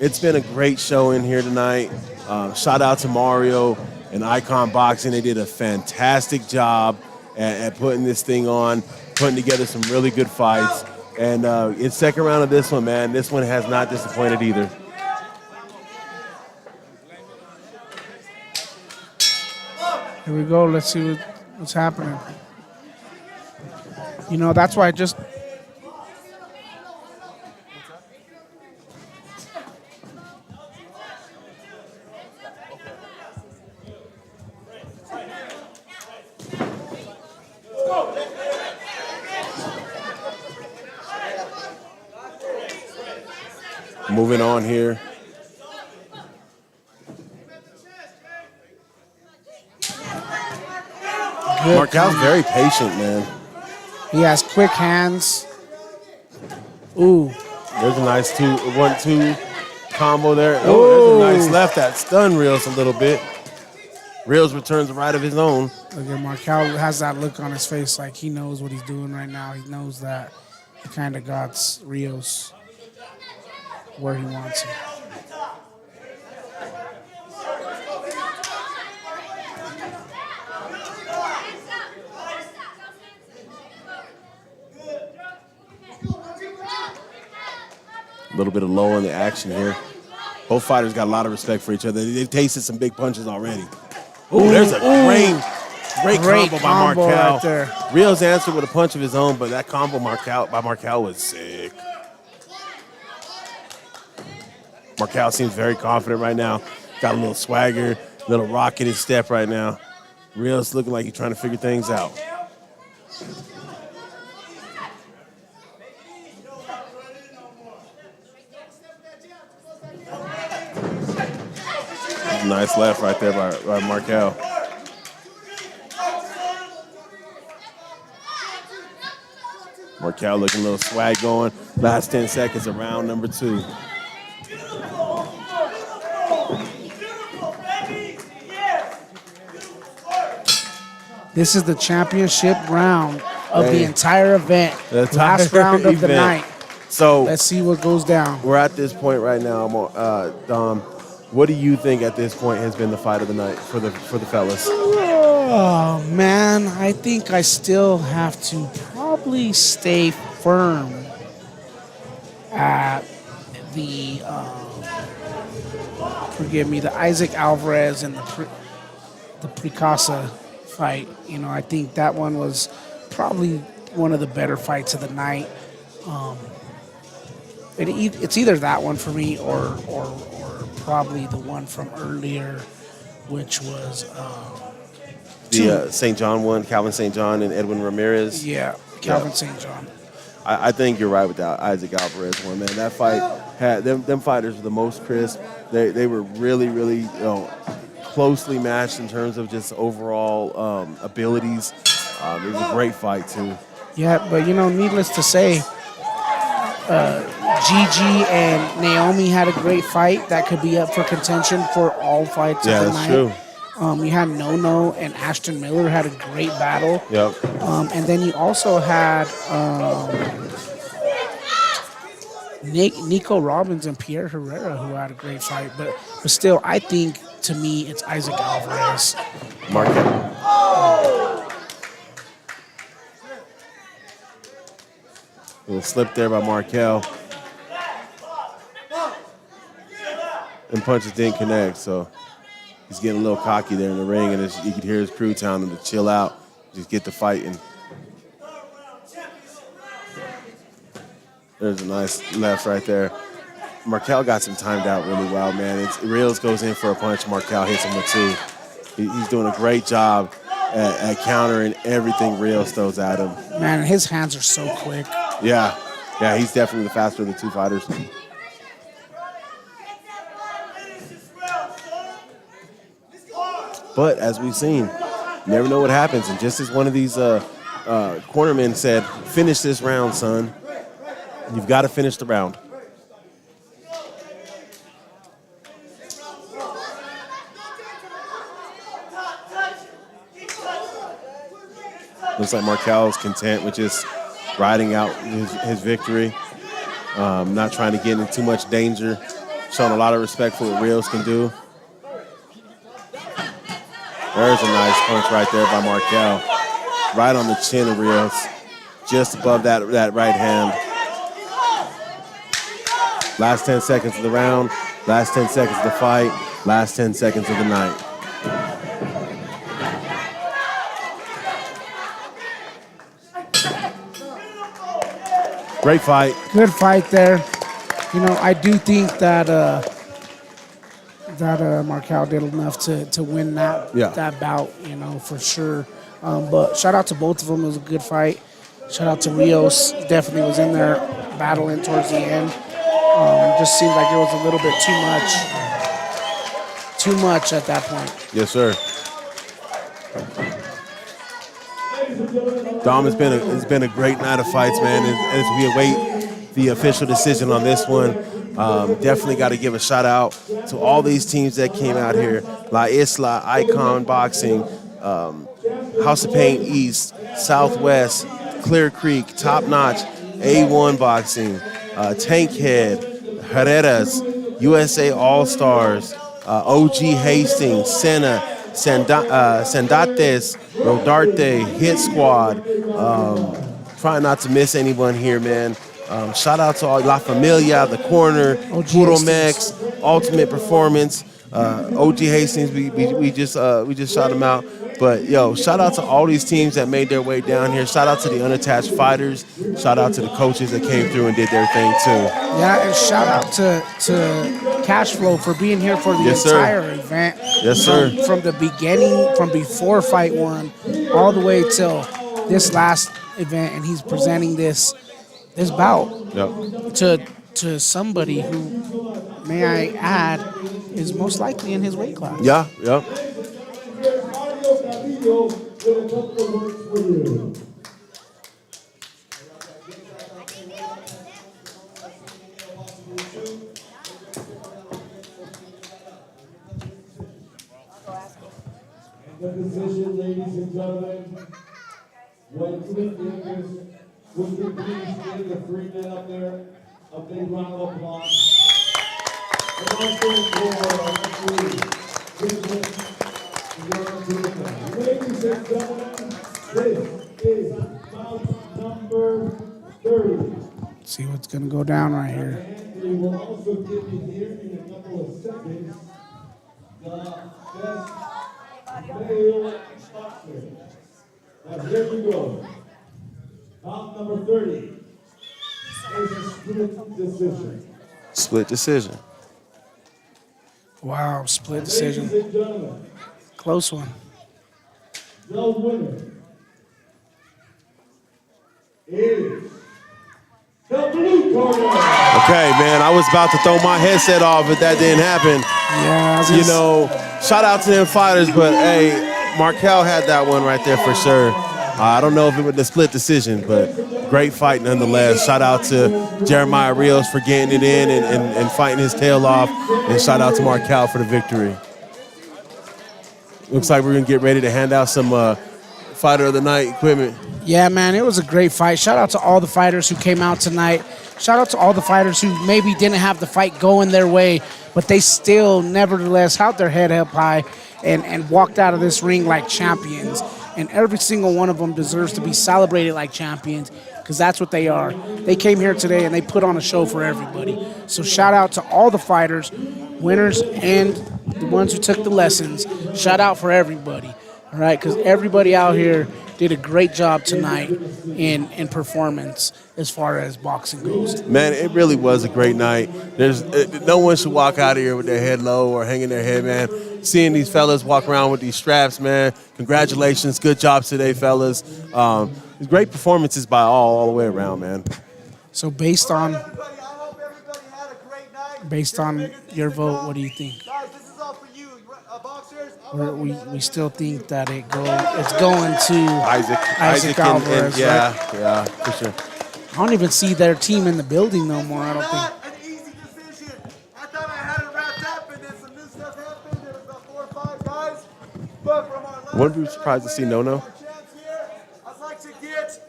it's been a great show in here tonight. Shout out to Mario and Icon Boxing. They did a fantastic job at putting this thing on, putting together some really good fights. And it's second round of this one, man. This one has not disappointed either. Here we go. Let's see what's happening. You know, that's why I just... Moving on here. Good Markel's combo. very patient, man. He has quick hands. Ooh. There's a nice 1-2 combo there. Oh, there's a nice left that stunned Reels a little bit. Reels returns a right of his own. Look at Markel has that look on his face like he knows what he's doing right now. He knows that he kind of got Rios where he wants him. A little bit of low in the action here. Both fighters got a lot of respect for each other. They've tasted some big punches already. Ooh, there's a great combo by Markel. Right there. Rios answered with a punch of his own, but that combo by Markel was sick. Markel seems very confident right now. Got a little swagger, a little rock in his step right now. Rios looking like he's trying to figure things out. Nice left right there by Markel. Markel looking a little swag going. Last 10 seconds of round number 2. This is the championship round of the entire event. The Last round of the event. night. So let's see what goes down. We're at this point right now, Dom. What do you think at this point has been the fight of the night for the fellas? Oh man, I think I still have to probably stay firm at the the Isaac Alvarez and the Picasa fight. You know, I think that one was probably one of the better fights of the night. It's either that one for me or probably the one from earlier, which was the St. John one, Calvin St. John and Edwin Ramirez. Yeah, Calvin St. John. I think you're right with that Isaac Alvarez one, man. That fight had them fighters were the most crisp. They were really closely matched in terms of just overall abilities. It was a great fight too. Yeah, but needless to say, Gigi and Naomi had a great fight that could be up for contention for all fights of the night. True. You had No and Ashton Miller had a great battle. Yep. And then you also had Nico Robbins and Pierre Herrera who had a great fight. But still, I think, to me, it's Isaac Alvarez. Markel. A little slip there by Markel. And punches didn't connect, so he's getting a little cocky there in the ring, and you could hear his crew telling him to chill out, just get the fighting. There's a nice left right there. Markel got some timed out really well, man. Rios goes in for a punch, Markel hits him with 2. He's doing a great job at countering everything Rios throws at him. Man, his hands are so quick. Yeah, he's definitely the faster of the 2 fighters. But as we've seen, you never know what happens. And just as one of these cornermen said, finish this round, son. You've got to finish the round. Looks like Markel's content with just riding out his victory. Not trying to get into too much danger. Showing a lot of respect for what Rios can do. There's a nice punch right there by Markel. Right on the chin of Rios. Just above that right hand. Last 10 seconds of the round. Last 10 seconds of the fight. Last 10 seconds of the night. Great fight. Good fight there. I do think that Markel did enough to win that bout, for sure. But shout out to both of them. It was a good fight. Shout out to Rios. Definitely was in there battling towards the end. it just seemed like it was a little bit too much at that point. Yes, sir. Dom, it's been a great night of fights, man. As we await the official decision on this one, definitely got to give a shout out to all these teams that came out here: La Isla, Icon Boxing, House of Pain East, Southwest, Clear Creek, Top Notch, A1 Boxing, Tankhead, Herrera's, USA All Stars, OG Hastings, Senna, Sandates, Rodarte, Hit Squad. Trying not to miss anyone here, man. Shout out to all La Familia, The Corner, Puro Mex, Ultimate Performance, OG Hastings. We just shot him out. But yo, shout out to all these teams that made their way down here. Shout out to the unattached fighters. Shout out to the coaches that came through and did their thing too. Yeah, and shout out to Cashflow for being here for the entire event. Yes, sir. From the beginning, from before fight one, all the way till this last event, and he's presenting this bout to somebody who, may I add, is most likely in his weight class. Yeah, yeah. The decision, ladies and gentlemen, when Clint Davis would you please give the three men up there a big round of applause. And also for ladies and gentlemen, this is bout number 30. See what's going to go down right here. We will also give you here in a couple of seconds the best male boxer. Now here we go. Bout number 30 is a split decision. Split decision. Wow, split Ladies decision. and gentlemen, Close one. the winner is the blue corner. Okay, man, I was about to throw my headset off, but that didn't happen. Yeah, You know, shout out to them fighters, but hey, Markel had that one right there for sure. I don't know if it was the split decision, but great fight nonetheless. Shout out to Jeremiah Rios for getting it in and fighting his tail off, and shout out to Markel for the victory. Looks like we're gonna get ready to hand out some Fighter of the Night equipment. Yeah, man, it was a great fight. Shout out to all the fighters who came out tonight. Shout out to all the fighters who maybe didn't have the fight going their way, but they still, nevertheless, held their head up high and walked out of this ring like champions. And every single one of them deserves to be celebrated like champions, because that's what they are. They came here today and they put on a show for everybody. So shout out to all the fighters, winners and the ones who took the lessons. Shout out for everybody, all right? Because everybody out here did a great job tonight in performance as far as boxing goes. Man, it really was a great night. There's no one should walk out of here with their head low or hanging their head, man. Seeing these fellas walk around with these straps, man, congratulations. Good job today, fellas. Great performances by all the way around, man. So based on your vote, what do you think? Guys, this is all for you. Boxers, We still think that it's going to Isaac Alvarez, yeah, right? yeah, for sure. I don't even see their team in the building no more, I don't think. not an easy decision. I thought I had it wrapped up, and then some new stuff happened. There was about 4 or 5 guys. But from our last Wouldn't be surprised to see No-No. chance here, I'd like to get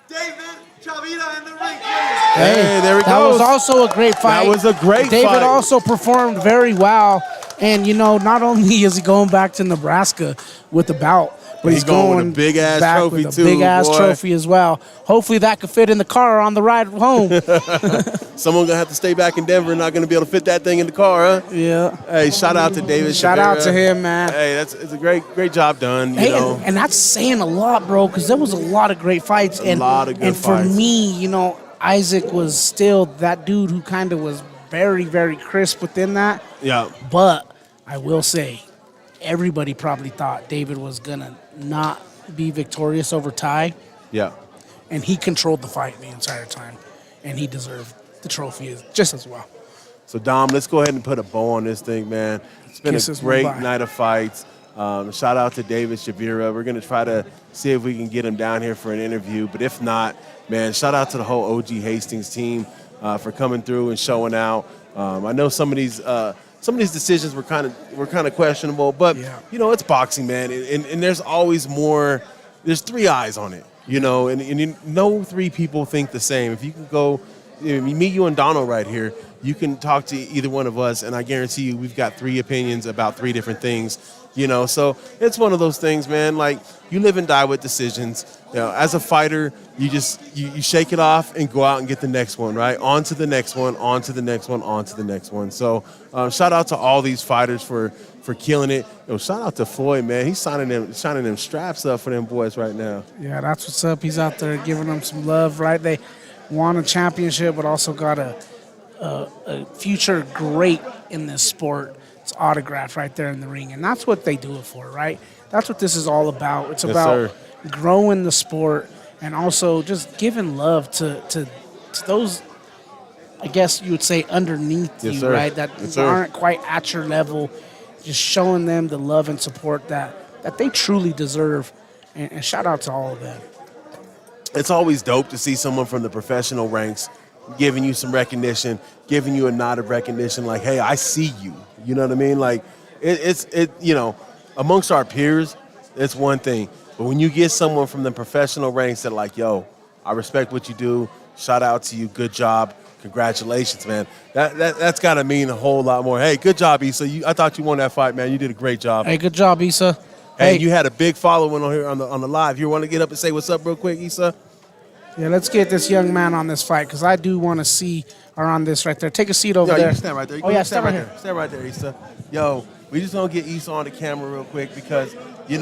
David Chavira in the ring, please. Hey, there we That go. was also a great fight. That was a great David fight. also performed very well. And, you know, not only is he going back to Nebraska with the bout, but he's going with going a big-ass back trophy, with a too, big-ass boy. trophy as well. Hopefully that could fit in the car on the ride home. Someone gonna have to stay back in Denver and not gonna be able to fit that thing in the car, huh? Yeah. Hey, shout out to David. Shout out Chavira. to him, man. Hey, it's a great job done. You Hey, know, and that's saying a lot, bro, because there was a lot of great fights. A lot of good and for fights. me, you know, Isaac was still that dude who kind of was very, very crisp within that. yeah. But I will say, everybody probably thought David was going to not be victorious over Ty, Yeah. and he controlled the fight the entire time, and he deserved the trophy just as well. So, Dom, let's go ahead and put a bow on this thing, man. It's been Kisses, a great bye-bye. night of fights. Shout out to David Shavira. We're going to try to see if we can get him down here for an interview. But if not, man, shout out to the whole OG Hastings team for coming through and showing out. I know some of these decisions were kind of questionable, but you know, it's boxing, man, and there's always more. There's three eyes on it, you know, and you know, three people think the same. If you can go, me, you, and Donald right here, you can talk to either one of us, and I guarantee you, we've got three opinions about three different things, you know. So it's one of those things, man. Like, you live and die with decisions. You know, as a fighter, you just you shake it off and go out and get the next one, right? On to the next one, on to the next one, on to the next one. So shout out to all these fighters for killing it. You know, shout out to Floyd, man. He's signing them straps up for them boys right now. Yeah, that's what's up. He's out there giving them some love, right? They won a championship, but also got a future great in this sport. It's autographed right there in the ring, and that's what they do it for, right? That's what this is all about. It's about growing the sport and also just giving love to those, I guess you would say, underneath you, right? That aren't quite at your level. Just showing them the love and support that they truly deserve. And shout out to all of them. It's always dope to see someone from the professional ranks giving you some recognition, giving you a nod of recognition, like, hey, I see you. You know what I mean? Like, it's you know, amongst our peers, it's one thing. But when you get someone from the professional ranks that like, yo, I respect what you do, shout out to you, good job, congratulations, man. That's got to mean a whole lot more. Hey, good job, Issa. I thought you won that fight, man. You did a great job. Hey, good job, Issa. Hey, you had a big following on here on the live. You want to get up and say what's up real quick, Issa? Yeah, let's get this young man on this fight because I do want to see her on this right there. Take a seat over there. You can stand right there. Stand right here. Stand right there, Issa. Yo, we just gonna get Issa on the camera real quick because we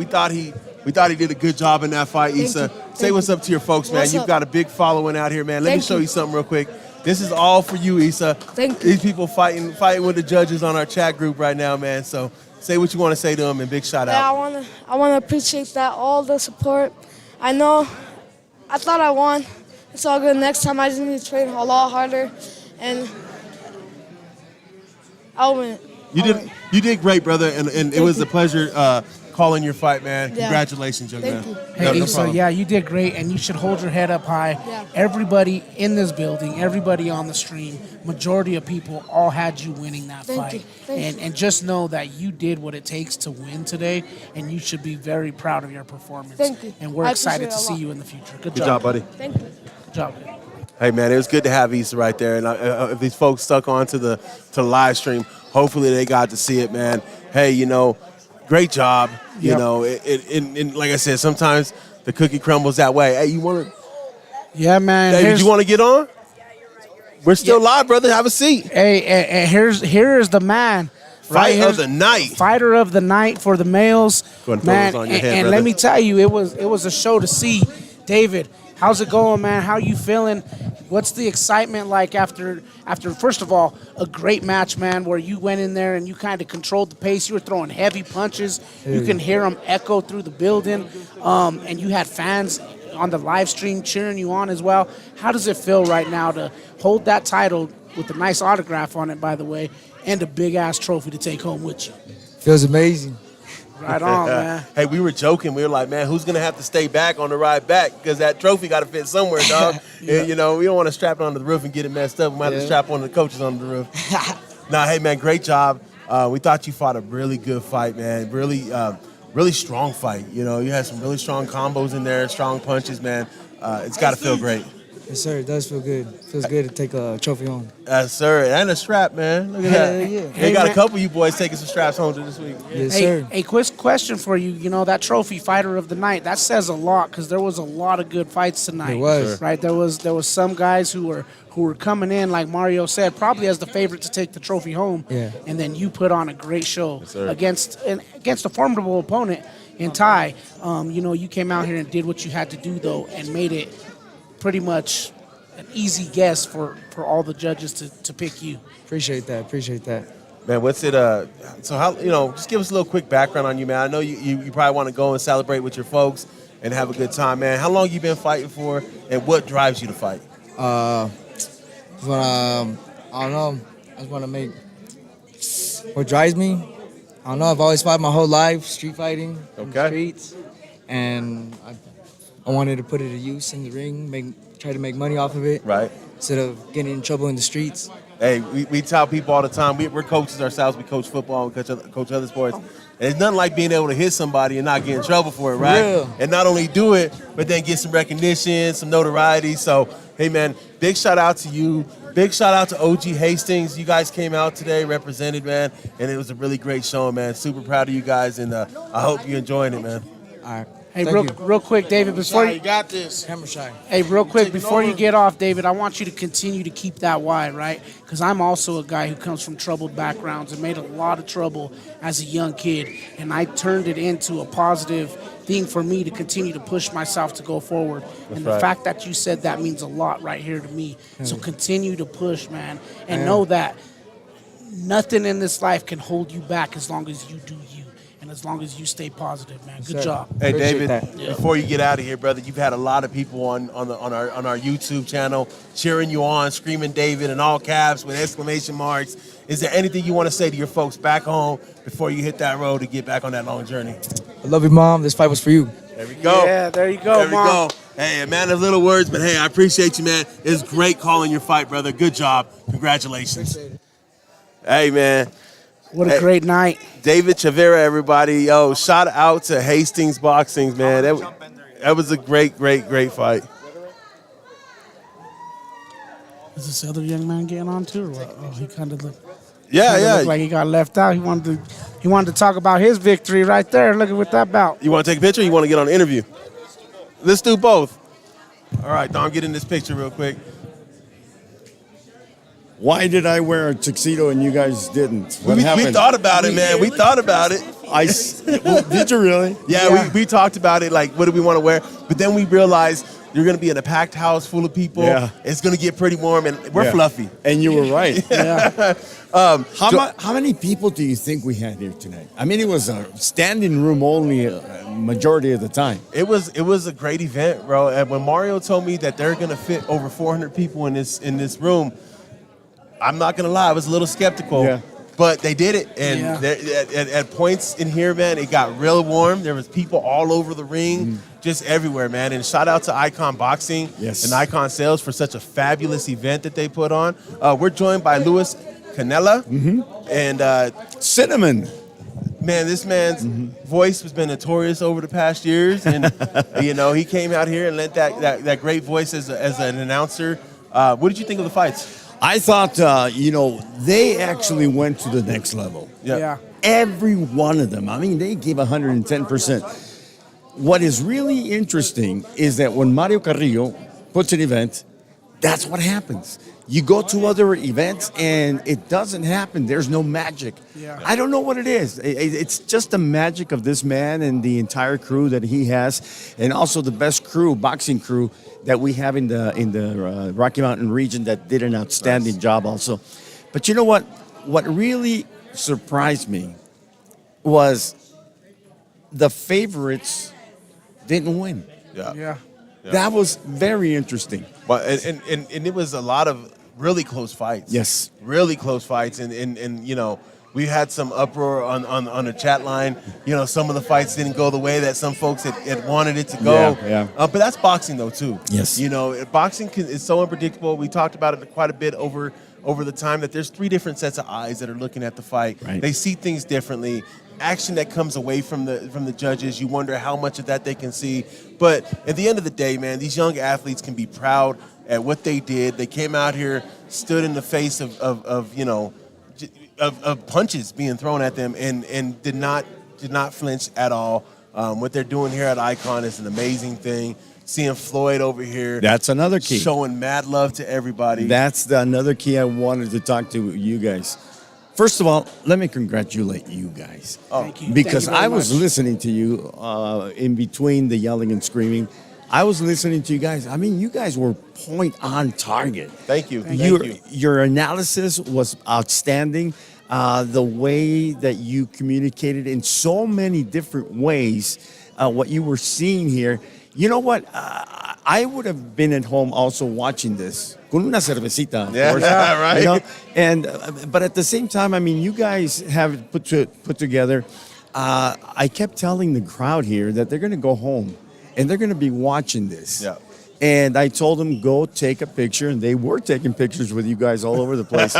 thought he did a good job in that fight, Issa. Say what's up to your folks, man. You've got a big following out here, man. Let me show you something real quick. This is all for you, Issa. Thank you. These people fighting with the judges on our chat group right now, man. So say what you want to say to them and big shout out. I wanna appreciate that, all the support. I thought I won. It's all good. Next time I just need to train a lot harder, and I'll win it. You did great, brother, and it was a pleasure calling your fight, man. Yeah. Congratulations, young man. Thank you. Hey, No Issa, problem. yeah, you did great, and you should hold your head up high. Yeah. Everybody in this building, everybody on the stream, majority of people all had you winning that Thank fight. you. Thank you. And just know that you did what it takes to win today, and you should be very proud of your performance. Thank you. And we're I excited to appreciate it a see lot. you in the future. Good Good job, buddy. Thank you. Good job. Hey, man, it was good to have Issa right there. And if these folks stuck on to the live stream, hopefully they got to see it, man. Hey, you know, great job. You Yep. know, and like I said, sometimes the cookie crumbles that way. Hey, you want to? Yeah, man. Hey, did you want to get on? We're still live, brother. Have a seat. Hey, here is the man. Fight Here's of the night. Fighter of the night for the males. Go ahead and throw Man, this on your and, head, and brother. let me tell you, it was a show to see. David, how's it going, man? How you feeling? What's the excitement like after first of all, a great match, man, where you went in there and you kind of controlled the pace. You were throwing heavy punches. You can hear them echo through the building. And you had fans on the live stream cheering you on as well. How does it feel right now to hold that title with a nice autograph on it, by the way, and a big-ass trophy to take home with you? Feels amazing. Right on, man. Hey, we were joking. We were like, man, who's going to have to stay back on the ride back? Because that trophy got to fit somewhere, dog. And, you know, we don't want to strap it onto the roof and get it messed up. We might have to strap one of the coaches onto the roof. Nah, hey, man, great job. We thought you fought a really good fight, man. Really strong fight. You know, you had some really strong combos in there, strong punches, man. It's got to feel great. Yes, sir. It does feel good. Feels good to take a trophy home. Yes, sir. And a strap, man. Look at that. Yeah. They got a couple of you boys taking some straps home to this week. Yes, Hey, sir. a quick question for you. You know, that trophy, Fighter of the Night, that says a lot because there was a lot of good fights tonight. It was. Right? There was some guys who were coming in, like Mario said, probably as the favorite to take the trophy home. Yeah. And then you put on a great show sir. against a formidable opponent in Ty. You know, you came out here and did what you had to do, though, and made it pretty much an easy guess for all the judges to pick you. Appreciate that. Man, what's it? So how, you know? Just give us a little quick background on you, man. I know you probably want to go and celebrate with your folks and have a good time, man. How long you been fighting for, and what drives you to fight? When I I don't know. I just want to make. What drives me? I don't know. I've always fought my whole life, street fighting in the streets, and I wanted to put it to use in the ring, try to make money off of it, Right. instead of getting in trouble in the streets. Hey, we tell people all the time, we're coaches ourselves. We coach football, we coach other sports. And it's nothing like being able to hit somebody and not get in trouble for it, right? real. And not only do it, but then get some recognition, some notoriety. So, hey, man, big shout out to you. Big shout out to OG Hastings. You guys came out today, represented, man, and it was a really great show, man. Super proud of you guys, and I hope you're enjoying it, man. All right. Hey, real quick, David, before you got this. Hammer shy. Hey, real quick, before you get off, David, I want you to continue to keep that wide, right? Because I'm also a guy who comes from troubled backgrounds and made a lot of trouble as a young kid, and I turned it into a positive thing for me to continue to push myself to go forward. And the fact that you said that means a lot right here to me. So continue to push, man, and know that nothing in this life can hold you back as long as you do you. And as long as you stay positive, man. Good job. Hey, David, that. before you get out of here, brother, you've had a lot of people on our YouTube channel cheering you on, screaming David in all caps with exclamation marks. Is there anything you want to say to your folks back home before you hit that road to get back on that long journey? I love you, Mom. This fight was for you. There we go. Yeah, there you go, There we Mom. go. Hey, a man of little words, but hey, I appreciate you, man. It's great calling your fight, brother. Good job. Congratulations. Hey, man. What a great night. David Chavera, everybody. Yo, shout out to Hastings Boxing, man. That was a great fight. Is this other young man getting on too, or what? Oh, he kind of looked. Yeah. Looked like he got left out. He wanted to talk about his victory right there. Look at with that bout. You want to take a picture or you want to get on the interview? Let's do both. All right, Dom, get in this picture real quick. Why did I wear a tuxedo and you guys didn't? What We happened? thought about it, man. We thought about it. Well, did you really? Yeah, we talked about it, like, what do we want to wear? But then we realized you're going to be in a packed house full of people. Yeah. It's going to get pretty warm, and we're fluffy. And you were right. Yeah. How many people do you think we had here tonight? I mean, it was a standing room only majority of the time. It was a great event, bro. And when Mario told me that they're going to fit over 400 people in this room, I'm not going to lie, I was a little skeptical. Yeah. But they did it, and at points in here, man, it got real warm. There was people all over the ring, just everywhere, man. And shout out to Icon Boxing and Icon Sales for such a fabulous event that they put on. We're joined by Luis Canella and Cinnamon. Man, this man's voice has been notorious over the past years, and he came out here and lent that great voice as an announcer. What did you think of the fights? I thought, they actually went to the next level. Yeah. Every one of them. I mean, they gave 110%. What is really interesting is that when Mario Carrillo puts an event, that's what happens. You go to other events and it doesn't happen. There's no magic. Yeah. I don't know what it is. It's just the magic of this man and the entire crew that he has, and also the best boxing crew that we have in the Rocky Mountain region that did an outstanding job also. But you know what? What really surprised me was the favorites didn't win. Yeah. That was very interesting. But and it was a lot of really close fights. Yes. Really close fights, and we had some uproar on the chat line. Some of the fights didn't go the way that some folks had wanted it to go. Yeah. But that's boxing though too. Yes. Boxing is so unpredictable. We talked about it quite a bit over the time that there's 3 different sets of eyes that are looking at the fight. Right. They see things differently. Action that comes away from the judges, you wonder how much of that they can see. But at the end of the day, man, these young athletes can be proud at what they did. They came out here, stood in the face of punches being thrown at them, and did not flinch at all. What they're doing here at Icon is an amazing thing. Seeing Floyd over here, That's another key. showing mad love to everybody. That's another key I wanted to talk to you guys. First of all, let me congratulate you guys. Thank you. Because Thank you very I was much. listening to you in between the yelling and screaming. I was listening to you guys. I mean, you guys were point on target. Thank you. Your analysis was outstanding. The way that you communicated in so many different ways, what you were seeing here. You know what? I would have been at home also watching this con una cervecita, of Yeah, course, right. you know? And but at the same time, I mean, you guys have it put together. I kept telling the crowd here that they're going to go home and they're going to be watching this. Yeah. And I told them, go take a picture. And they were taking pictures with you guys all over the place.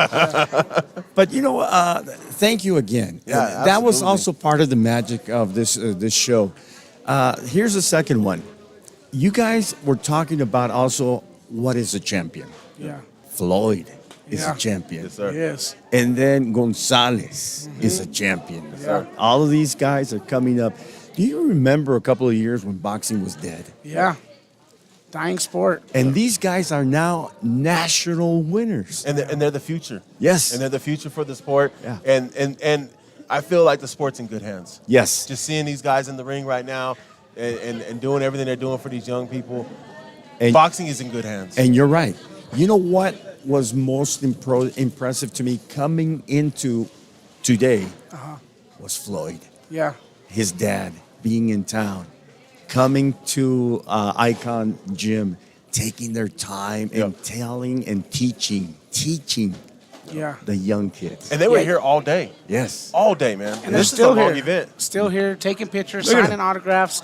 But, you know, thank you again. Yeah, that was absolutely. also part of the magic of this show. Here's the second one. You guys were talking about also what is a champion. Yeah. Floyd is Yeah. a champion. Yes, sir. Yes. And then Gonzalez is a champion. sir. All of these guys are coming up. Do you remember a couple of years when boxing was dead? Yeah. Dying sport. And these guys are now national winners. And they're the future. Yes. And they're the future for the sport. Yeah. And I feel like the sport's in good hands. Yes. Just seeing these guys in the ring right now and doing everything they're doing for these young people. And- Boxing is in good hands. And you're right. You know what was most impressive to me coming into today was Floyd, Yeah. his dad being in town, coming to Icon Gym, taking their time and telling and teaching Yeah. the young kids. And they were Yeah. here all day. Yes. All day, man. And they're this still is a long here. event. Still here, taking pictures, Look at signing autographs,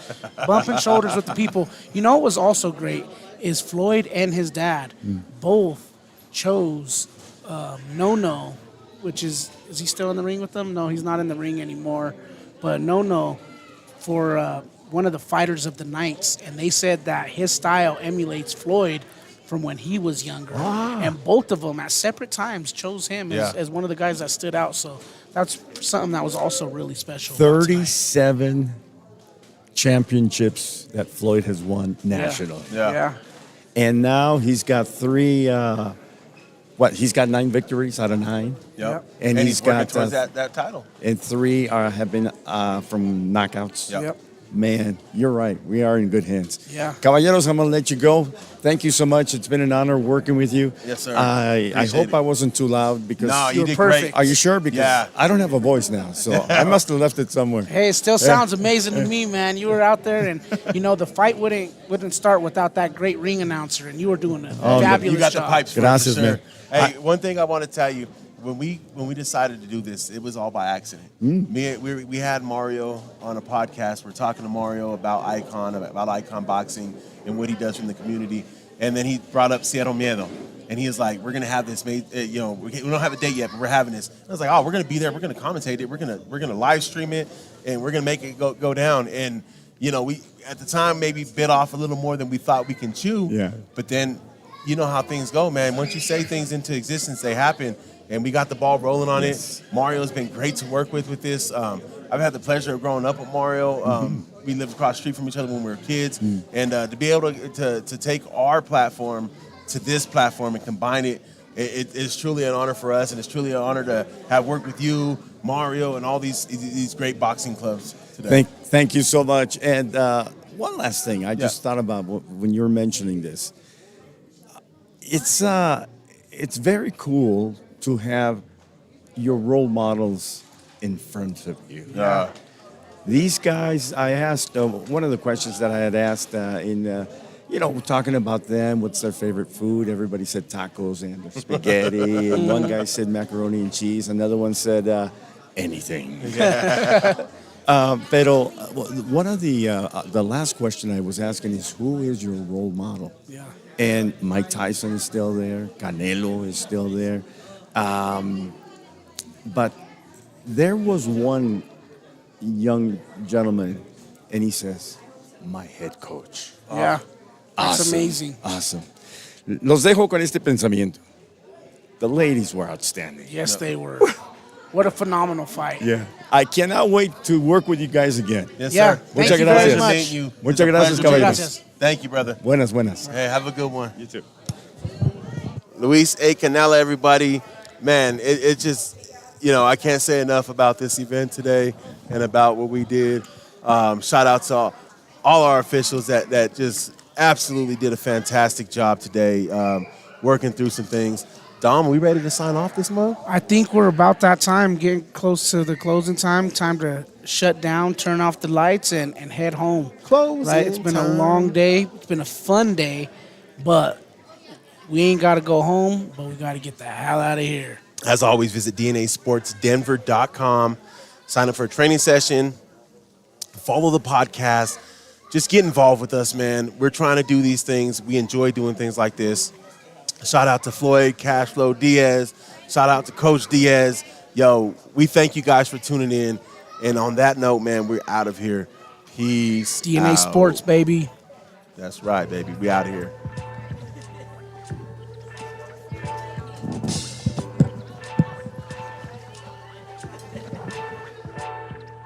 bumping shoulders with the people. You know what was also great is Floyd and his dad both chose No, which is he still in the ring with them? No, he's not in the ring anymore. But No for one of the fighters of the Knights, and they said that his style emulates Floyd from when he was younger. And both of them at separate times chose him as one of the guys that stood out. So that's something that was also really special. 37 championships that Floyd has won nationally. Yeah. And now he's got three, he's got 9 victories out of 9. Yep. And he's working got, towards that title. And 3 have been from knockouts. Yep. Man, you're right. We are in good hands. Yeah. Caballeros, I'm going to let you go. Thank you so much. It's been an honor working with you. Yes, sir. I Appreciate hope it. I wasn't too loud because No, you You're did perfect. great. Are you sure? Because Yeah. I don't have a voice now, so I must have left it somewhere. Hey, it still sounds amazing to me, man. You were out there, and the fight wouldn't start without that great ring announcer, and you were doing a fabulous You got job. the pipes for it, Gracias, for sure. man. Hey, one thing I want to tell you, when we decided to do this, it was all by accident. We had Mario on a podcast. We're talking to Mario about Icon Boxing and what he does in the community, and then he brought up Cero Miedo, and he was like, "We're gonna have this made. We don't have a date yet, but we're having this." I was like, "Oh, we're gonna be there. We're gonna commentate it. We're gonna live stream it, and we're gonna make it go down." And we at the time maybe bit off a little more than we thought we can chew. Yeah. But then, you know how things go, man. Once you say things into existence, they happen. And we got the ball rolling on it. Mario's been great to work with this. I've had the pleasure of growing up with Mario. We lived across the street from each other when we were kids. And to be able to take our platform to this platform and combine it, it's truly an honor for us. And it's truly an honor to have worked with you, Mario, and all these great boxing clubs today. Thank you so much. And one last thing, I just thought about when you were mentioning this. It's very cool to have your role models in front of you. Yeah. These guys, I asked, one of the questions that I had asked talking about them, what's their favorite food? Everybody said tacos and spaghetti. And one guy said macaroni and cheese. Another one said anything. Pero one of the last question I was asking is, who is your role model? Yeah. And Mike Tyson is still there. Canelo is still there. But there was one young gentleman, and he says, my head coach. Yeah. That's Awesome. amazing. Awesome. Los dejo con este pensamiento. The ladies were outstanding. Yes, they were. What a phenomenal fight. Yeah. I cannot wait to work with you guys again. Yes, Yeah. sir. Thank Muchas you gracias. very much. Thank you. Muchas It's a gracias, pleasure. caballeros. Gracias. Thank you, brother. Buenas, buenas. Hey, have a good one. You too. Luis A. Canela, everybody. Man, it just, I can't say enough about this event today and about what we did. Shout out to all our officials that just absolutely did a fantastic job today, working through some things. Dom, are we ready to sign off this month? I think we're about that time, getting close to the closing time. Time to shut down, turn off the lights, and head home. Closing Right? It's been a time. long day. It's been a fun day, but we ain't got to go home, but we got to get the hell out of here. As always, visit DNASportsDenver.com. Sign up for a training session. Follow the podcast. Just get involved with us, man. We're trying to do these things. We enjoy doing things like this. Shout out to Floyd Cashflow Diaz. Shout out to Coach Diaz. Yo, we thank you guys for tuning in. And on that note, man, we're out of here. Peace DNA out. Sports, baby. That's right, baby. We out of here.